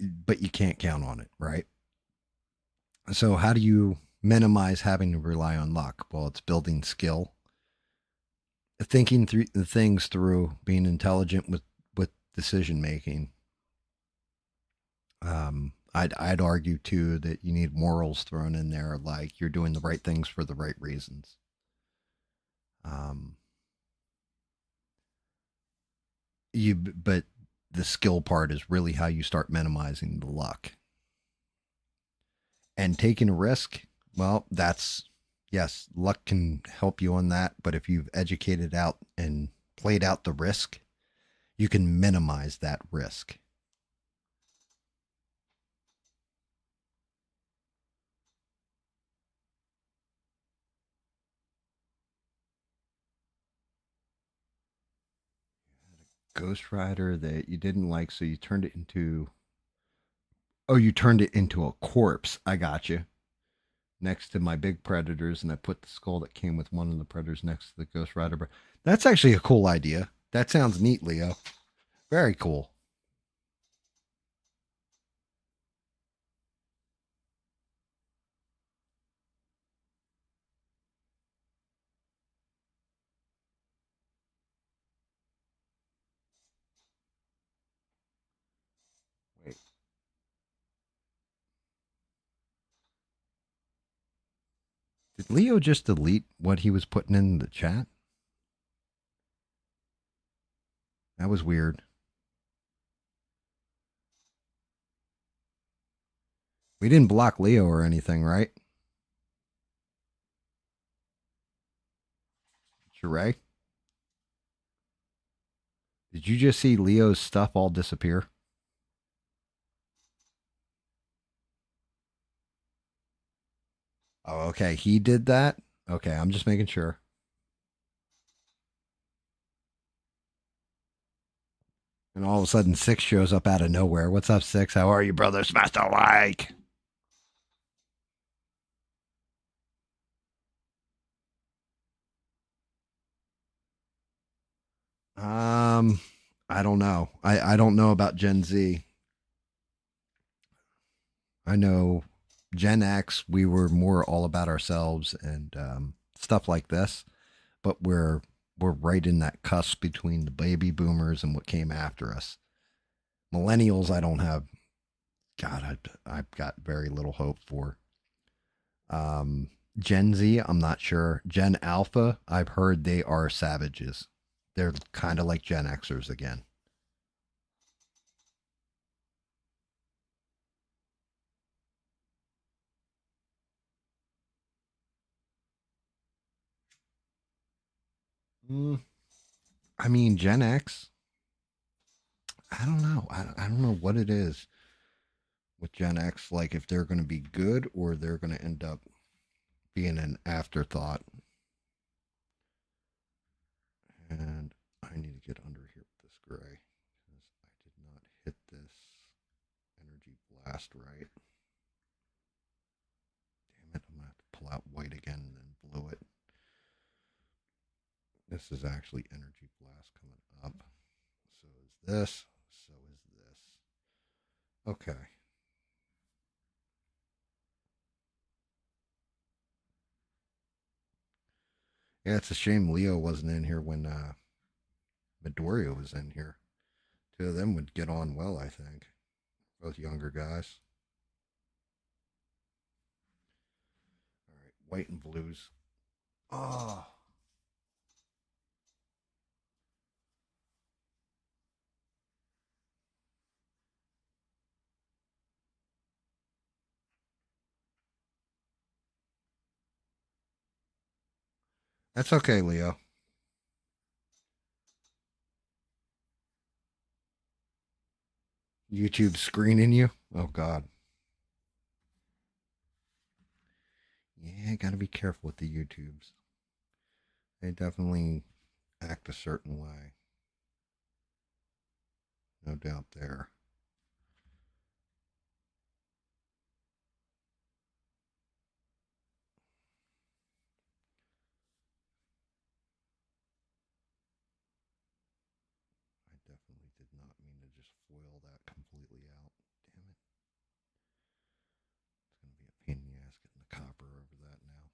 but you can't count on it, right? So, how do you minimize having to rely on luck? Well, it's building skill, thinking through the things through, being intelligent with decision making. I'd argue too that you need morals thrown in there, like you're doing the right things for the right reasons. Um, but the skill part is really how you start minimizing the luck and taking a risk. Well, that's yes, luck can help you on that, but if you've educated out and played out the risk, you can minimize that risk. Ghost Rider that you didn't like, so you turned it into. Oh, you turned it into a corpse. I got you. Next to my big predators, and I put the skull that came with one of the predators next to the Ghost Rider. That's actually a cool idea. That sounds neat, Leo. Very cool. Wait, did Leo just delete what he was putting in the chat? That was weird. We didn't block Leo or anything, right? Sheree? Did you just see Leo's stuff all disappear? Oh, okay. He did that? Okay, I'm just making sure. And all of a sudden, Six shows up out of nowhere. What's up, Six? How are you, brother? Smash the like. Um, I don't know. I don't know about Gen Z. I know Gen X, we were more all about ourselves and stuff like this, but we're right in that cusp between the baby boomers and what came after us. Millennials, I don't have. God, I've got very little hope for. Um, Gen Z, I'm not sure. Gen Alpha, I've heard they are savages. They're kind of like Gen Xers again. Mm, I mean, Gen X, I don't know. I don't know what it is with Gen X. Like, if they're going to be good or they're going to end up being an afterthought. And I need to get under here with this gray because I did not hit this energy blast right. Damn it, I'm going to have to pull out white again and then blue it. This is actually energy blast coming up. So is this. So is this. Okay. Yeah, it's a shame Leo wasn't in here when Midoriya was in here. Two of them would get on well, I think. Both younger guys. All right, white and blues. Oh, that's okay, Leo. YouTube screening you. Oh God. Yeah, gotta be careful with the YouTubes. They definitely act a certain way. No doubt there. I definitely did not mean to just foil that completely out. Damn it. It's gonna be a pain in the ass getting the copper over that now.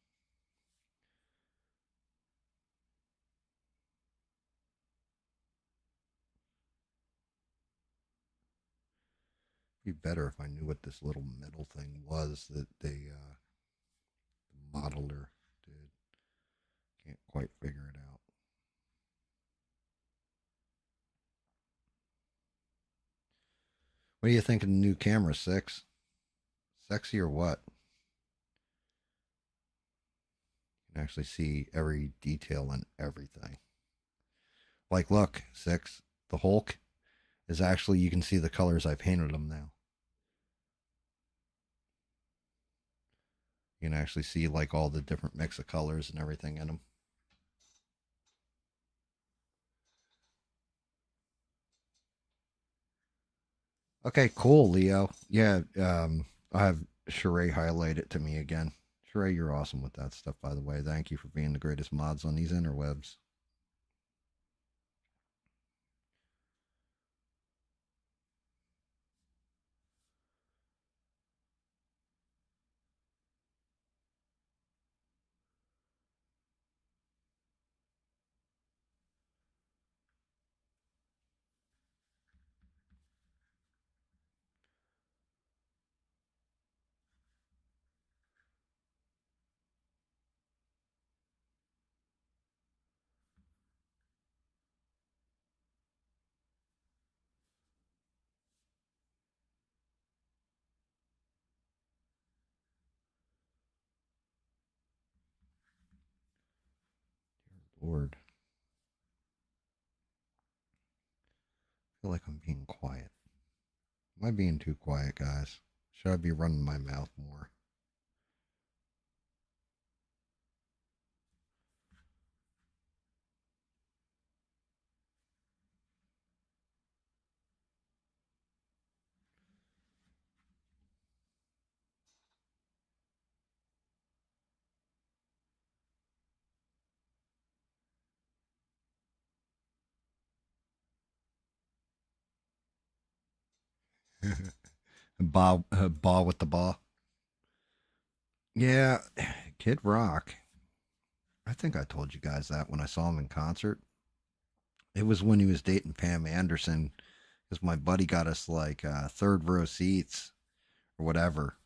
It'd be better if I knew what this little metal thing was that the modeler did. Can't quite figure it out. What do you think of the new camera, Six? Sexy or what? You can actually see every detail and everything. Like, look, Six, the Hulk is actually, you can see the colors I painted them now. You can actually see like all the different mix of colors and everything in them. Okay, cool, Leo. Yeah, I have Sheree highlight it to me again. Sheree, you're awesome with that stuff, by the way. Thank you for being the greatest mods on these interwebs. Lord, I feel like I'm being quiet. Am I being too quiet, guys? Should I be running my mouth more? Ball with the ball. Yeah, Kid Rock. I think I told you guys that when I saw him in concert. It was when he was dating Pam Anderson, because my buddy got us like third row seats or whatever,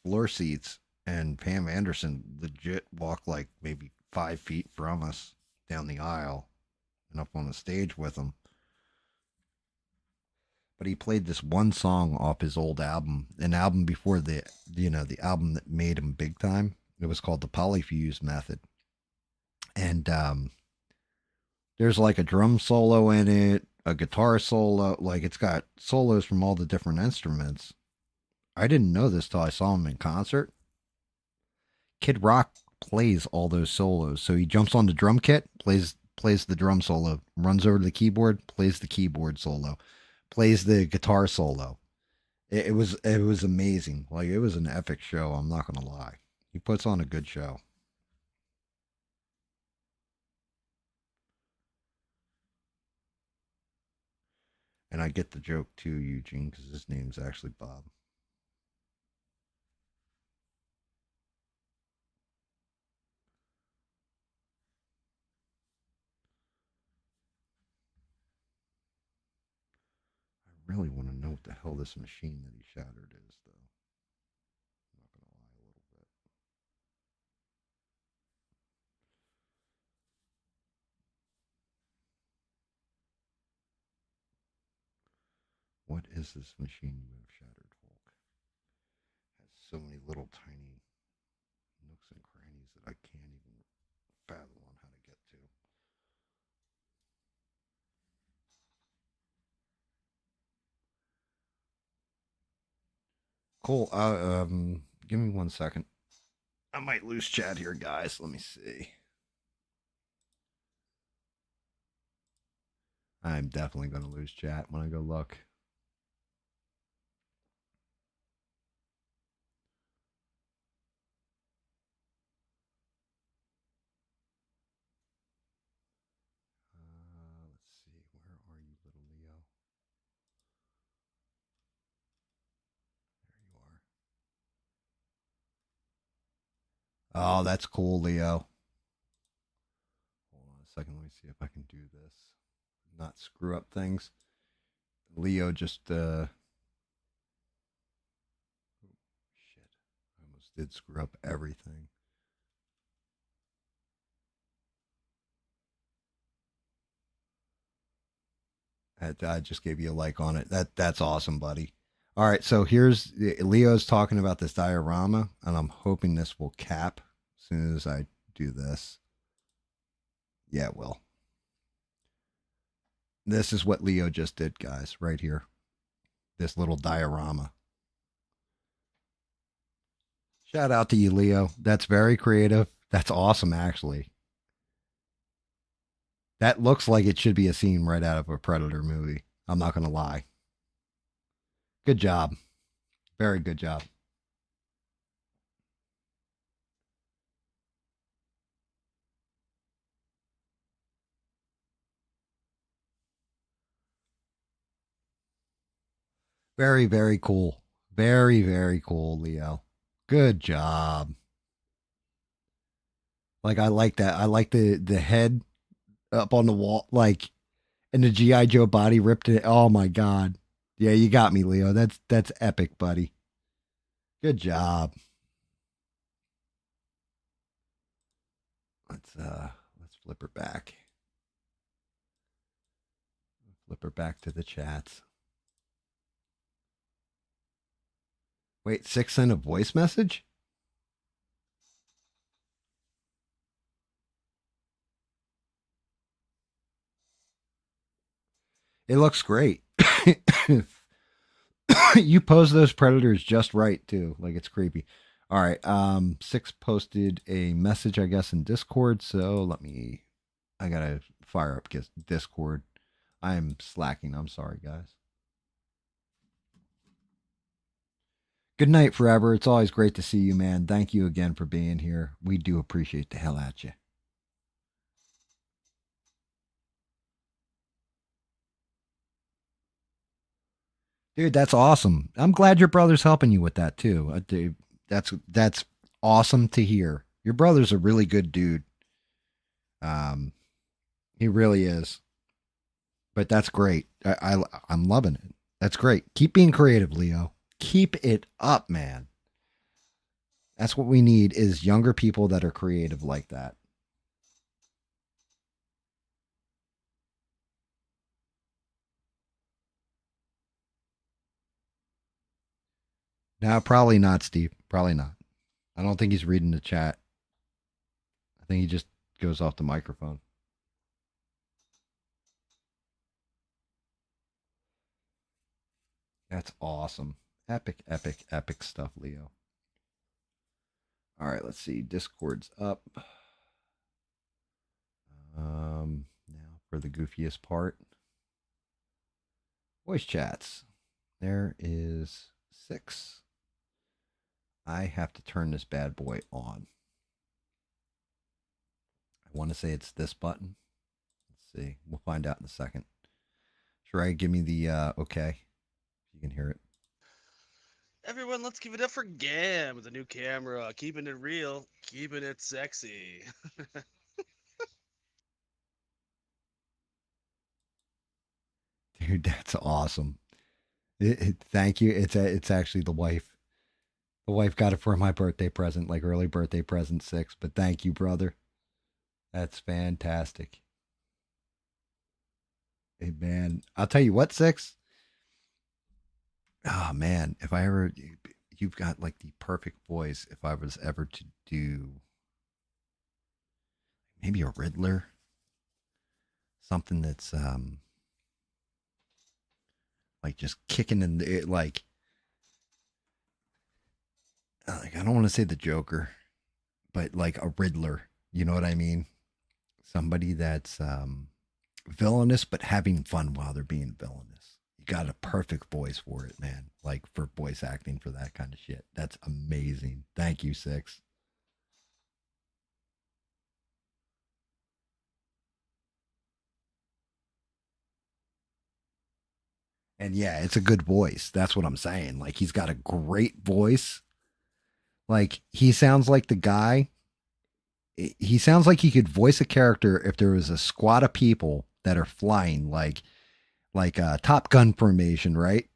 floor seats, and Pam Anderson legit walked like maybe 5 feet from us down the aisle and up on the stage with him. But he played this one song off his old album, an album before the album that made him big time. It was called the Polyfuse Method, and there's like a drum solo in it, a guitar solo, like it's got solos from all the different instruments. I didn't know this till I saw him in concert. Kid Rock plays all those solos. So he jumps on the drum kit, plays the drum solo, runs over to the keyboard, plays the keyboard solo, plays the guitar solo. It was amazing. Like it was an epic show. I'm not gonna lie. He puts on a good show, and I get the joke too, Eugene, because his name's actually Bob. I really want to know what the hell this machine that he shattered is, though. I'm not gonna lie a little bit. What is this machine you have shattered, Hulk? It has so many little tiny nooks and crannies that I can't even fathom on how to get to. Cool. Give me 1 second. I might lose chat here, guys. Let me see. I'm definitely going to lose chat when I go look. Let's see. Where are you, little Leo? There you are. Oh, that's cool, Leo. Hold on a second. Let me see if I can do this. Not screw up things. Leo just shit. I almost did screw up everything. I just gave you a like on it. That's awesome, buddy. All right, so here's Leo's talking about this diorama, and I'm hoping this will cap as soon as I do this. Yeah, it will. This is what Leo just did, guys, right here. This little diorama. Shout out to you, Leo. That's very creative. That's awesome, actually. That looks like it should be a scene right out of a Predator movie. I'm not going to lie. Good job. Very good job. Very, very cool. Very, very cool, Leo. Good job. Like I like that. I like the head up on the wall, like, and the GI Joe body ripped it. Oh my god. Yeah, you got me, Leo. That's epic, buddy. Good job. Let's flip her back. Flip her back to the chats. Wait, 6 sent a voice message? It looks great. You pose those predators just right too. Like it's creepy. All right. 6 posted a message, I guess, in Discord. So I gotta fire up Discord. I am slacking. I'm sorry, guys. Good night, forever. It's always great to see you, man. Thank you again for being here. We do appreciate the hell out you. Dude, that's awesome. I'm glad your brother's helping you with that too. Dude, that's awesome to hear. Your brother's a really good dude. Um, he really is. But that's great. I'm loving it. That's great. Keep being creative, Leo. Keep it up, man. That's what we need is younger people that are creative like that. No, probably not, Steve. Probably not. I don't think he's reading the chat. I think he just goes off the microphone. That's awesome. Epic, epic, epic stuff, Leo. All right, let's see. Discord's up. Now for the goofiest part, voice chats. There is six. I have to turn this bad boy on. I want to say it's this button. Let's see. We'll find out in a second. Sheree, give me the okay. You can hear it. Everyone, let's give it up for GAM with a new camera, keeping it real, keeping it sexy. Dude, that's awesome. Thank you. It's actually the wife. The wife got it for my birthday present, like early birthday present 6. But thank you, brother. That's fantastic. Hey man, I'll tell you what, 6. Oh man, if I ever, you've got like the perfect voice. If I was ever to do maybe a Riddler, something that's like just kicking in the like I don't want to say the Joker, but like a Riddler. You know what I mean? Somebody that's villainous but having fun while they're being villainous. You got a perfect voice for it, man. Like for voice acting for that kind of shit. That's amazing. Thank you, 6. And yeah, it's a good voice. That's what I'm saying. Like he's got a great voice. Like he sounds like the guy. He sounds like he could voice a character if there was a squad of people that are flying like a Top Gun formation, right?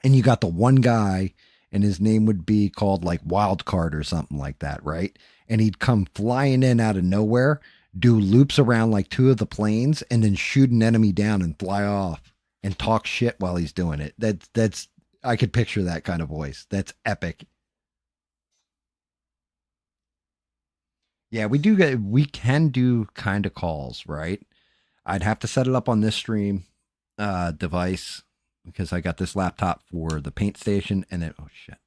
And you got the one guy, and his name would be called like Wild Card or something like that, right? And he'd come flying in out of nowhere, do loops around like two of the planes, and then shoot an enemy down and fly off and talk shit while he's doing it. That's I could picture that kind of voice. That's epic. Yeah, we can do kind of calls, right? I'd have to set it up on this stream device because I got this laptop for the paint station, and then oh shit,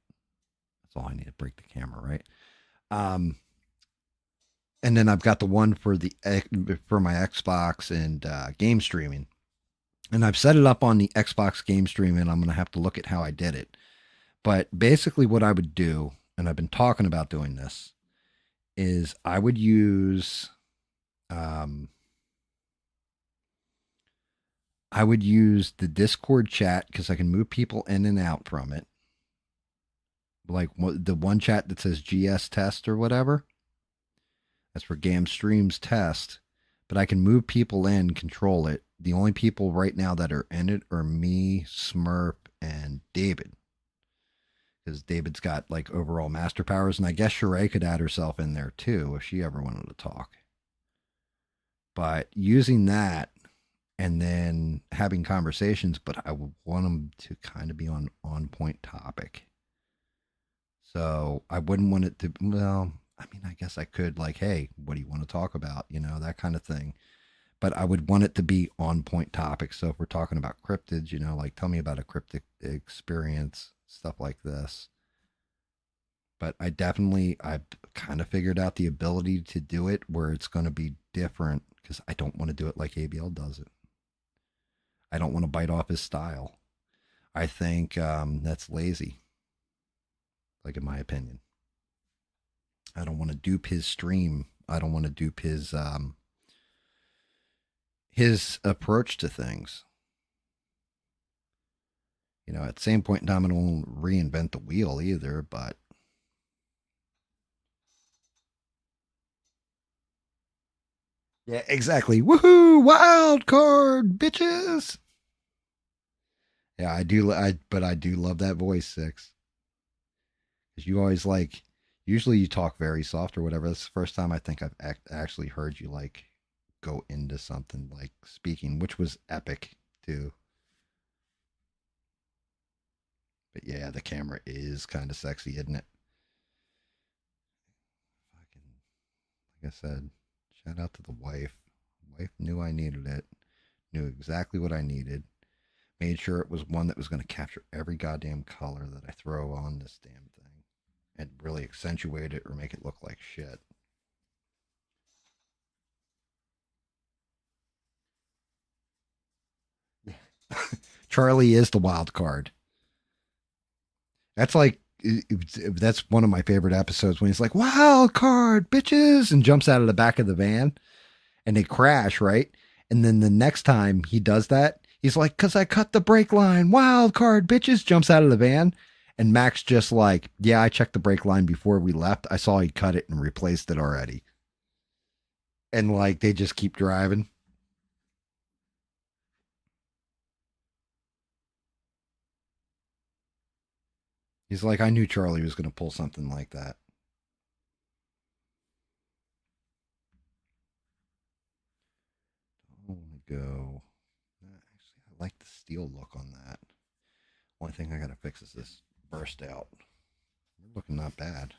that's all I need to break the camera, right? Um, and then I've got the one for the for my Xbox and game streaming, and I've set it up on the Xbox game streaming. I'm gonna have to look at how I did it, but basically, what I would do, and I've been talking about doing this, is I would use um, I would use the Discord chat because I can move people in and out from it. Like the one chat that says GS test or whatever. That's for GAM streams test. But I can move people in, control it. The only people right now that are in it are me, Smurf, and David. Because David's got like overall master powers. And I guess Sheree could add herself in there too if she ever wanted to talk. But using that and then having conversations, but I would want them to kind of be on point topic. So I wouldn't want it to. Well, I mean, I guess I could like, hey, what do you want to talk about? You know, that kind of thing. But I would want it to be on point topic. So if we're talking about cryptids, you know, like tell me about a cryptid experience, stuff like this. But I've kind of figured out the ability to do it where it's going to be different because I don't want to do it like ABL does it. I don't want to bite off his style. I think that's lazy, like in my opinion. I don't want to dupe his stream. I don't want to dupe his approach to things. At the same point in time, I don't reinvent the wheel either, but yeah, exactly. Woohoo! Wild card, bitches. Yeah, I do. But I do love that voice, Six. Because you always like. Usually you talk very soft or whatever. That's the first time I think I've actually heard you like go into something like speaking, which was epic too. But yeah, the camera is kind of sexy, isn't it? Fucking, like I said, shout out to the wife. Wife knew I needed it. Knew exactly what I needed. Made sure it was one that was going to capture every goddamn color that I throw on this damn thing and really accentuate it or make it look like shit. Charlie is the wild card. That's like that's one of my favorite episodes when he's like wild card bitches and jumps out of the back of the van and they crash, right? And then the next time he does that, he's like, "Cause I cut the brake line, wild card bitches," jumps out of the van. And Max just like, "Yeah, I checked the brake line before we left. I saw he cut it and replaced it already." And like they just keep driving. He's like, "I knew Charlie was gonna pull something like that." Oh, go. Actually, I like the steel look on that. Only thing I gotta fix is this burst out. We're looking not bad.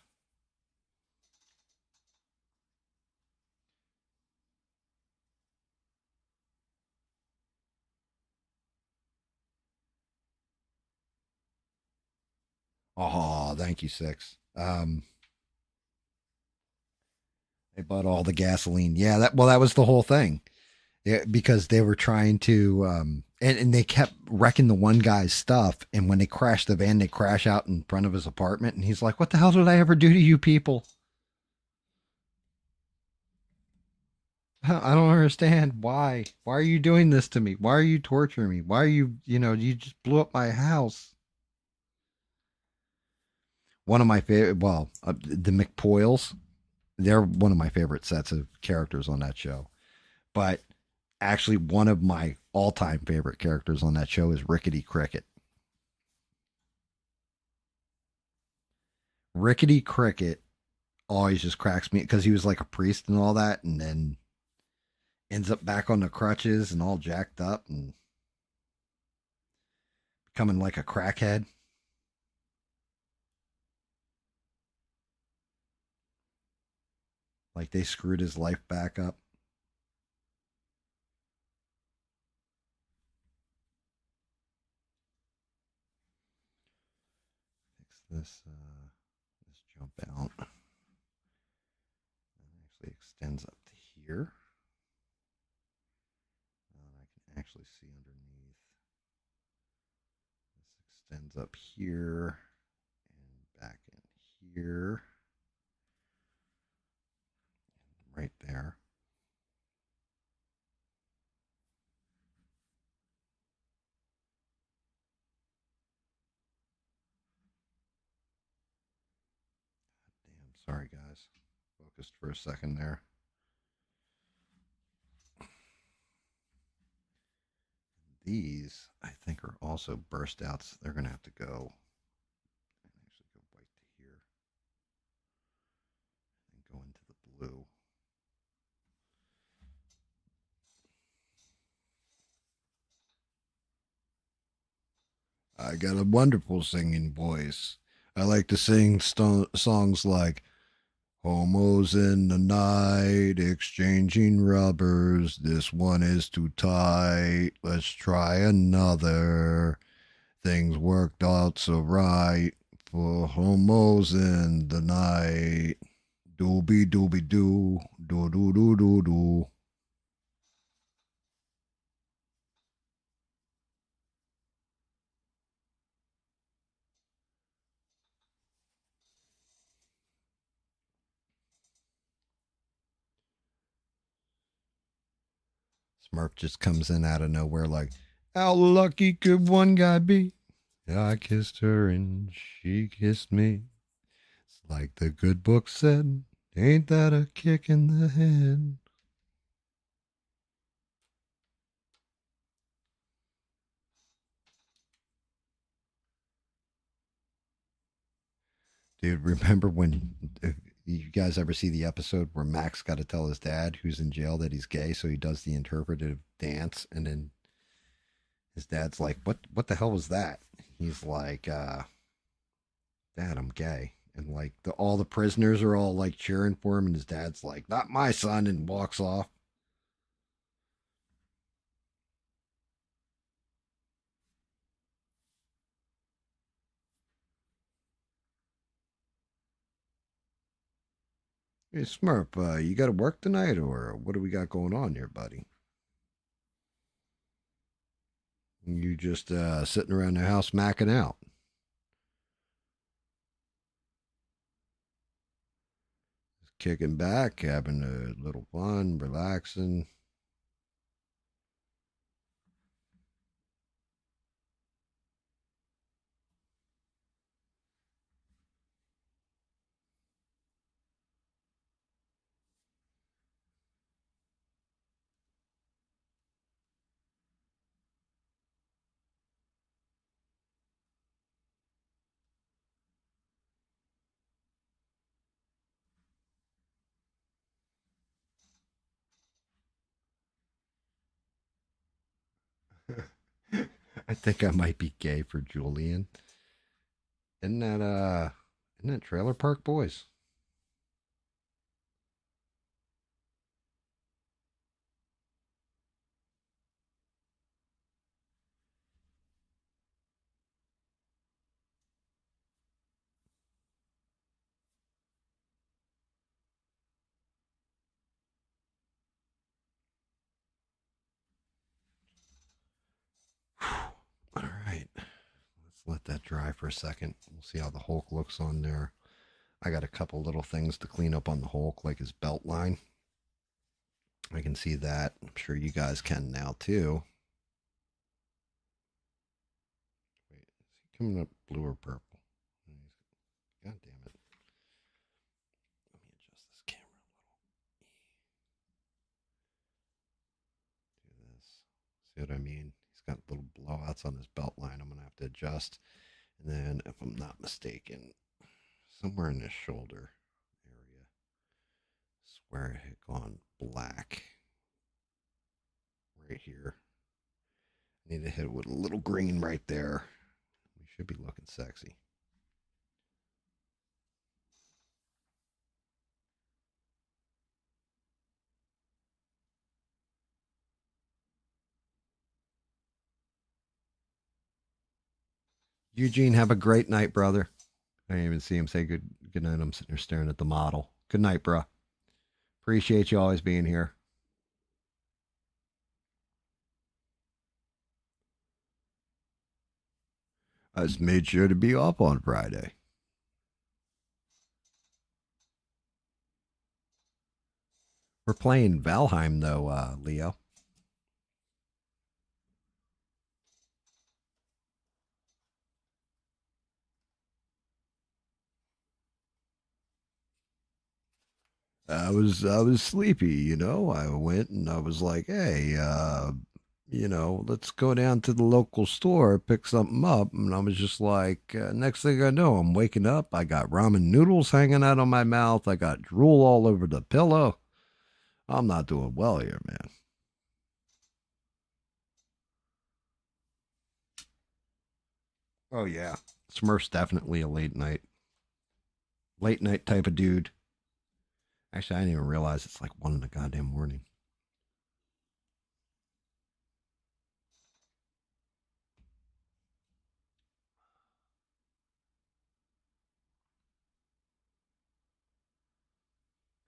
Oh, thank you, Six. They bought all the gasoline. Yeah, that was the whole thing. Yeah, because they were trying to and they kept wrecking the one guy's stuff. And when they crash the van, they crash out in front of his apartment. And he's like, "What the hell did I ever do to you people? I don't understand. Why? Why are you doing this to me? Why are you torturing me? Why are you just blew up my house?" One of my favorite, well, the McPoyles, they're one of my favorite sets of characters on that show. But actually, one of my all-time favorite characters on that show is Rickety Cricket. Rickety Cricket always just cracks me because he was like a priest and all that, and then ends up back on the crutches and all jacked up and becoming like a crackhead. Like they screwed his life back up. Fix this jump out. It actually extends up to here. I can actually see underneath. This extends up here and back in here, right there. Damn, sorry guys. Focused for a second there. These, I think, are also burst outs. They're going to have to go and actually go white to here and go into the blue. I got a wonderful singing voice. I like to sing songs like "Homos in the Night, Exchanging Rubbers. This one is too tight. Let's try another. Things worked out so right for homos in the night. Doobie doobie doo, doo doo doo doo doo." Smurf just comes in out of nowhere like, "How lucky could one guy be?" Yeah, I kissed her and she kissed me. It's like the good book said. Ain't that a kick in the head? Dude, remember when if you guys ever see the episode where Max got to tell his dad who's in jail that he's gay, so he does the interpretive dance, and then his dad's like, What the hell was that?" He's like, "Dad, I'm gay." And like all the prisoners are all like cheering for him, and his dad's like, "Not my son," and walks off. Hey Smurf, you got to work tonight, or what do we got going on here, buddy? You just sitting around the house macking out. Kicking back, having a little fun, relaxing. I think I might be gay for Julian. Isn't that isn't that Trailer Park Boys? All right. Let's let that dry for a second. We'll see how the Hulk looks on there. I got a couple little things to clean up on the Hulk, like his belt line. I can see that. I'm sure you guys can now too. Wait, is he coming up blue or purple? God damn it. Let me adjust this camera a little. Do this. See what I mean? He's got little blowouts on his belt line. I'm going to have to adjust. And then, if I'm not mistaken, somewhere in his shoulder area, I swear it had gone black right here. I need to hit it with a little green right there. We should be looking sexy. Eugene, have a great night, brother. I didn't even see him say good night. I'm sitting there staring at the model. Good night, bro. Appreciate you always being here. I just made sure to be off on Friday. We're playing Valheim though, Leo. I was sleepy, you know. I went and I was like, hey, let's go down to the local store, pick something up. And I was just like, next thing I know, I'm waking up. I got ramen noodles hanging out of my mouth. I got drool all over the pillow. I'm not doing well here, man. Oh yeah. Smurf's definitely a late night type of dude. Actually, I didn't even realize it's like 1 in the goddamn morning.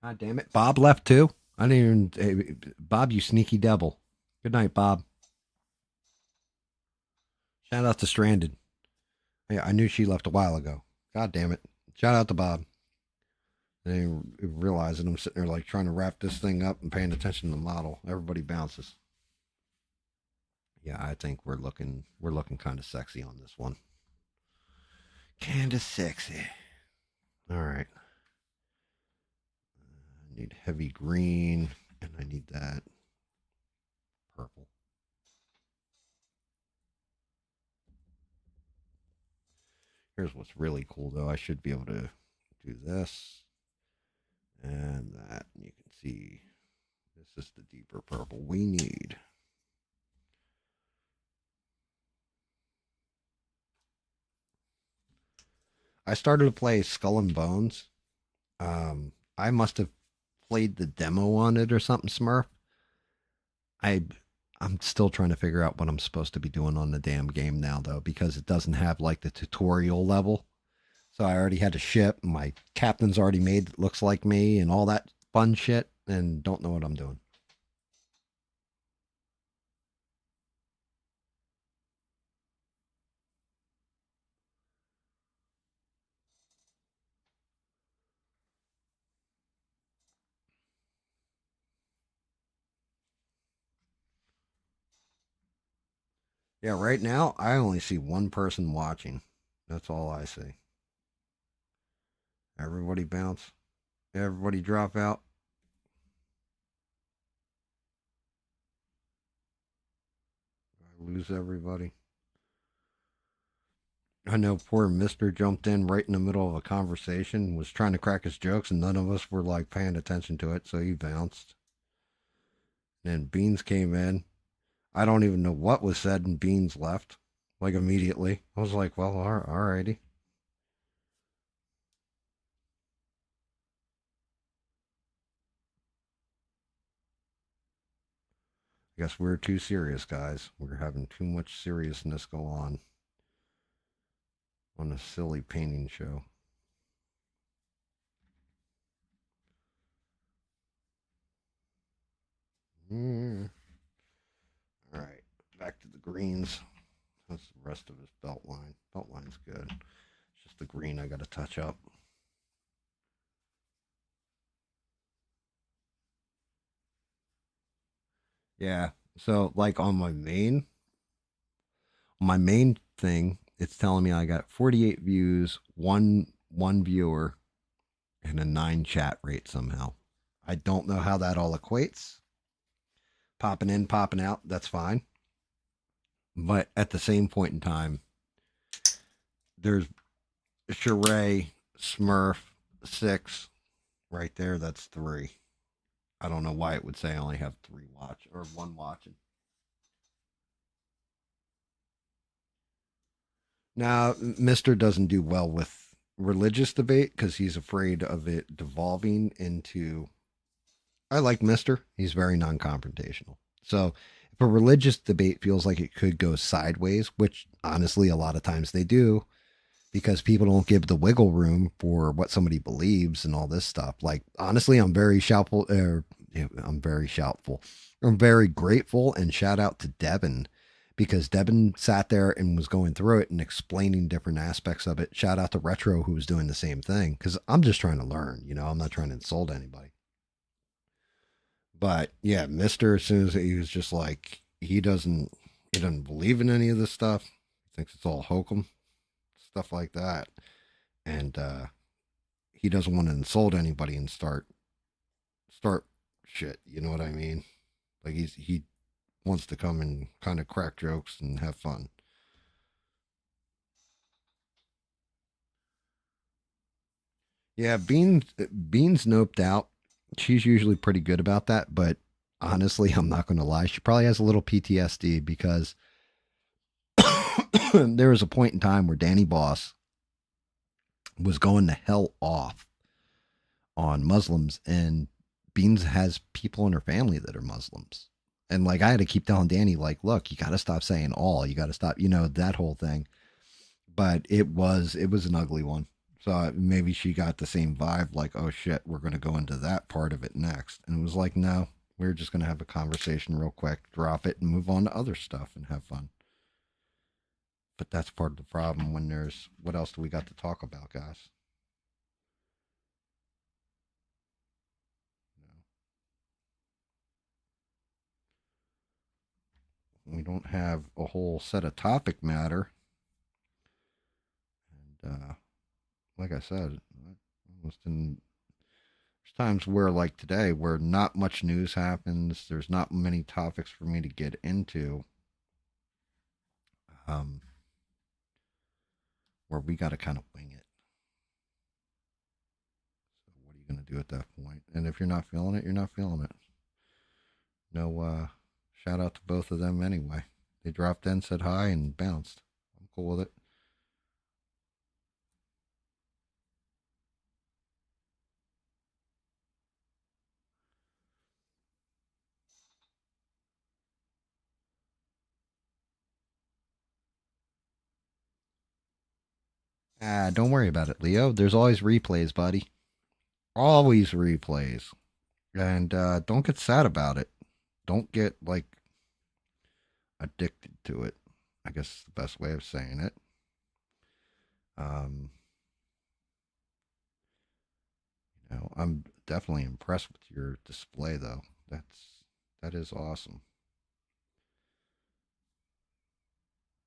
God damn it. Bob left too. I didn't even. Hey, Bob, you sneaky devil. Good night, Bob. Shout out to Stranded. Yeah, I knew she left a while ago. God damn it. Shout out to Bob. I didn't realize it. I'm sitting there like trying to wrap this thing up and paying attention to the model. Everybody bounces. Yeah, I think we're looking kind of sexy on this one. Kinda sexy. All right. I need heavy green, and I need that purple. Here's what's really cool, though. I should be able to do this and that. And you can see this is the deeper purple we need. I started to play Skull and Bones. I must have played the demo on it or something, Smurf. I I'm still trying to figure out what I'm supposed to be doing on the damn game now, though, because it doesn't have like the tutorial level. So I already had a ship. My captain's already made that looks like me and all that fun shit, and don't know what I'm doing. Yeah, right now I only see one person watching. That's all I see. Everybody bounce. Everybody drop out. I lose everybody. I know poor Mister jumped in right in the middle of a conversation, was trying to crack his jokes, and none of us were like paying attention to it, so he bounced. And then Beans came in. I don't even know what was said, and Beans left like immediately. I was like, well, alrighty. I guess we're too serious, guys. We're having too much seriousness go on a silly painting show. Mm. All right, back to the greens. That's the rest of his belt line. Belt line's good. It's just the green I got to touch up. Yeah. So like on my main thing, it's telling me I got 48 views, one viewer, and a 9 chat rate somehow. I don't know how that all equates. Popping in, popping out, that's fine. But at the same point in time, there's Sheree, Smurf, 6 right there. That's 3. I don't know why it would say I only have 3 watch or 1 watching. Now, Mister doesn't do well with religious debate because he's afraid of it devolving into. I like Mister. He's very non-confrontational. So if a religious debate feels like it could go sideways, which honestly a lot of times they do, because people don't give the wiggle room for what somebody believes and all this stuff. Like honestly, I'm very shoutful. I'm very shoutful. I'm very grateful and shout out to Devin because Devin sat there and was going through it and explaining different aspects of it. Shout out to Retro who was doing the same thing because I'm just trying to learn. I'm not trying to insult anybody. But yeah, Mister, as soon as he was just like he doesn't believe in any of this stuff. He thinks it's all hokum, stuff like that, and he doesn't want to insult anybody and start shit. You know what I mean? Like he wants to come and kind of crack jokes and have fun. Yeah, Beans noped out. She's usually pretty good about that, but honestly, I'm not going to lie. She probably has a little PTSD because there was a point in time where Danny Boss was going the hell off on Muslims, and Beans has people in her family that are Muslims. And like I had to keep telling Danny, like, look, you got to stop saying all. You got to stop, that whole thing. But it was an ugly one. So maybe she got the same vibe, like, oh shit, we're going to go into that part of it next. And it was like, no, we're just going to have a conversation real quick, drop it, and move on to other stuff and have fun. But that's part of the problem when there's what else do we got to talk about, guys? We don't have a whole set of topic matter. like I said, I almost didn't. There's times where, like today, where not much news happens. There's not many topics for me to get into. Um, where we got to kind of wing it. So what are you going to do at that point? And if you're not feeling it, you're not feeling it. No, shout out to both of them anyway. They dropped in, said hi, and bounced. I'm cool with it. Ah, don't worry about it, Leo. There's always replays, buddy. Always replays. And don't get sad about it. Don't get like addicted to it. I guess is the best way of saying it. Um, I'm definitely impressed with your display, though. That is awesome,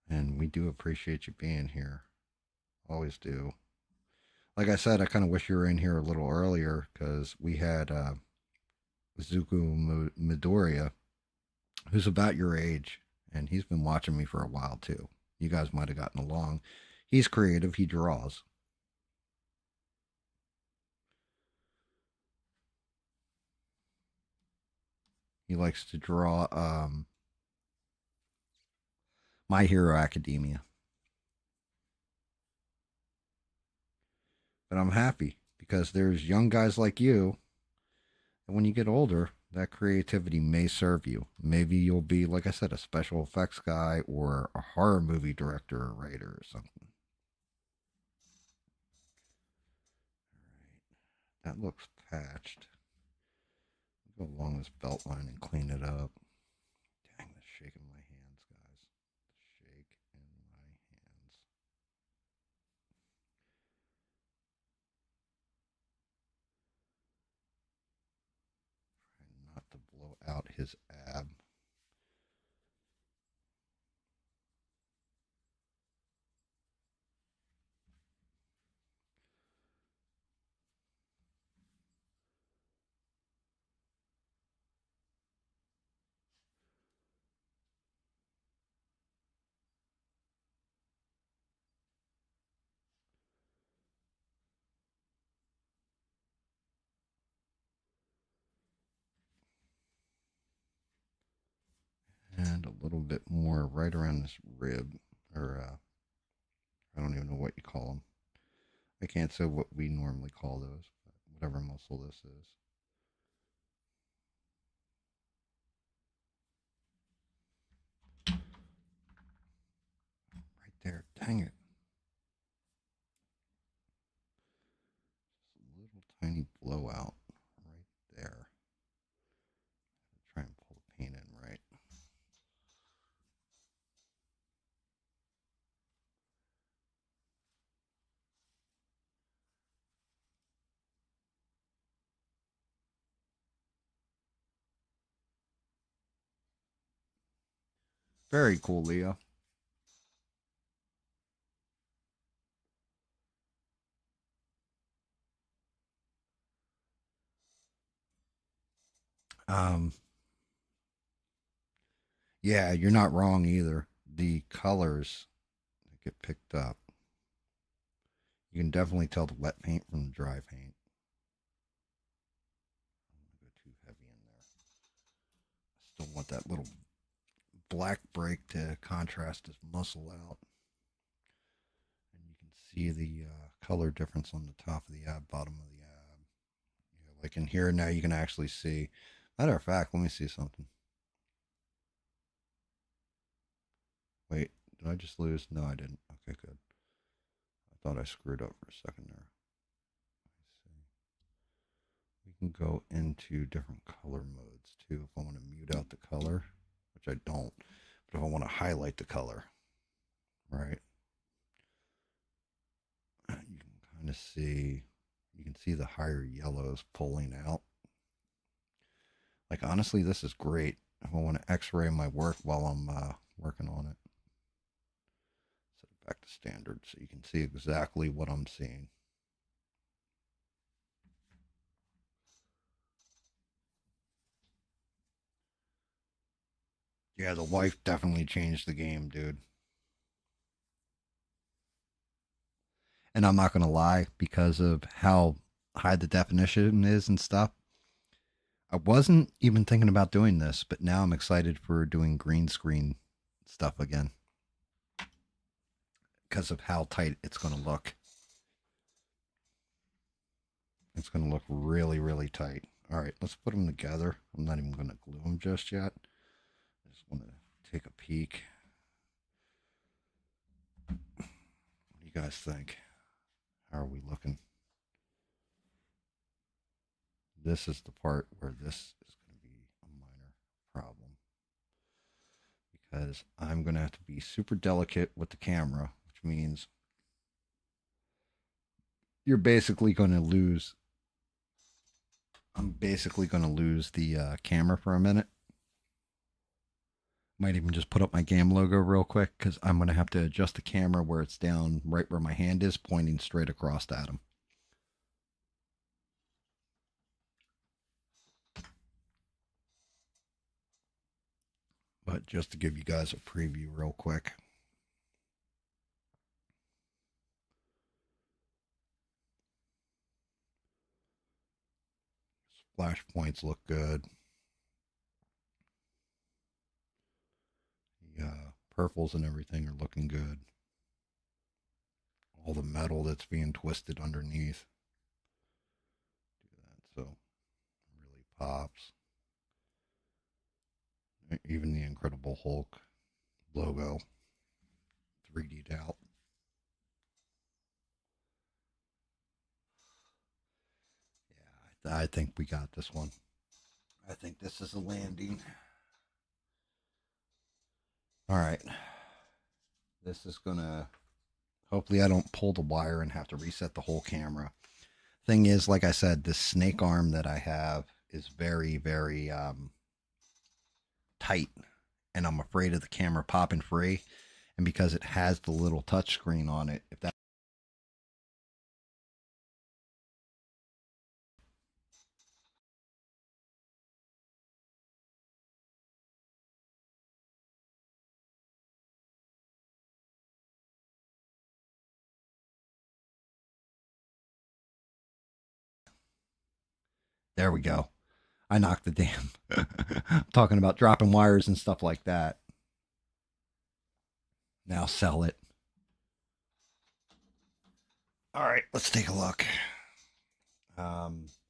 and we do appreciate you being here. Always do. Like I said, I kind of wish you were in here a little earlier because we had Zuko Midoriya, who's about your age, and he's been watching me for a while too. You guys might have gotten along. He's creative. He draws. He likes to draw My Hero Academia. But I'm happy because there's young guys like you, and when you get older, that creativity may serve you. Maybe you'll be, like I said, a special effects guy or a horror movie director or writer or something. All right, that looks patched. Go along this belt line and clean it up. Dang, the shake in my hands, guys. The shake in my hands. Trying not to blow out his ab. And a little bit more right around this rib, or I don't even know what you call them. I can't say what we normally call those, but whatever muscle this is. Right there. Dang it. Just a little tiny blowout right there. Try and pull the paint in right. Very cool, Leo. Um, yeah, you're not wrong either. The colors that get picked up, you can definitely tell the wet paint from the dry paint. I'm gonna go too heavy in there. I still want that little black break to contrast his muscle out. And you can see the color difference on the top of the ab, bottom of the ab. Yeah, like in here now, you can actually see. Matter of fact, let me see something. Wait, did I just lose? No, I didn't. Okay, good. I thought I screwed up for a second there. We can go into different color modes too. If I want to mute out the color, which I don't, but if I want to highlight the color, right? You can kind of see, you can see the higher yellows pulling out. Like honestly, this is great if I want to X-ray my work while I'm working on it. Set it back to standard so you can see exactly what I'm seeing. Yeah, the wife definitely changed the game, dude. And I'm not gonna lie, because of how high the definition is and stuff. I wasn't even thinking about doing this, but now I'm excited for doing green screen stuff again because of how tight it's gonna look. It's gonna look really, really tight. All right, let's put them together. I'm not even gonna glue them just yet. I just want to take a peek. What do you guys think? How are we looking? This is the part where this is going to be a minor problem because I'm going to have to be super delicate with the camera, which means you're basically going to lose. I'm basically going to lose the camera for a minute. Might even just put up my GAM logo real quick because I'm going to have to adjust the camera where it's down right where my hand is, pointing straight across at him. But just to give you guys a preview real quick. Splash points look good. The purples and everything are looking good. All the metal that's being twisted underneath. Do that so it really pops. Even the Incredible Hulk logo 3D'd out. Yeah, I think we got this one. I think this is a landing. All right. This is gonna. Hopefully, I don't pull the wire and have to reset the whole camera. Thing is, like I said, this snake arm that I have is very, very tight, and I'm afraid of the camera popping free. And because it has the little touch screen on it, if that there we go. I knocked the damn. I'm talking about dropping wires and stuff like that. Now sell it. All right, let's take a look. I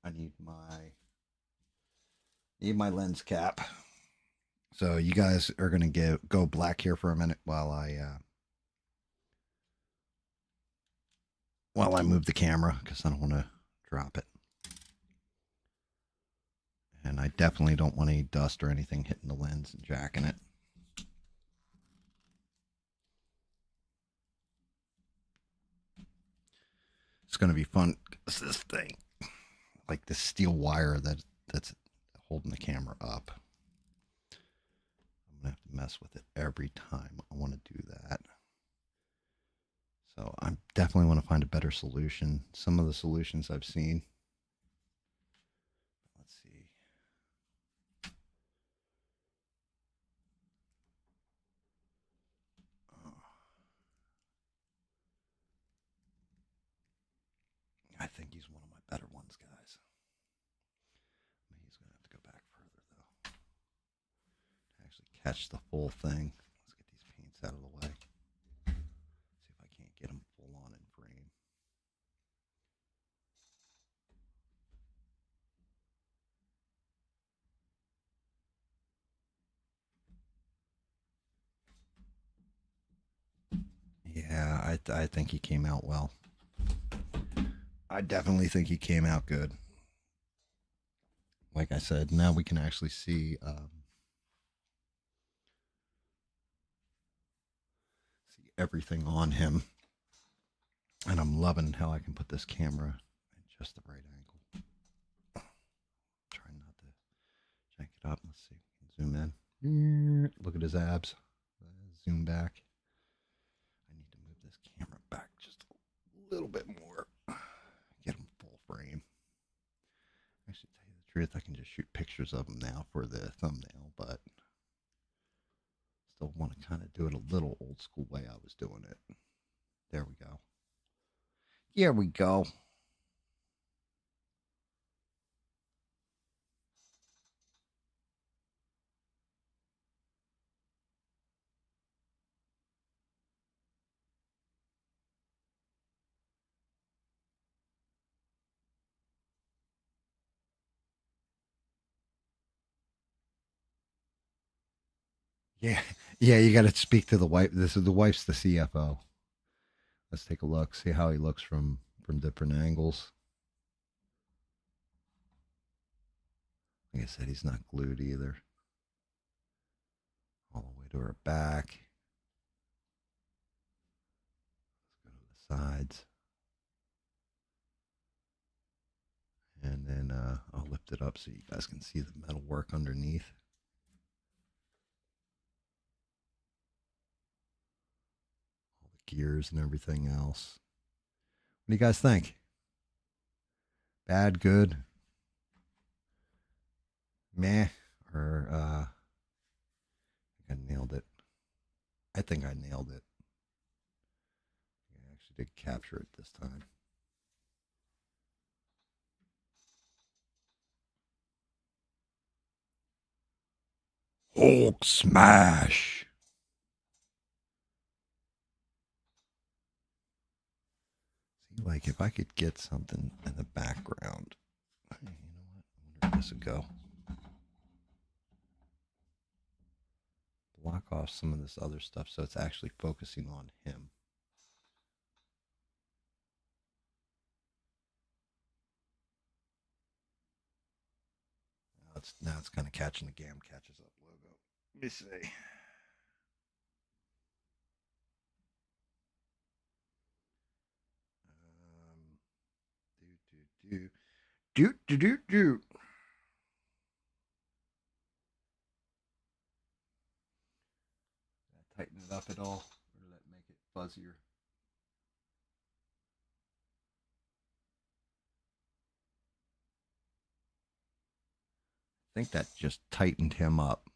need my lens cap. So you guys are gonna go black here for a minute while I move the camera because I don't want to drop it. And I definitely don't want any dust or anything hitting the lens and jacking it. It's going to be fun. It's this thing, like this steel wire that's holding the camera up. I'm going to have to mess with it every time I want to do that. So I definitely want to find a better solution. Some of the solutions I've seen. Let's see. Oh, I think he's one of my better ones, guys. He's going to have to go back further, though, to actually catch the full thing. Let's get these paints out of the way. See if I can't get them full on in frame. Yeah, I think he came out well. I definitely think he came out good. Like I said, now we can actually see everything on him, and I'm loving how I can put this camera at just the right angle. Try not to jank it up. Let's see. Zoom in. Look at his abs. Zoom back. I need to move this pictures of them now for the thumbnail, but still want to kind of do it a little old school way I was doing it. There we go. Here we go. Yeah, yeah. You got to speak to the wife. This is the wife's the CFO. Let's take a look. See how he looks from different angles. Like I said, he's not glued either. All the way to her back. Let's go to the sides. And then I'll lift it up so you guys can see the metal work underneath. All the gears and everything else. What do you guys think? Bad, good, meh, or I nailed it. I think I nailed it. I actually did capture it this time. Hulk smash. See, like if I could get something in the background. You know what? I wonder if this would go. Block off some of this other stuff so it's actually focusing on him. Now it's kind of catching the GAM catches up logo. Let me see. Do. Tighten it up at all, or let make it fuzzier. I think that just tightened him up.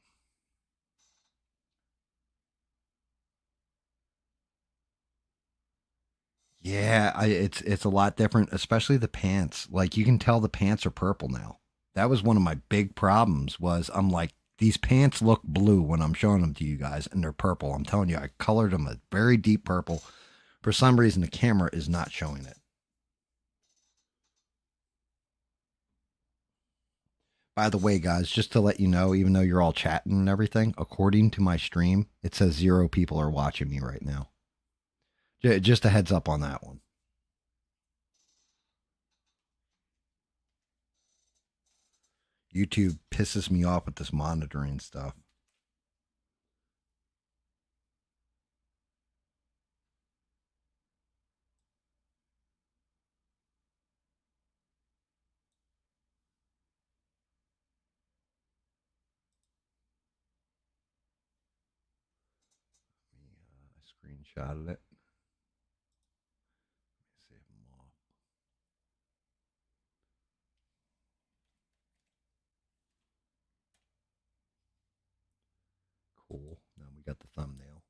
Yeah, it's a lot different, especially the pants. Like you can tell the pants are purple now. That was one of my big problems. Was I'm like these pants look blue when I'm showing them to you guys, and they're purple. I'm telling you, I colored them a very deep purple. For some reason, the camera is not showing it. By the way, guys, just to let you know, even though you're all chatting and everything, according to my stream, it says 0 people are watching me right now. Just a heads up on that one. YouTube pisses me off with this monitoring stuff. I screenshotted it. Save them all. Cool. Now we got the thumbnail.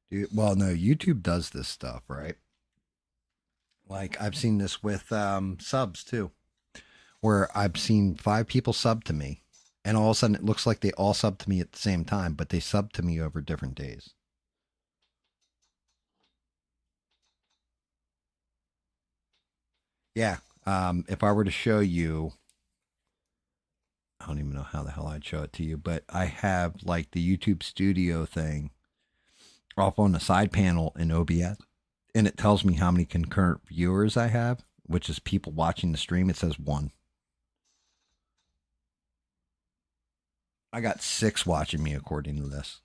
Dude, well, no, YouTube does this stuff, right? Like I've seen this with subs too, where I've seen 5 people sub to me, and all of a sudden it looks like they all sub to me at the same time, but they sub to me over different days. Yeah. If I were to show you, I don't even know how the hell I'd show it to you, but I have like the YouTube studio thing off on the side panel in OBS, and it tells me how many concurrent viewers I have, which is people watching the stream. It says 1. I got 6 watching me according to this.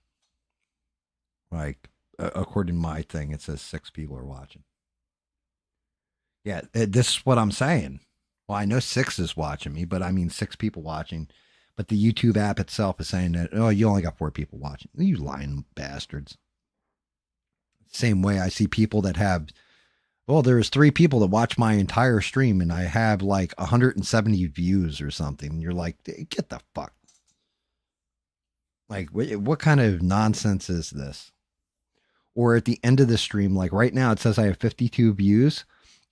Like, according to my thing, it says 6 people are watching. Yeah, this is what I'm saying. Well, I know 6 is watching me, but I mean 6 people watching. But the YouTube app itself is saying that, oh, you only got 4 people watching. You lying bastards. Same way I see people that have Well, there's three people that watch my entire stream, and I have like 170 views or something. And you're like, get the fuck. Like, what kind of nonsense is this? Or at the end of the stream, like right now, it says I have 52 views.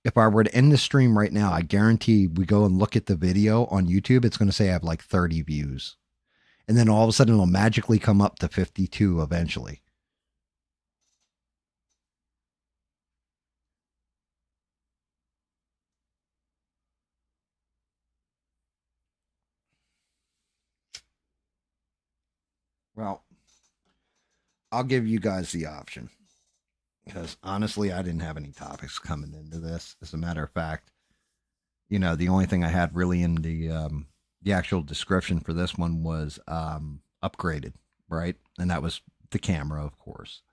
If I were to end the stream right now, I guarantee we go and look at the video on YouTube, it's going to say I have like 30 views. And then all of a sudden, it'll magically come up to 52 eventually. Well, I'll give you guys the option because honestly, I didn't have any topics coming into this. As a matter of fact, the only thing I had really in the actual description for this one was upgraded, right? And that was the camera, of course.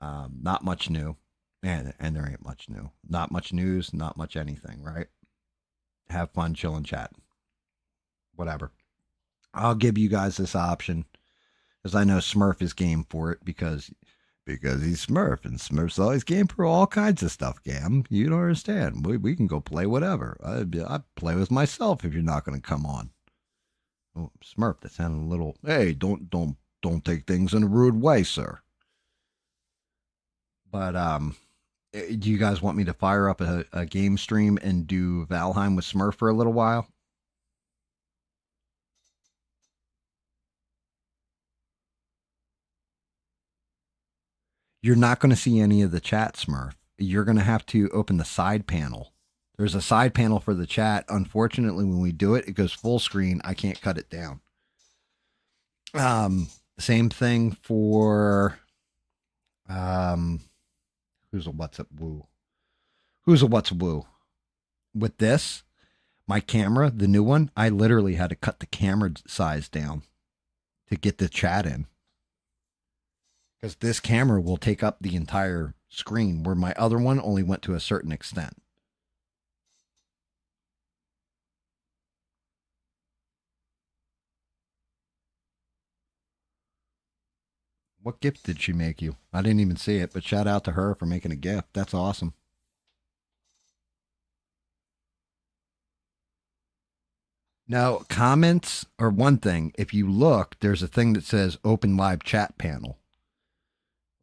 Not much new, and there ain't much new. Not much news, not much anything, right? Have fun, chilling, chat, whatever. I'll give you guys this option because I know Smurf is game for it because he's Smurf and Smurf's always game for all kinds of stuff. Gam, you don't understand. We can go play whatever. I play with myself if you're not going to come on. Oh, Smurf, that sounded a little. Hey, don't take things in a rude way, sir. But do you guys want me to fire up a game stream and do Valheim with Smurf for a little while? You're not going to see any of the chat, Smurf. You're going to have to open the side panel. There's a side panel for the chat. Unfortunately, when we do it, it goes full screen. I can't cut it down. Same thing for who's a what's up woo? Who's a what's woo? With this, my camera, the new one, I literally had to cut the camera size down to get the chat in. Because this camera will take up the entire screen, where my other one only went to a certain extent. What gift did she make you? I didn't even see it, but shout out to her for making a gift. That's awesome. Now, comments are one thing. If you look, there's a thing that says open live chat panel.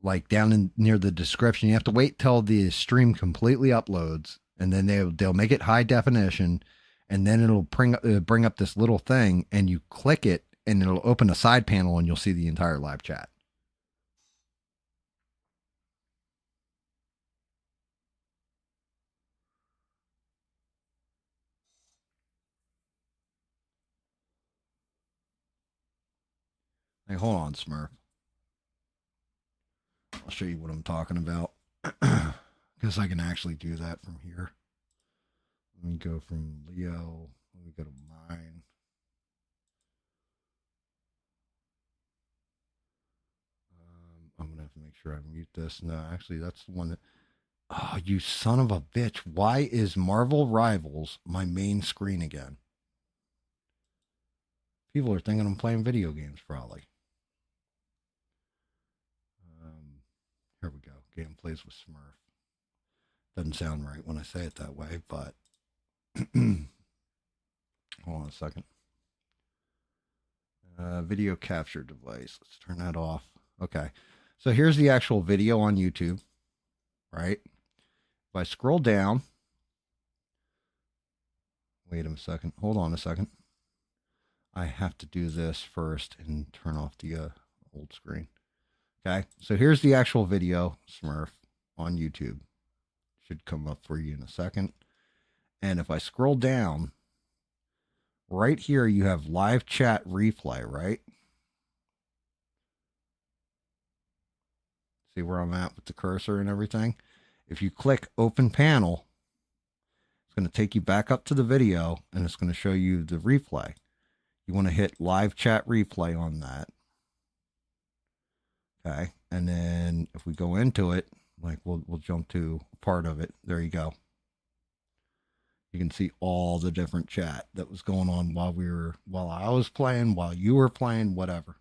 Like down in near the description, you have to wait till the stream completely uploads, and then they'll make it high definition, and then it'll bring up this little thing, and you click it, and it'll open a side panel, and you'll see the entire live chat. Hey, hold on, Smurf. I'll show you what I'm talking about. Because I can actually do that from here. Let me go from Leo. Let me go to mine. I'm going to have to make sure I mute this. No, actually, that's the one that. Oh, you son of a bitch. Why is Marvel Rivals my main screen again? People are thinking I'm playing video games, probably. Here we go. Game plays with Smurf. Doesn't sound right when I say it that way, but hold on a second. Video capture device. Let's turn that off. Okay. So here's the actual video on YouTube, right? If I scroll down, wait a second. Hold on a second. I have to do this first and turn off the old screen. Okay. So here's the actual video, Smurf, on YouTube. Should come up for you in a second. And if I scroll down, right here, you have live chat replay, right? See where I'm at with the cursor and everything? If you click open panel, it's going to take you back up to the video and it's going to show you the replay. You want to hit live chat replay on that. Okay. And then if we go into it, like we'll jump to part of it. There you go. You can see all the different chat that was going on while I was playing, while you were playing, whatever.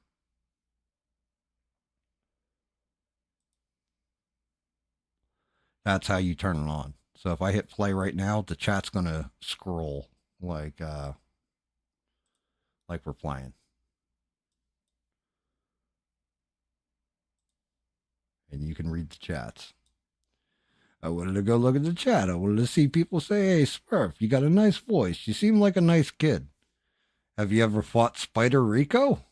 That's how you turn it on. So if I hit play right now, the chat's gonna scroll like we're playing, and you can read the chats. I wanted to go look at the chat. I wanted to see people say, "Hey, Smurf, you got a nice voice. You seem like a nice kid. Have you ever fought Spider Rico?"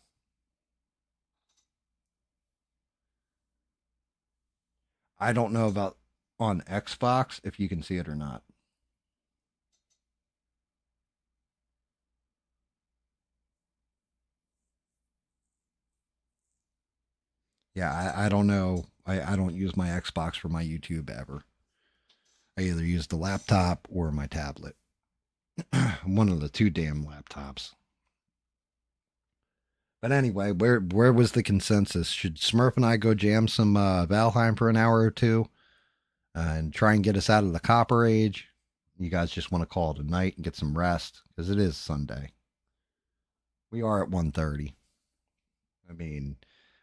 I don't know about on Xbox if you can see it or not. Yeah, I don't know. I don't use my Xbox for my YouTube ever. I either use the laptop or my tablet. One of the two damn laptops. But anyway, where was the consensus? Should Smurf and I go jam some Valheim for an hour or two and try and get us out of the copper age? You guys just want to call it a night and get some rest because it is Sunday. We are at 1:30. I mean,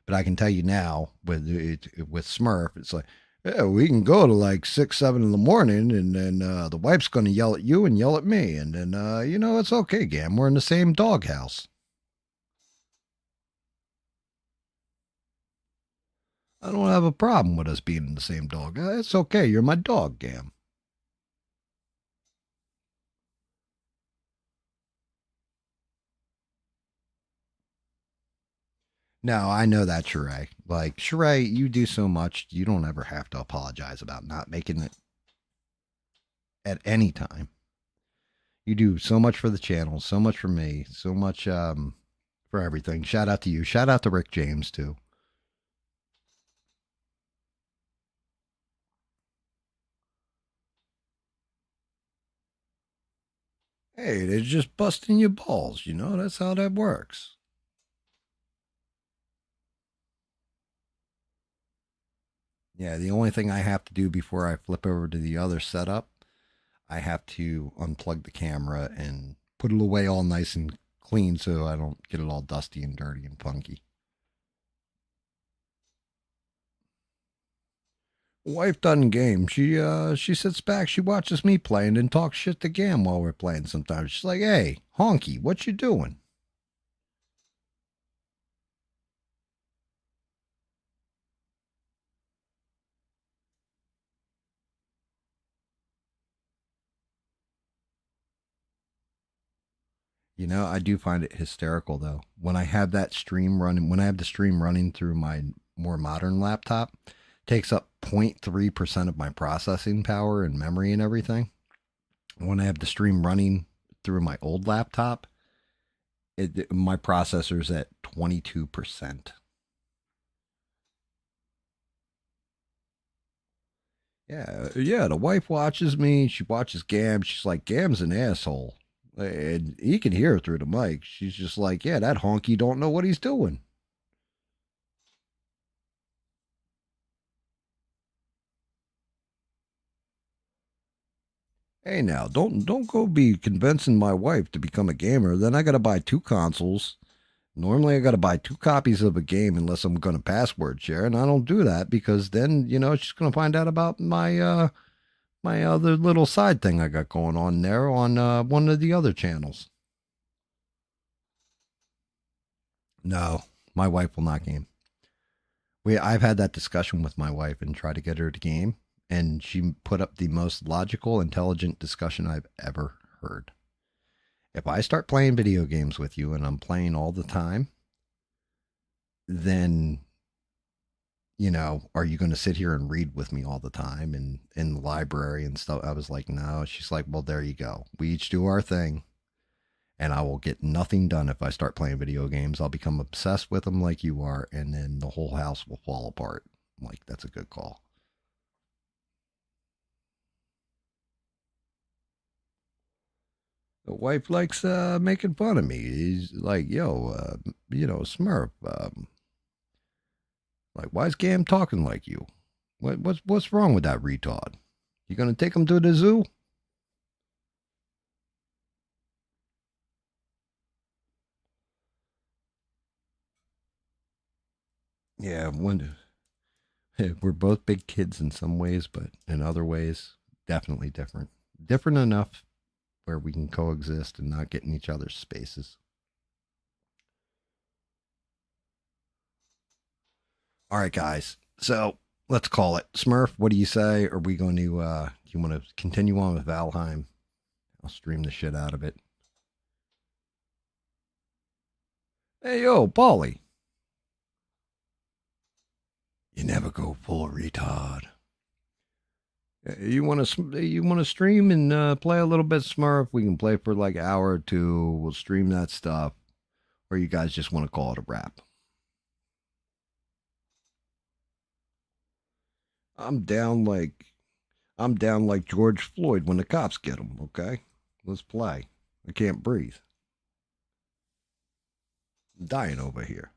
but I can tell you now with Smurf, it's like, yeah, we can go to like 6, 7 in the morning, and then the wife's going to yell at you and yell at me, and then it's okay, Gam. We're in the same doghouse. I don't have a problem with us being in the same dog. It's okay. You're my dog, Gam. No, I know that, Sheree. Like, Sheree, you do so much. You don't ever have to apologize about not making it at any time. You do so much for the channel, so much for me, so much for everything. Shout out to you. Shout out to Rick James, too. Hey, they're just busting your balls. That's how that works. Yeah, the only thing I have to do before I flip over to the other setup, I have to unplug the camera and put it away all nice and clean so I don't get it all dusty and dirty and funky. Wife doesn't game. She sits back, she watches me play, and then talks shit to Gam while we're playing sometimes. She's like, "Hey, honky, what you doing?" I do find it hysterical though. When I have the stream running through my more modern laptop, it takes up 0.3% of my processing power and memory and everything. When I have the stream running through my old laptop, my processor's at 22%. Yeah, the wife watches me. She watches Gam. She's like, Gam's an asshole. And he can hear her through the mic. She's just like, yeah, that honky don't know what he's doing. Hey now, don't go be convincing my wife to become a gamer. Then I gotta buy two consoles. Normally I gotta buy two copies of a game unless I'm gonna password share, and I don't do that because then, she's gonna find out about my other little side thing I got going on there on one of the other channels. No, my wife will not game. I've had that discussion with my wife and tried to get her to game, and she put up the most logical, intelligent discussion I've ever heard. If I start playing video games with you and I'm playing all the time, then are you going to sit here and read with me all the time and in the library and stuff? I was like, no. She's like, well, there you go. We each do our thing, and I will get nothing done if I start playing video games. I'll become obsessed with them like you are, and then the whole house will fall apart. I'm like, that's a good call. The wife likes making fun of me. He's like, yo, Smurf, like, why is Gam talking like you? What's wrong with that retard? You gonna take him to the zoo? Yeah, when We're both big kids in some ways, but in other ways, definitely different. Different enough where we can coexist and not get in each other's spaces. All right, guys. So let's call it. Smurf, what do you say? Are we going to, do you want to continue on with Valheim? I'll stream the shit out of it. Hey, yo, Paulie. You never go full retard. You want to stream and play a little bit Smurf? We can play for like an hour or two. We'll stream that stuff. Or you guys just want to call it a wrap? I'm down like I'm down like George Floyd when the cops get him. Okay, let's play. I can't breathe. I'm dying over here.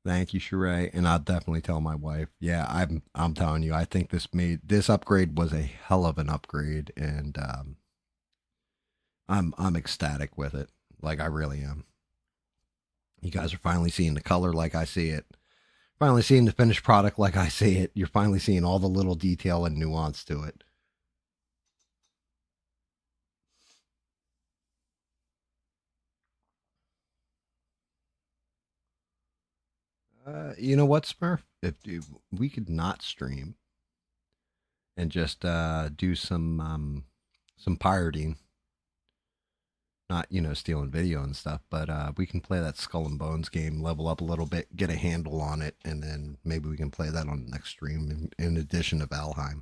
Thank you, Sheree, and I'll definitely tell my wife. Yeah, I'm telling you, I think this upgrade was a hell of an upgrade, and I'm ecstatic with it. Like I really am. You guys are finally seeing the color like I see it. Finally seeing the finished product like I see it. You're finally seeing all the little detail and nuance to it. You know what, Smurf? If we could not stream and just do some pirating, not stealing video and stuff, but we can play that Skull and Bones game, level up a little bit, get a handle on it, and then maybe we can play that on the next stream in addition to Valheim.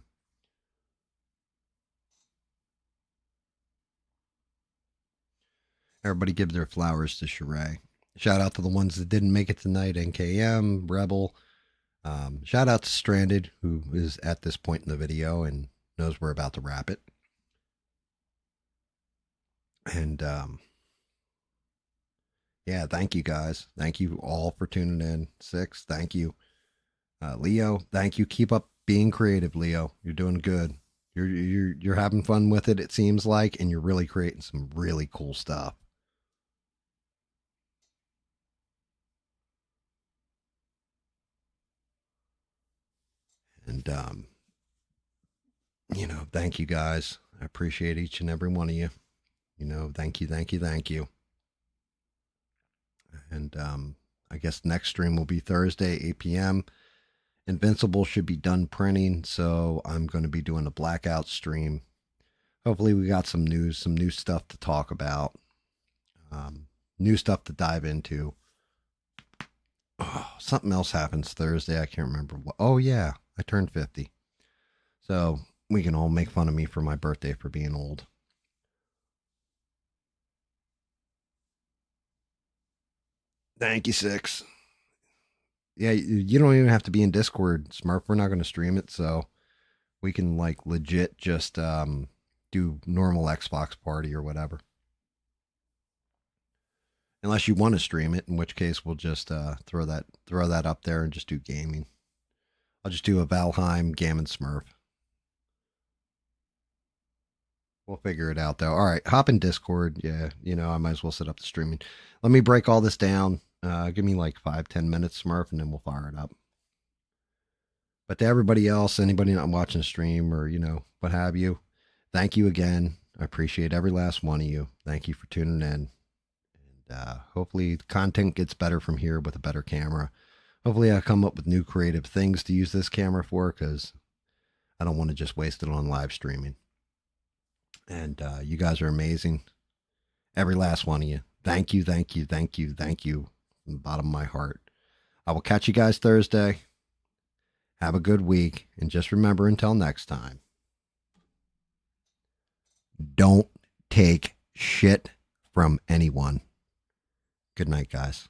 Everybody give their flowers to Sheree. Shout out to the ones that didn't make it tonight: NKM, Rebel. Shout out to Stranded, who is at this point in the video and knows we're about to wrap it. And yeah, thank you guys. Thank you all for tuning in. Six, thank you. Leo, thank you. Keep up being creative, Leo. You're doing good. You're having fun with it. It seems like, and you're really creating some really cool stuff. And thank you guys. I appreciate each and every one of you. Thank you, thank you, thank you. And I guess next stream will be Thursday, 8 p.m. Invincible should be done printing, so I'm going to be doing a blackout stream. Hopefully, we got some news, some new stuff to talk about, new stuff to dive into. Oh, something else happens Thursday. I can't remember what. Oh, yeah, I turned 50. So we can all make fun of me for my birthday for being old. Thank you, Six. Yeah, you don't even have to be in Discord, Smurf. We're not going to stream it, so we can like legit just do normal Xbox party or whatever. Unless you want to stream it, in which case we'll just throw that up there and just do gaming. I'll just do a Valheim, GAM, and Smurf. We'll figure it out though. All right, hop in Discord. Yeah, I might as well set up the streaming. Let me break all this down. Give me like 5-10 minutes, Smurf, and then we'll fire it up. But to everybody else, anybody not watching the stream or what have you, thank you again. I appreciate every last one of you. Thank you for tuning in. And hopefully, the content gets better from here with a better camera. Hopefully, I come up with new creative things to use this camera for because I don't want to just waste it on live streaming. And you guys are amazing. Every last one of you. Thank you, thank you, thank you, thank you from the bottom of my heart. I will catch you guys Thursday. Have a good week. And just remember until next time, don't take shit from anyone. Good night, guys.